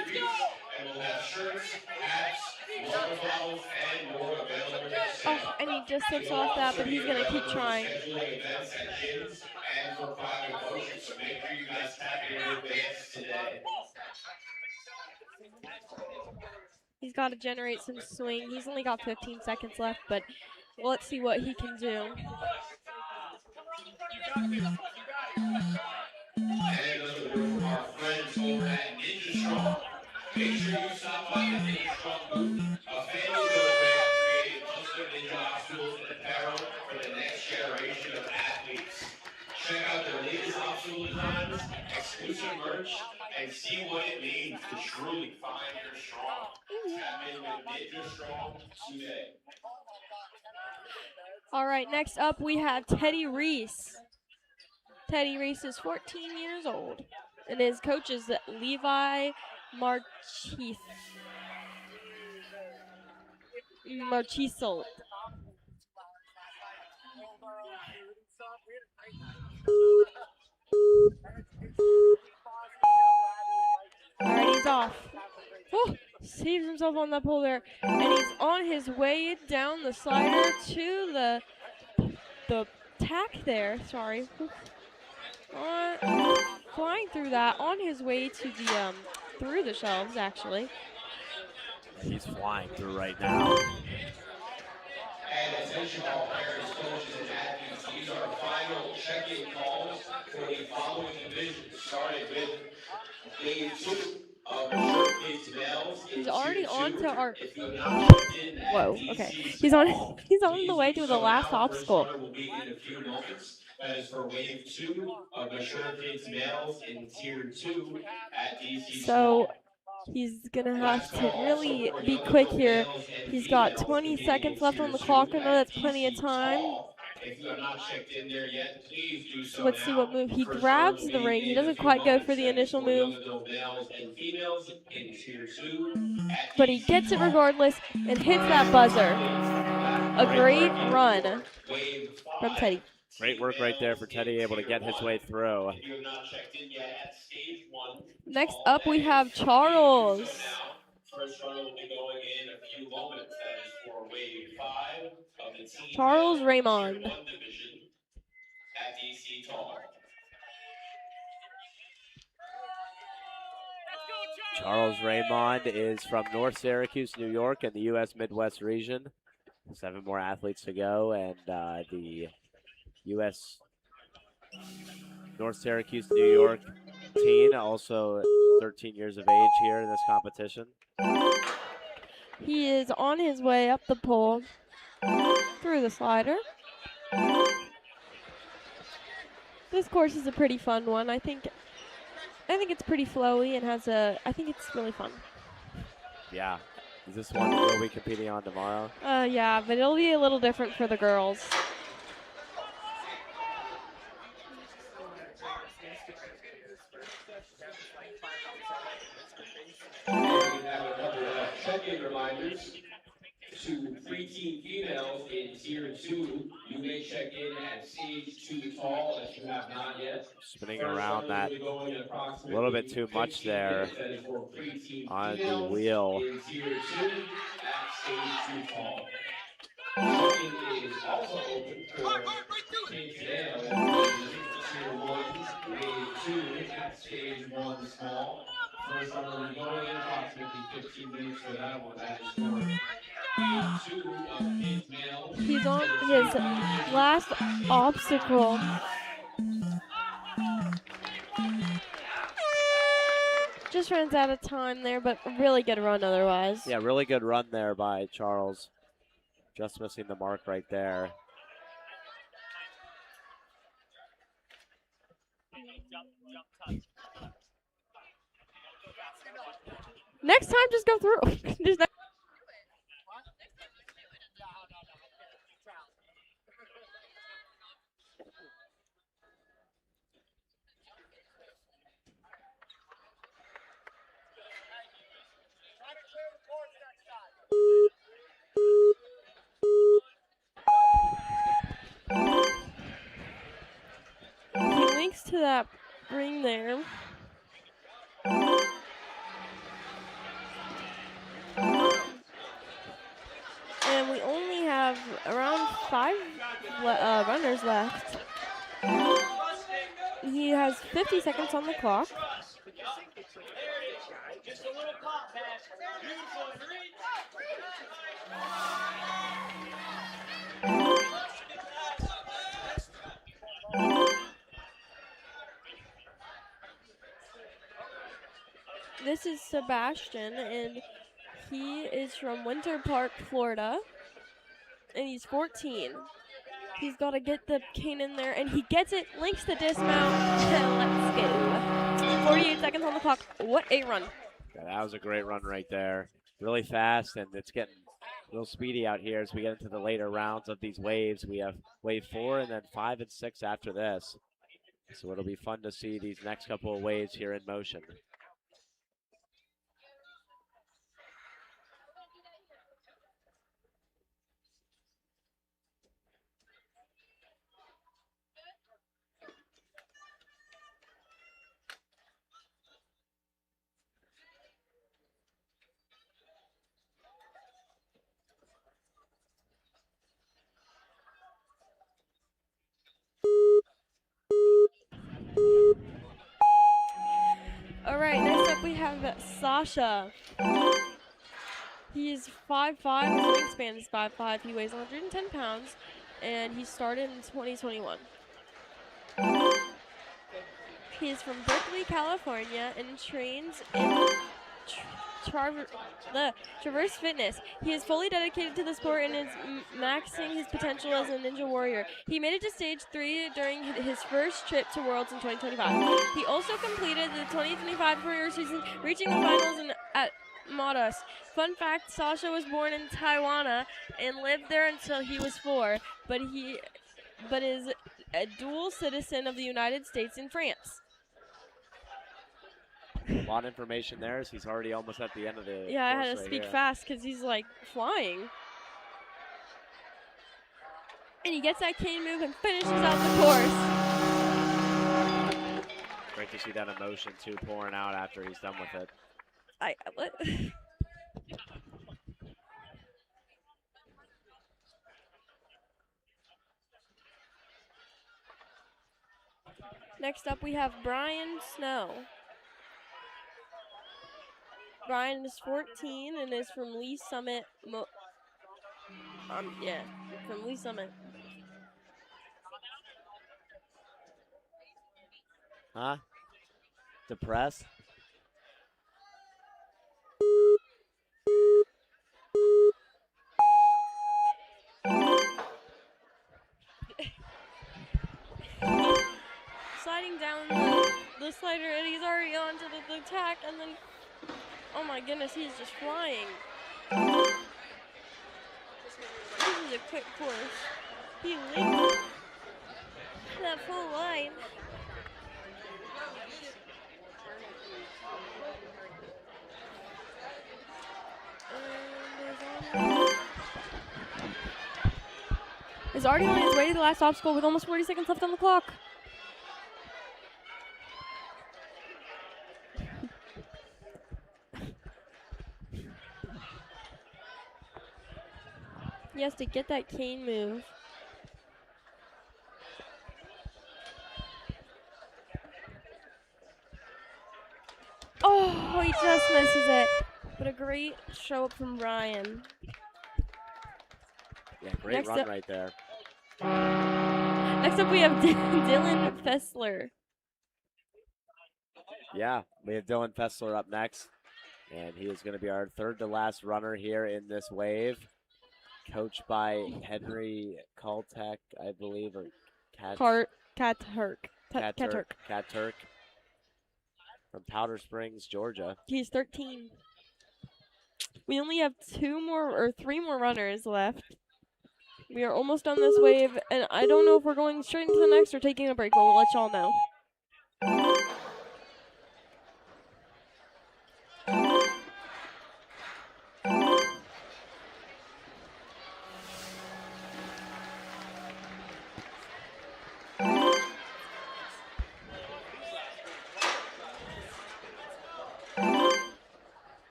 [SPEAKER 7] and will have shirts, hats, water bottles, and more available for sale.
[SPEAKER 3] Oh, and he just slips off that, but he's going to keep trying.
[SPEAKER 7] Scheduling events at gyms and for private coaching, so make sure you guys tap in with Vance today.
[SPEAKER 3] He's got to generate some swing. He's only got 15 seconds left, but let's see what he can do.
[SPEAKER 7] And another word from our friends over at Ninja Strong. Make sure you stop by the Ninja Strong booth, a family-built brand creating custom ninja obstacles and apparel for the next generation of athletes. Check out their latest obstacle designs, exclusive merch, and see what it means to truly find your strong. Tap in with Ninja Strong today.
[SPEAKER 3] All right, next up we have Teddy Reese. Teddy Reese is 14 years old, and his coach is Levi Marchisel. All right, he's off. Oh, saves himself on that pole there, and he's on his way down the slider to the tack there. Sorry. Flying through that on his way to the through the shelves actually.
[SPEAKER 5] He's flying through right now.
[SPEAKER 7] And attention all parents, coaches, and athletes, these are final check-in calls for the following divisions, starting with Wave 2 of Mature Kids Males.
[SPEAKER 3] He's already on to our.
[SPEAKER 7] If you have not checked in at
[SPEAKER 3] Whoa.
[SPEAKER 7] DC
[SPEAKER 3] Okay. He's on the way to the last obstacle.
[SPEAKER 7] Will be in a few moments. That is for Wave 2 of Mature Kids Males in Tier 2 at DC.
[SPEAKER 3] So he's gonna have to really be quick here. He's got 20 seconds left on the clock. I know that's plenty of time.
[SPEAKER 7] If you have not checked in there yet, please do so.
[SPEAKER 3] Let's see what move. He grabs the ring. He doesn't quite go for the initial move, but he gets it regardless and hits that buzzer. A great run from Teddy.
[SPEAKER 5] Great work right there for Teddy, able to get his way through.
[SPEAKER 3] Next up, we have Charles.
[SPEAKER 7] First run will be going in a few moments. That is for Wave 5 of the team.
[SPEAKER 3] Charles Raymond.
[SPEAKER 7] Division at DC Tall.
[SPEAKER 5] Charles Raymond is from North Syracuse, New York, in the U.S. Midwest region. 7 more athletes to go, and the U.S. North Syracuse, New York teen, also 13 years of age here in this competition.
[SPEAKER 3] He is on his way up the pole through the slider. This course is a pretty fun one. I think it's pretty flowy and I think it's really fun.
[SPEAKER 5] Yeah. Is this one that we'll be competing on tomorrow?
[SPEAKER 3] Yeah, but it'll be a little different for the girls.
[SPEAKER 7] And we have a couple of check-in reminders. To preteen females in Tier 2, you may check in at stage 2 tall if you have not yet.
[SPEAKER 5] Spinning around that a little bit too much there on the wheel.
[SPEAKER 7] In Tier 2 at stage 2 tall. Check-in is also open for kids male in Tier 1, grade 2 at stage 1 small. First one will be going in approximately 15 minutes for that one. That is for
[SPEAKER 3] He's on his last obstacle. Just runs out of time there, but a really good run otherwise.
[SPEAKER 5] Yeah, really good run there by Charles. Just missing the mark right there.
[SPEAKER 3] Next time, just go through. Just he links to that ring there. And we only have around 5 runners left. He has 50 seconds on the clock.
[SPEAKER 8] Just a little pop back. Beautiful.
[SPEAKER 3] This is Sebastian, and he is from Winter Park, Florida, and he's 14. He's got to get the cane in there, and he gets it, links the dismount, and let's go. 48 seconds on the clock. What a run.
[SPEAKER 5] Yeah, that was a great run right there. Really fast, and it's getting real speedy out here as we get into the later rounds of these waves. We have wave 4 and then 5 and 6 after this. So it'll be fun to see these next couple of waves here in motion.
[SPEAKER 3] All right, next up we have Sasha. He's 5'5", his wingspan is 5'5", he weighs 110 pounds, and he started in 2021. He is from Berkeley, California, and trains in Traverse Fitness. He is fully dedicated to the sport and is maxing his potential as a ninja warrior. He made it to stage 3 during his first trip to Worlds in 2025. He also completed the 2025 career season, reaching the finals at Modus. Fun fact, Sasha was born in Taiwan and lived there until he was 4, but is a dual citizen of the United States and France.
[SPEAKER 5] A lot of information there as he's already almost at the end of the
[SPEAKER 3] Yeah, I had
[SPEAKER 5] course
[SPEAKER 3] to
[SPEAKER 5] right
[SPEAKER 3] speak
[SPEAKER 5] here.
[SPEAKER 3] fast because he's like flying. And he gets that cane move and finishes out the course.
[SPEAKER 5] Great to see that emotion too pouring out after he's done with it.
[SPEAKER 3] What? Next up we have Brian Snow. Ryan is 14 and is from Lee Summit. Yeah, from Lee Summit.
[SPEAKER 5] Huh? Depressed?
[SPEAKER 3] Sliding down the slider, and he's already onto the attack, and then, oh my goodness, he's just flying. This is a quick course. He leaped that full line. Is already on his way to the last obstacle with almost 40 seconds left on the clock. He has to get that cane move. Oh, he just misses it. But a great show up from Ryan.
[SPEAKER 5] Yeah, great run right there.
[SPEAKER 3] Next up, we have Dylan Fessler.
[SPEAKER 5] Yeah, we have Dylan Fessler up next. And he is going to be our third to last runner here in this wave. Coached by Henry Kaltek, I believe, or
[SPEAKER 3] Katurk
[SPEAKER 5] from Powder Springs, Georgia.
[SPEAKER 3] He's 13. We only have 3 more runners left. We are almost on this wave, and I don't know if we're going straight into the next or taking a break, but we'll let y'all know.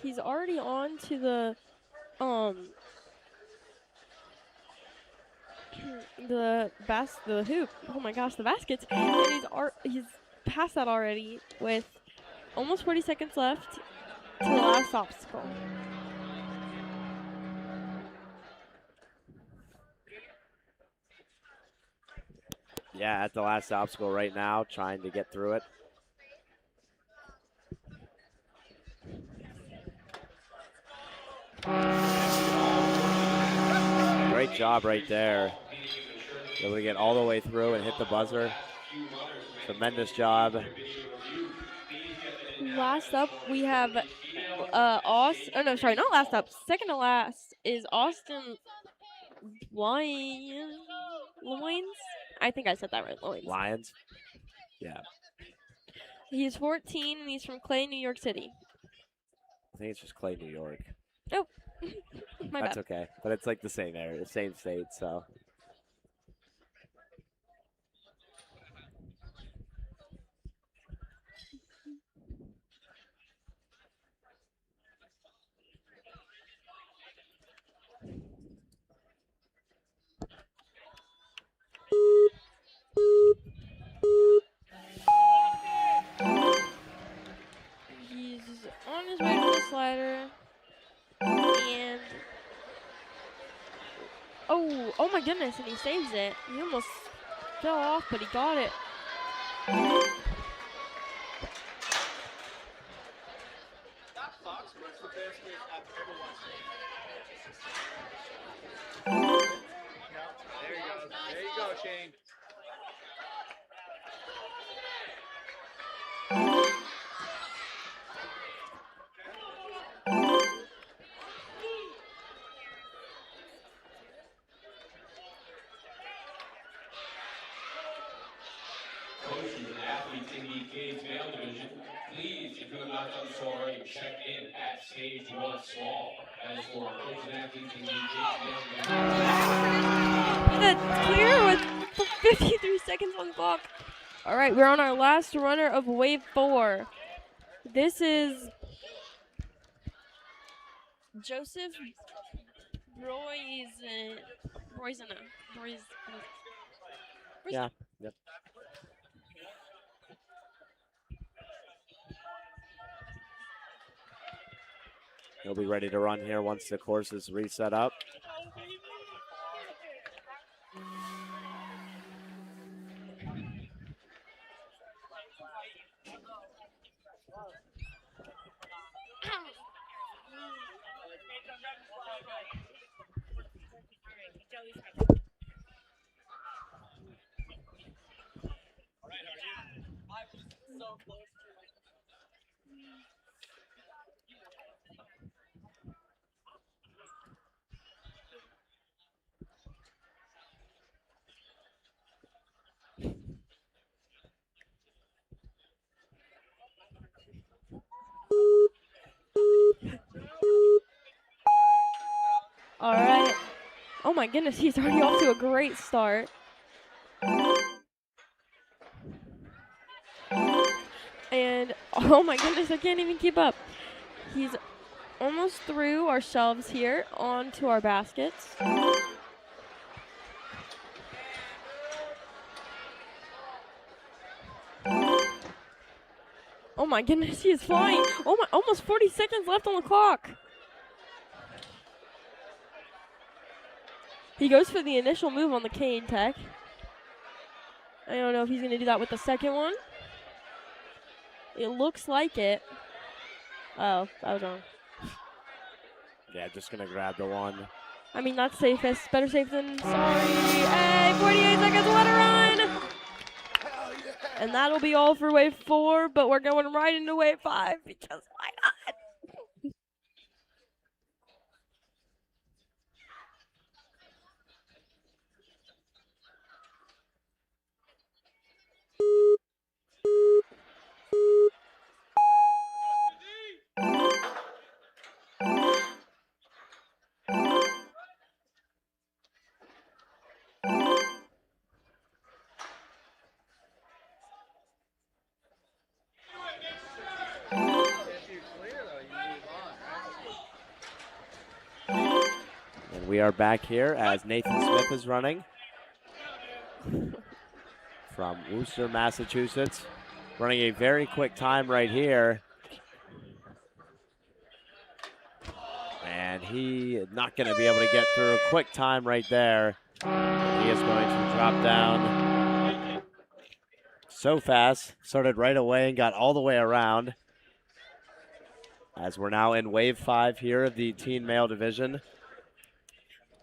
[SPEAKER 3] He's already on to the hoop. Oh my gosh, the baskets. And he's past that already with almost 40 seconds left to the last obstacle.
[SPEAKER 5] Yeah, at the last obstacle right now, trying to get through it. Great job right there. Able to get all the way through and hit the buzzer. Tremendous job.
[SPEAKER 3] Last up, we have not last up. Second to last is Austin Lyons. I think I said that right.
[SPEAKER 5] Lions. Yeah.
[SPEAKER 3] He's 14 and he's from Clay, New York City.
[SPEAKER 5] I think it's just Clay, New York.
[SPEAKER 3] Oh, my bad.
[SPEAKER 5] That's okay, but it's like the same area, the same state, so.
[SPEAKER 3] He's on his way to the slider. And oh my goodness, and he saves it. He almost fell off, but he got it.
[SPEAKER 2] There you go, Shane.
[SPEAKER 7] Coaches and athletes in the kids male division, please, if you have not done so already, check in at stage 1 small. As for coaches and athletes in the kids male division.
[SPEAKER 3] That's clear with 53 seconds on the clock. All right, we're on our last runner of wave 4. This is Joseph Roizena.
[SPEAKER 5] Yeah. Yep. He'll be ready to run here once the course is reset up.
[SPEAKER 3] All right. Oh my goodness, he's already off to a great start. And oh my goodness, I can't even keep up. He's almost through our shelves here onto our baskets. Oh my goodness, he is flying. Oh my, almost 40 seconds left on the clock. He goes for the initial move on the cane tech. I don't know if he's going to do that with the second one. It looks like it. Oh, that was wrong.
[SPEAKER 5] Yeah, just going to grab the one.
[SPEAKER 3] I mean, that's safest. Better safe than sorry. Hey, 48 seconds, let her run! And that'll be all for wave 4, but we're going right into wave 5 because why not?
[SPEAKER 5] And we are back here as Nathan Smith is running from Worcester, Massachusetts. Running a very quick time right here. And he is not going to be able to get through a quick time right there. He is going to drop down so fast. Started right away and got all the way around. As we're now in wave 5 here of the teen male division.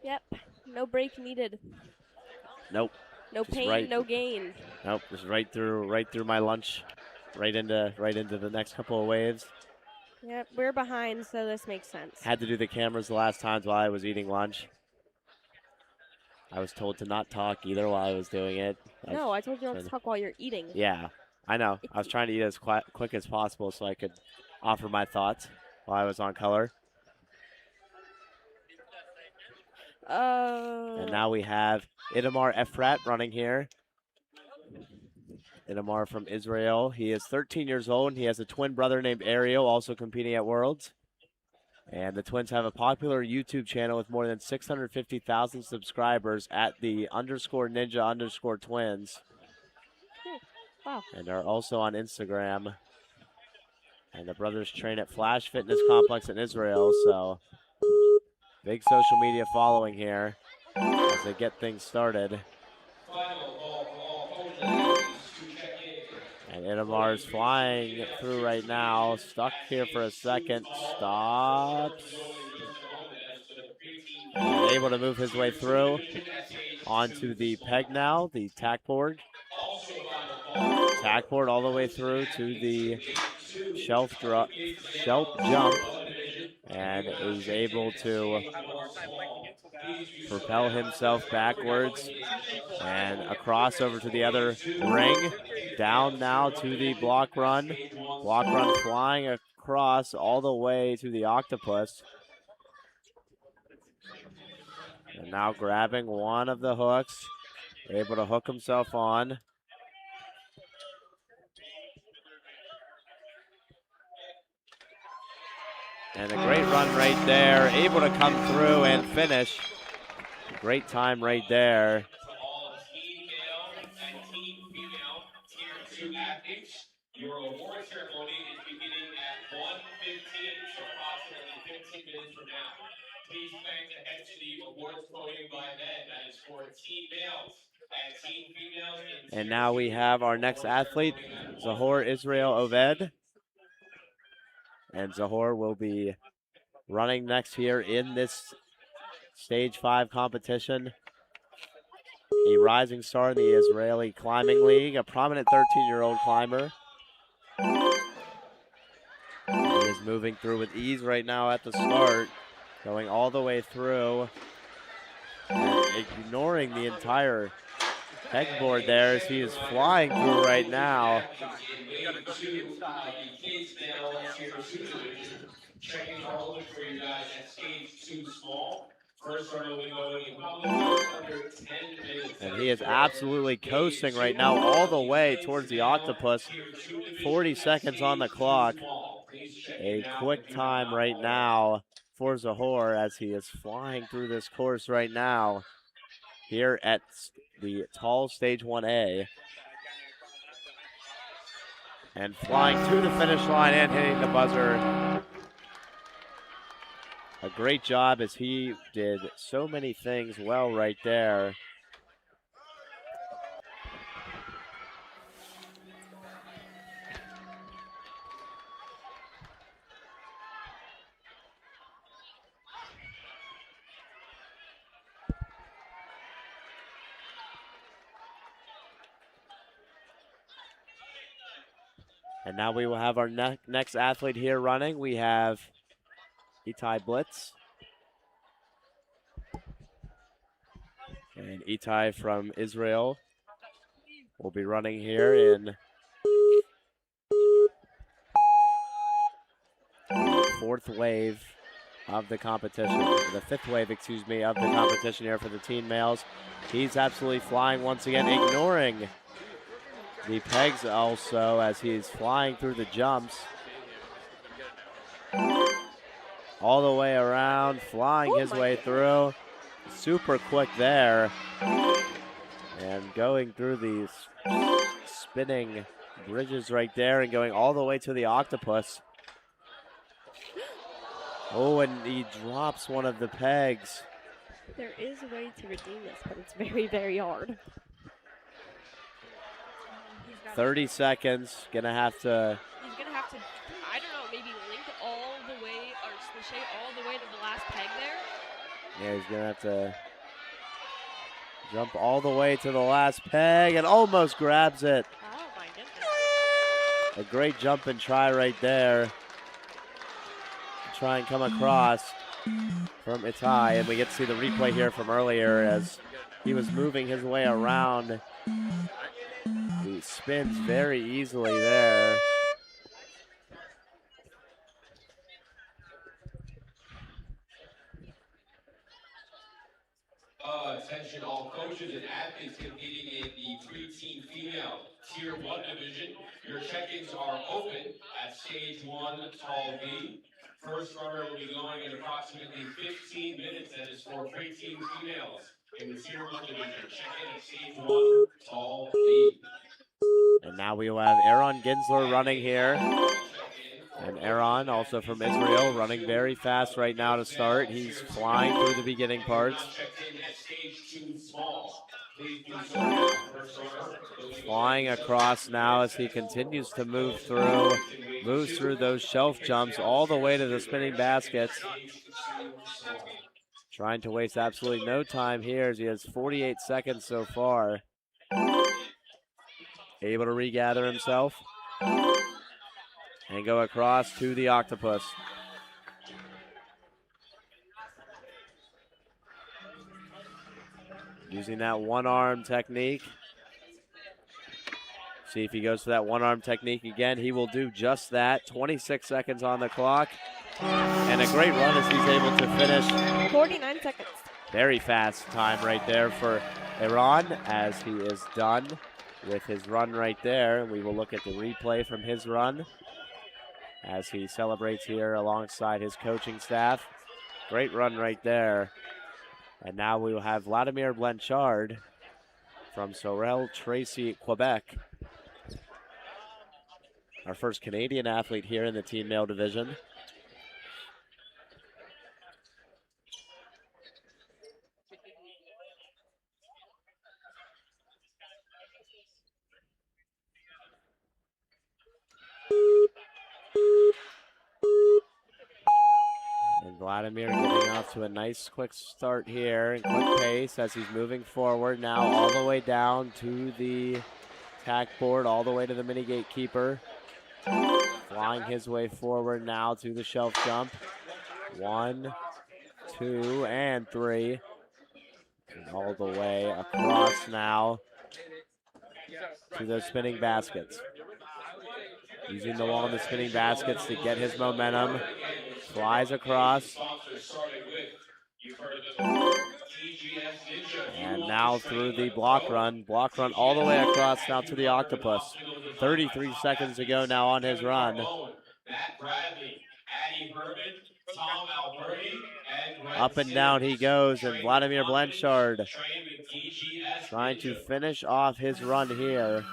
[SPEAKER 3] Yep, no break needed.
[SPEAKER 5] Nope.
[SPEAKER 3] No pain, no gain.
[SPEAKER 5] Nope, just right through my lunch. Right into the next couple of waves.
[SPEAKER 3] Yep, we're behind, so this makes sense.
[SPEAKER 5] Had to do the cameras the last times while I was eating lunch. I was told to not talk either while I was doing it.
[SPEAKER 3] No, I told you not to talk while you're eating.
[SPEAKER 5] Yeah, I know. I was trying to eat as quick as possible so I could offer my thoughts while I was on color. And now we have Itamar Efrat running here. Itamar from Israel. He is 13 years old, and he has a twin brother named Ariel, also competing at Worlds. And the twins have a popular YouTube channel with more than 650,000 subscribers at the _ninja_twins.
[SPEAKER 3] Wow.
[SPEAKER 5] And are also on Instagram. And the brothers train at Flash Fitness Complex in Israel, so big social media following here as they get things started. And Itamar's flying through right now. Stuck here for a second. Stops. And able to move his way through onto the peg now, the tack board. Tack board all the way through to the shelf jump. And is able to propel himself backwards and across over to the other ring. Down now to the block run. Block run flying across all the way to the octopus. And now grabbing one of the hooks. Able to hook himself on. And a great run right there. Able to come through and finish. Great time right there.
[SPEAKER 7] Your award ceremony is beginning at 1:15, so approximately 15 please plan to head to the awards podium by then. That is for team males and team females.
[SPEAKER 5] And now we have our next athlete, Zahor Israel Oved. And Zahor will be running next here in this Stage 5 competition. A rising star in the Israeli Climbing League, a prominent 13-year-old climber. He is moving through with ease right now at the start, going all the way through and ignoring the entire pegboard there as he is flying through right now.
[SPEAKER 7] Checking all for you guys at stage 2 small. First run will be going in probably just under 10 minutes.
[SPEAKER 5] And he is absolutely coasting right now all the way towards the octopus. 40 seconds on the clock. A quick time right now for Zahor as he is flying through this course right now here at the Tall Stage 1A. And flying to the finish line and hitting the buzzer. A great job as he did so many things well right there. And now we will have our next athlete here running. We have Itai Blitz. And Itai from Israel will be running here in the fourth wave of the competition. The fifth wave, excuse me, of the competition here for the teen males. He's absolutely flying once again, ignoring the pegs also as he's flying through the jumps. All the way around, flying his way through. Super quick there. And going through these spinning bridges right there and going all the way to the octopus. Oh, and he drops one of the pegs.
[SPEAKER 3] There is a way to redeem this, but it's very, very hard.
[SPEAKER 5] 30 seconds, gonna have to.
[SPEAKER 3] He's gonna have to, I don't know, maybe link all the way, or slichet all the way to the last peg there.
[SPEAKER 5] Yeah, he's gonna have to jump all the way to the last peg and almost grabs it.
[SPEAKER 3] Oh my goodness.
[SPEAKER 5] A great jump and try right there. Try and come across from Itai, and we get to see the replay here from earlier as he was moving his way around. He spins very easily there.
[SPEAKER 7] Attention all coaches and athletes competing in the preteen female Tier 1 division. Your check-ins are open at Stage 1 Tall B. First runner will be going in approximately 15 minutes. That is for preteen females in the Tier 1 division. Check-in at Stage 1 Tall B.
[SPEAKER 5] And now we will have Aaron Ginsler running here. And Aaron, also from Israel, running very fast right now to start. He's flying through the beginning parts. Flying across now as he continues to move through, moves through those shelf jumps all the way to the spinning baskets. Trying to waste absolutely no time here as he has 48 seconds so far. Able to regather himself and go across to the octopus. Using that one-arm technique. See if he goes for that one-arm technique again. He will do just that. 26 seconds on the clock. And a great run as he's able to finish.
[SPEAKER 3] 49 seconds.
[SPEAKER 5] Very fast time right there for Aaron as he is done with his run right there. We will look at the replay from his run as he celebrates here alongside his coaching staff. Great run right there. And now we will have Vladimir Blanchard from Sorel Tracy, Quebec. Our first Canadian athlete here in the teen male division. Vladimir getting off to a nice quick start here and quick pace as he's moving forward now all the way down to the tack board, all the way to the mini gatekeeper. Flying his way forward now to the shelf jump. 1, 2, and 3. And all the way across now to those spinning baskets. Using the wall in the spinning baskets to get his momentum. Flies across. And now through the block run. Block run all the way across now to the octopus. 33 seconds to go now on his run. Up and down he goes, and Vladimir Blanchard trying to finish off his run here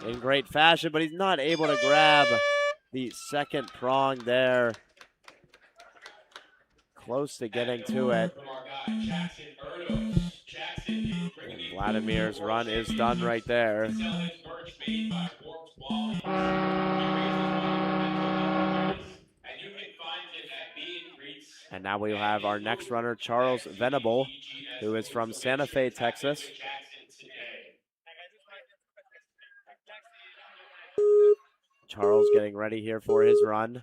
[SPEAKER 5] in great fashion, but he's not able to grab the second prong there. Close to getting to it. And Vladimir's run is done right there. And now we have our next runner, Charles Venable, who is from Santa Fe, Texas. Charles getting ready here for his run.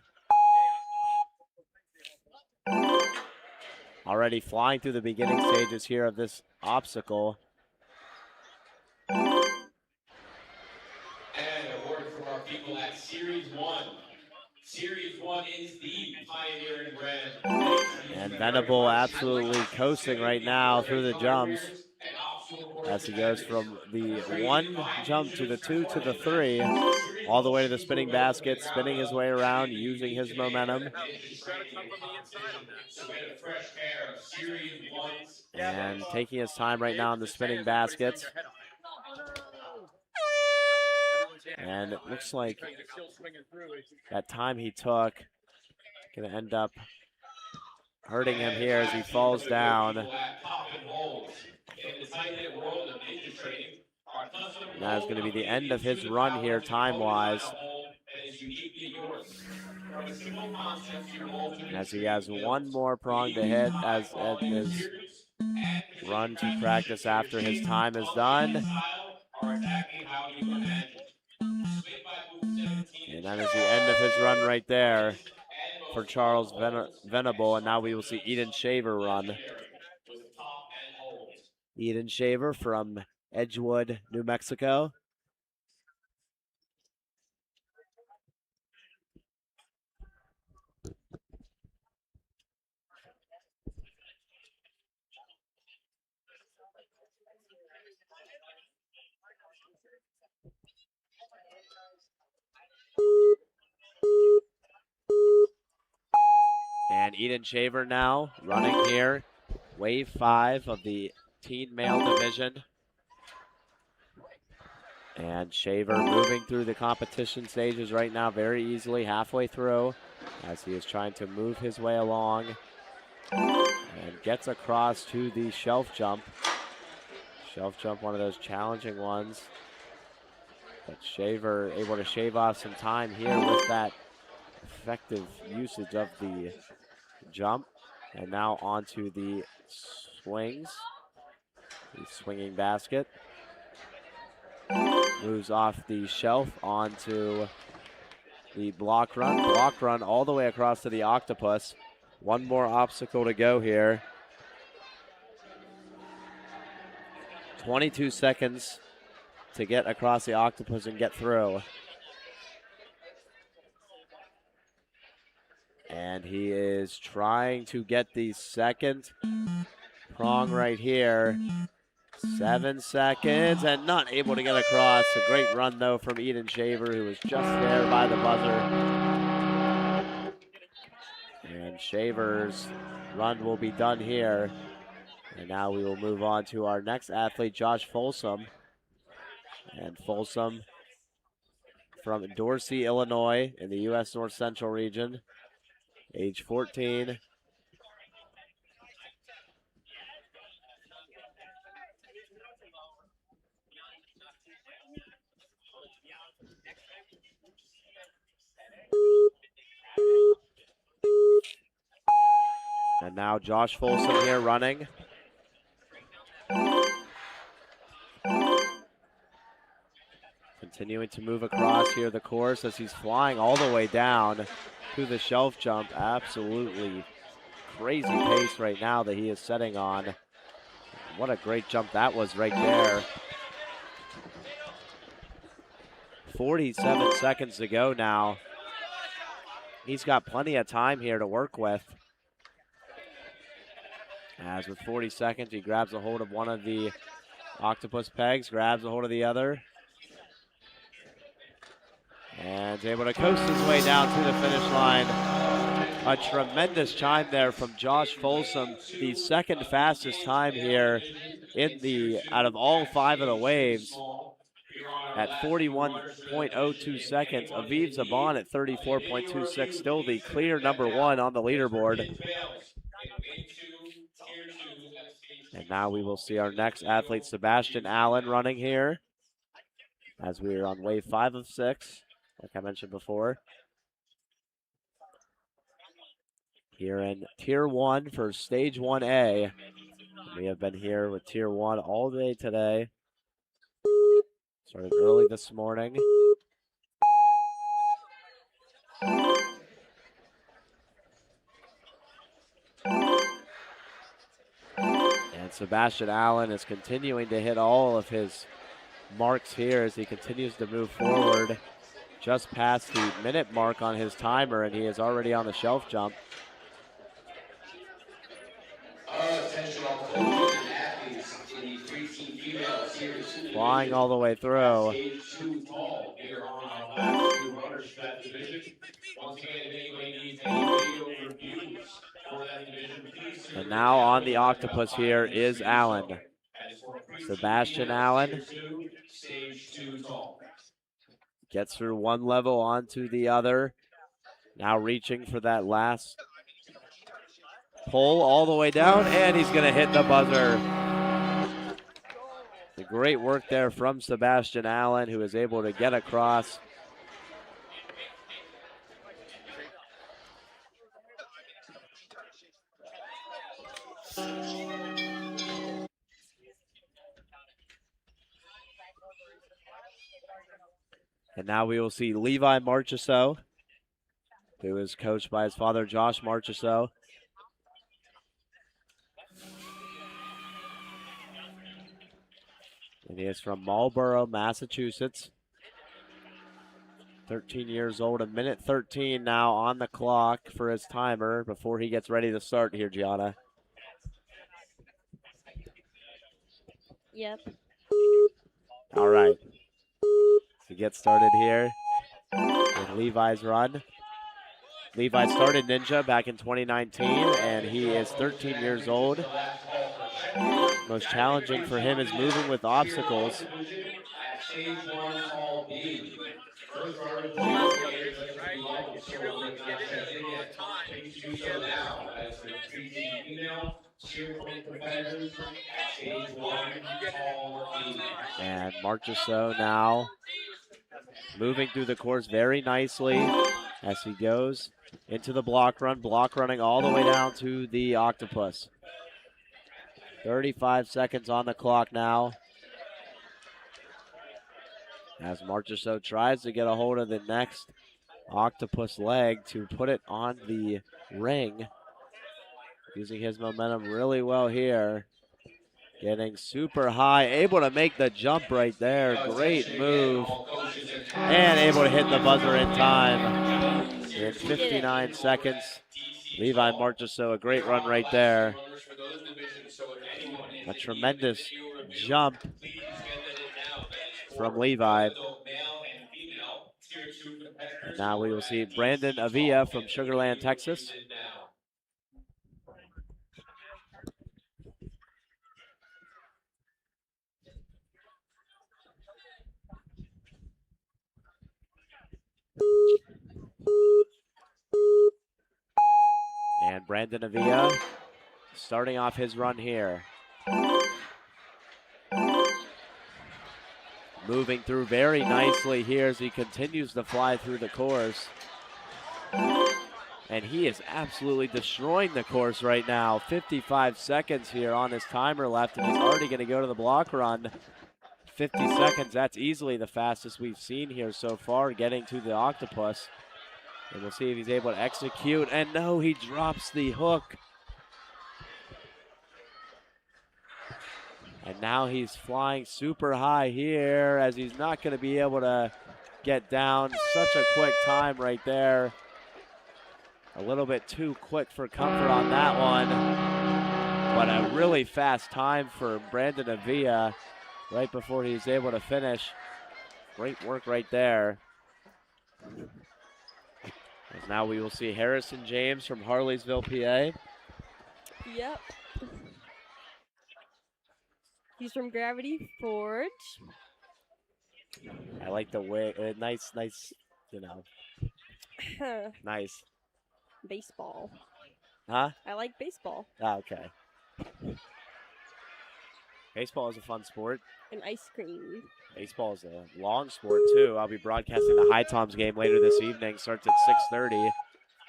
[SPEAKER 5] Already flying through the beginning stages here of this obstacle.
[SPEAKER 7] And a word from our people at Series 1. Series 1 is the pioneering red.
[SPEAKER 5] And Venable absolutely coasting right now through the jumps as he goes from the 1 jump to the 2 to the 3, all the way to the spinning basket, spinning his way around, using his momentum. And taking his time right now in the spinning baskets. And it looks like that time he took going to end up hurting him here as he falls down. And that is going to be the end of his run here time-wise. As he has one more prong to hit as his run to practice after his time is done. And that is the end of his run right there for Charles Venable. And now we will see Eden Shaver run. Eden Shaver from Edgewood, New Mexico. And Eden Shaver now running here. Wave 5 of the teen male division. And Shaver moving through the competition stages right now very easily, halfway through, as he is trying to move his way along. And gets across to the shelf jump. Shelf jump, one of those challenging ones. But Shaver able to shave off some time here with that effective usage of the jump. And now onto the swings. The swinging basket. Moves off the shelf onto the block run. Block run all the way across to the octopus. One more obstacle to go here. 22 seconds to get across the octopus and get through. And he is trying to get the second prong right here. 7 seconds and not able to get across. A great run though from Eden Shaver, who was just there by the buzzer. And Shaver's run will be done here. And now we will move on to our next athlete, Josh Folsom. And Folsom from Dorsey, Illinois in the U.S. North Central region, age 14. And now Josh Folsom here running. Continuing to move across here the course as he's flying all the way down to the shelf jump. Absolutely crazy pace right now that he is setting on. What a great jump that was right there. 47 seconds to go now. He's got plenty of time here to work with. As with 40 seconds, he grabs a hold of one of the octopus pegs, grabs a hold of the other. And is able to coast his way down to the finish line. A tremendous time there from Josh Folsom, the second fastest time here out of all 5 of the waves at 41.02 seconds. Aviv Zaban at 34.26, still the clear number 1 on the leaderboard. And now we will see our next athlete, Sebastian Allen, running here as we are on wave 5 of 6, like I mentioned before. Here in Tier 1 for Stage 1A. We have been here with Tier 1 all day today. Started early this morning. And Sebastian Allen is continuing to hit all of his marks here as he continues to move forward. Just past the minute mark on his timer, and he is already on the shelf jump. Flying all the way through. And now on the octopus here is Allen. Sebastian Allen gets through one level onto the other. Now reaching for that last pull all the way down, and he's going to hit the buzzer. The great work there from Sebastian Allen, who is able to get across. And now we will see Levi Marchessault, who is coached by his father, Josh Marchessault. And he is from Marlborough, Massachusetts. 13 years old, a minute 13 now on the clock for his timer before he gets ready to start here, Gianna.
[SPEAKER 3] Yep.
[SPEAKER 5] All right. To get started here with Levi's run. Levi started Ninja back in 2019, and he is 13 years old. Most challenging for him is moving with obstacles. And Marchessault now moving through the course very nicely as he goes into the block running all the way down to the octopus. 35 seconds on the clock now as Marchessault tries to get a hold of the next octopus leg to put it on the ring. Using his momentum really well here. Getting super high, able to make the jump right there. Great move. And able to hit the buzzer in time. In 59 seconds. Levi Marchessault, a great run right there. A tremendous jump from Levi. And now we will see Brandon Avila from Sugar Land, Texas. And Brandon Avila starting off his run here. Moving through very nicely here as he continues to fly through the course. And he is absolutely destroying the course right now. 55 seconds here on his timer left, and he's already going to go to the block run. 50 seconds, that's easily the fastest we've seen here so far, getting to the octopus. And we'll see if he's able to execute. And no, he drops the hook. And now he's flying super high here, as he's not going to be able to get down. Such a quick time right there. A little bit too quick for comfort on that one. But a really fast time for Brandon Avila right before he's able to finish. Great work right there. As now we will see Harrison James from Harleysville, PA.
[SPEAKER 3] Yep. He's from Gravity Forge.
[SPEAKER 5] I like the way, nice, you know, nice.
[SPEAKER 3] Baseball.
[SPEAKER 5] Huh?
[SPEAKER 3] I like baseball.
[SPEAKER 5] Ah, okay. Baseball is a fun sport.
[SPEAKER 3] And ice cream.
[SPEAKER 5] Baseball is a long sport, too. I'll be broadcasting the High Toms game later this evening. Starts at 6:30.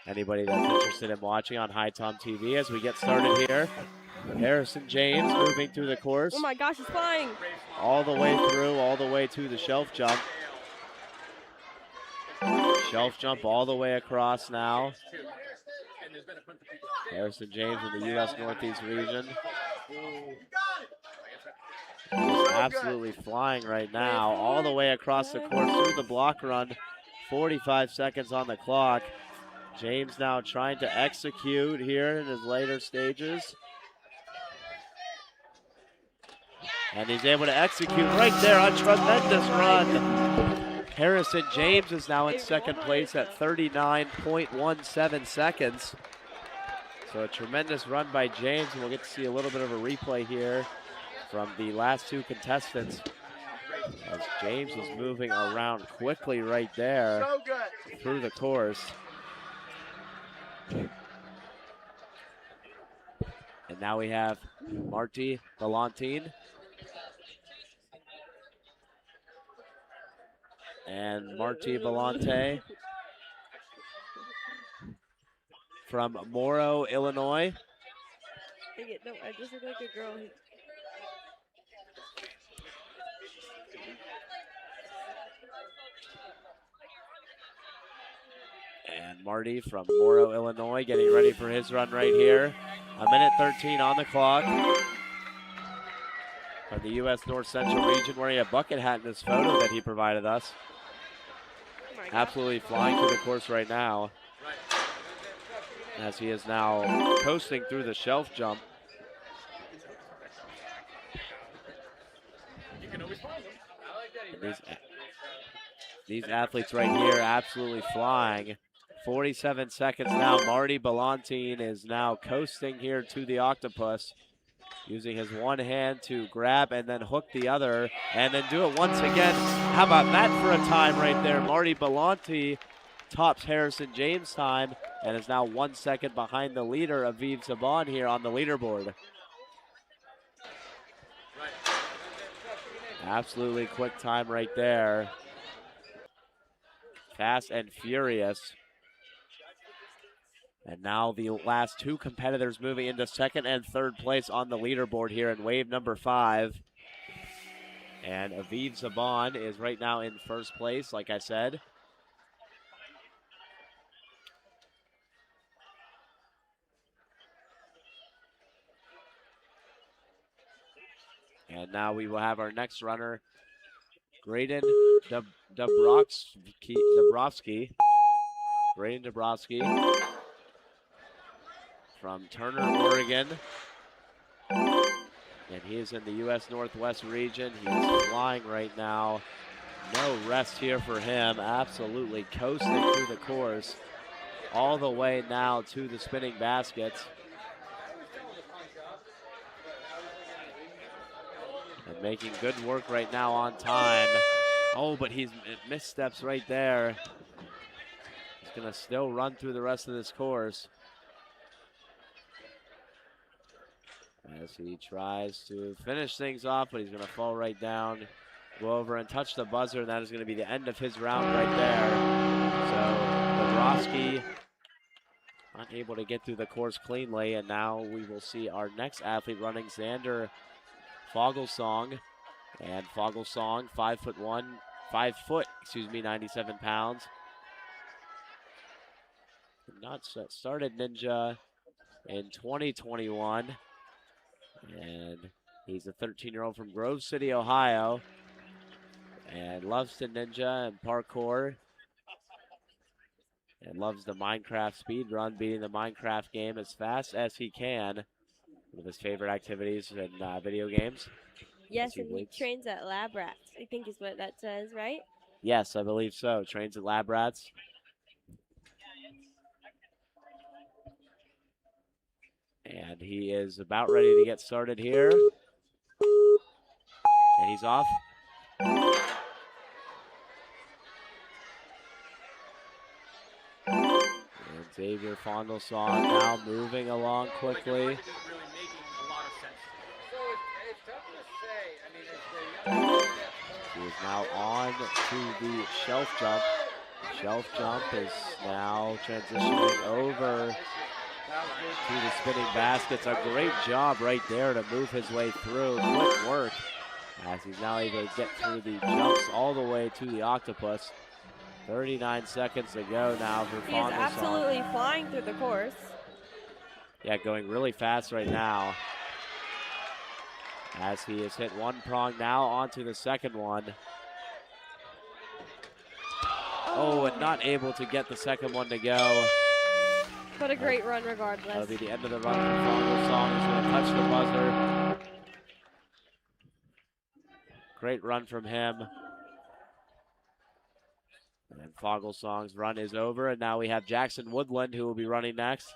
[SPEAKER 5] Anybody that's interested in watching on High Tom TV as we get started here. Harrison James moving through the course.
[SPEAKER 3] Oh my gosh, he's flying.
[SPEAKER 5] All the way through, all the way to the shelf jump. Shelf jump all the way across now. Harrison James in the U.S. Northeast region. He's absolutely flying right now, all the way across the course through the block run. 45 seconds on the clock. James now trying to execute here in his later stages. And he's able to execute right there. A tremendous run. Harrison James is now in second place at 39.17 seconds. So a tremendous run by James, and we'll get to see a little bit of a replay here from the last two contestants. As James is moving around quickly right there through the course. And now we have Marty Valentine. And Marty Valente from Morrow, Illinois.
[SPEAKER 3] No, I just look like a girl.
[SPEAKER 5] And Marty from Morrow, Illinois, getting ready for his run right here. 1:13 on the clock. From the U.S. North Central region, wearing a bucket hat in this photo that he provided us. Absolutely flying through the course right now, as he is now coasting through the shelf jump. These athletes right here absolutely flying. 47 seconds now. Marty Ballantine is now coasting here to the octopus, using his one hand to grab and then hook the other, and then do it once again. How about that for a time right there? Marty Ballantine tops Harrison James' time and is now 1 second behind the leader, Aviv Saban, here on the leaderboard. Absolutely quick time right there. Fast and furious. And now the last two competitors moving into second and third place on the leaderboard here in wave number 5. And Aviv Saban is right now in first place, like I said. And now we will have our next runner, Brayden Dabrowski. Brayden Dabrowski from Turner, Oregon. And he is in the U.S. Northwest region. He's flying right now. No rest here for him. Absolutely coasting through the course. All the way now to the spinning baskets. And making good work right now on time. Oh, but he's missteps right there. He's gonna still run through the rest of this course, as he tries to finish things off, but he's gonna fall right down, go over and touch the buzzer, and that is gonna be the end of his round right there. So Dabrowski unable to get through the course cleanly, and now we will see our next athlete running, Xander Fogelsong. And Fogelsong, 5 foot, 97 pounds. Started Ninja in 2021. And he's a 13-year-old from Grove City, Ohio. And loves to ninja and parkour. And loves the Minecraft speed run, beating the Minecraft game as fast as he can. One of his favorite activities in video games.
[SPEAKER 10] Yes, and he trains at Lab Rats, I think is what that says, right?
[SPEAKER 5] Yes, I believe so. Trains at Lab Rats. And he is about ready to get started here. And he's off. And Xavier Fogelsong now moving along quickly. He is now on to the shelf jump. Shelf jump is now transitioning over to the spinning baskets. A great job right there to move his way through. Quick work as he's now able to get through the jumps all the way to the octopus. 39 seconds to go now for Fogelsong.
[SPEAKER 10] He is absolutely flying through the course.
[SPEAKER 5] Yeah, going really fast right now. As he has hit one prong, now onto the second one. Oh, and not able to get the second one to go.
[SPEAKER 10] What a great run regardless.
[SPEAKER 5] That'll be the end of the run for Fogelsong. He's going to touch the buzzer. Great run from him. And Fogelsong's run is over, and now we have Jackson Woodland who will be running next.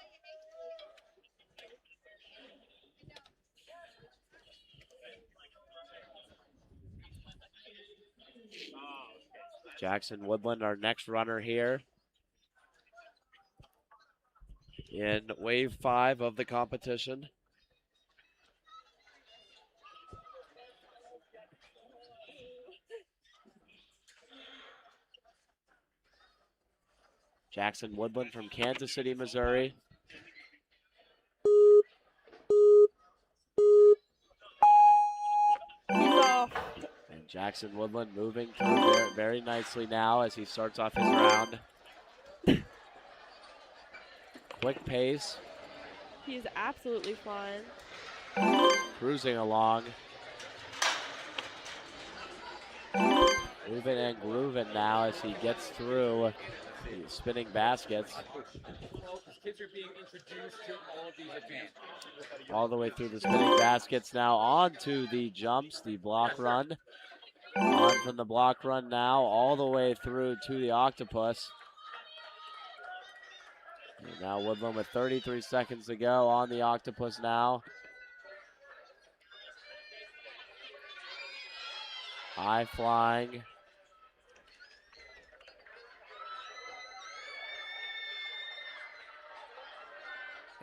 [SPEAKER 5] Jackson Woodland, our next runner here in wave 5 of the competition. Jackson Woodland from Kansas City, Missouri. And Jackson Woodland moving through very, very nicely now as he starts off his round. Quick pace.
[SPEAKER 3] He is absolutely flying.
[SPEAKER 5] Cruising along. Moving and grooving now as he gets through the spinning baskets.
[SPEAKER 8] Kids are being introduced to all of these advances.
[SPEAKER 5] All the way through the spinning baskets now onto the jumps, the block run. On from the block run now all the way through to the octopus. And now Woodland with 33 seconds to go on the octopus now. High flying.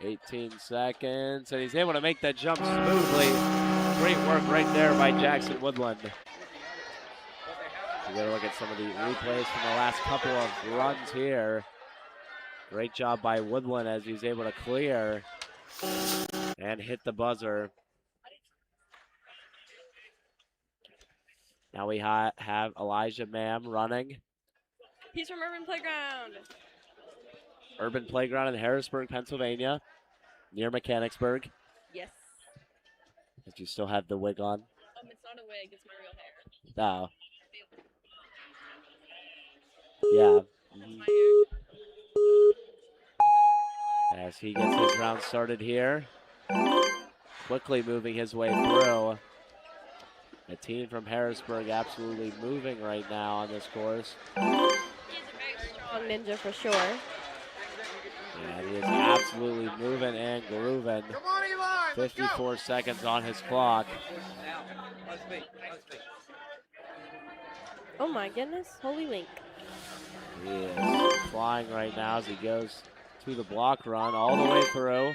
[SPEAKER 5] $18 seconds, and he's able to make that jump smoothly. Great work right there by Jackson Woodland. We're going to look at some of the replays from the last couple of runs here. Great job by Woodland as he's able to clear and hit the buzzer. Now we have Elijah Mam running.
[SPEAKER 3] He's from Urban Playground.
[SPEAKER 5] Urban Playground in Harrisburg, Pennsylvania, near Mechanicsburg.
[SPEAKER 3] Yes.
[SPEAKER 5] Did you still have the wig on?
[SPEAKER 3] It's not a wig, it's my real hair.
[SPEAKER 5] Oh. Yeah. As he gets his round started here. Quickly moving his way through. A team from Harrisburg absolutely moving right now on this course.
[SPEAKER 3] He's a very strong ninja for sure.
[SPEAKER 5] And he is absolutely moving and grooving. 54 seconds on his clock.
[SPEAKER 3] Oh my goodness, holy link.
[SPEAKER 5] He is flying right now as he goes to the block run all the way through.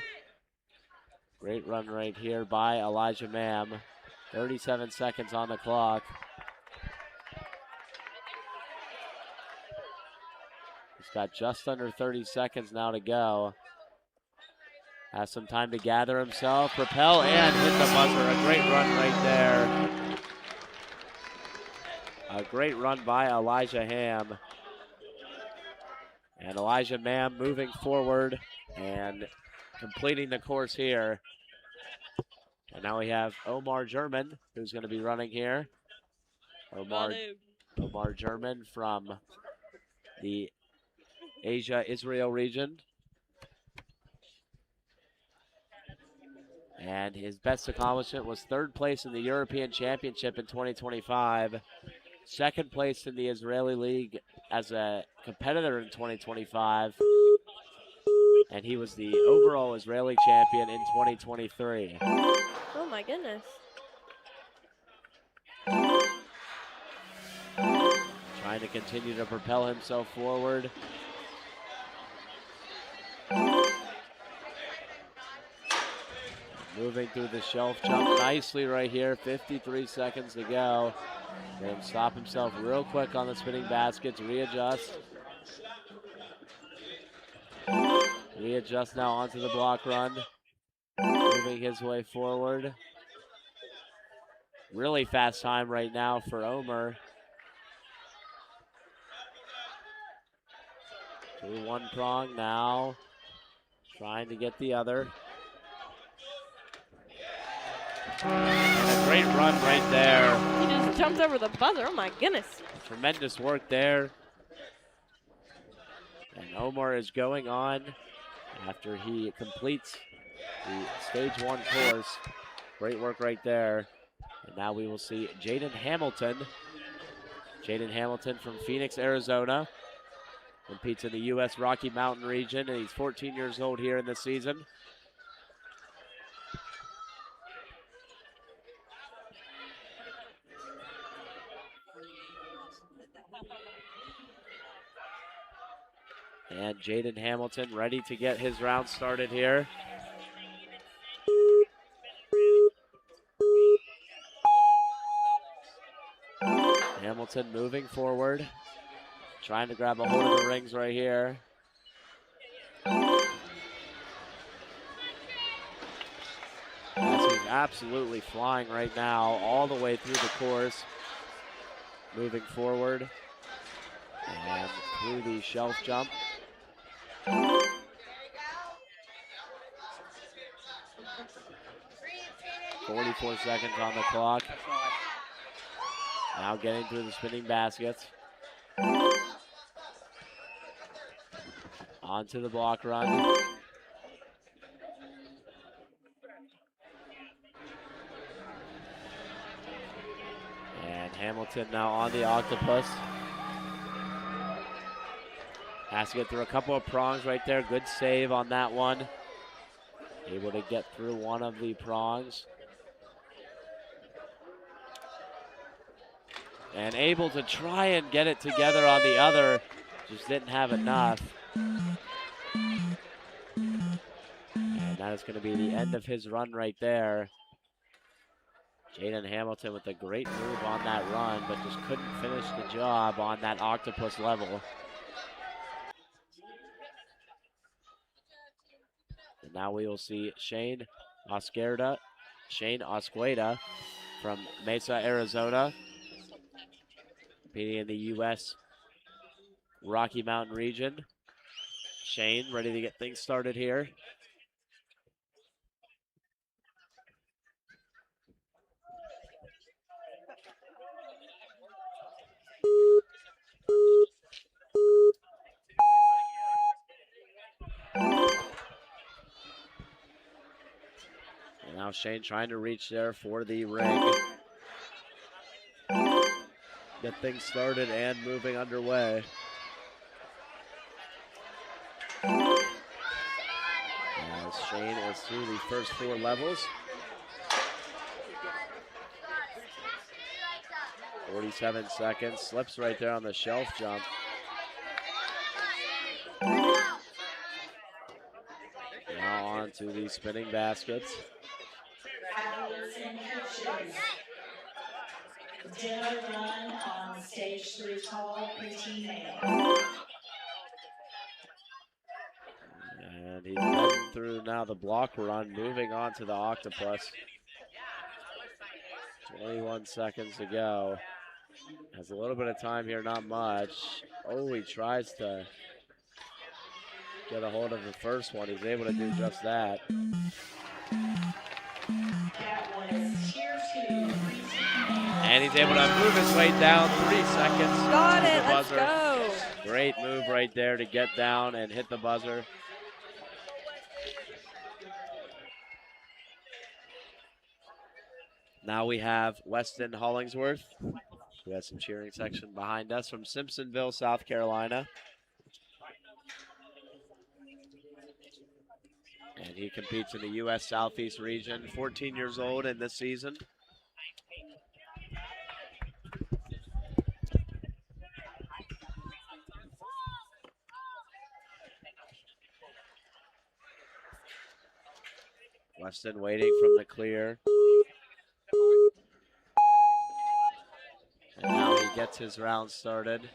[SPEAKER 5] Great run right here by Elijah Mam. 37 seconds on the clock. He's got just under 30 seconds now to go. Has some time to gather himself, propel, and hit the buzzer. A great run right there. A great run by Elijah Ham. And Elijah Mam moving forward and completing the course here. And now we have Omar German, who's going to be running here. Omar German from the Asia-Israel region. And his best accomplishment was third place in the European Championship in 2025, second place in the Israeli League as a competitor in 2025, and he was the overall Israeli champion in 2023.
[SPEAKER 3] Oh my goodness.
[SPEAKER 5] Trying to continue to propel himself forward. Moving through the shelf jump nicely right here, 53 seconds to go. Then stop himself real quick on the spinning baskets, readjust. Readjust now onto the block run. Moving his way forward. Really fast time right now for Omar. Through one prong now. Trying to get the other. And a great run right there.
[SPEAKER 3] He just jumped over the buzzer. Oh my goodness.
[SPEAKER 5] Tremendous work there. And Omar is going on after he completes the stage 1 course. Great work right there. And now we will see Jaden Hamilton. Jaden Hamilton from Phoenix, Arizona. Competes in the U.S. Rocky Mountain region, and he's 14 years old here in this season. And Jaden Hamilton ready to get his round started here. Hamilton moving forward, trying to grab a hold of the rings right here. As he's absolutely flying right now, all the way through the course. Moving forward and through the shelf jump. 44 seconds on the clock. Now getting through the spinning baskets. Onto the block run. And Hamilton now on the octopus. Has to get through a couple of prongs right there. Good save on that one. Able to get through one of the prongs. And able to try and get it together on the other. Just didn't have enough. And that is going to be the end of his run right there. Jaden Hamilton with a great move on that run, but just couldn't finish the job on that octopus level. And now we will see Shane Osqueda from Mesa, Arizona, competing in the U.S. Rocky Mountain region. Shane ready to get things started here. And now Shane trying to reach there for the ring. Get things started and moving underway. As Shane is through the first 4 levels. 47 seconds, slips right there on the shelf jump. Now on to the spinning baskets.
[SPEAKER 6] Athletes and coaches. Dinner run on stage 3 tall preteen male.
[SPEAKER 5] And he's been through now the block run, moving on to the octopus. 21 seconds to go. Has a little bit of time here, not much. Oh, he tries to get a hold of the first one. He's able to do just that. And he's able to move his way down 3 seconds.
[SPEAKER 10] Got
[SPEAKER 5] to
[SPEAKER 10] it,
[SPEAKER 5] the
[SPEAKER 10] let's
[SPEAKER 5] buzzer.
[SPEAKER 10] go.
[SPEAKER 5] Great move right there to get down and hit the buzzer. Now we have Weston Hollingsworth, who has some cheering section behind us from Simpsonville, South Carolina. And he competes in the U.S. Southeast region, 14 years old in this season. Weston waiting from the clear. And now he gets his round started.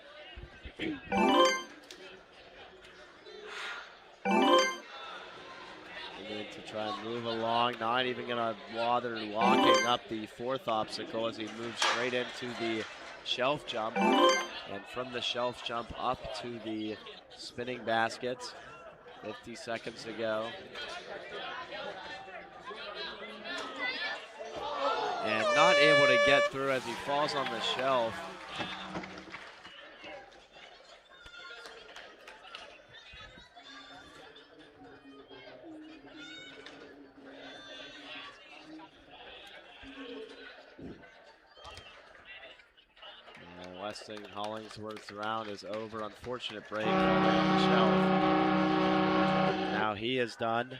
[SPEAKER 5] To try and move along, not even going to bother locking up the fourth obstacle as he moves straight into the shelf jump. And from the shelf jump up to the spinning baskets. 50 seconds to go. And not able to get through as he falls on the shelf. And Weston Hollingsworth's round is over. Unfortunate break falling on the shelf. Now he is done.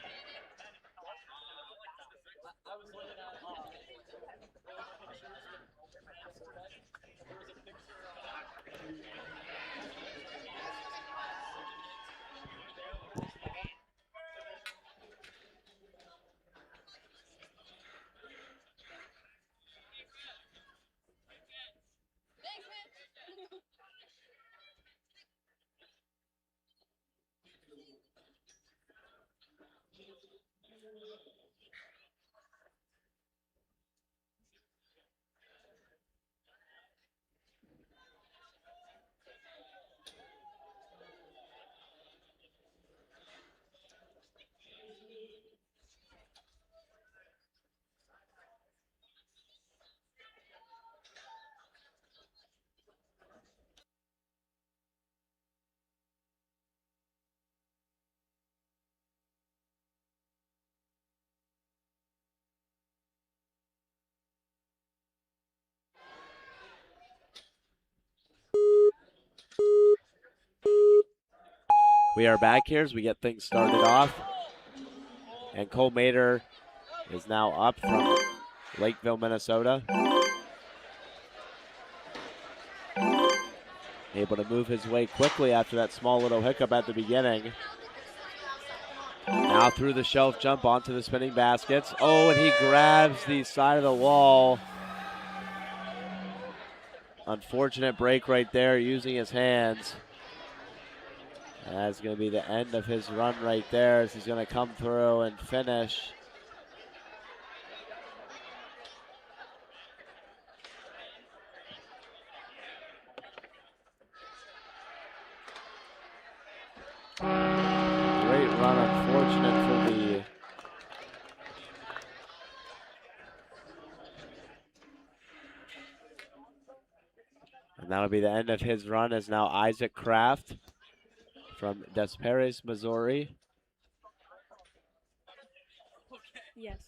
[SPEAKER 5] We are back here as we get things started off. And Cole Mater is now up from Lakeville, Minnesota. Able to move his way quickly after that small little hiccup at the beginning. Now through the shelf jump onto the spinning baskets. Oh, and he grabs the side of the wall. Unfortunate break right there using his hands. That's going to be the end of his run right there as he's going to come through and finish. Great run, unfortunate for the and that'll be the end of his run as now Isaac Kraft from Des Peres, Missouri.
[SPEAKER 3] Yes.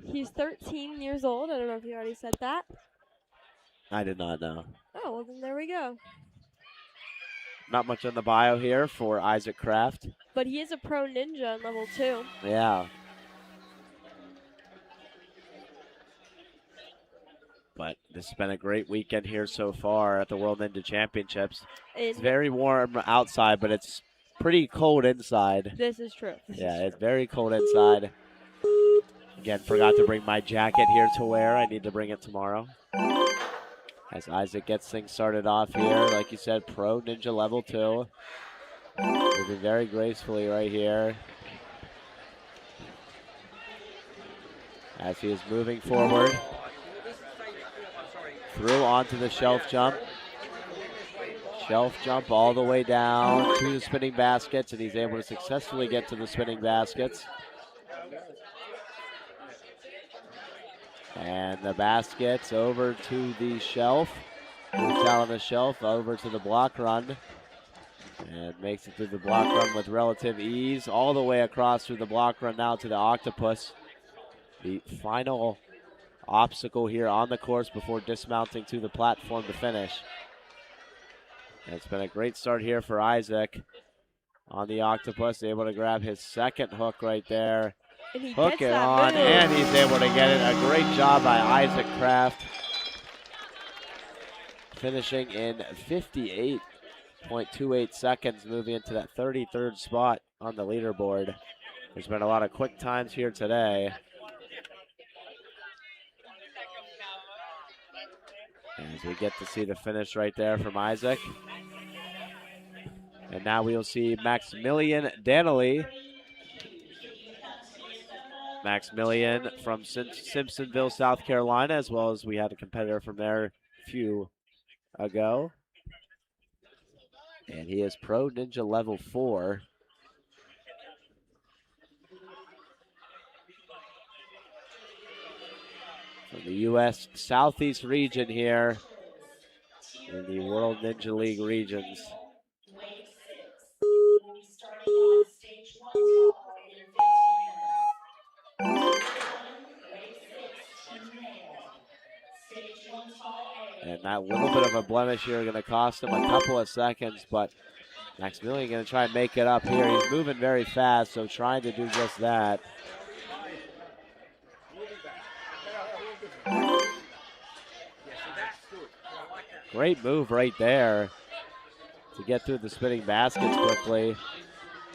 [SPEAKER 3] He's 13 years old. I don't know if you already said that.
[SPEAKER 5] I did not know.
[SPEAKER 3] Oh, well then there we go.
[SPEAKER 5] Not much on the bio here for Isaac Kraft.
[SPEAKER 3] But he is a pro ninja on level 2.
[SPEAKER 5] Yeah. But this has been a great weekend here so far at the World Ninja Championships. It's very warm outside, but it's pretty cold inside.
[SPEAKER 3] This is true.
[SPEAKER 5] It's very cold inside. Again, forgot to bring my jacket here to wear. I need to bring it tomorrow. As Isaac gets things started off here, like you said, pro ninja level 2. Moving very gracefully right here. As he is moving forward. Through onto the shelf jump. Shelf jump all the way down to the spinning baskets, and he's able to successfully get to the spinning baskets. And the baskets over to the shelf. Moves out on the shelf, over to the block run. And makes it through the block run with relative ease. All the way across through the block run now to the octopus. The final obstacle here on the course before dismounting to the platform to finish. And it's been a great start here for Isaac on the octopus. Able to grab his second hook right there. Hook it on, and he's able to get it. A great job by Isaac Kraft. Finishing in 58.28 seconds, moving into that 33rd spot on the leaderboard. There's been a lot of quick times here today. As we get to see the finish right there from Isaac. And now we will see Maximilian Danley. Maximilian from Simpsonville, South Carolina, as well as we had a competitor from there a few ago. And he is Pro Ninja level 4. From the U.S. Southeast region here in the World Ninja League regions. And that little bit of a blemish here going to cost him a couple of seconds, but Maximilian going to try and make it up here. He's moving very fast, so trying to do just that. Great move right there to get through the spinning baskets quickly.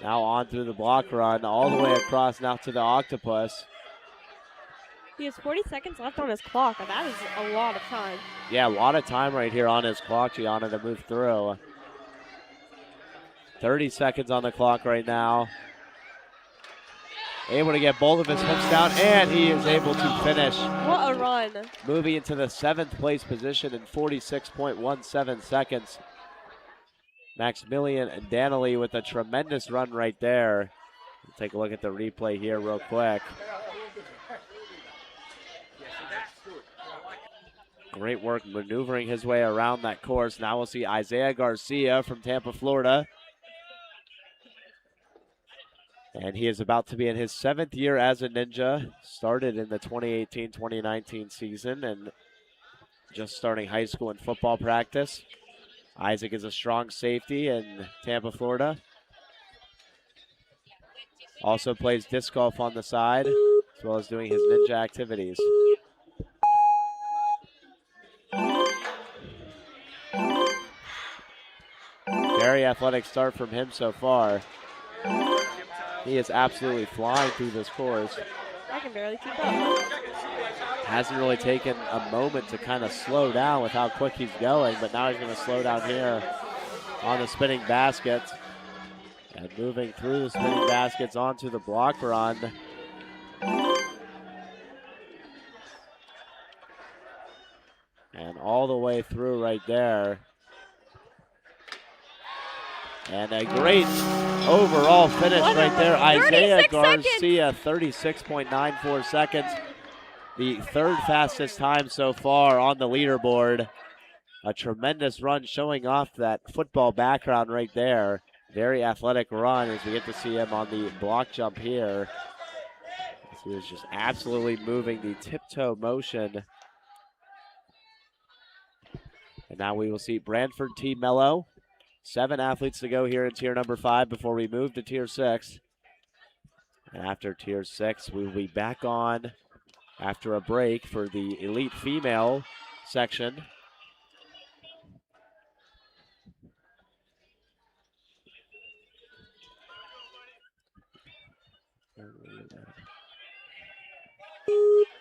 [SPEAKER 5] Now on through the block run, all the way across now to the octopus.
[SPEAKER 10] He has 40 seconds left on his clock, and that is a lot of time.
[SPEAKER 5] Yeah, a lot of time right here on his clock, Gianna, to move through. 30 seconds on the clock right now. Able to get both of his hooks down, and he is able to finish.
[SPEAKER 10] What a run.
[SPEAKER 5] Moving into the 7th place position in 46.17 seconds. Maximilian Danley with a tremendous run right there. We'll take a look at the replay here real quick. Great work maneuvering his way around that course. Now we'll see Isaiah Garcia from Tampa, Florida. And he is about to be in his 7th year as a ninja. Started in the 2018-2019 season and just starting high school and football practice. Isaac is a strong safety in Tampa, Florida. Also plays disc golf on the side, as well as doing his ninja activities. Very athletic start from him so far. He is absolutely flying through this course.
[SPEAKER 10] I can barely keep up.
[SPEAKER 5] Hasn't really taken a moment to kind of slow down with how quick he's going, but now he's going to slow down here on the spinning baskets. And moving through the spinning baskets onto the block run. And all the way through right there. And a great overall finish right there. Isaiah Garcia, 36.94 seconds. The 3rd fastest time so far on the leaderboard. A tremendous run showing off that football background right there. Very athletic run as we get to see him on the block jump here. He was just absolutely moving the tiptoe motion. And now we will see Brantford T. Mello. 7 athletes to go here in tier number 5 before we move to tier 6. And after tier 6, we will be back on after a break for the elite female section.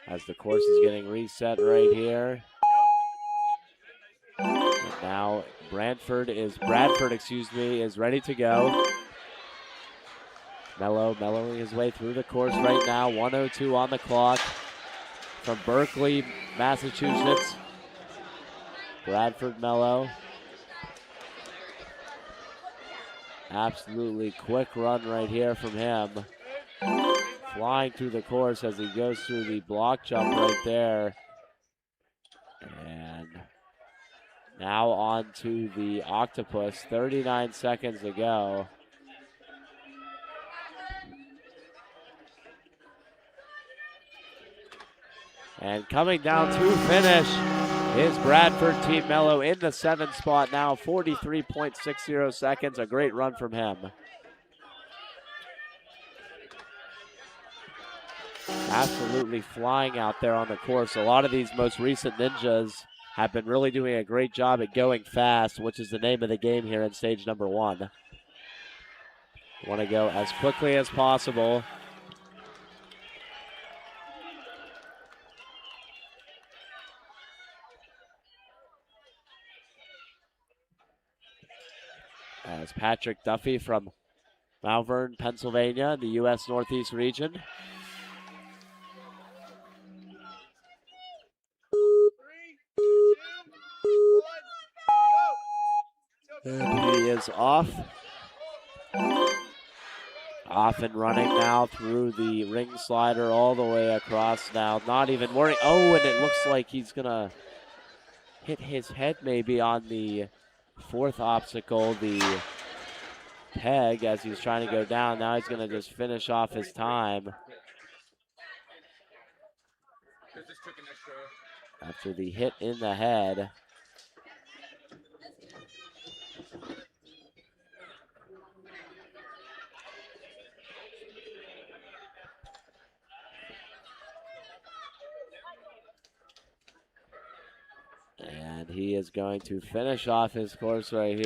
[SPEAKER 5] As the course is getting reset right here. Bradford, excuse me, is ready to go. Mellowing his way through the course right now. 1:02 on the clock from Berkeley, Massachusetts. Bradford Mello. Absolutely quick run right here from him. Flying through the course as he goes through the block jump right there. And now on to the octopus. 39 seconds to go. And coming down to finish is Bradford Team Mello in the 7th spot now, 43.60 seconds. A great run from him. Absolutely flying out there on the course. A lot of these most recent ninjas have been really doing a great job at going fast, which is the name of the game here in stage number 1. Want to go as quickly as possible. As Patrick Duffy from Malvern, Pennsylvania, the U.S. Northeast region. And he is off. Off and running now through the ring slider all the way across now. Not even worrying. Oh, and it looks like he's going to hit his head maybe on the 4th obstacle, the peg, as he's trying to go down. Now he's going to just finish off his time. After the hit in the head. And he is going to finish off his course right here.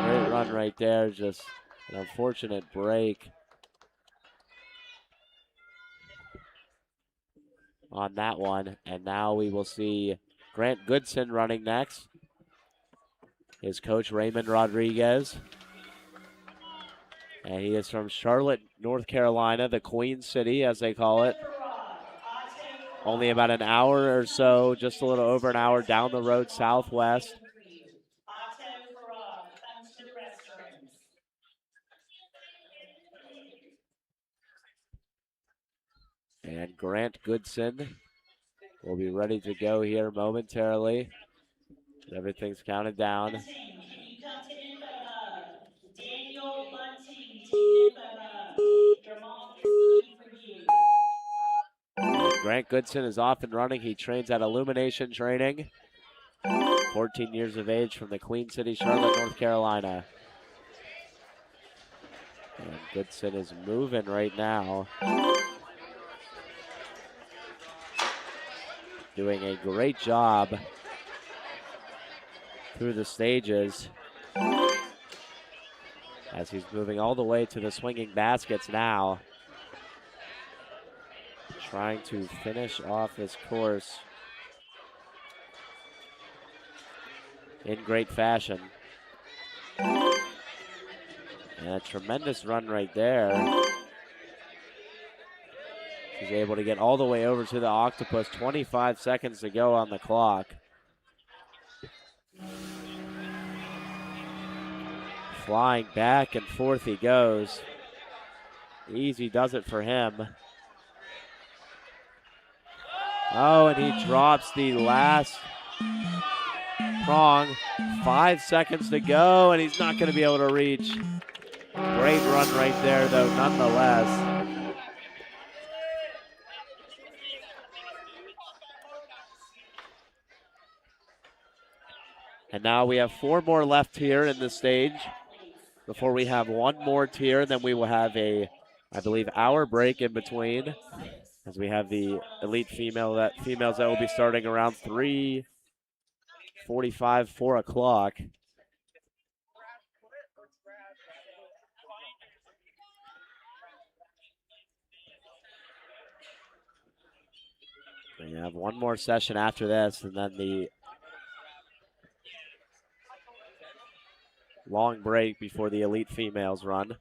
[SPEAKER 5] Great run right there, just an unfortunate break on that one. And now we will see Grant Goodson running next. His coach, Raymond Rodriguez. And he is from Charlotte, North Carolina, the Queen City, as they call it. Only about an hour or so, just a little over an hour down the road southwest. And Grant Goodson will be ready to go here momentarily. Everything's counted down. And Grant Goodson is off and running. He trains at Illumination Training. 14 years of age from the Queen City, Charlotte, North Carolina. And Goodson is moving right now. Doing a great job through the stages as he's moving all the way to the swinging baskets now. Trying to finish off this course in great fashion. And a tremendous run right there. He's able to get all the way over to the octopus. 25 seconds to go on the clock. Flying back and forth he goes. Easy does it for him. Oh, and he drops the last prong. 5 seconds to go, and he's not going to be able to reach. Great run right there, though, nonetheless. And now we have 4 more left here in the stage before we have 1 more tier. Then we will have a, I believe, hour break in between, as we have the elite females that will be starting around 3:45, 4 o'clock. We have 1 more session after this, and then the long break before the elite females run.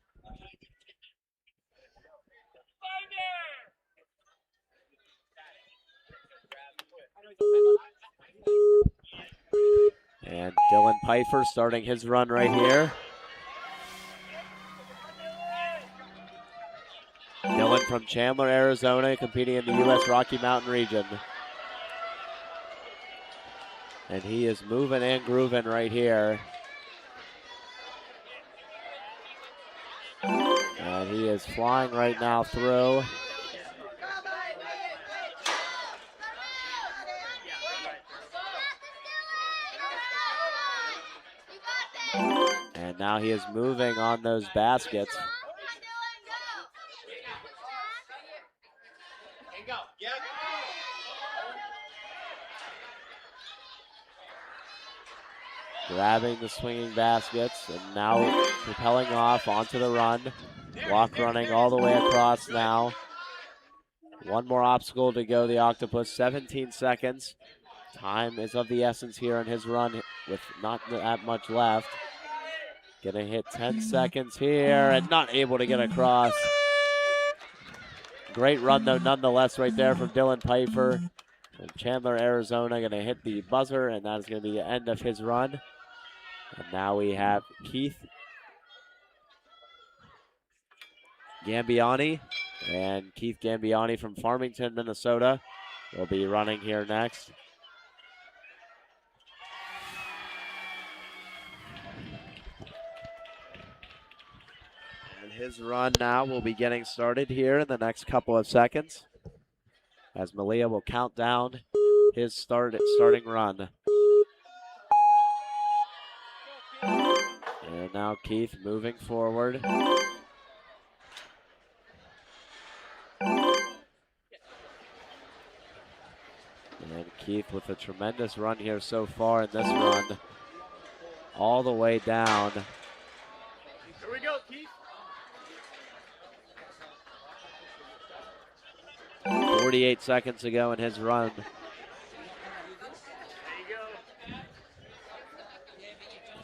[SPEAKER 5] And Dylan Pfeiffer starting his run right here. Dylan from Chandler, Arizona, competing in the U.S. Rocky Mountain region. And he is moving and grooving right here. And he is flying right now through. And now he is moving on those baskets. Grabbing the swinging baskets and now propelling off onto the run. Walk running all the way across now. One more obstacle to go, the Octopus, 17 seconds. Time is of the essence here in his run with not that much left. Gonna hit 10 seconds here and not able to get across. Great run though nonetheless right there from Dylan Pfeiffer from Chandler, Arizona. Gonna hit the buzzer and that is gonna be the end of his run. And now we have Keith Gambiani. And Keith Gambiani from Farmington, Minnesota will be running here next. And his run now will be getting started here in the next couple of seconds as Malia will count down his starting run. And now Keith moving forward. And Keith with a tremendous run here so far in this run. All the way down.
[SPEAKER 8] Here we go, Keith.
[SPEAKER 5] 48 seconds to go in his run.
[SPEAKER 8] There you go.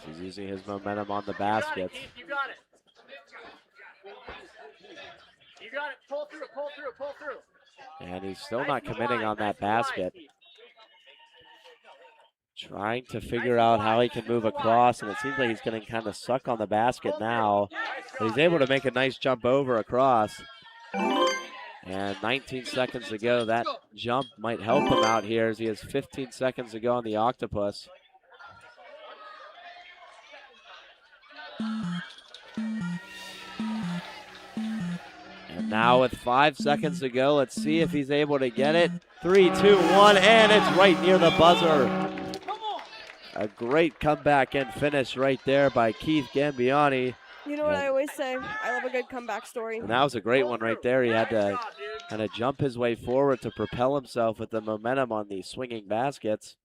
[SPEAKER 5] He's using his momentum on the
[SPEAKER 8] You got it,
[SPEAKER 5] baskets.
[SPEAKER 8] Keith. You got it. You got it. Pull through, pull through, pull through.
[SPEAKER 5] And he's still not committing on that basket. Trying to figure out how he can move across, and it seems like he's getting kind of stuck on the basket now. But he's able to make a nice jump over across. And 19 seconds to go. That jump might help him out here as he has 15 seconds to go on the Octopus. And now with 5 seconds to go, let's see if he's able to get it. 3, 2, 1, and it's right near the buzzer. A great comeback and finish right there by Keith Gambiani.
[SPEAKER 3] You know what I always say? I love a good comeback story.
[SPEAKER 5] And that was a great one right there. He had to kind of jump his way forward to propel himself with the momentum on the swinging baskets.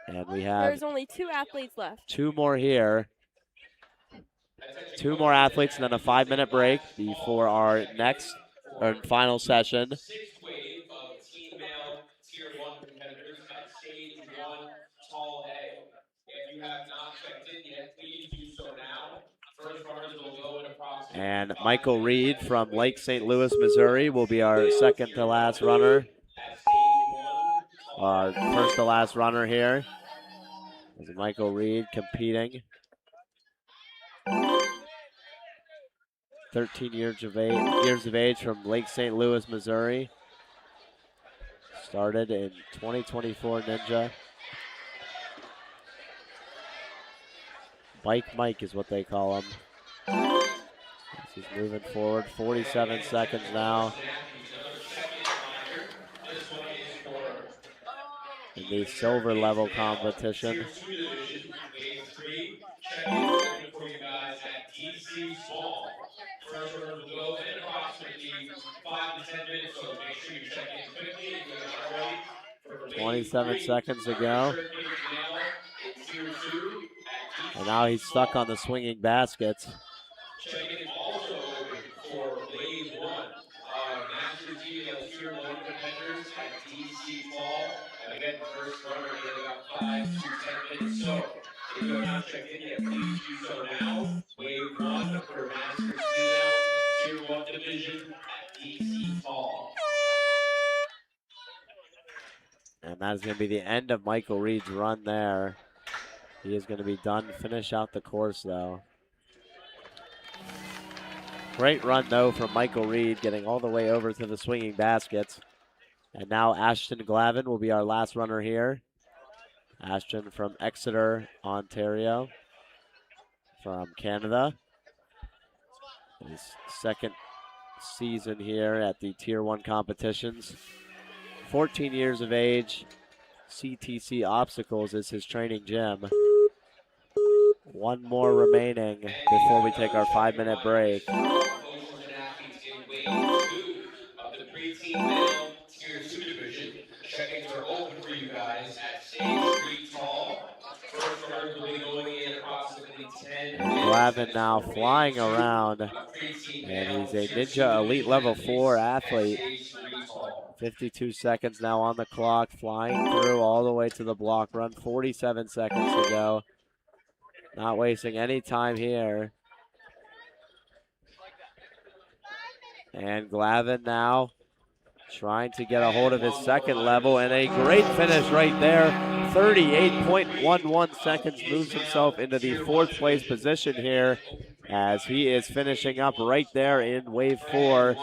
[SPEAKER 5] And we have
[SPEAKER 3] There's only 2 athletes left.
[SPEAKER 5] 2 more here. 2 more athletes and then a 5-minute break before our next or final session.
[SPEAKER 7] Sixth wave of team male tier 1 competitors at stage 1 tall A. If you have not checked in yet, please do so now. First runners will go in approximately.
[SPEAKER 5] And Michael Reed from Lake St. Louis, Missouri will be our second to last runner. Our first to last runner here is Michael Reed competing. 13 years of age from Lake St. Louis, Missouri. Started in 2024 Ninja. Bike Mike is what they call him. He's moving forward, 47 seconds now. In the silver level competition.
[SPEAKER 7] First runners will go in approximately 5 to 10 minutes, so make sure you check in quickly and get ready.
[SPEAKER 5] 27 seconds to go. And now he's stuck on the swinging baskets.
[SPEAKER 7] Check-in is also open for wave 1 of Master GL Tier 1 competitors at DC Fall. And again, the first runner is about 5 to 10 minutes. So If you have not checked in yet, please do so now. Wave 1 for Masters Female Tier 1 Division at DC Tall.
[SPEAKER 5] And that is going to be the end of Michael Reed's run there. He is going to be done. Finish out the course, though. Great run, though, from Michael Reed, getting all the way over to the swinging baskets. And now Ashton Glavin will be our last runner here. Ashton from Exeter, Ontario, from Canada. His second season here at the Tier 1 competitions. 14 years of age. CTC Obstacles is his training gym. One more remaining before we take our 5-minute break.
[SPEAKER 7] Tier 2 division. Check-ins are open for you guys at stage 3 tall. First runner will be going in approximately 10 minutes.
[SPEAKER 5] Glavin now flying around, and he's a Ninja Elite Level 4 athlete. 52 seconds now on the clock, flying through all the way to the block run. 47 seconds to go. Not wasting any time here. And Glavin now trying to get a hold of his second level, and a great finish right there. 38.11 seconds, moves himself into the 4th place position here as he is finishing up right there in wave 4.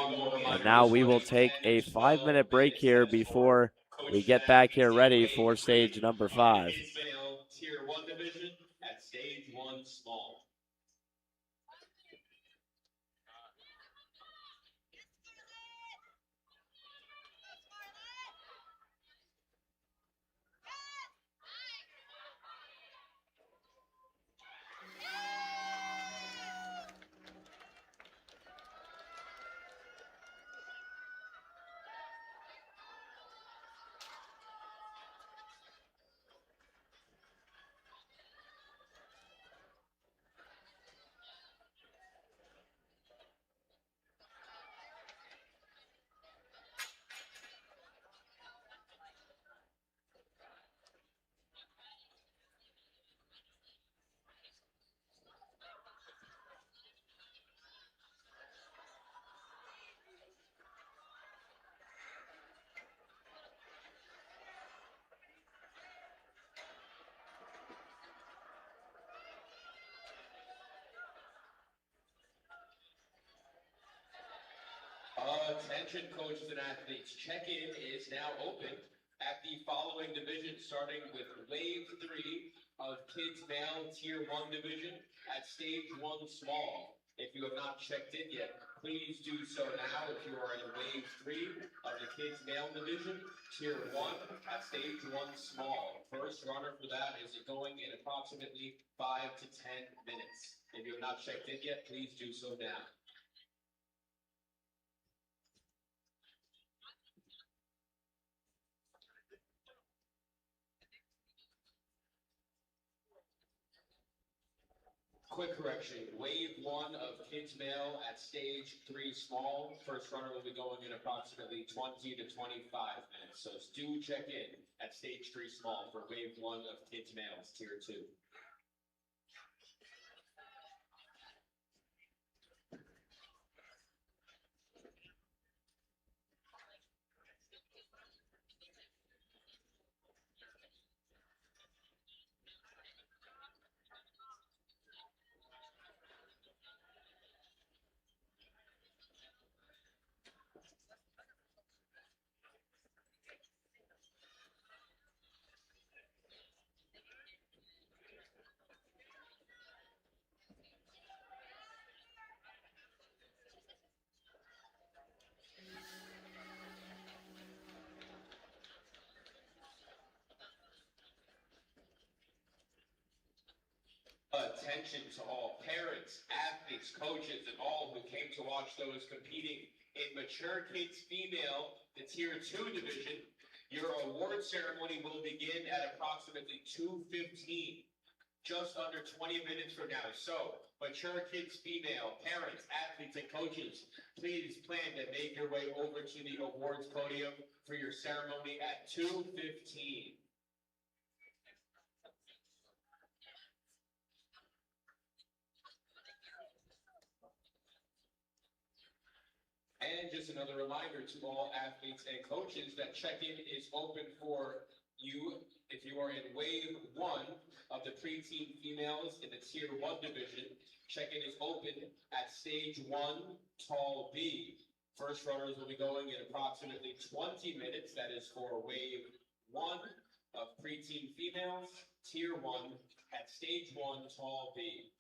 [SPEAKER 5] And now we will take a 5-minute break here before we get back here ready for stage number 5.
[SPEAKER 7] Tier 1 division at stage 1 small. Attention coaches and athletes, check-in is now open at the following division, starting with wave 3 of kids male tier 1 division at stage 1 small. If you have not checked in yet, please do so now if you are in wave 3 of the kids male division, tier 1 at stage 1 small. First runner for that is going in approximately 5 to 10 minutes. If you have not checked in yet, please do so now. Quick correction, wave 1 of kids male at stage 3 small. First runner will be going in approximately 20 to 25 minutes. So do check in at stage 3 small for wave 1 of kids males, tier 2. Attention to all parents, athletes, coaches, and all who came to watch those competing in mature kids female, the tier 2 division. Your award ceremony will begin at approximately 2:15, just under 20 minutes from now. So, mature kids female, parents, athletes, and coaches, please plan to make your way over to the awards podium for your ceremony at 2:15. is another reminder to all athletes and coaches that check-in is open for you if you are in wave 1 of the preteen females in the tier 1 division. Check-in is open at stage 1, tall B. First runners will be going in approximately 20 minutes. That is for wave 1 of preteen females, tier 1 at stage 1, tall B.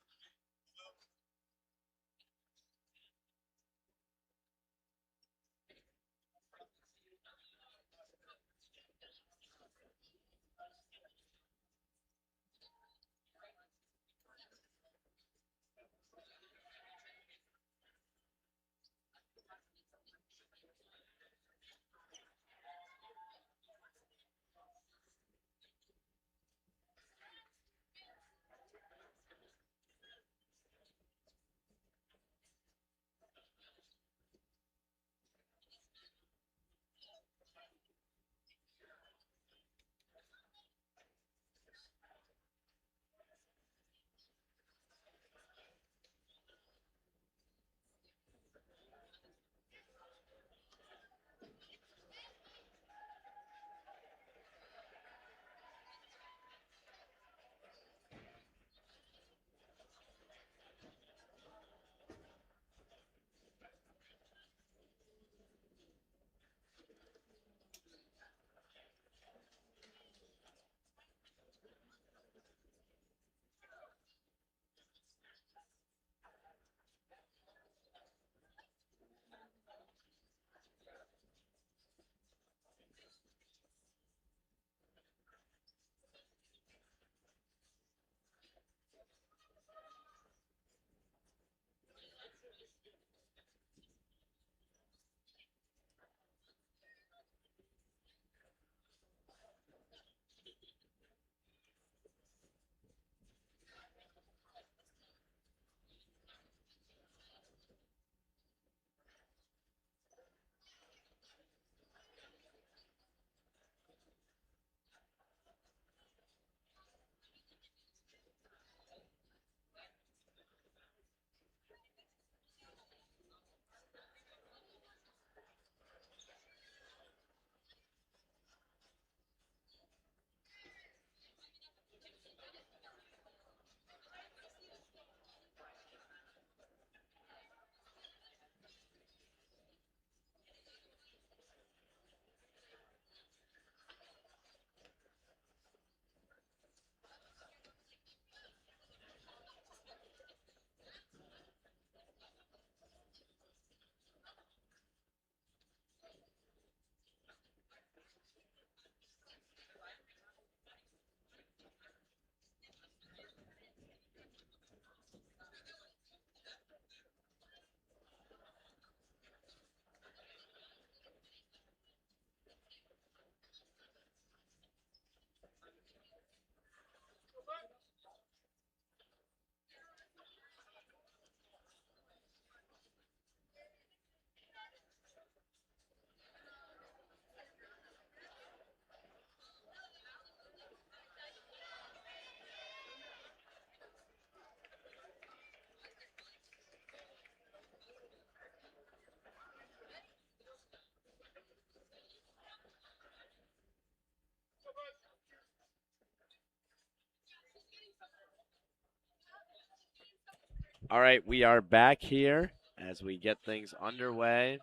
[SPEAKER 5] All right, we are back here as we get things underway.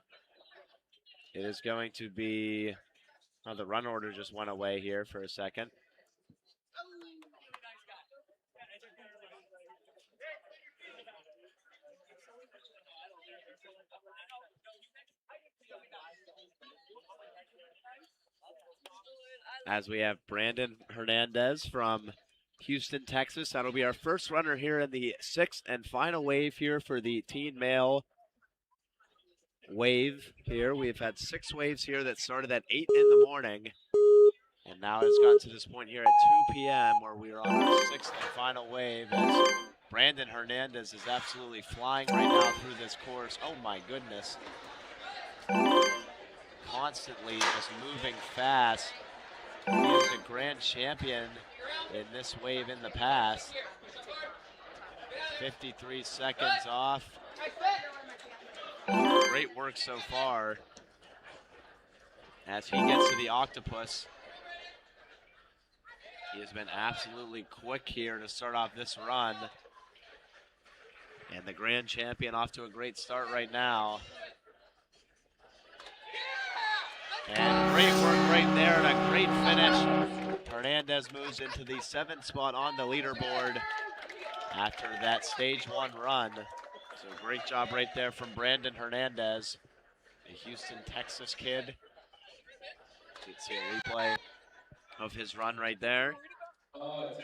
[SPEAKER 5] It is going to be, oh, the run order just went away here for a second. As we have Brandon Hernandez from Houston, Texas. That'll be our first runner here in the 6th and final wave here for the teen male wave here. We've had 6 waves here that started at 8 in the morning. And now it's gotten to this point here at 2 p.m. where we are on our 6th and final wave as Brandon Hernandez is absolutely flying right now through this course. Oh my goodness. Constantly just moving fast. He is the grand champion in this wave in the past. 53 seconds off. great work so far as he gets to the octopus. He has been absolutely quick here to start off this run. And the grand champion off to a great start right now. And great work right there and a great finish. Hernandez moves into the 7th spot on the leaderboard after that stage 1 run. So great job right there from Brandon Hernandez, a Houston, Texas kid. You can see a replay of his run right there.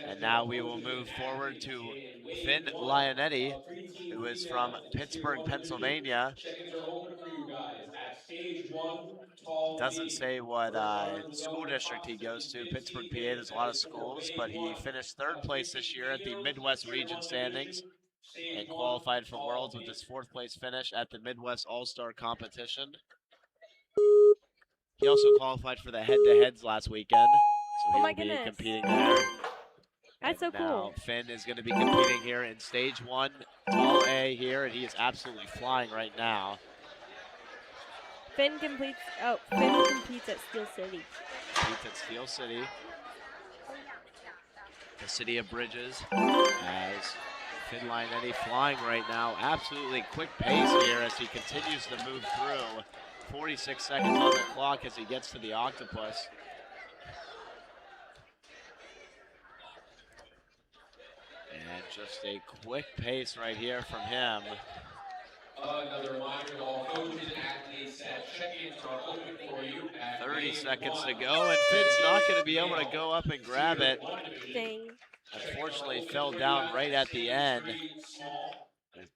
[SPEAKER 5] And now we will move forward to Finn Lionetti, who is from Pittsburgh, Pennsylvania. Doesn't say what school district he goes to. Pittsburgh, PA, there's a lot of schools, but he finished 3rd place this year at the Midwest Region standings and qualified for Worlds with his 4th place finish at the Midwest All-Star competition. He also qualified for the head-to-heads last weekend, so he will be competing there.
[SPEAKER 10] That's so cool.
[SPEAKER 5] Finn is going to be competing here in stage 1, Tall A here, and he is absolutely flying right now.
[SPEAKER 10] Finn competes at Steel City.
[SPEAKER 5] Competes at Steel City, the city of bridges, as Finn Lionetti flying right now. Absolutely quick pace here as he continues to move through. 46 seconds on the clock as he gets to the octopus. And just a quick pace right here from him.
[SPEAKER 7] Another reminder to all coaches and athletes that check-ins are open for you at
[SPEAKER 5] 30 seconds to go, and Finn's not going to be able to go up and grab it.
[SPEAKER 10] Dang.
[SPEAKER 5] Unfortunately, fell down right at the end.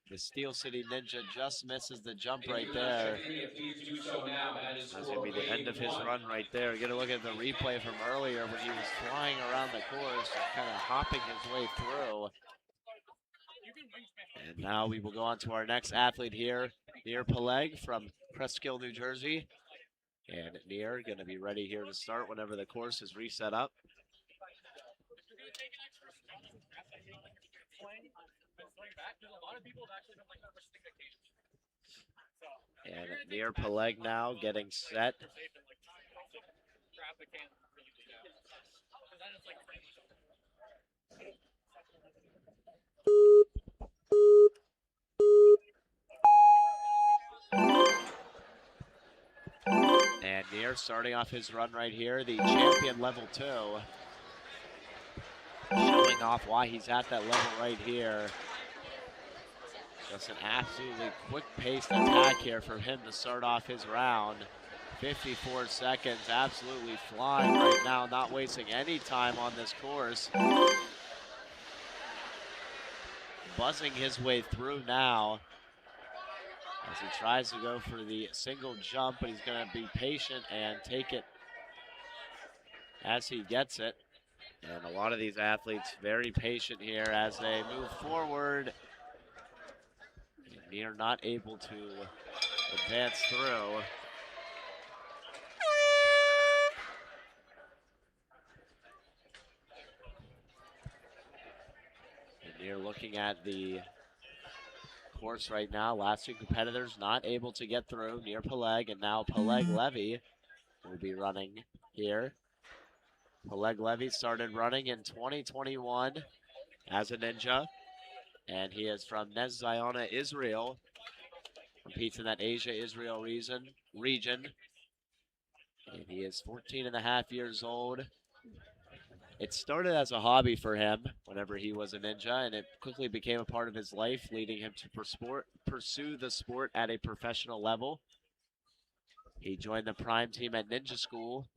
[SPEAKER 5] The Steel City Ninja just misses the jump right there. That's going to be the end of his run right there. Get a look at the replay from earlier when he was flying around the course, kind of hopping his way through. And now we will go on to our next athlete here, Nir Peleg from Cresskill, New Jersey. And Nir going to be ready here to start whenever the course is reset up. And Nir Peleg now getting set. And Nir starting off his run right here, the champion level 2. Showing off why he's at that level right here. Just an absolutely quick-paced attack here for him to start off his round. 54 seconds, absolutely flying right now, not wasting any time on this course. Buzzing his way through now as he tries to go for the single jump, but he's going to be patient and take it as he gets it. And a lot of these athletes very patient here as they move forward. Nir not able to advance through. And Nir looking at the course right now. Last 2 competitors not able to get through. Nir Peleg and now Peleg Levy will be running here. Peleg Levy started running in 2021 as a ninja. And he is from Nez Ziona, Israel. Competes in that Asia-Israel region. And he is 14 and a half years old. It started as a hobby for him whenever he was a ninja, and it quickly became a part of his life, leading him to pursue the sport at a professional level. He joined the Prime team at Ninja School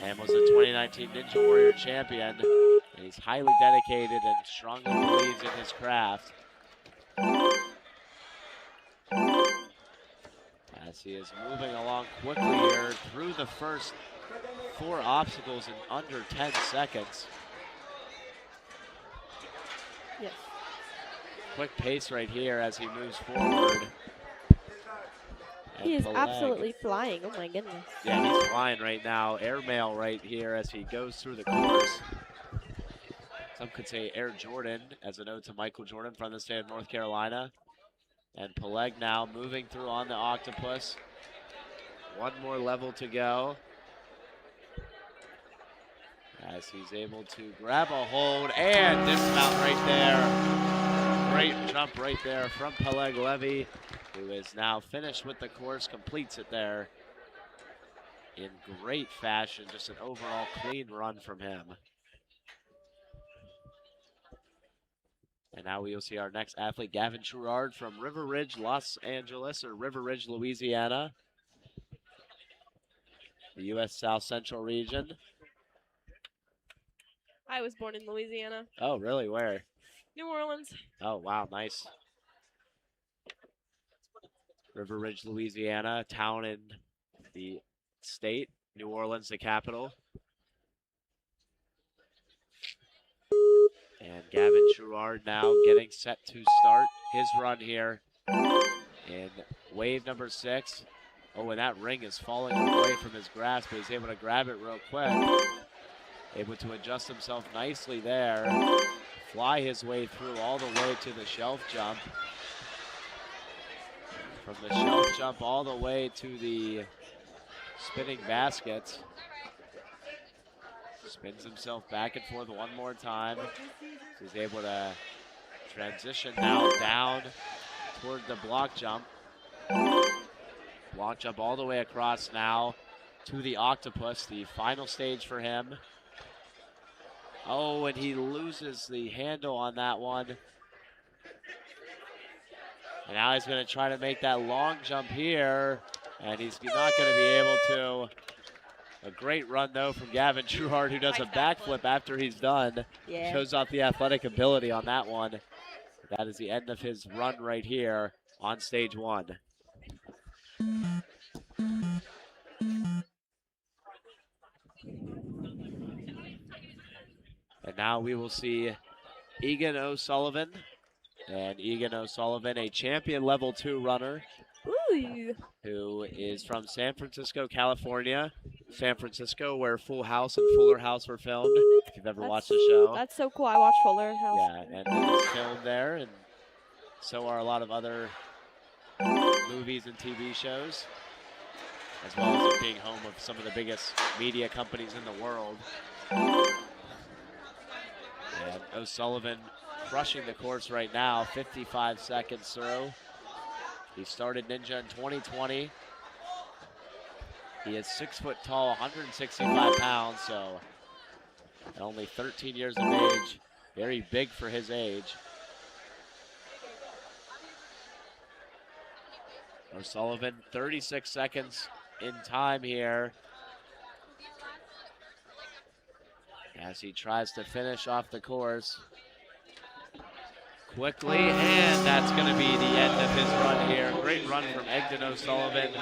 [SPEAKER 5] and was the 2019 Ninja Warrior champion. And he's highly dedicated and strongly believes in his craft. As he is moving along quickly here through the first 4 obstacles in under 10 seconds.
[SPEAKER 10] Yes.
[SPEAKER 5] Quick pace right here as he moves forward.
[SPEAKER 10] He is absolutely flying. Oh my goodness.
[SPEAKER 5] Yeah, he's flying right now. Airmail right here as he goes through the course. Some could say Air Jordan as a note to Michael Jordan from the state of North Carolina. And Peleg now moving through on the octopus. One more level to go. As he's able to grab a hold and dismount right there. Great jump right there from Peleg Levy, who is now finished with the course, completes it there in great fashion. Just an overall clean run from him. And now we will see our next athlete, Gavin Gerard from River Ridge, Los Angeles, or River Ridge, Louisiana. The U.S. South Central region.
[SPEAKER 3] I was born in Louisiana.
[SPEAKER 5] Oh, really? Where?
[SPEAKER 3] New Orleans.
[SPEAKER 5] Oh, wow, nice. River Ridge, Louisiana, a town in the state. New Orleans, the capital. And Gavin Gerard now getting set to start his run here in wave number 6. Oh, and that ring is falling away from his grasp, but he's able to grab it real quick. Able to adjust himself nicely there. Fly his way through all the way to the shelf jump. From the shelf jump all the way to the spinning baskets. Spins himself back and forth one more time. He's able to transition now down toward the block jump. Block jump all the way across now to the octopus, the final stage for him. Oh, and he loses the handle on that one. And now he's going to try to make that long jump here, and he's not going to be able to. A great run, though, from Gavin Gerard, who does a backflip after he's done.
[SPEAKER 3] Yeah.
[SPEAKER 5] Shows off the athletic ability on that one. That is the end of his run right here on stage 1. And now we will see Egan O'Sullivan. And Egan O'Sullivan, a champion level 2 runner.
[SPEAKER 3] Ooh.
[SPEAKER 5] Who is from San Francisco, California. San Francisco, where Full House and Fuller House were filmed, if you've ever watched the show.
[SPEAKER 3] That's so cool. I watched Fuller House.
[SPEAKER 5] Yeah, and it was filmed there, and so are a lot of other movies and TV shows, as well as it being home of some of the biggest media companies in the world. And O'Sullivan crushing the course right now, 55 seconds through. He started Ninja in 2020. He is 6 foot tall, 165 pounds, so at only 13 years of age, very big for his age. O'Sullivan, 36 seconds in time here as he tries to finish off the course quickly, and that's going to be the end of his run here. Great run from Egden O'Sullivan,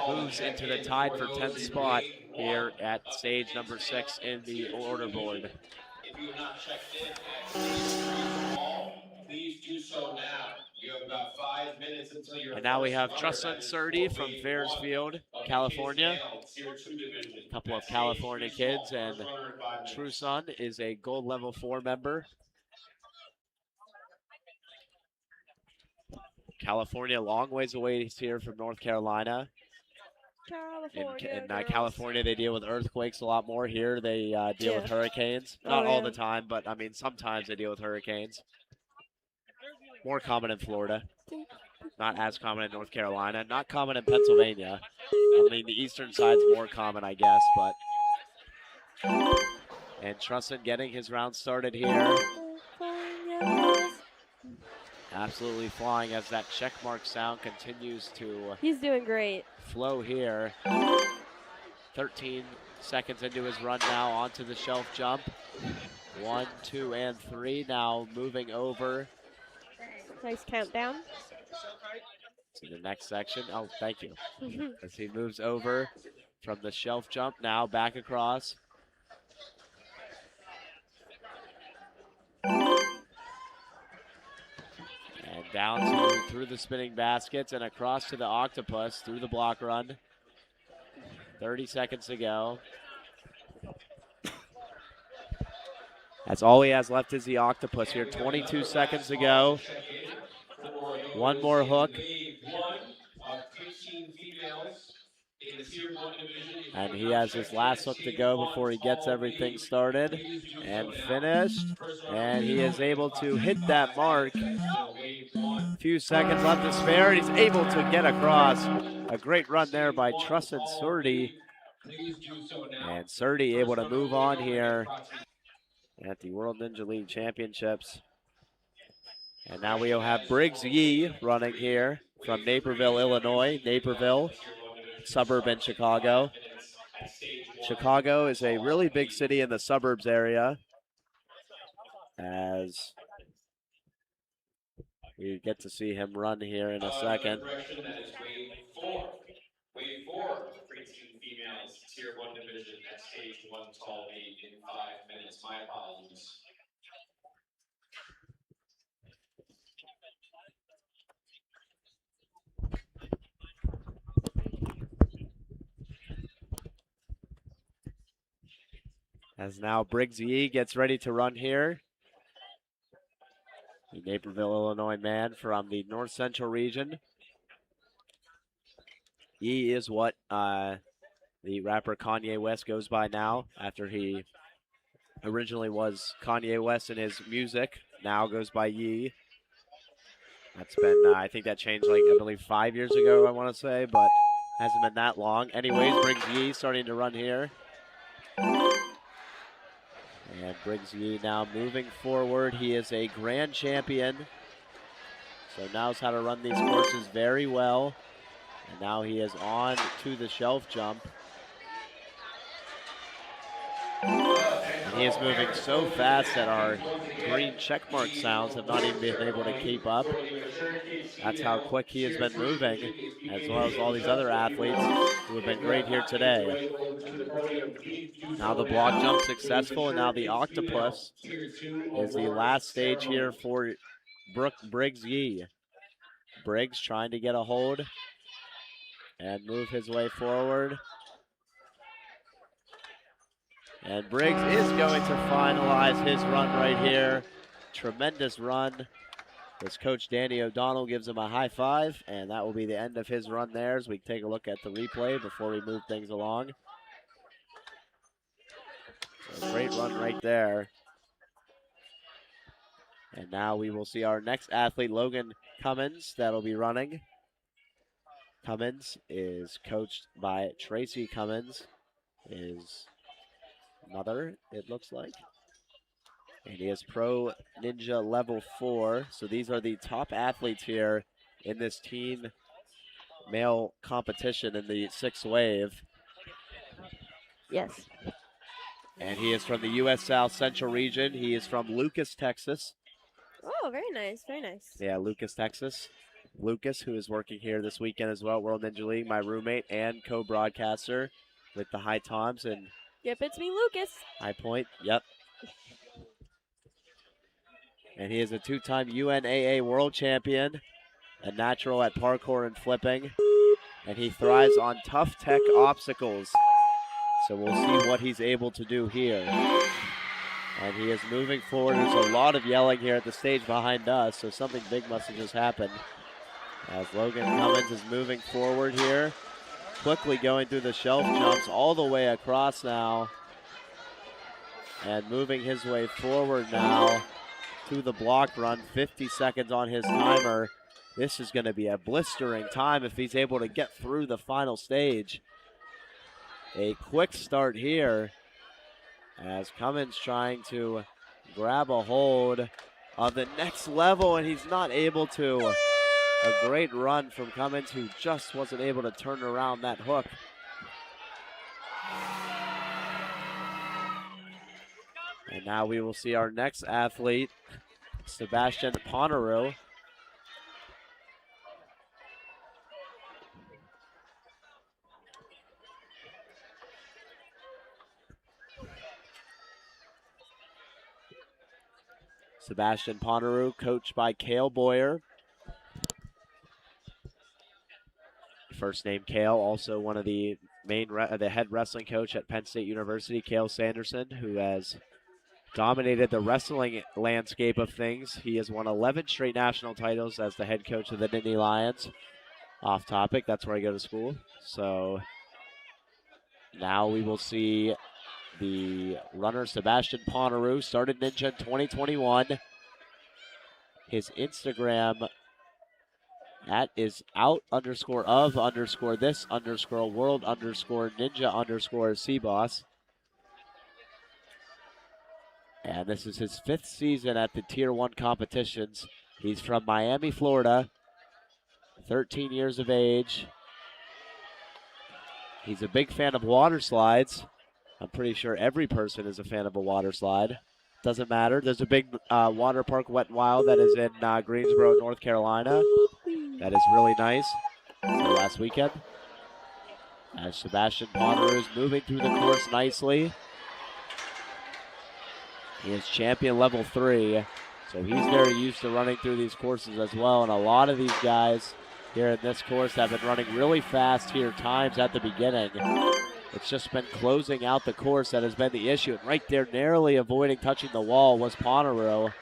[SPEAKER 5] moves into the tied for 10th spot here at stage number 6 in the order board.
[SPEAKER 7] If you have not checked in, please do so now. You have about 5 minutes until your.
[SPEAKER 5] And now we have Trustin Surdy from Fayersfield, California. A couple of California kids, and Truson is a gold level 4 member. California, a long ways away here from North Carolina. In California, they deal with earthquakes a lot more. Here, they deal with hurricanes. Not all the time, but I mean, sometimes they deal with hurricanes. More common in Florida. Not as common in North Carolina. Not common in Pennsylvania. I mean, the eastern side's more common, I guess, but. And Trustin getting his round started here. Absolutely flying as that check mark sound continues to.
[SPEAKER 3] He's doing great.
[SPEAKER 5] Flow here. 13 seconds into his run now, onto the shelf jump. 1, 2, and 3. Now moving over.
[SPEAKER 3] Nice countdown.
[SPEAKER 5] To the next section. Oh, thank you. As he moves over from the shelf jump, now back across. And down through the spinning baskets and across to the octopus through the block run. 30 seconds to go. That's all he has left is the octopus here. 22 seconds to go. One more hook. And he has his last hook to go before he gets everything started and finished. And he is able to hit that mark. A few seconds left to spare. He's able to get across. A great run there by Trustin Surdy. And Surdy able to move on here at the World Ninja League Championships. And now we'll have Briggs Yee running here from Naperville, Illinois. Naperville, suburb in Chicago. Chicago is a really big city in the suburbs area, as we get to see him run here in a second.
[SPEAKER 7] Wave 4, preteen females, Tier 1 division at stage 1 tall meet in 5 minutes. My apologies.
[SPEAKER 5] As now Briggs Yee gets ready to run here. The Naperville, Illinois man from the North Central region. Yee is what the rapper Kanye West goes by now, after he originally was Kanye West in his music, now goes by Yee. That's been, I think that changed like, I believe 5 years ago, I want to say, but hasn't been that long. Anyways, Briggs Yee starting to run here. And Briggs Yee now moving forward. He is a grand champion, so knows how to run these courses very well. And now he is on to the shelf jump. And he is moving so fast that our green checkmark sounds have not even been able to keep up. That's how quick he has been moving, as well as all these other athletes who have been great here today. Now the block jump successful, and now the octopus is the last stage here for Briggs Yee. Briggs trying to get a hold and move his way forward. And Briggs is going to finalize his run right here. Tremendous run. His coach Danny O'Donnell gives him a high five, and that will be the end of his run there as we take a look at the replay before we move things along. So great run right there. And now we will see our next athlete, Logan Cummins, that'll be running. Cummins is coached by Tracy Cummins, his mother, it looks like. And he is Pro Ninja Level 4. So these are the top athletes here in this teen male competition in the 6th wave.
[SPEAKER 3] Yes.
[SPEAKER 5] And he is from the U.S. South Central region. He is from Lucas, Texas.
[SPEAKER 3] Oh, very nice, very nice.
[SPEAKER 5] Yeah, Lucas, Texas. Lucas, who is working here this weekend as well, World Ninja League, my roommate and co-broadcaster with the High Toms and
[SPEAKER 3] Yep, it's me, Lucas.
[SPEAKER 5] High Point. Yep. And he is a 2-time UNAA world champion, a natural at parkour and flipping, and he thrives on tough tech obstacles. So we'll see what he's able to do here. And he is moving forward. There's a lot of yelling here at the stage behind us, so something big must have just happened. As Logan Cummins is moving forward here, quickly going through the shelf jumps all the way across now, and moving his way forward now to the block run, 50 seconds on his timer. This is going to be a blistering time if he's able to get through the final stage. A quick start here as Cummins trying to grab a hold of the next level, and he's not able to. A great run from Cummins, who just wasn't able to turn around that hook. And now we will see our next athlete, Sebastian Poneru. Sebastian Poneru, coached by Kale Boyer. First name Kale, also one of the the head wrestling coach at Penn State University, Kale Sanderson, who has dominated the wrestling landscape of things. He has won 11 straight national titles as the head coach of the Nittany Lions. Off topic, that's where I go to school. So now we will see the runner Sebastian Ponaru, started Ninja in 2021. His Instagram is out_of_this_world_ninja_CBoss. And this is his 5th season at the Tier 1 competitions. He's from Miami, Florida, 13 years of age. He's a big fan of water slides. I'm pretty sure every person is a fan of a water slide. Doesn't matter. There's a big water park, Wet n Wild, that is in Greensboro, North Carolina. That is really nice. So last weekend. As Sebastian Potter is moving through the course nicely. He is champion level 3. So he's very used to running through these courses as well. And a lot of these guys here in this course have been running really fast here times at the beginning. It's just been closing out the course that has been the issue. And right there, narrowly avoiding touching the wall was Ponaru.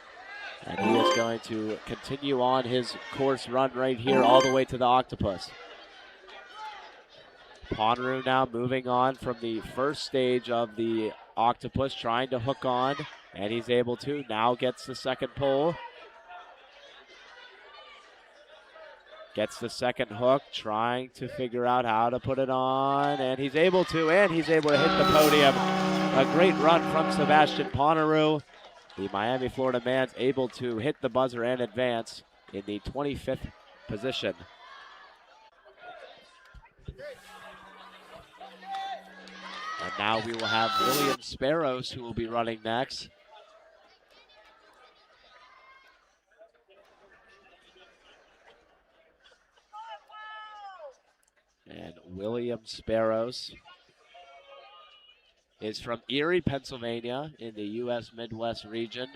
[SPEAKER 5] And he is going to continue on his course run right here all the way to the Octopus. Ponaru now moving on from the first stage of the Octopus, trying to hook on. And he's able to. Now gets the second pole. Gets the second hook, trying to figure out how to put it on, and he's able to hit the podium. A great run from Sebastian Ponaru. The Miami, Florida man's able to hit the buzzer and advance in the 25th position. And now we will have William Sparrows, who will be running next. And William Sparrows is from Erie, Pennsylvania, in the U.S. Midwest region.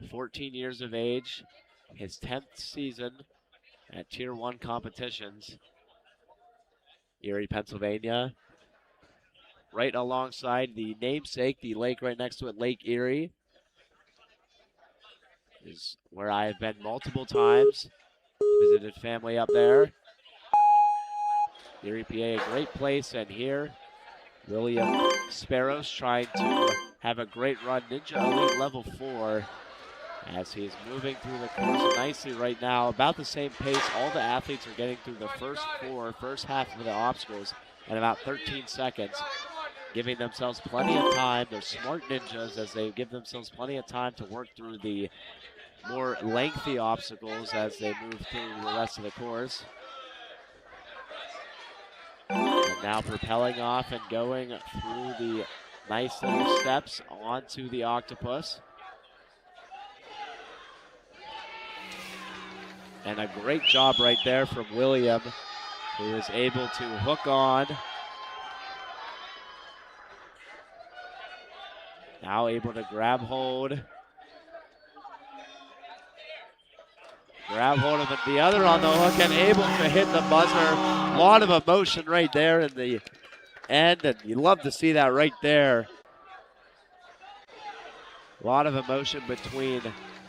[SPEAKER 5] 14 years of age, his 10th season at Tier 1 competitions. Erie, Pennsylvania, right alongside the namesake, the lake right next to it, Lake Erie, is where I have been multiple times. Visited family up there. Erie, PA, a great place, and here, William Sparrows trying to have a great run. Ninja Elite level 4 as he's moving through the course nicely right now. About the same pace all the athletes are getting through the first half of the obstacles in about 13 seconds, giving themselves plenty of time. They're smart ninjas as they give themselves plenty of time to work through the more lengthy obstacles as they move through the rest of the course. And now propelling off and going through the nice little steps onto the Octopus. And a great job right there from William, who is able to hook on. Now able to grab hold. Grab hold of it, the other on the hook, and able to hit the buzzer. A lot of emotion right there in the end, and you love to see that right there. A lot of emotion between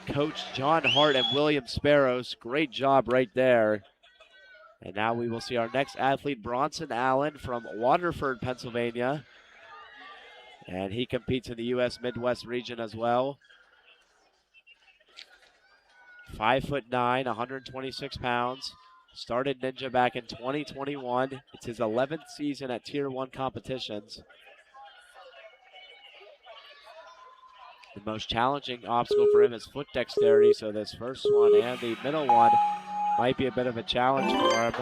[SPEAKER 5] Coach John Hart and William Sparrows. Great job right there. And now we will see our next athlete, Bronson Allen from Waterford, Pennsylvania. And he competes in the U.S. Midwest region as well. 5'9", 126 pounds. Started Ninja back in 2021. It's his 11th season at Tier 1 competitions. The most challenging obstacle for him is foot dexterity, so this first one and the middle one might be a bit of a challenge for him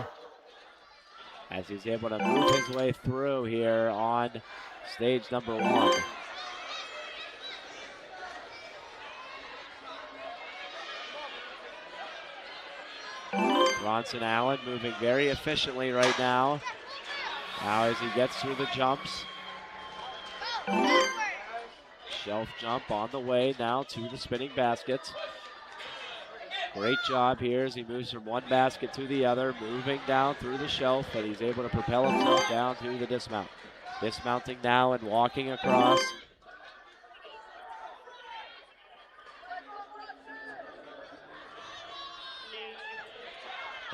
[SPEAKER 5] as he's able to move his way through here on stage number 1. Bronson Allen moving very efficiently right now. Now as he gets through the jumps. Shelf jump on the way now to the spinning baskets. Great job here as he moves from one basket to the other, moving down through the shelf, but he's able to propel himself down to the dismount. Dismounting now and walking across.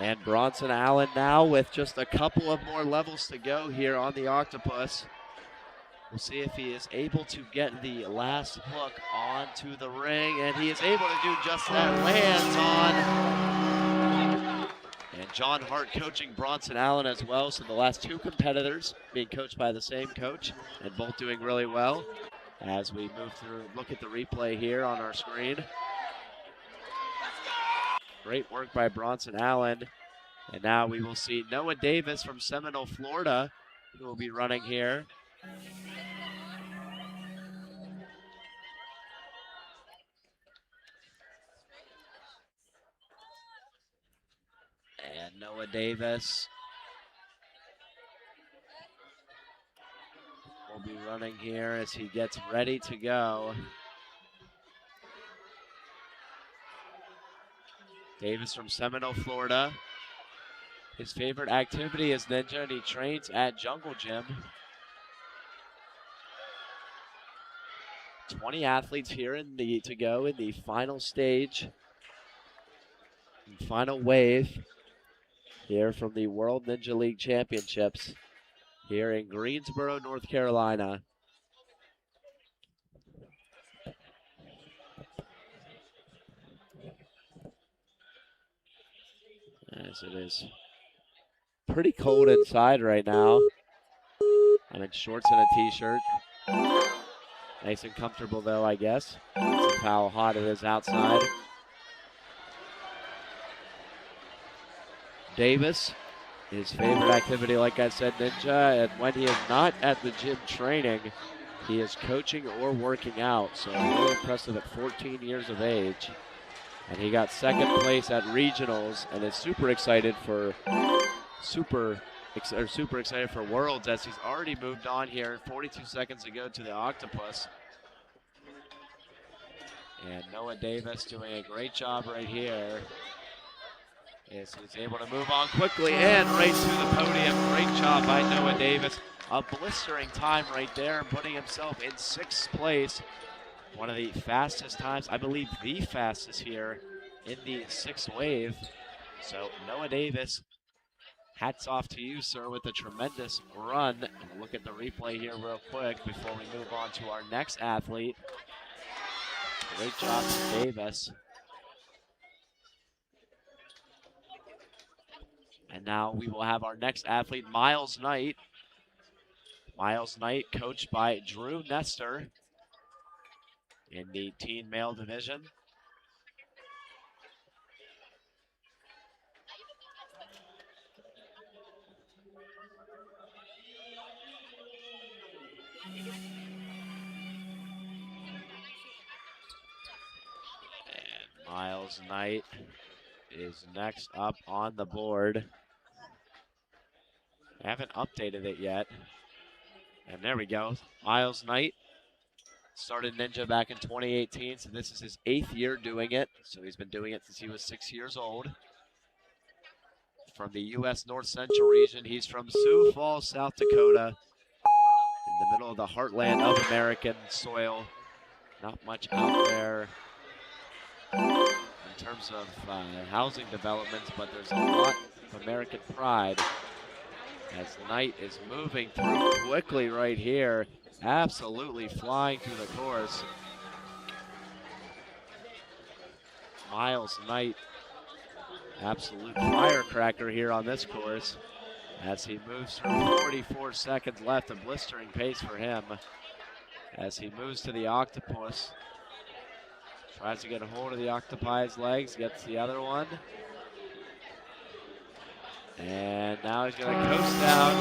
[SPEAKER 5] And Bronson Allen now with just a couple of more levels to go here on the Octopus. We'll see if he is able to get the last hook onto the ring, and he is able to do just that, lands on. And John Hart coaching Bronson Allen as well, so the last two competitors being coached by the same coach, and both doing really well. As we move through, look at the replay here on our screen. Great work by Bronson Allen. And now we will see Noah Davis from Seminole, Florida, who will be running here. And Noah Davis will be running here as he gets ready to go. Davis from Seminole, Florida. His favorite activity is ninja, and he trains at Jungle Gym. 20 athletes here to go in the final stage, final wave here from the World Ninja League Championships here in Greensboro, North Carolina. As it is pretty cold inside right now. I'm in shorts and a t-shirt. Nice and comfortable though, I guess. That's how hot it is outside. Davis, his favorite activity, like I said, ninja, and when he is not at the gym training, he is coaching or working out. So really impressive at 14 years of age. And he got second place at regionals and is super excited for Worlds, as he's already moved on here 42 seconds to go to the Octopus. And Noah Davis doing a great job right here. Yes, he's able to move on quickly and right to the podium. Great job by Noah Davis. A blistering time right there, putting himself in 6th place. One of the fastest times, I believe the fastest here in the 6th wave. So Noah Davis, hats off to you, sir, with a tremendous run. And we'll look at the replay here real quick before we move on to our next athlete. Great job to Davis. And now we will have our next athlete, Miles Knight. Miles Knight, coached by Drew Nestor in the teen male division. And Miles Knight is next up on the board. I haven't updated it yet. And there we go. Miles Knight started Ninja back in 2018, so this is his 8th year doing it. So he's been doing it since he was 6 years old. From the U.S. North Central region, he's from Sioux Falls, South Dakota, in the middle of the heartland of American soil. Not much out there in terms of housing developments, but there's a lot of American pride. As Knight is moving through quickly right here, absolutely flying through the course. Miles Knight, absolute firecracker here on this course as he moves through 44 seconds left, a blistering pace for him as he moves to the Octopus. Tries to get a hold of the Octopi's legs, gets the other one. And now he's going to coast down.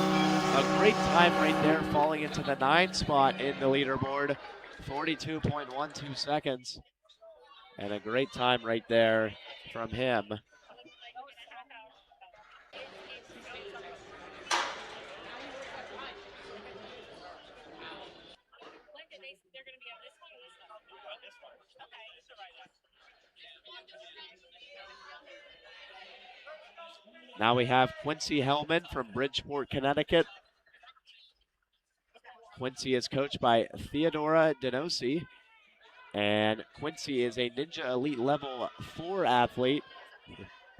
[SPEAKER 5] A great time right there, falling into the 9th spot in the leaderboard. 42.12 seconds. And a great time right there from him. Now we have Quincy Hellman from Bridgeport, Connecticut. Quincy is coached by Theodora Denosi. And Quincy is a Ninja Elite Level 4 athlete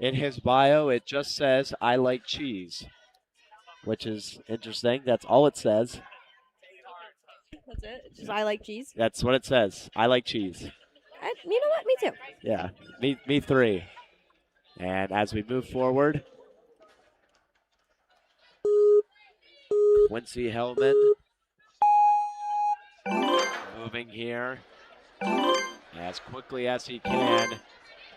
[SPEAKER 5] In his bio, it just says, "I like cheese," which is interesting. That's all it says.
[SPEAKER 10] That's it. Just I like cheese.
[SPEAKER 5] That's what it says. I like cheese.
[SPEAKER 10] You know what? Me too.
[SPEAKER 5] Yeah, me three. And as we move forward, Quincy Hellman moving here as quickly as he can.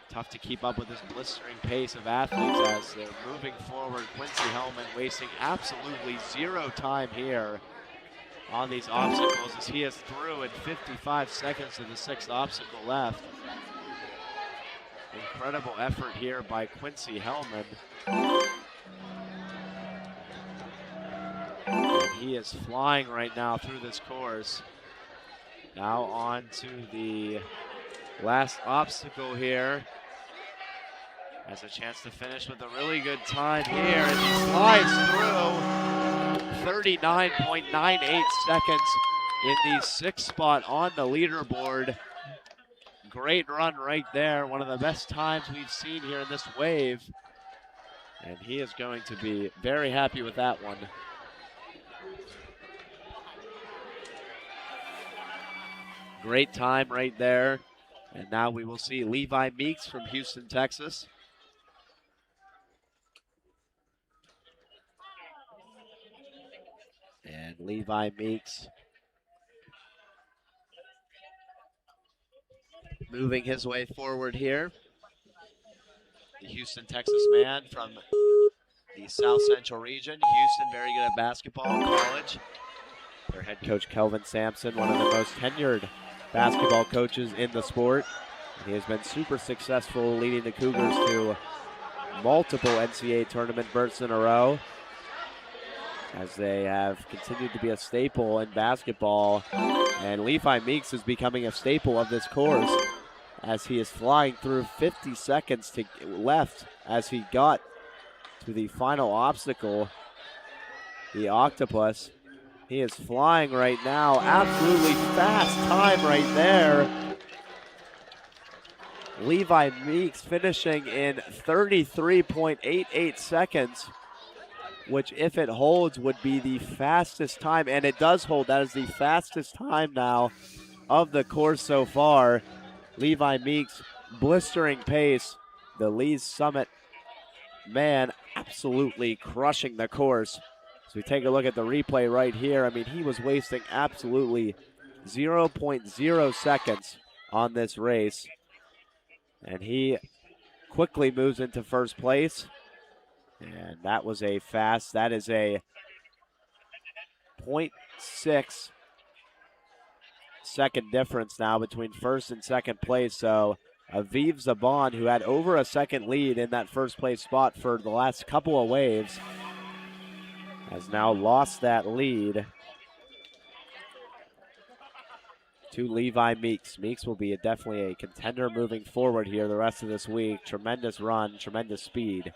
[SPEAKER 5] Tough to keep up with this blistering pace of athletes as they're moving forward. Quincy Hellman wasting absolutely zero time here on these obstacles as he is through in 55 seconds to the 6th obstacle left. Incredible effort here by Quincy Hellman. And he is flying right now through this course. Now on to the last obstacle here. Has a chance to finish with a really good time here as he slides through 39.98 seconds in the 6th spot on the leaderboard. Great run right there. One of the best times we've seen here in this wave. And he is going to be very happy with that one. Great time right there. And now we will see Levi Meeks from Houston, Texas. And Levi Meeks moving his way forward here. The Houston, Texas man from the South Central region. Houston, very good at basketball in college. Their head coach, Kelvin Sampson, one of the most tenured basketball coaches in the sport. He has been super successful leading the Cougars to multiple NCAA tournament berths in a row, as they have continued to be a staple in basketball. And Levi Meeks is becoming a staple of this course as he is flying through 50 seconds left as he got to the final obstacle, the octopus. He is flying right now. Absolutely fast time right there. Levi Meeks finishing in 33.88 seconds, which if it holds would be the fastest time, and it does hold. That is the fastest time now of the course so far. Levi Meeks, blistering pace. The Lee's Summit man absolutely crushing the course. So we take a look at the replay right here. I mean, he was wasting absolutely 0.0 seconds on this race. And he quickly moves into first place. And that was a fast, that is a 0.6 second difference now between first and second place. So Aviv Zaban, who had over a second lead in that first place spot for the last couple of waves, has now lost that lead to Levi Meeks. Meeks will be definitely a contender moving forward here the rest of this week. Tremendous run, tremendous speed.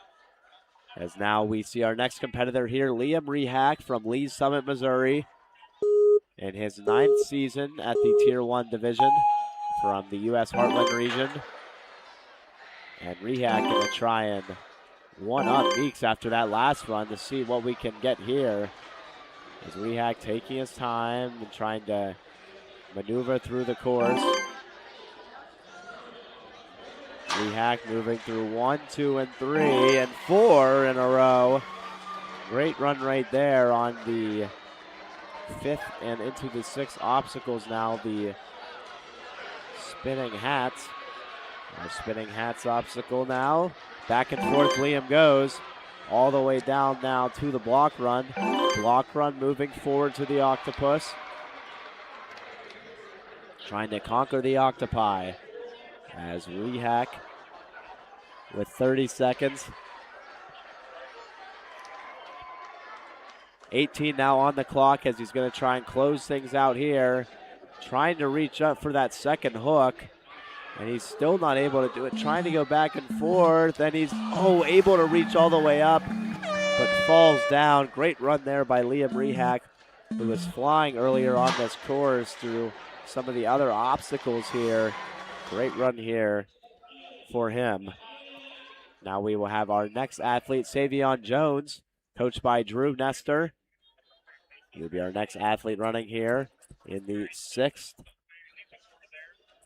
[SPEAKER 5] As now we see our next competitor here, Liam Rehack from Lee's Summit, Missouri, in his 9th season at the Tier 1 division from the U.S. Heartland region. And Rehack going to try and one-up Meeks after that last run to see what we can get here. As Rehack taking his time and trying to maneuver through the course. Rehack moving through 1, 2, and 3, and 4 in a row. Great run right there on the 5th and into the 6th obstacles now. The spinning hats. Our spinning hats obstacle now. Back and forth Liam goes. All the way down now to the block run. Block run moving forward to the octopus. Trying to conquer the octopi. As Rehack with 30 seconds. 18 now on the clock as he's going to try and close things out here. Trying to reach up for that second hook. And he's still not able to do it. Trying to go back and forth. And he's, able to reach all the way up. But falls down. Great run there by Liam Rehack, who was flying earlier on this course through some of the other obstacles here. Great run here for him. Now we will have our next athlete, Savion Jones, coached by Drew Nestor. He'll be our next athlete running here in the 6th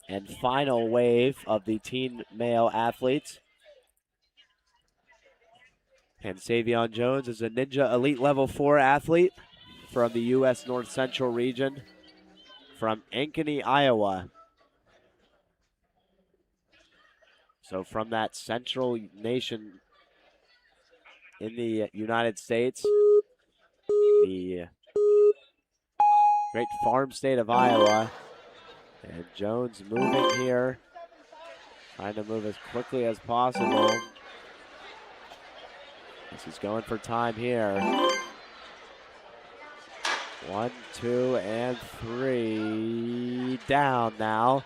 [SPEAKER 5] and final wave of the teen male athletes. And Savion Jones is a Ninja Elite Level 4 athlete from the U.S. North Central region from Ankeny, Iowa. So from that central nation in the United States, the great farm state of Iowa. And Jones moving here, trying to move as quickly as possible. As he's going for time here. 1, 2, and 3. Down now.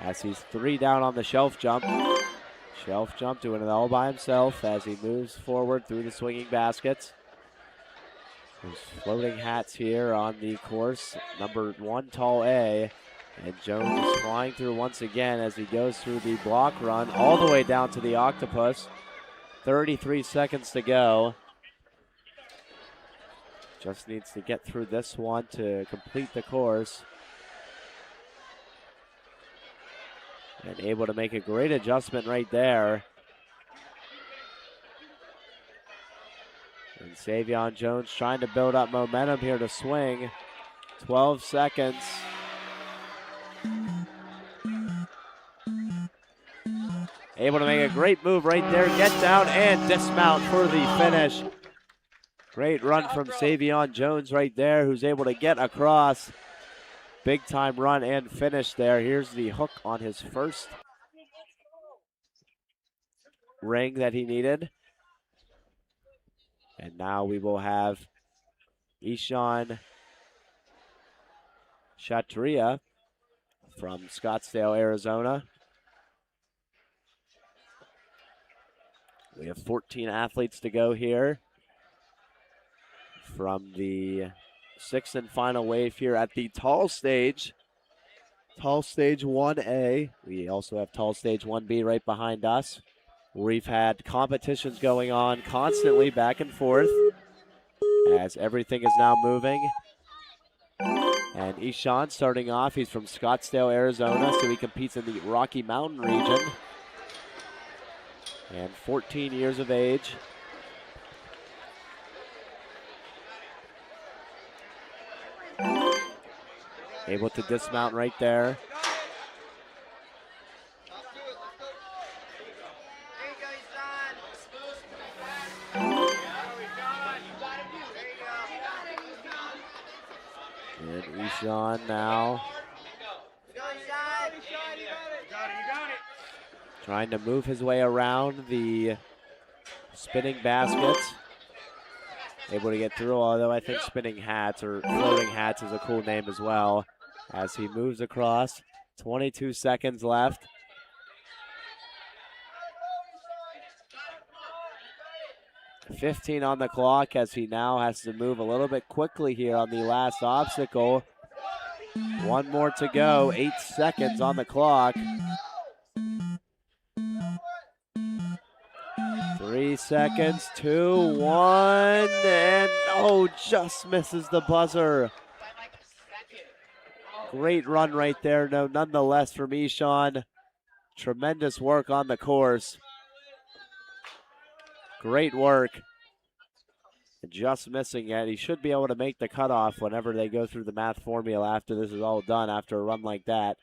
[SPEAKER 5] As he's 3 down on the shelf jump. Shelf jump doing it all by himself as he moves forward through the swinging baskets. There's floating hats here on the course. Number 1, tall A. And Jones is flying through once again as he goes through the block run all the way down to the octopus. 33 seconds to go. Just needs to get through this one to complete the course. And able to make a great adjustment right there. And Savion Jones trying to build up momentum here to swing. 12 seconds. Able to make a great move right there. Get down and dismount for the finish. Great run from Savion Jones right there, who's able to get across. Big time run and finish there. Here's the hook on his first ring that he needed. And now we will have Ishan Shatria from Scottsdale, Arizona. We have 14 athletes to go here from the 6th and final wave here at the tall stage. Tall stage 1A. We also have tall stage 1B right behind us. We've had competitions going on constantly back and forth as everything is now moving. And Ishan starting off, he's from Scottsdale, Arizona, so he competes in the Rocky Mountain region. And 14 years of age. Able to dismount right there. And Ishan now trying to move his way around the spinning baskets. Able to get through, although I think spinning hats or floating hats is a cool name as well. As he moves across, 22 seconds left. .15 on the clock as he now has to move a little bit quickly here on the last obstacle. One more to go, 8 seconds on the clock. 3 seconds, 2, 1, and oh, just misses the buzzer. Great run right there, no, nonetheless from Ishan. Tremendous work on the course. Great work. Just missing it. He should be able to make the cutoff whenever they go through the math formula after this is all done, after a run like that.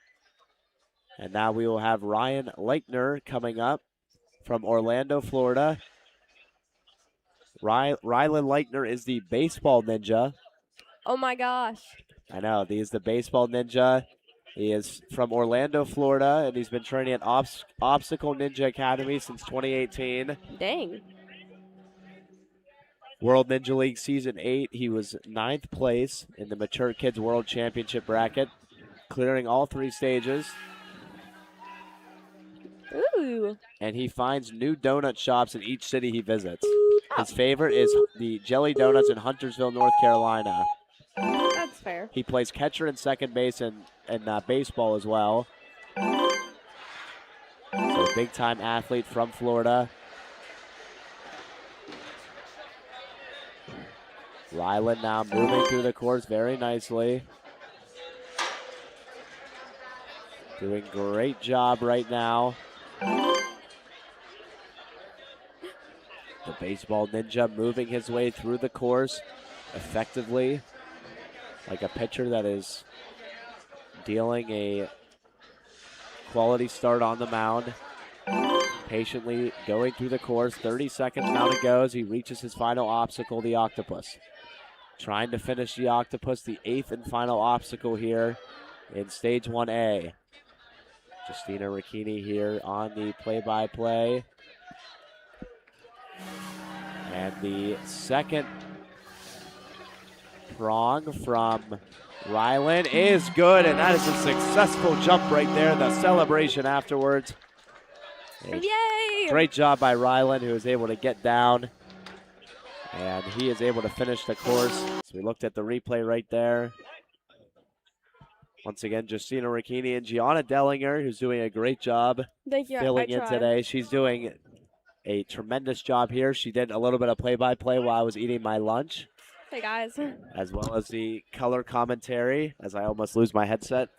[SPEAKER 5] And now we will have Ryan Leichner coming up from Orlando, Florida. Rylan Leichner is the baseball ninja.
[SPEAKER 3] Oh my gosh.
[SPEAKER 5] I know, he is the baseball ninja. He is from Orlando, Florida, and he's been training at Obstacle Ninja Academy since 2018.
[SPEAKER 3] Dang.
[SPEAKER 5] World Ninja League Season 8, he was 9th place in the Mature Kids World Championship bracket, clearing all 3 stages.
[SPEAKER 3] Ooh.
[SPEAKER 5] And he finds new donut shops in each city he visits. His favorite is the Jelly Donuts in Huntersville, North Carolina.
[SPEAKER 3] That's fair.
[SPEAKER 5] He plays catcher and second base in baseball as well. So big-time athlete from Florida. Ryland now moving through the course very nicely. Doing great job right now. The baseball ninja moving his way through the course effectively, like a pitcher that is dealing a quality start on the mound. Patiently going through the course. 30 seconds now to go as he reaches his final obstacle, the octopus. Trying to finish the octopus, the 8th and final obstacle here in stage 1A. Justina Ricchini here on the play-by-play. And the second prong from Ryland is good, and that is a successful jump right there. The celebration afterwards.
[SPEAKER 10] Yay!
[SPEAKER 5] Great job by Ryland, who was able to get down. And he is able to finish the course. So we looked at the replay right there. Once again, Justina Ricchini and Gianna Dellinger, who's doing a great job filling in today. She's doing a tremendous job here. She did a little bit of play-by-play while I was eating my lunch.
[SPEAKER 10] Hey, guys.
[SPEAKER 5] As well as the color commentary, as I almost lose my headset.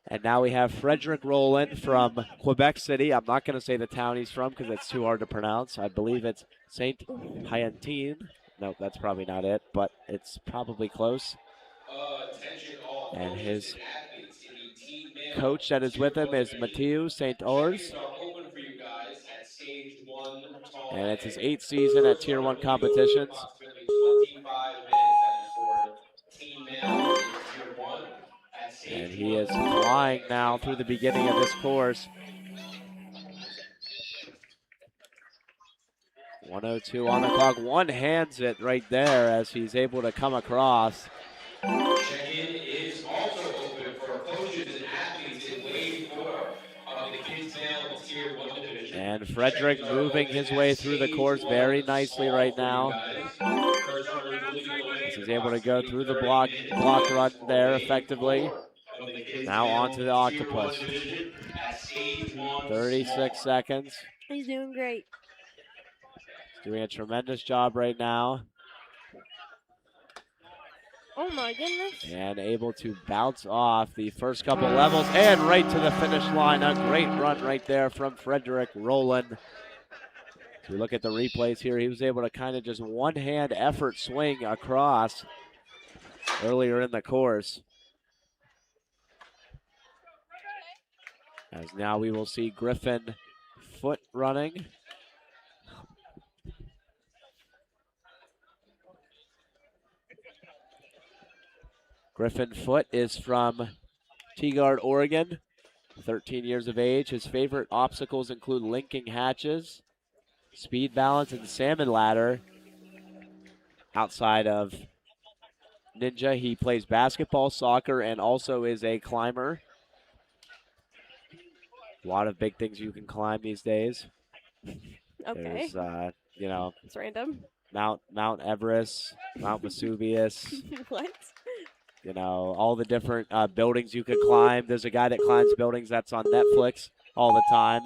[SPEAKER 5] And now we have Frederick Rowland from Quebec City. I'm not going to say the town he's from because it's too hard to pronounce. I believe it's Saint-Hyacinthe. Nope, that's probably not it, but it's probably close. And his coach that is with him is Mathieu Saint-Ors. And it's his 8th season at Tier 1 competitions. And he is flying now through the beginning of this course. 1:02 on the clock. One hands it right there as he's able to come across.
[SPEAKER 7] Check-in is also open for coaches and athletes in Wave 4 of the Kids Male Tier 1 division.
[SPEAKER 5] And Frederick moving his way through the course very nicely right now. He's able to go through the block run there effectively. Now onto the octopus. 36 seconds.
[SPEAKER 10] He's doing great.
[SPEAKER 5] He's doing a tremendous job right now.
[SPEAKER 10] Oh my goodness.
[SPEAKER 5] And able to bounce off the first couple levels and right to the finish line. A great run right there from Frederick Rowland. If we look at the replays here, he was able to kind of just one-hand effort swing across earlier in the course. As now we will see Griffin Foot running. Griffin Foot is from Tigard, Oregon, 13 years of age. His favorite obstacles include linking hatches, speed balance, and salmon ladder. Outside of Ninja, he plays basketball, soccer, and also is a climber. A lot of big things you can climb these days.
[SPEAKER 10] Okay.
[SPEAKER 5] There's, you know,
[SPEAKER 10] it's random.
[SPEAKER 5] Mount Everest, Mount Vesuvius.
[SPEAKER 10] What?
[SPEAKER 5] You know, all the different buildings you could climb. There's a guy that climbs buildings that's on Netflix all the time.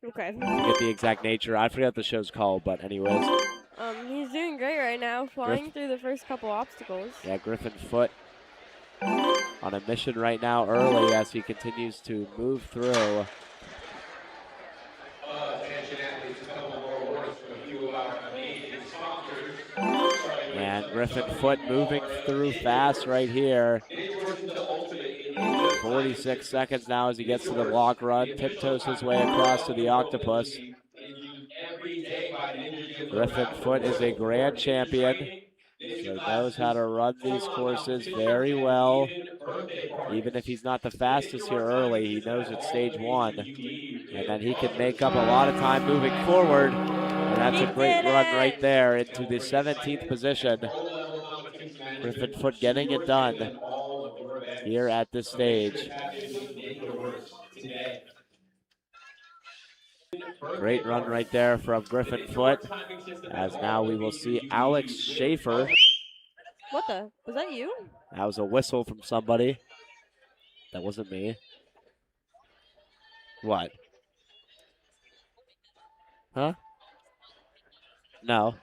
[SPEAKER 10] Okay.
[SPEAKER 5] I forget the exact nature. I forget what the show's called, but anyways.
[SPEAKER 10] He's doing great right now, flying through the first couple obstacles.
[SPEAKER 5] Yeah, Griffin Foot on a mission right now early as he continues to move through. And Griffin Foot moving through fast right here. 46 seconds now as he gets to the block run. Tiptoes his way across to the octopus. Griffin Foot is a grand champion. So knows how to run these courses very well. Even if he's not the fastest here early, he knows it's stage 1. And then he can make up a lot of time moving forward. And that's a great run right there into the 17th position. Griffin Foot getting it done here at this stage. Great run right there from Griffin Foot. As now we will see Alex Schaefer.
[SPEAKER 10] What the? Was that you?
[SPEAKER 5] That was a whistle from somebody. That wasn't me. What? Huh? No.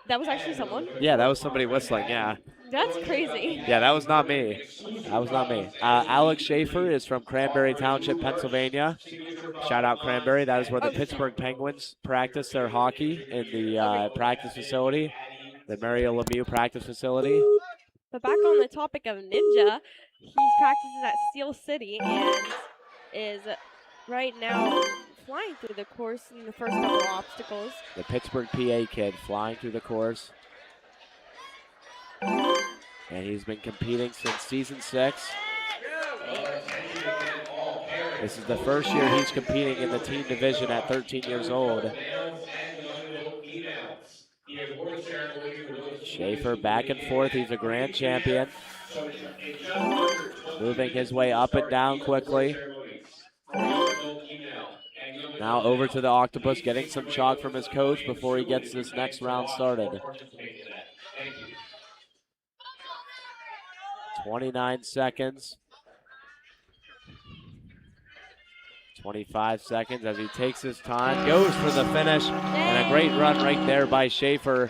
[SPEAKER 3] That was actually someone?
[SPEAKER 5] Yeah, that was somebody whistling, yeah.
[SPEAKER 3] That's crazy.
[SPEAKER 5] Yeah, that was not me. That was not me. Alex Schaefer is from Cranberry Township, Pennsylvania. Shout out Cranberry. That is where the Pittsburgh Penguins practice their hockey in the practice facility, the Mario Lemieux practice facility.
[SPEAKER 3] But back on the topic of Ninja, he practices at Steel City and is right now flying through the course in the first couple of obstacles.
[SPEAKER 5] The Pittsburgh PA kid flying through the course. And he's been competing since season 6. This is the first year he's competing in the team division at 13 years old. Schaefer back and forth. He's a grand champion. Moving his way up and down quickly. Now over to the Octopus, getting some chalk from his coach before he gets this next round started. 29 seconds. 25 seconds as he takes his time, goes for the finish, and a great run right there by Schaefer.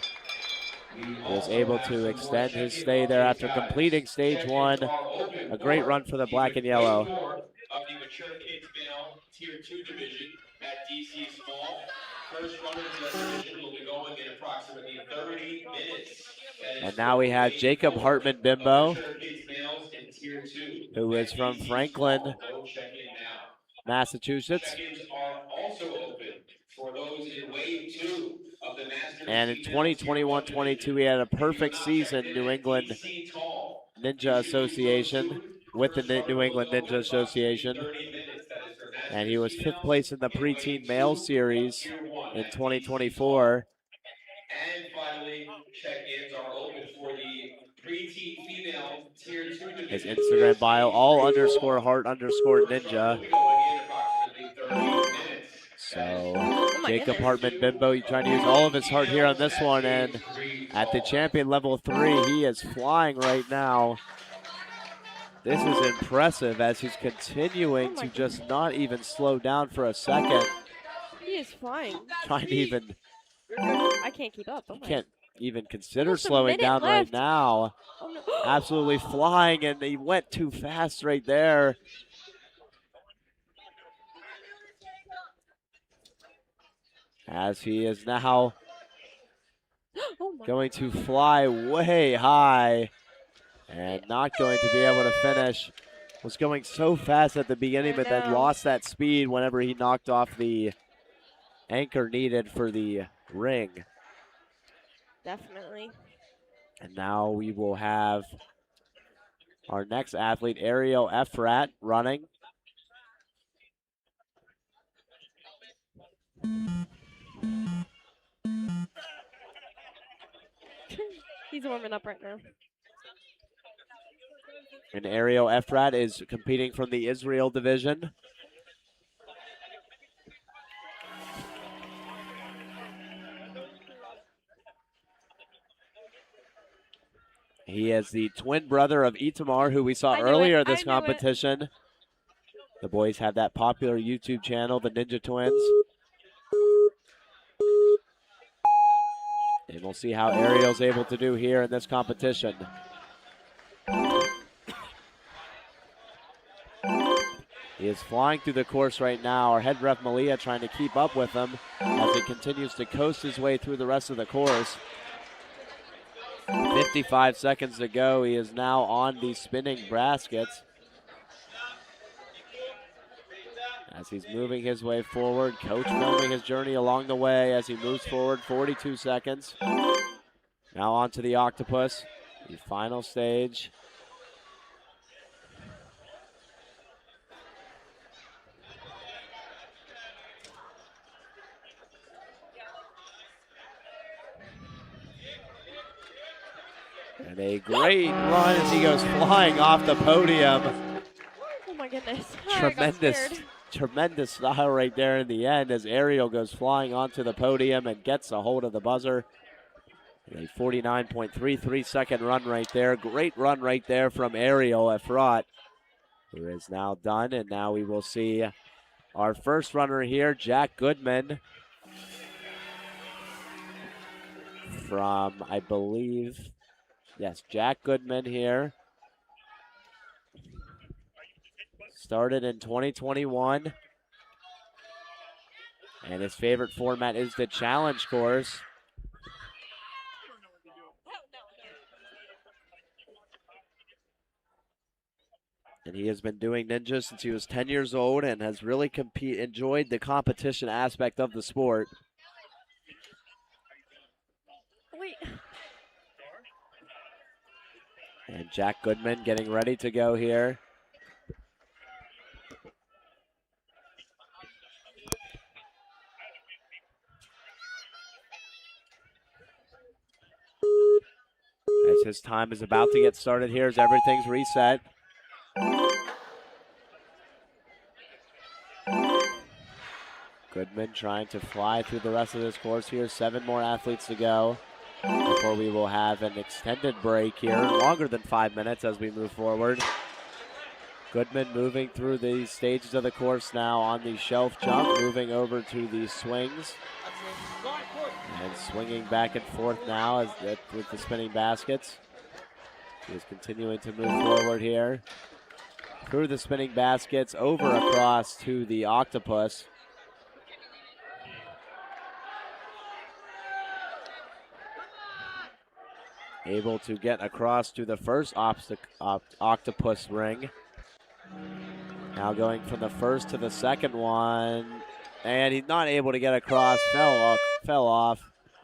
[SPEAKER 5] He was able to extend his stay there after completing stage 1. A great run for the black and yellow.
[SPEAKER 7] Of the mature kids male tier 2 division at DC Small. First runner in the division will be going in approximately 30 minutes.
[SPEAKER 5] And now we have Jacob Hartman Bimbo, who is from Franklin, Massachusetts. And in 2021-22, he had a perfect season, New England Ninja Association, with the New England Ninja Association. And he was 5th place in the preteen male series in 2024.
[SPEAKER 7] And finally, check-ins are open for the preteen female tier 2 division.
[SPEAKER 5] His Instagram bio, all_heart_ninja. So Jacob Hartman Bimbo, he's trying to use all of his heart here on this one. And at the champion level 3, he is flying right now. This is impressive as he's continuing to just not even slow down for a second.
[SPEAKER 3] He is flying.
[SPEAKER 5] Trying to even...
[SPEAKER 3] I can't keep up.
[SPEAKER 5] He can't even consider slowing down right now.
[SPEAKER 3] Oh, no.
[SPEAKER 5] Absolutely flying, and he went too fast right there. As he is now going to fly way high and not going to be able to finish. Was going so fast at the beginning, but then lost that speed whenever he knocked off the anchor needed for the ring.
[SPEAKER 3] Definitely.
[SPEAKER 5] And now we will have our next athlete, Ariel Efrat, running.
[SPEAKER 3] He's warming up right now.
[SPEAKER 5] And Ariel Efrat is competing from the Israel division. He is the twin brother of Itamar, who we saw earlier this competition. The boys have that popular YouTube channel, the Ninja Twins. And we'll see how Ariel's able to do here in this competition. He is flying through the course right now. Our head ref Malia trying to keep up with him as he continues to coast his way through the rest of the course. 55 seconds to go. He is now on the spinning baskets. As he's moving his way forward, coach filming his journey along the way as he moves forward. 42 seconds. Now on to the Octopus, the final stage. And a great run as he goes flying off the podium.
[SPEAKER 3] Oh my goodness.
[SPEAKER 5] Tremendous style right there in the end as Ariel goes flying onto the podium and gets a hold of the buzzer. A 49.33 second run right there. Great run right there from Ariel Efrat, who is now done. And now we will see our first runner here, Jack Goodman, from, I believe, yes, Jack Goodman here. Started in 2021. And his favorite format is the challenge course. And he has been doing ninja since he was 10 years old and has really enjoyed the competition aspect of the sport.
[SPEAKER 3] Wait.
[SPEAKER 5] And Jack Goodman getting ready to go here. As his time is about to get started here as everything's reset. Goodman trying to fly through the rest of this course here. 7 more athletes to go before we will have an extended break here, longer than 5 minutes as we move forward. Goodman moving through the stages of the course now on the shelf jump, moving over to the swings. And swinging back and forth now with the spinning baskets. He is continuing to move forward here. Through the spinning baskets, over across to the octopus. Able to get across to the first octopus ring. Now going from the first to the second one. And he's not able to get across, fell off.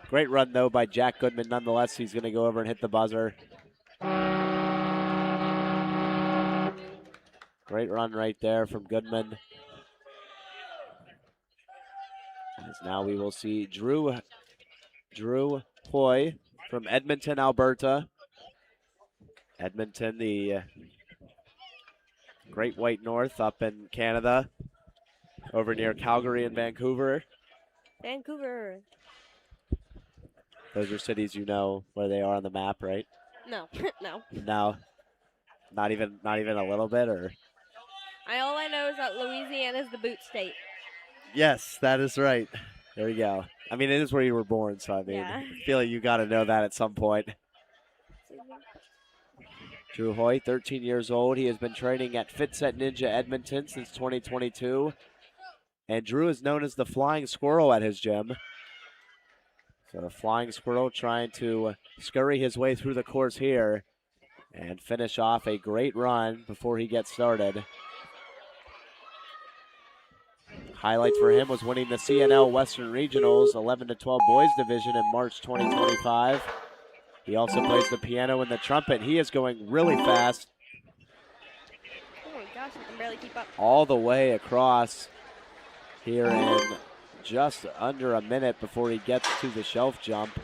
[SPEAKER 5] Great run though by Jack Goodman. Nonetheless, he's gonna go over and hit the buzzer. Great run right there from Goodman. As now we will see Drew Hoy from Edmonton, Alberta. Edmonton, the Great White North up in Canada, over near Calgary and Vancouver.
[SPEAKER 3] Vancouver.
[SPEAKER 5] Those are cities you know where they are on the map, right?
[SPEAKER 3] No, no.
[SPEAKER 5] No, not even a little bit, or?
[SPEAKER 3] All I know is that Louisiana is the boot state.
[SPEAKER 5] Yes, that is right. There you go. I mean, it is where you were born, so I mean,
[SPEAKER 3] Yeah.
[SPEAKER 5] I feel like you got to know that at some point. Drew Hoy, 13 years old. He has been training at Fitset Ninja Edmonton since 2022. And Drew is known as the Flying Squirrel at his gym. So the Flying Squirrel trying to scurry his way through the course here and finish off a great run before he gets started. Highlight for him was winning the CNL Western Regionals 11-12 boys division in March 2025. He also plays the piano and the trumpet. He is going really fast.
[SPEAKER 3] Oh my gosh, I can barely keep up.
[SPEAKER 5] All the way across here in just under a minute before he gets to the shelf jump.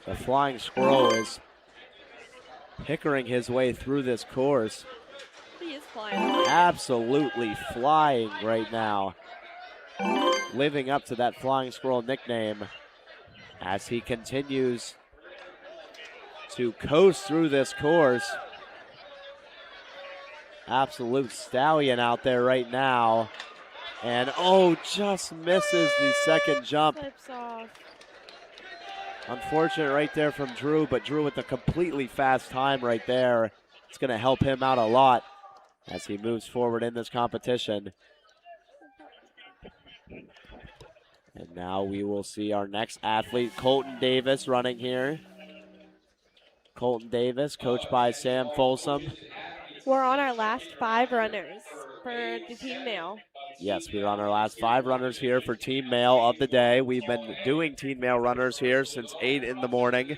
[SPEAKER 5] The Flying Squirrel is pickering his way through this course.
[SPEAKER 3] He is flying.
[SPEAKER 5] Absolutely flying right now. Living up to that Flying Squirrel nickname as he continues to coast through this course. Absolute stallion out there right now. And just misses the second jump.
[SPEAKER 3] Flips off.
[SPEAKER 5] Unfortunate right there from Drew, but Drew with a completely fast time right there. It's going to help him out a lot as he moves forward in this competition. And now we will see our next athlete, Colton Davis, running here. Colton Davis, coached by Sam Folsom.
[SPEAKER 3] We're on our last 5 runners for the team male.
[SPEAKER 5] Yes, we're on our last 5 runners here for team male of the day. We've been doing team male runners here since 8 in the morning.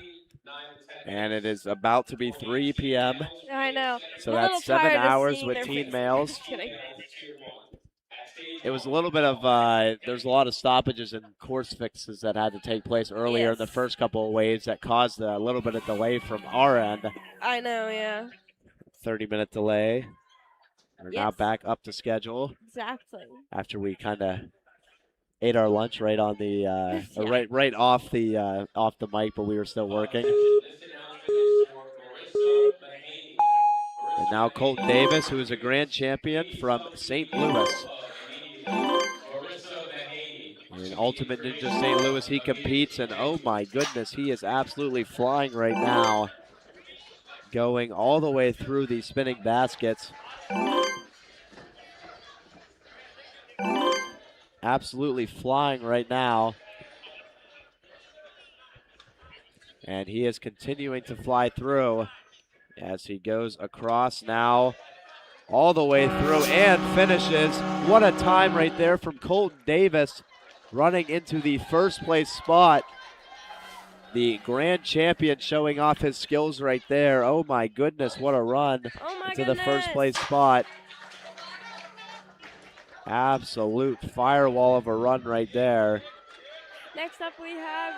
[SPEAKER 5] And it is about to be 3 p.m.
[SPEAKER 3] I know.
[SPEAKER 5] So
[SPEAKER 3] I'm a
[SPEAKER 5] that's
[SPEAKER 3] little
[SPEAKER 5] 7
[SPEAKER 3] tired of
[SPEAKER 5] hours
[SPEAKER 3] seeing
[SPEAKER 5] with
[SPEAKER 3] their
[SPEAKER 5] teen
[SPEAKER 3] faces.
[SPEAKER 5] males.
[SPEAKER 3] Just kidding.
[SPEAKER 5] It was a little bit of, there's a lot of stoppages and course fixes that had to take place earlier in the first couple of waves that caused a little bit of delay from our end.
[SPEAKER 3] I know, yeah.
[SPEAKER 5] 30-minute delay. We're now back up to schedule.
[SPEAKER 3] Exactly.
[SPEAKER 5] After we kind of ate our lunch right on the, right off the mic, but we were still working. And now Colton Davis, who is a grand champion from St. Louis. In Ultimate Ninja St. Louis, he competes, and oh my goodness, he is absolutely flying right now. Going all the way through these spinning baskets. Absolutely flying right now. And he is continuing to fly through as he goes across now all the way through and finishes. What a time right there from Colton Davis, running into the first place spot. The grand champion showing off his skills right there. Oh my goodness, what a run into the first place spot. Absolute firewall of a run right there.
[SPEAKER 3] Next up we have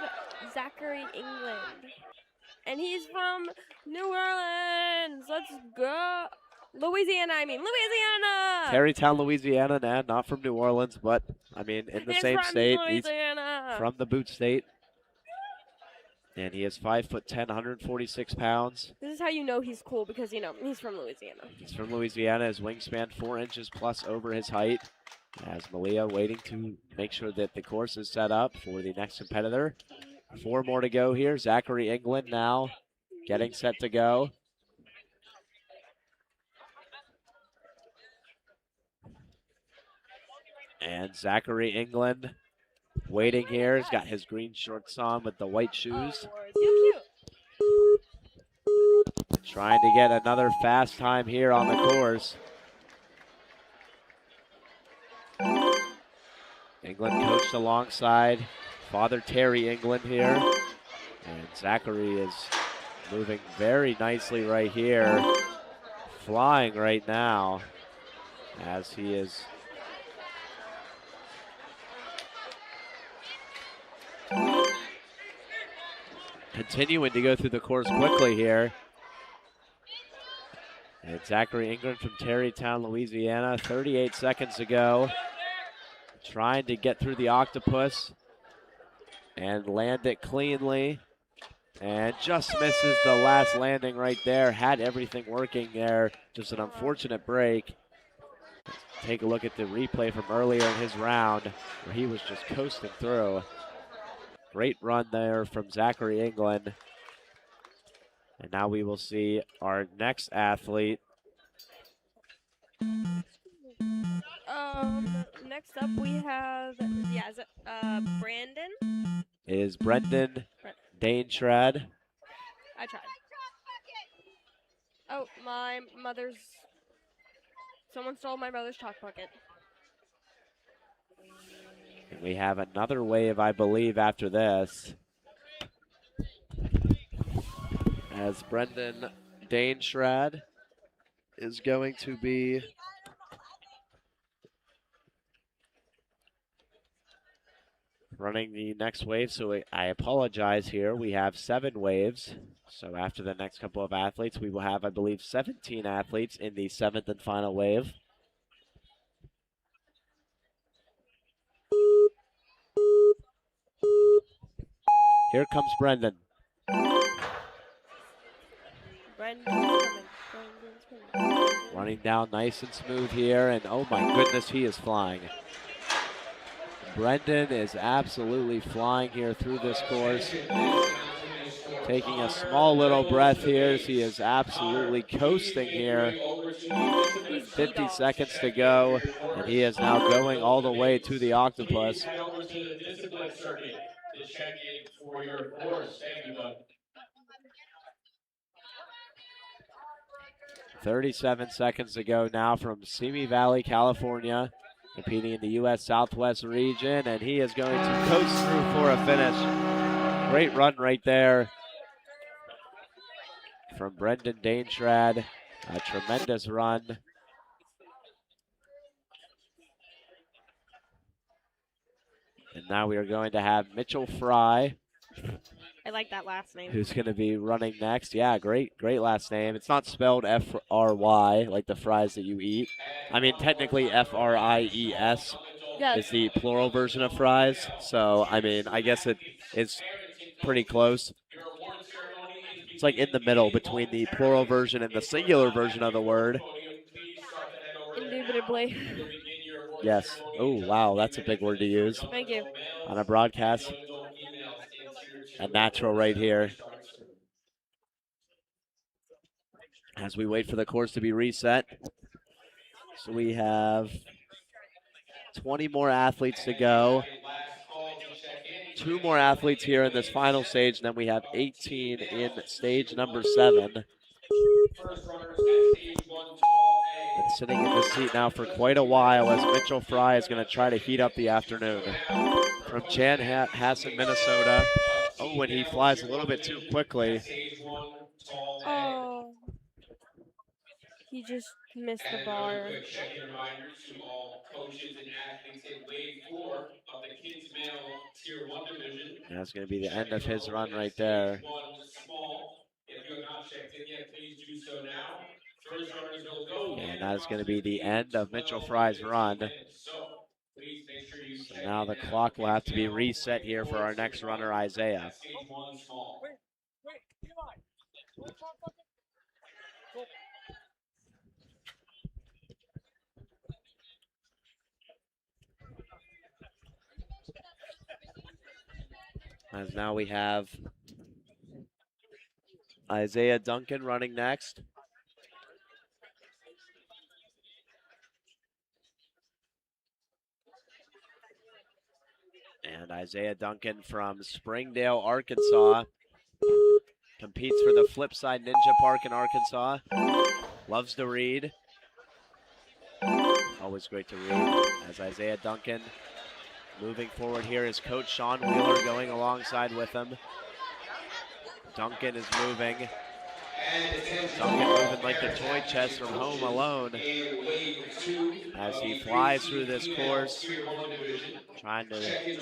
[SPEAKER 3] Zachary England. And he's from New Orleans. Let's go. Louisiana.
[SPEAKER 5] Terrytown, Louisiana, nah, not from New Orleans, but I mean in the same state.
[SPEAKER 3] Louisiana.
[SPEAKER 5] He's from the boot state. And he is 5'10", 146 pounds.
[SPEAKER 3] This is how you know he's cool, because, you know, he's from Louisiana.
[SPEAKER 5] He's from Louisiana. His wingspan 4 inches plus over his height. As Malia waiting to make sure that the course is set up for the next competitor. 4 more to go here. Zachary England now getting set to go. And Zachary England waiting here. He's got his green shorts on with the white shoes. Trying to get another fast time here on the course. England coached alongside Father Terry England here. And Zachary is moving very nicely right here. Flying right now as he is continuing to go through the course quickly here. And Zachary England from Terrytown, Louisiana, 38 seconds to go. Trying to get through the octopus and land it cleanly. And just misses the last landing right there. Had everything working there. Just an unfortunate break. Let's take a look at the replay from earlier in his round where he was just coasting through. Great run there from Zachary England. And now we will see our next athlete.
[SPEAKER 3] Next up we have, Brandon.
[SPEAKER 5] Is Brendan Daintrad.
[SPEAKER 3] I tried. Oh, someone stole my mother's chalk bucket.
[SPEAKER 5] And we have another wave, I believe, after this. As Brendan Daintrad is going to be running the next wave. So I apologize here. We have 7 waves. So after the next couple of athletes, we will have, I believe, 17 athletes in the 7th and final wave. Here comes Brendan. Running down nice and smooth here, and oh my goodness, he is flying. Brendan is absolutely flying here through this course. Taking a small little breath here as he is absolutely coasting here. 50 seconds to go, and he is now going all the way to the octopus. 37 seconds to go now from Simi Valley, California, competing in the U.S. Southwest region, and he is going to coast through for a finish. Great run right there from Brendan Daintrad. A tremendous run. And now we are going to have Mitchell Fry.
[SPEAKER 3] I like that last name.
[SPEAKER 5] Who's going to be running next. Yeah, great last name. It's not spelled F-R-Y, like the fries that you eat. I mean, technically F-R-I-E-S is the plural version of fries. So, I mean, I guess it is pretty close. It's like in the middle between the plural version and the singular version of the word.
[SPEAKER 3] Indubitably.
[SPEAKER 5] Yes. Oh, wow, that's a big word to use
[SPEAKER 3] Thank you.
[SPEAKER 5] on a broadcast. A natural right here. As we wait for the course to be reset. So we have 20 more athletes to go. 2 more athletes here in this final stage, and then we have 18 in stage number 7. Been sitting in this seat now for quite a while as Mitchell Fry is going to try to heat up the afternoon. From Chanhassen, Minnesota. Oh, and he flies a little bit too quickly.
[SPEAKER 3] Oh. He just missed the bar.
[SPEAKER 7] Quick check-in reminders to all coaches and athletes in wave 4 of the kids male tier 1 division.
[SPEAKER 5] That's going to be the end of his run right there.
[SPEAKER 7] Small. If you have not checked in yet, please do so now. First runners will go.
[SPEAKER 5] And that's going to be the end of Mitchell Fry's run.
[SPEAKER 7] So please make sure you
[SPEAKER 5] So now the clock will have to be reset here for our next runner, Isaiah.
[SPEAKER 7] Stage 1 small.
[SPEAKER 5] As now we have Isaiah Duncan running next. And Isaiah Duncan from Springdale, Arkansas. Competes for the Flipside Ninja Park in Arkansas. Loves to read. Always great to read. As Isaiah Duncan moving forward here is Coach Sean Wheeler going alongside with him. Duncan is moving. Duncan moving like the toy chest from Home Alone as he flies through this course, trying to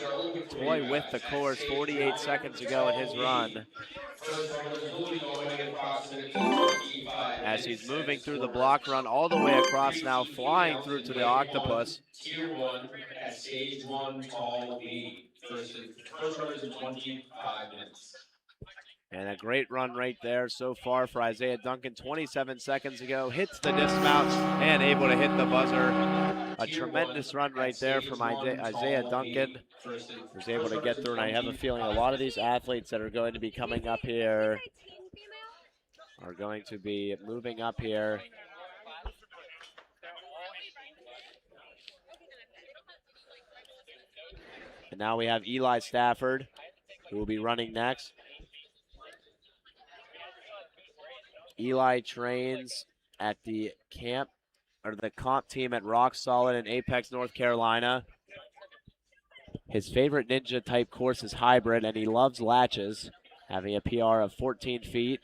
[SPEAKER 5] toy with the course. 48 seconds to go in his run. As he's moving through the block run all the way across now, flying through to the octopus.
[SPEAKER 7] Tier 1 at stage 1 tall lead. First runners in 25 minutes.
[SPEAKER 5] And a great run right there so far for Isaiah Duncan. 27 seconds ago, hits the dismount and able to hit the buzzer. A tremendous run right there from Isaiah Duncan. Was able to get through, and I have a feeling a lot of these athletes that are going to be coming up here are going to be moving up here. And now we have Eli Stafford, who will be running next. Eli trains at the comp team at Rock Solid in Apex, North Carolina. His favorite ninja type course is hybrid, and he loves latches, having a PR of 14 feet.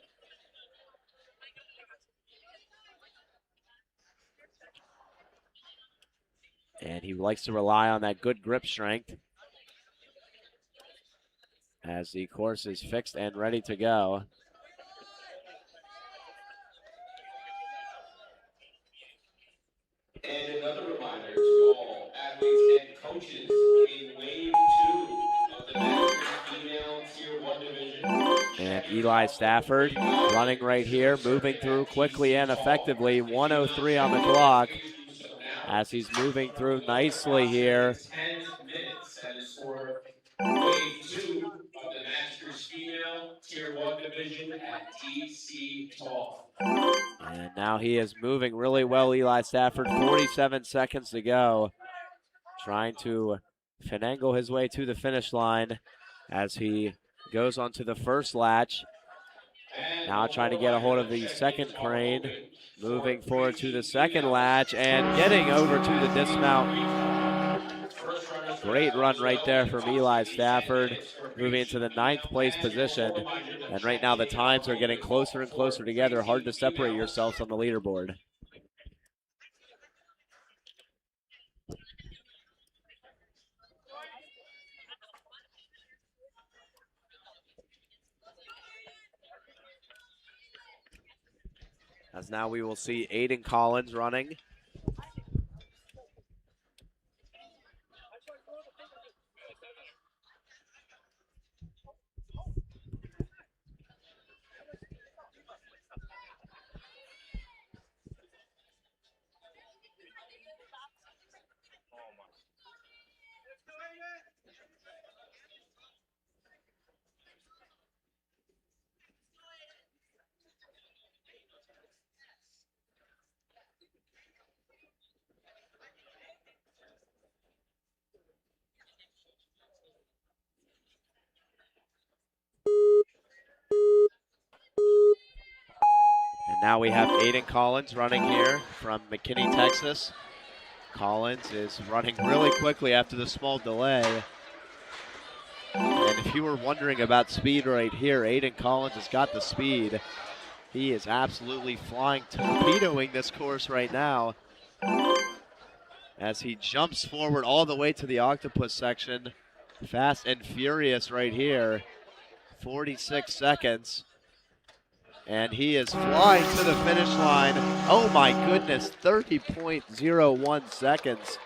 [SPEAKER 5] And he likes to rely on that good grip strength as the course is fixed and ready to go.
[SPEAKER 7] And another reminder to all athletes and coaches in wave 2 of the Masters female tier 1 division.
[SPEAKER 5] And Eli Stafford running right here, moving through quickly and effectively. 1:03 on the clock as he's moving through nicely here.
[SPEAKER 7] 10 minutes that is for wave 2 of the Masters female tier 1 division at DC Tall.
[SPEAKER 5] And now he is moving really well, Eli Stafford. 47 seconds to go. Trying to finagle his way to the finish line as he goes onto the first latch. Now trying to get a hold of the second crane. Moving forward to the second latch and getting over to the dismount. Great run right there from Eli Stafford. Moving into the 9th place position. And right now the times are getting closer and closer together. Hard to separate yourselves on the leaderboard. As now we will see Aiden Collins running. Now we have Aiden Collins running here from McKinney, Texas. Collins is running really quickly after the small delay. And if you were wondering about speed right here, Aiden Collins has got the speed. He is absolutely flying, torpedoing this course right now as he jumps forward all the way to the octopus section. Fast and furious right here. 46 seconds. And he is flying to the finish line. Oh my goodness, 30.01 seconds.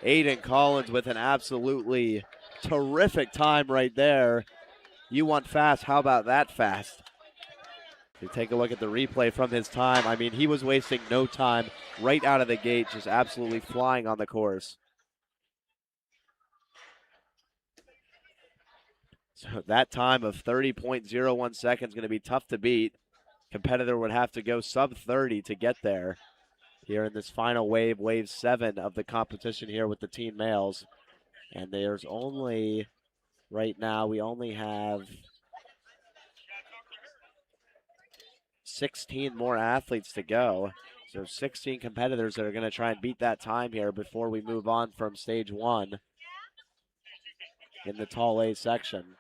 [SPEAKER 5] Aiden Collins with an absolutely terrific time right there. You want fast, how about that fast? If you take a look at the replay from his time, I mean, he was wasting no time right out of the gate, just absolutely flying on the course. So that time of 30.01 seconds is going to be tough to beat. Competitor would have to go sub 30 to get there here in this final wave, wave 7 of the competition here with the teen males. And there's only, right now, we only have 16 more athletes to go. So 16 competitors that are going to try and beat that time here before we move on from stage 1 in the tall A section.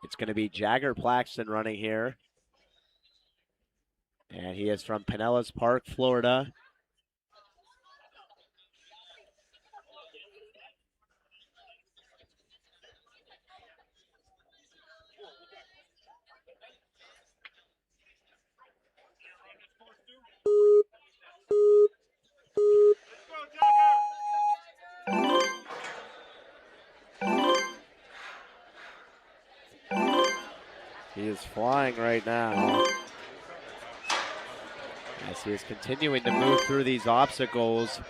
[SPEAKER 5] It's going to be Jagger Plaxton running here. And he is from Pinellas Park, Florida. He is flying right now as he is continuing to move through these obstacles.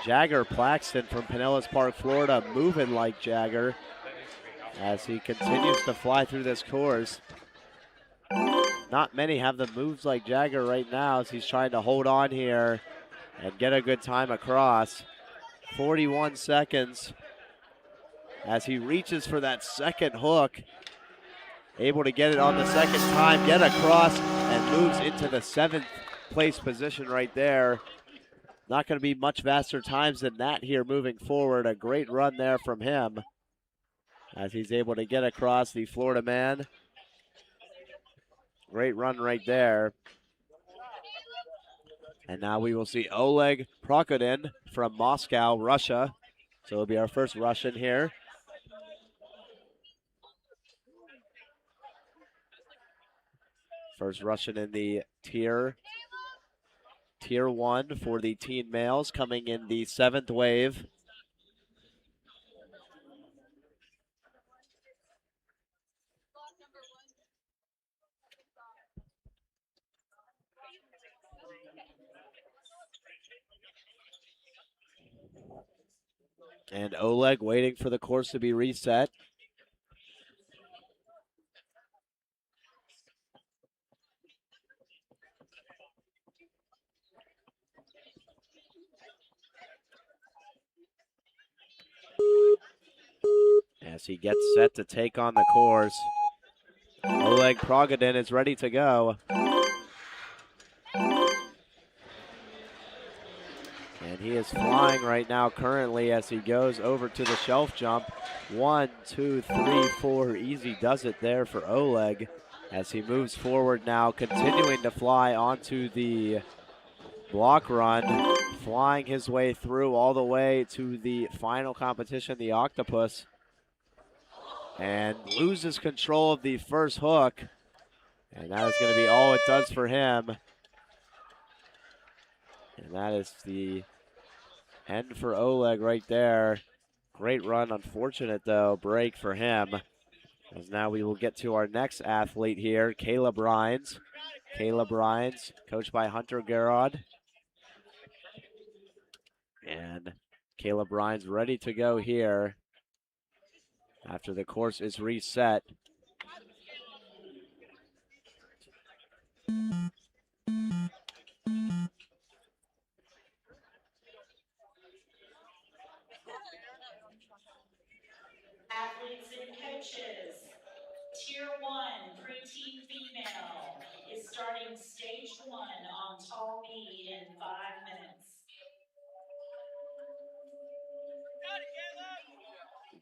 [SPEAKER 5] Jagger Plaxton from Pinellas Park, Florida, moving like Jagger as he continues to fly through this course. Not many have the moves like Jagger right now as he's trying to hold on here and get a good time across. 41 seconds as he reaches for that second hook. Able to get it on the second time, get across, and moves into the 7th place position right there. Not going to be much faster times than that here moving forward. A great run there from him as he's able to get across the Florida man. Great run right there. And now we will see Oleg Prokodin from Moscow, Russia. So it'll be our first Russian here. First Russian in the tier 1 for the teen males, coming in the 7th wave. And Oleg waiting for the course to be reset. As he gets set to take on the course. Oleg Progodin is ready to go. And he is flying right now currently as he goes over to the shelf jump. 1, 2, 3, 4. Easy does it there for Oleg as he moves forward now, continuing to fly onto the block run, flying his way through all the way to the final competition, the octopus. And loses control of the first hook. And that is going to be all it does for him. And that is the end for Oleg right there. Great run, unfortunate though, break for him. As now we will get to our next athlete here, Caleb Rhines. Caleb Rhines, coached by Hunter Garrod. And Caleb Rhines ready to go here after the course is reset.
[SPEAKER 6] coaches. Tier 1 preteen female is starting stage 1 on Tall B in 5 minutes.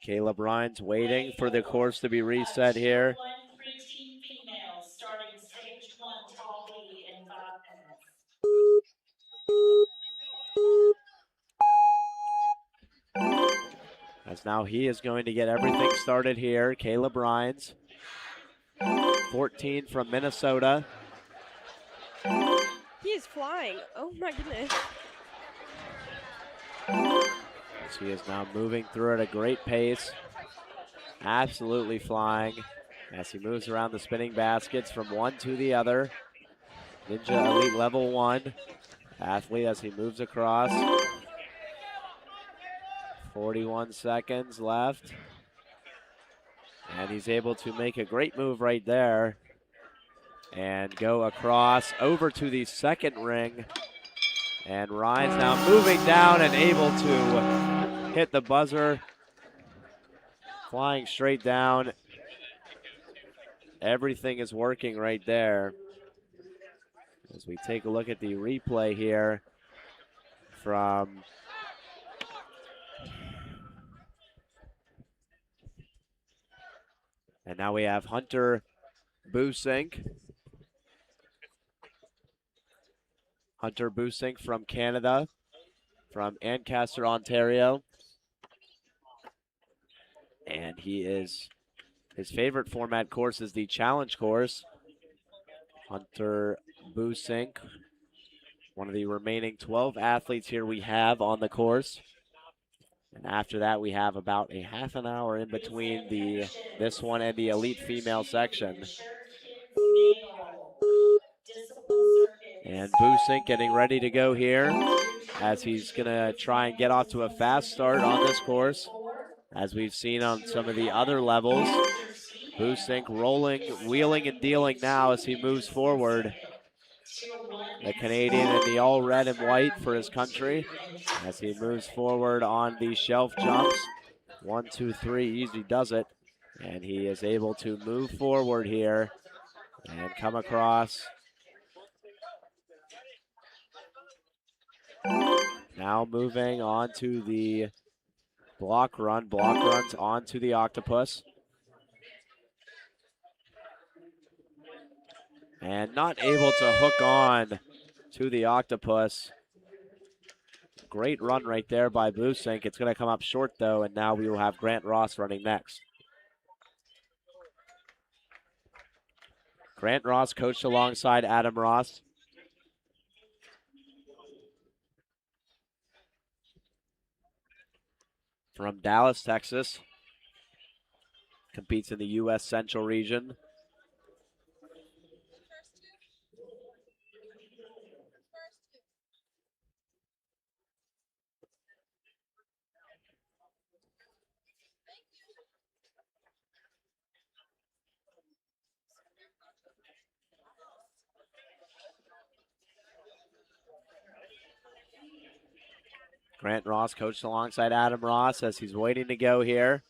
[SPEAKER 5] Caleb Rhines waiting for the course to be reset here.
[SPEAKER 6] Tier 1 preteen female starting stage 1 Tall B in 5 minutes.
[SPEAKER 5] As now he is going to get everything started here. Caleb Rhines, 14 from Minnesota.
[SPEAKER 3] He is flying. Oh my goodness.
[SPEAKER 5] As he is now moving through at a great pace. Absolutely flying as he moves around the spinning baskets from one to the other. Ninja Elite Level 1 athlete as he moves across. 41 seconds left. And he's able to make a great move right there and go across over to the second ring. And Ryan's now moving down and able to hit the buzzer. Flying straight down. Everything is working right there. As we take a look at the replay here from and now we have Hunter Busink. Hunter Busink from Canada, from Ancaster, Ontario. And his favorite format course is the challenge course. Hunter Busink, one of the remaining 12 athletes here we have on the course. And after that, we have about a half an hour in between this one and the elite female section. And Busink getting ready to go here as he's going to try and get off to a fast start on this course. As we've seen on some of the other levels, Busink rolling, wheeling and dealing now as he moves forward. The Canadian in the all red and white for his country as he moves forward on the shelf jumps. 1, 2, 3, easy does it. And he is able to move forward here and come across. Now moving on to the block run. Block runs onto the octopus. And not able to hook on to the octopus. Great run right there by Busink. It's going to come up short though, and now we will have Grant Ross running next. Grant Ross coached alongside Adam Ross. From Dallas, Texas. Competes in the U.S. Central region. Grant Ross coached alongside Adam Ross as he's waiting to go here.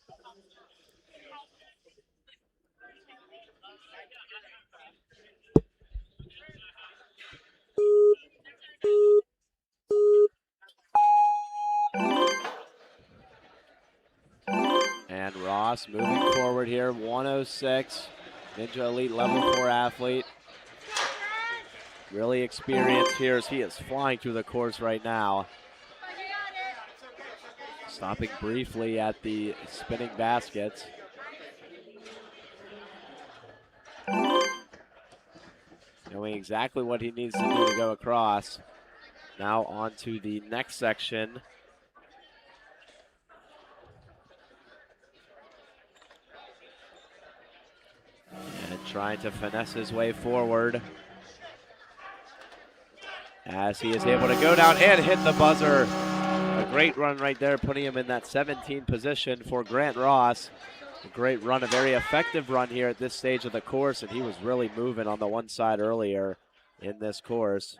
[SPEAKER 5] And Ross moving forward here, 106, Ninja Elite Level 4 athlete. Really experienced here as he is flying through the course right now. Stopping briefly at the spinning baskets. Knowing exactly what he needs to do to go across. Now on to the next section. And trying to finesse his way forward. As he is able to go down and hit the buzzer. A great run right there, putting him in that 17th position for Grant Ross. A great run, a very effective run here at this stage of the course, and he was really moving on the one side earlier in this course.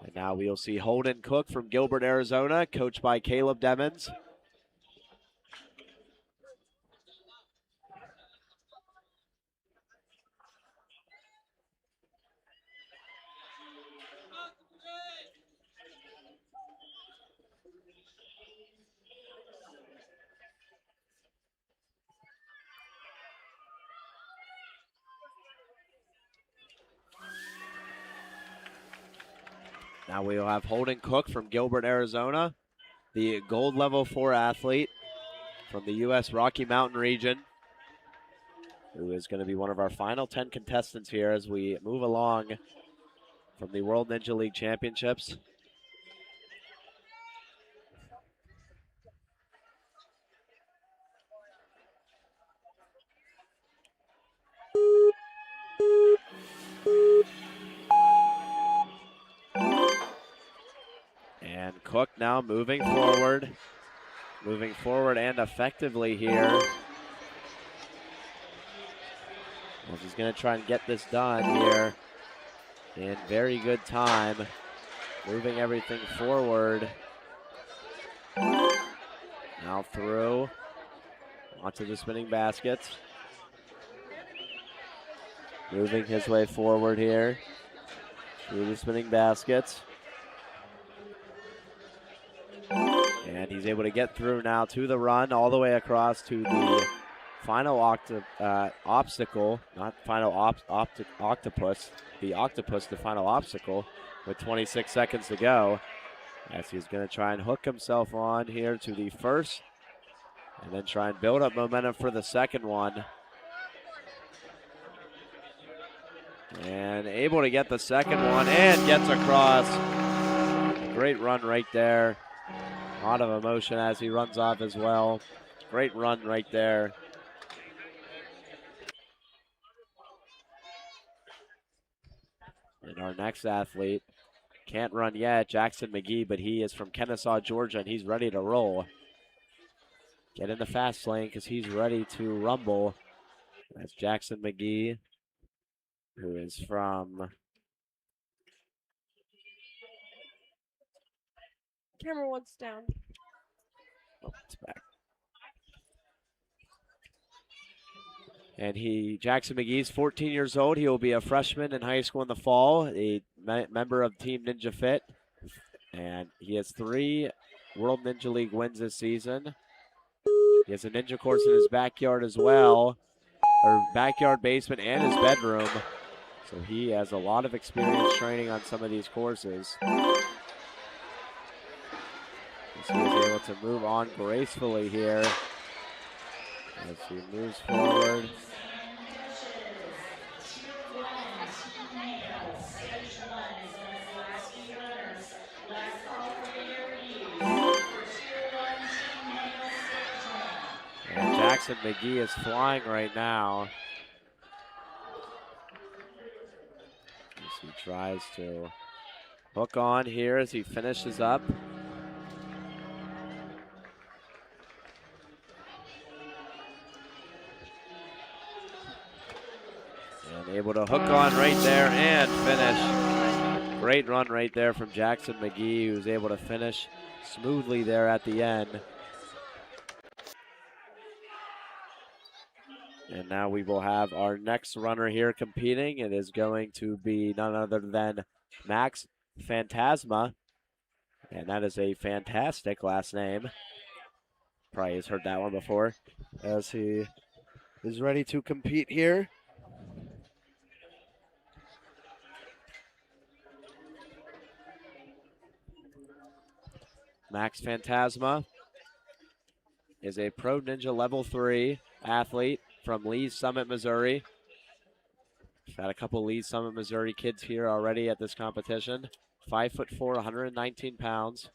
[SPEAKER 5] And now we'll see Holden Cook from Gilbert, Arizona, coached by Caleb Demmons. Now we will have Holden Cook from Gilbert, Arizona, the gold level 4 athlete from the U.S. Rocky Mountain region, who is going to be one of our final 10 contestants here as we move along from the World Ninja League Championships. And Cook now moving forward and effectively here. Well, he's going to try and get this done here in very good time. Moving everything forward. Now through onto the spinning baskets. Moving his way forward here through the spinning baskets. And he's able to get through now to the run all the way across to the final obstacle, not final octopus, the octopus, the final obstacle, with 26 seconds to go. As he's going to try and hook himself on here to the first, and then try and build up momentum for the second one. And able to get the second one and gets across. Great run right there. A lot of emotion as he runs off as well. Great run right there. And our next athlete can't run yet, Jackson McGee, but he is from Kennesaw, Georgia, and he's ready to roll. Get in the fast lane because he's ready to rumble. That's Jackson McGee, who is from...
[SPEAKER 3] Camera one's down.
[SPEAKER 5] Oh, it's back. And Jackson McGee's 14 years old. He will be a freshman in high school in the fall, a member of Team Ninja Fit. And he has 3 World Ninja League wins this season. He has a ninja course in his backyard as well, or backyard, basement, and his bedroom. So he has a lot of experience training on some of these courses. He is able to move on gracefully here as he moves forward. And Jackson McGee is flying right now as he tries to hook on here as he finishes up. Able to hook on right there and finish. Great run right there from Jackson McGee, who's able to finish smoothly there at the end. And now we will have our next runner here competing. It is going to be none other than Max Phantasma. And that is a fantastic last name. Probably has heard that one before. As he is ready to compete here. Max Phantasma is a Pro Ninja Level 3 athlete from Lee's Summit, Missouri. We've got a couple Lee's Summit, Missouri kids here already at this competition. 5'4", 119 pounds.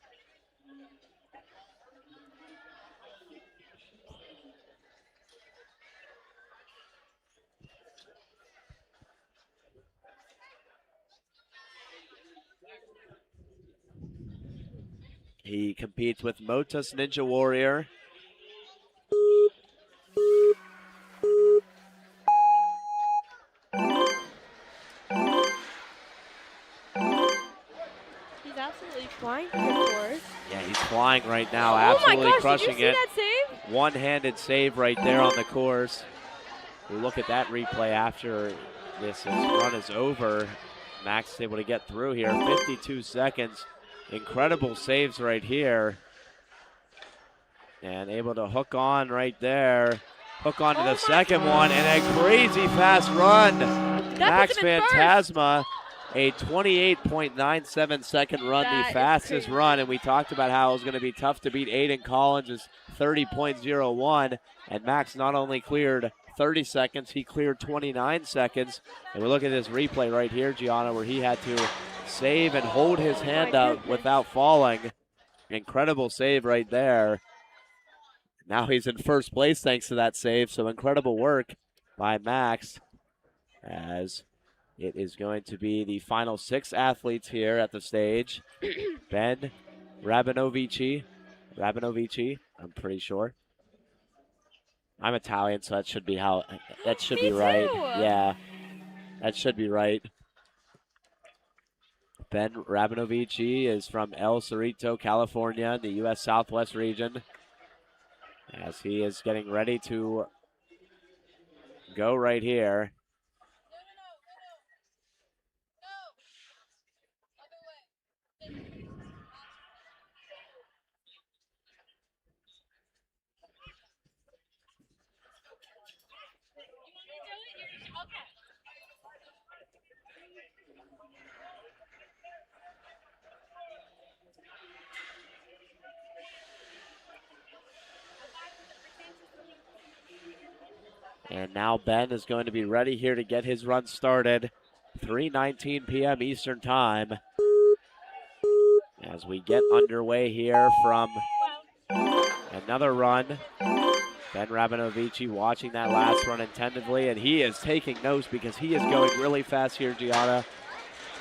[SPEAKER 5] He competes with Motus Ninja Warrior.
[SPEAKER 3] He's absolutely flying through the course.
[SPEAKER 5] Yeah, he's flying right now, absolutely crushing
[SPEAKER 3] did you see
[SPEAKER 5] it.
[SPEAKER 3] that save?
[SPEAKER 5] One-handed save right there on the course. We'll look at that replay after run is over. Max is able to get through here, 52 seconds. Incredible saves right here. And able to hook on right there. Hook on to the second one, and a crazy fast run. Max Phantasma A 28.97 second run,
[SPEAKER 3] That
[SPEAKER 5] the
[SPEAKER 3] is
[SPEAKER 5] fastest
[SPEAKER 3] crazy.
[SPEAKER 5] run, and we talked about how it was going to be tough to beat Aiden Collins' 30.01, and Max not only cleared 30 seconds, he cleared 29 seconds. And we look at this replay right here, Gianna, where he had to save and hold his hand up
[SPEAKER 3] goodness.
[SPEAKER 5] without falling. Incredible save right there. Now he's in first place thanks to that save, so incredible work by Max, as it is going to be the final 6 athletes here at the stage. Ben Rabinovici, I'm pretty sure. I'm Italian, so that should be how, that should
[SPEAKER 3] Me
[SPEAKER 5] be right.
[SPEAKER 3] too.
[SPEAKER 5] Yeah, that should be right. Ben Rabinovici is from El Cerrito, California, in the U.S. Southwest region, as he is getting ready to go right here. And now Ben is going to be ready here to get his run started. 3:19 p.m. Eastern Time. As we get underway here from another run. Ben Rabinovici watching that last run attentively, and he is taking notes because he is going really fast here, Gianna.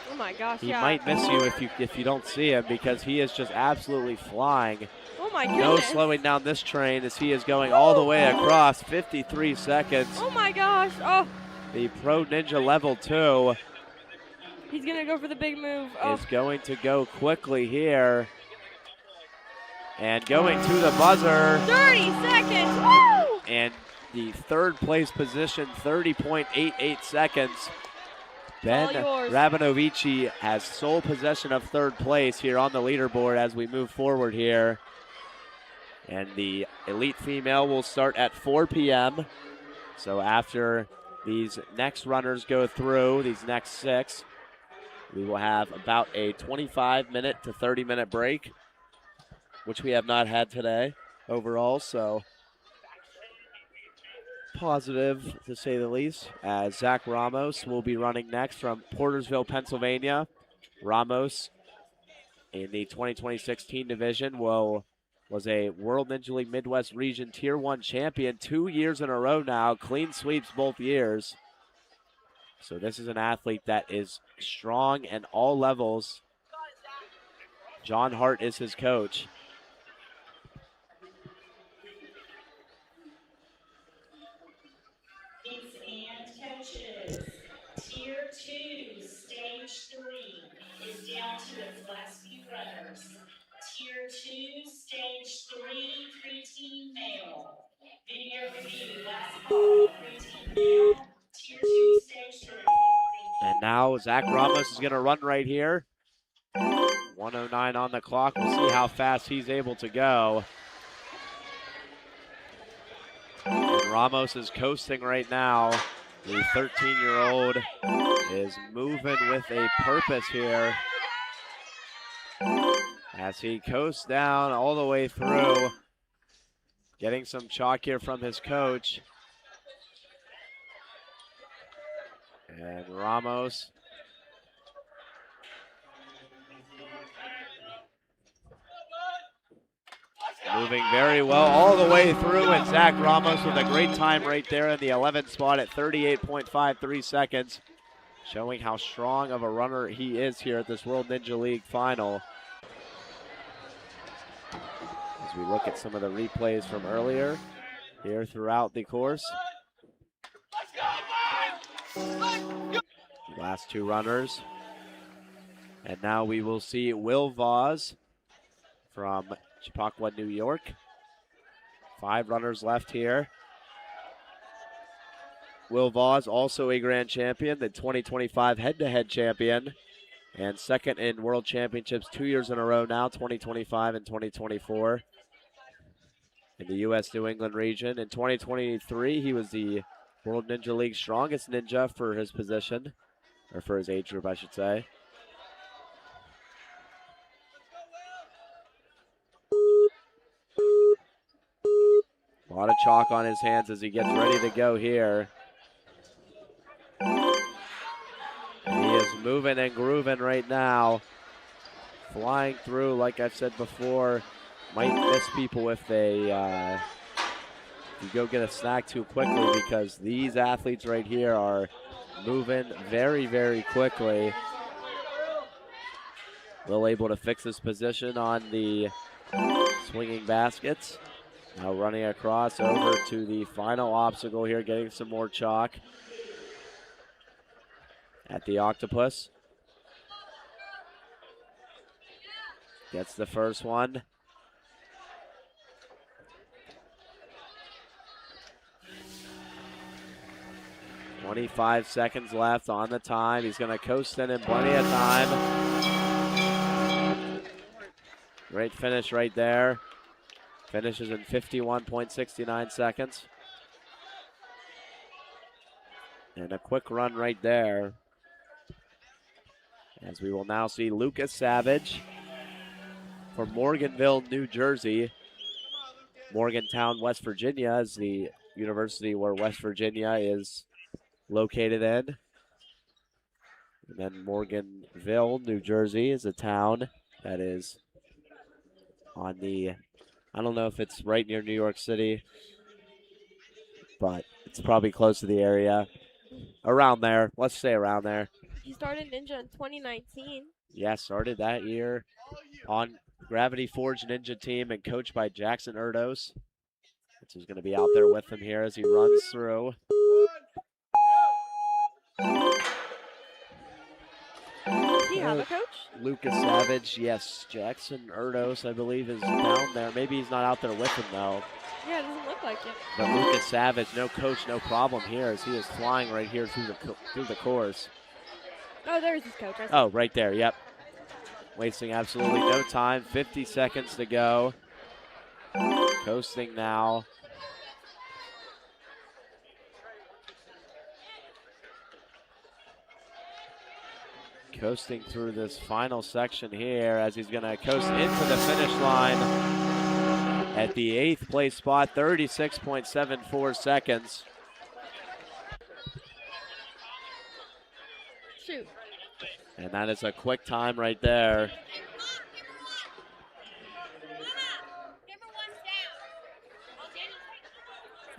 [SPEAKER 3] Oh my gosh,
[SPEAKER 5] He
[SPEAKER 3] yeah.
[SPEAKER 5] might miss you if you don't see him, because he is just absolutely flying.
[SPEAKER 3] Oh my goodness.
[SPEAKER 5] No slowing down this train as he is going all the way across. 53 seconds.
[SPEAKER 3] Oh my gosh. Oh,
[SPEAKER 5] The Pro Ninja Level 2
[SPEAKER 3] he's going to go for the big move. Oh,
[SPEAKER 5] is going to go quickly here. And going to the buzzer.
[SPEAKER 3] 30 seconds. Woo!
[SPEAKER 5] And the third place position, 30.88 seconds. Ben
[SPEAKER 3] all yours.
[SPEAKER 5] Rabinovici has sole possession of third place here on the leaderboard as we move forward here. And the elite female will start at 4 p.m. So after these next runners go through, these next 6, we will have about a 25-minute to 30-minute break, which we have not had today overall, so positive to say the least, as Zach Ramos will be running next from Portersville, Pennsylvania. Ramos in the 2026 teen division was a World Ninja League Midwest Region Tier 1 champion 2 years in a row now, clean sweeps both years. So this is an athlete that is strong at all levels. John Hart is his coach.
[SPEAKER 6] And coaches, Tier 2, Stage 3 is down to its last few runners. Tier 2, Stage 3, preteen male. Video review, last call, preteen male, Tier 2, Stage 3.
[SPEAKER 5] And now Zach Ramos is going to run right here. 1:09 on the clock. We'll see how fast he's able to go. And Ramos is coasting right now. The 13-year-old is moving with a purpose here as he coasts down all the way through, getting some chalk here from his coach. And Ramos moving very well all the way through, and Zach Ramos with a great time right there in the 11th spot at 38.53 seconds, showing how strong of a runner he is here at this World Ninja League final. As we look at some of the replays from earlier here throughout the course. Last 2 runners. And now we will see Will Vaz from Chappaqua, New York. 5 runners left here. Will Vaz, also a grand champion, the 2025 head-to-head champion, and second in World Championships 2 years in a row now, 2025 and 2024. In the U.S. New England region. In 2023, he was the World Ninja League strongest ninja for his position. or for his age group, I should say. A lot of chalk on his hands as he gets ready to go here. And he is moving and grooving right now. Flying through, like I've said before, might miss people if they if you go get a snack too quickly, because these athletes right here are moving very, very quickly. Will able to fix his position on the swinging baskets. Now running across over to the final obstacle here, getting some more chalk at the octopus. Gets the first one. 25 seconds left on the time. He's going to coast in plenty of time. Great finish right there. Finishes in 51.69 seconds. And a quick run right there. As we will now see Lucas Savage from Morganville, New Jersey. Morgantown, West Virginia is the university where West Virginia is located in. And then Morganville, New Jersey is a town that is on the, I don't know if it's right near New York City, but it's probably close to the area. Around there. Let's say around there.
[SPEAKER 10] He started Ninja in 2019.
[SPEAKER 5] Yeah, started that year on Gravity Forge Ninja team and coached by Jackson Erdos. Who's going to be out there with him here as he runs through.
[SPEAKER 10] Does he have a coach?
[SPEAKER 5] Lucas Savage, yes. Jackson Erdos, I believe, is down there. Maybe he's not out there with him, though.
[SPEAKER 10] Yeah, it doesn't look like it.
[SPEAKER 5] But Lucas Savage, no coach, no problem here as he is flying right here through the course.
[SPEAKER 10] Oh, there's his coach.
[SPEAKER 5] Oh, right there, yep. Wasting absolutely no time. 50 seconds to go. Coasting now. Coasting through this final section here as he's going to coast into the finish line at the 8th place spot, 36.74 seconds.
[SPEAKER 10] Shoot.
[SPEAKER 5] And that is a quick time right there.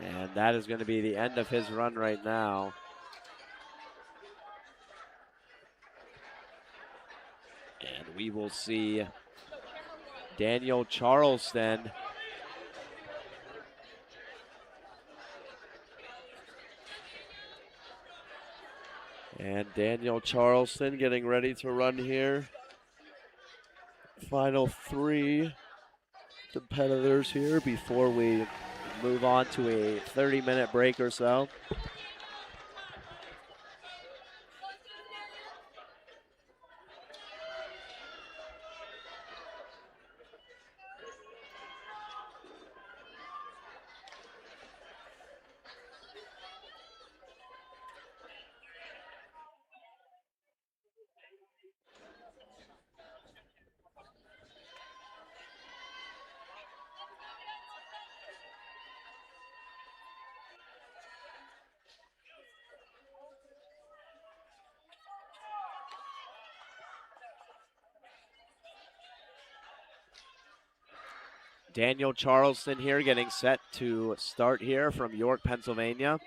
[SPEAKER 5] And that is going to be the end of his run right now. And we will see Daniel Charleston getting ready to run here. Final 3 competitors here before we move on to a 30-minute break or so. Daniel Charleston here getting set to start here from York, Pennsylvania.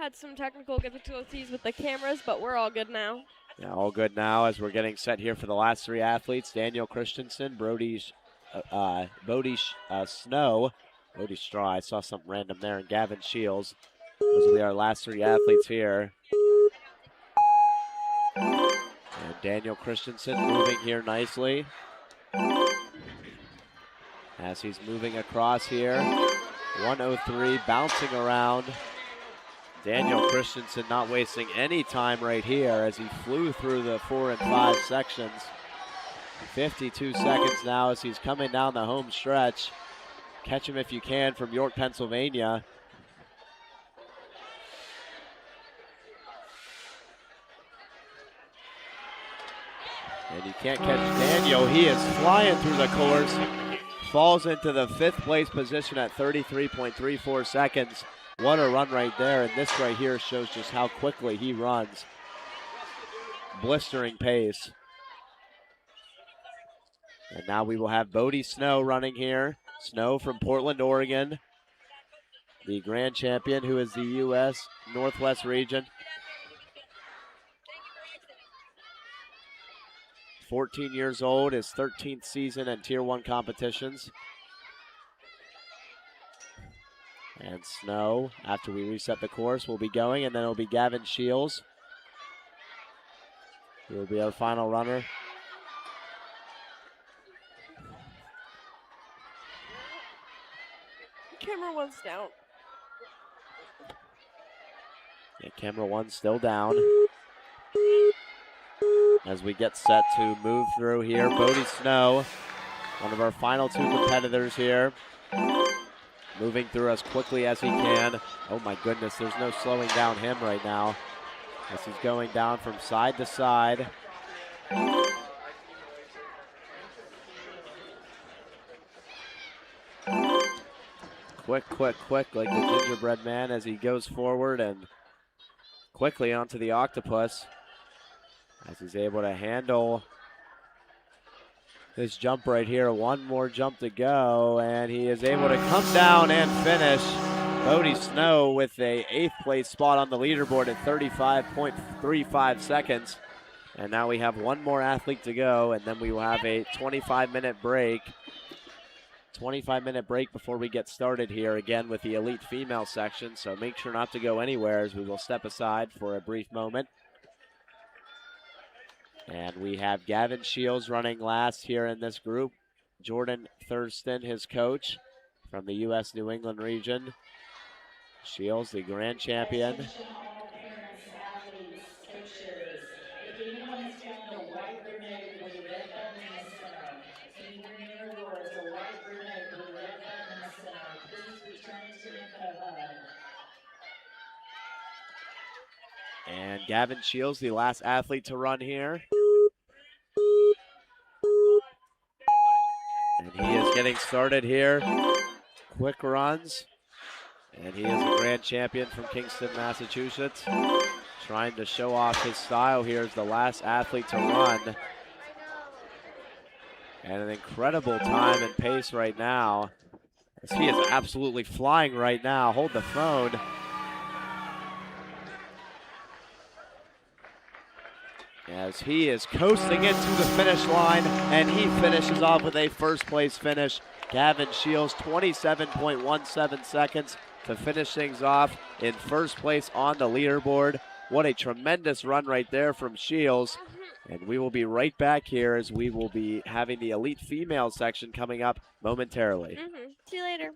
[SPEAKER 3] Had some technical difficulties with the cameras, but we're all good now.
[SPEAKER 5] Yeah, all good now as we're getting set here for the last three athletes. Daniel Christensen, Bodie Snow, Bodie Straw, I saw something random there, and Gavin Shields. Those will be our last three athletes here. And Daniel Christensen moving here nicely. As he's moving across here. 103, bouncing around. Daniel Christensen not wasting any time right here as he flew through the 4 and 5 sections. 52 seconds now as he's coming down the home stretch. Catch him if you can from York, Pennsylvania. And you can't catch Daniel. He is flying through the course. Falls into the 5th place position at 33.34 seconds. What a run right there. And this right here shows just how quickly he runs. Blistering pace. And now we will have Bodie Snow running here. Snow from Portland, Oregon. The grand champion who is the U.S. Northwest region. 14 years old, his 13th season in Tier 1 competitions. And Snow, after we reset the course, will be going, and then it'll be Gavin Shields, who will be our final runner.
[SPEAKER 3] Camera 1's down.
[SPEAKER 5] Yeah, camera 1's still down. As we get set to move through here, Bodie Snow, one of our final two competitors here, moving through as quickly as he can. Oh my goodness, there's no slowing down him right now as he's going down from side to side. Quick, quick, quick, like the gingerbread man as he goes forward and quickly onto the octopus. As he's able to handle this jump right here. One more jump to go, and he is able to come down and finish. Bodie Snow with a 8th place spot on the leaderboard at 35.35 seconds. And now we have one more athlete to go, and then we will have a 25-minute break. 25-minute break before we get started here again with the elite female section. So make sure not to go anywhere as we will step aside for a brief moment. And we have Gavin Shields running last here in this group. Jordan Thurston, his coach from the U.S. New England region. Shields, the grand champion.
[SPEAKER 6] Attention all parents, athletes, coaches. If anyone has found a white grenade with a red button in the center, can you remember the words, a white grenade with a red button in the center? Please return it to the info hub.
[SPEAKER 5] And Gavin Shields, the last athlete to run here. And he is getting started here. Quick runs. And he is a grand champion from Kingston, Massachusetts. Trying to show off his style here as the last athlete to run. And an incredible time and pace right now. As he is absolutely flying right now. Hold the phone. As he is coasting into the finish line, and he finishes off with a 1st place finish. Gavin Shields, 27.17 seconds to finish things off in 1st place on the leaderboard. What a tremendous run right there from Shields. And we will be right back here as we will be having the elite female section coming up momentarily.
[SPEAKER 10] See you later.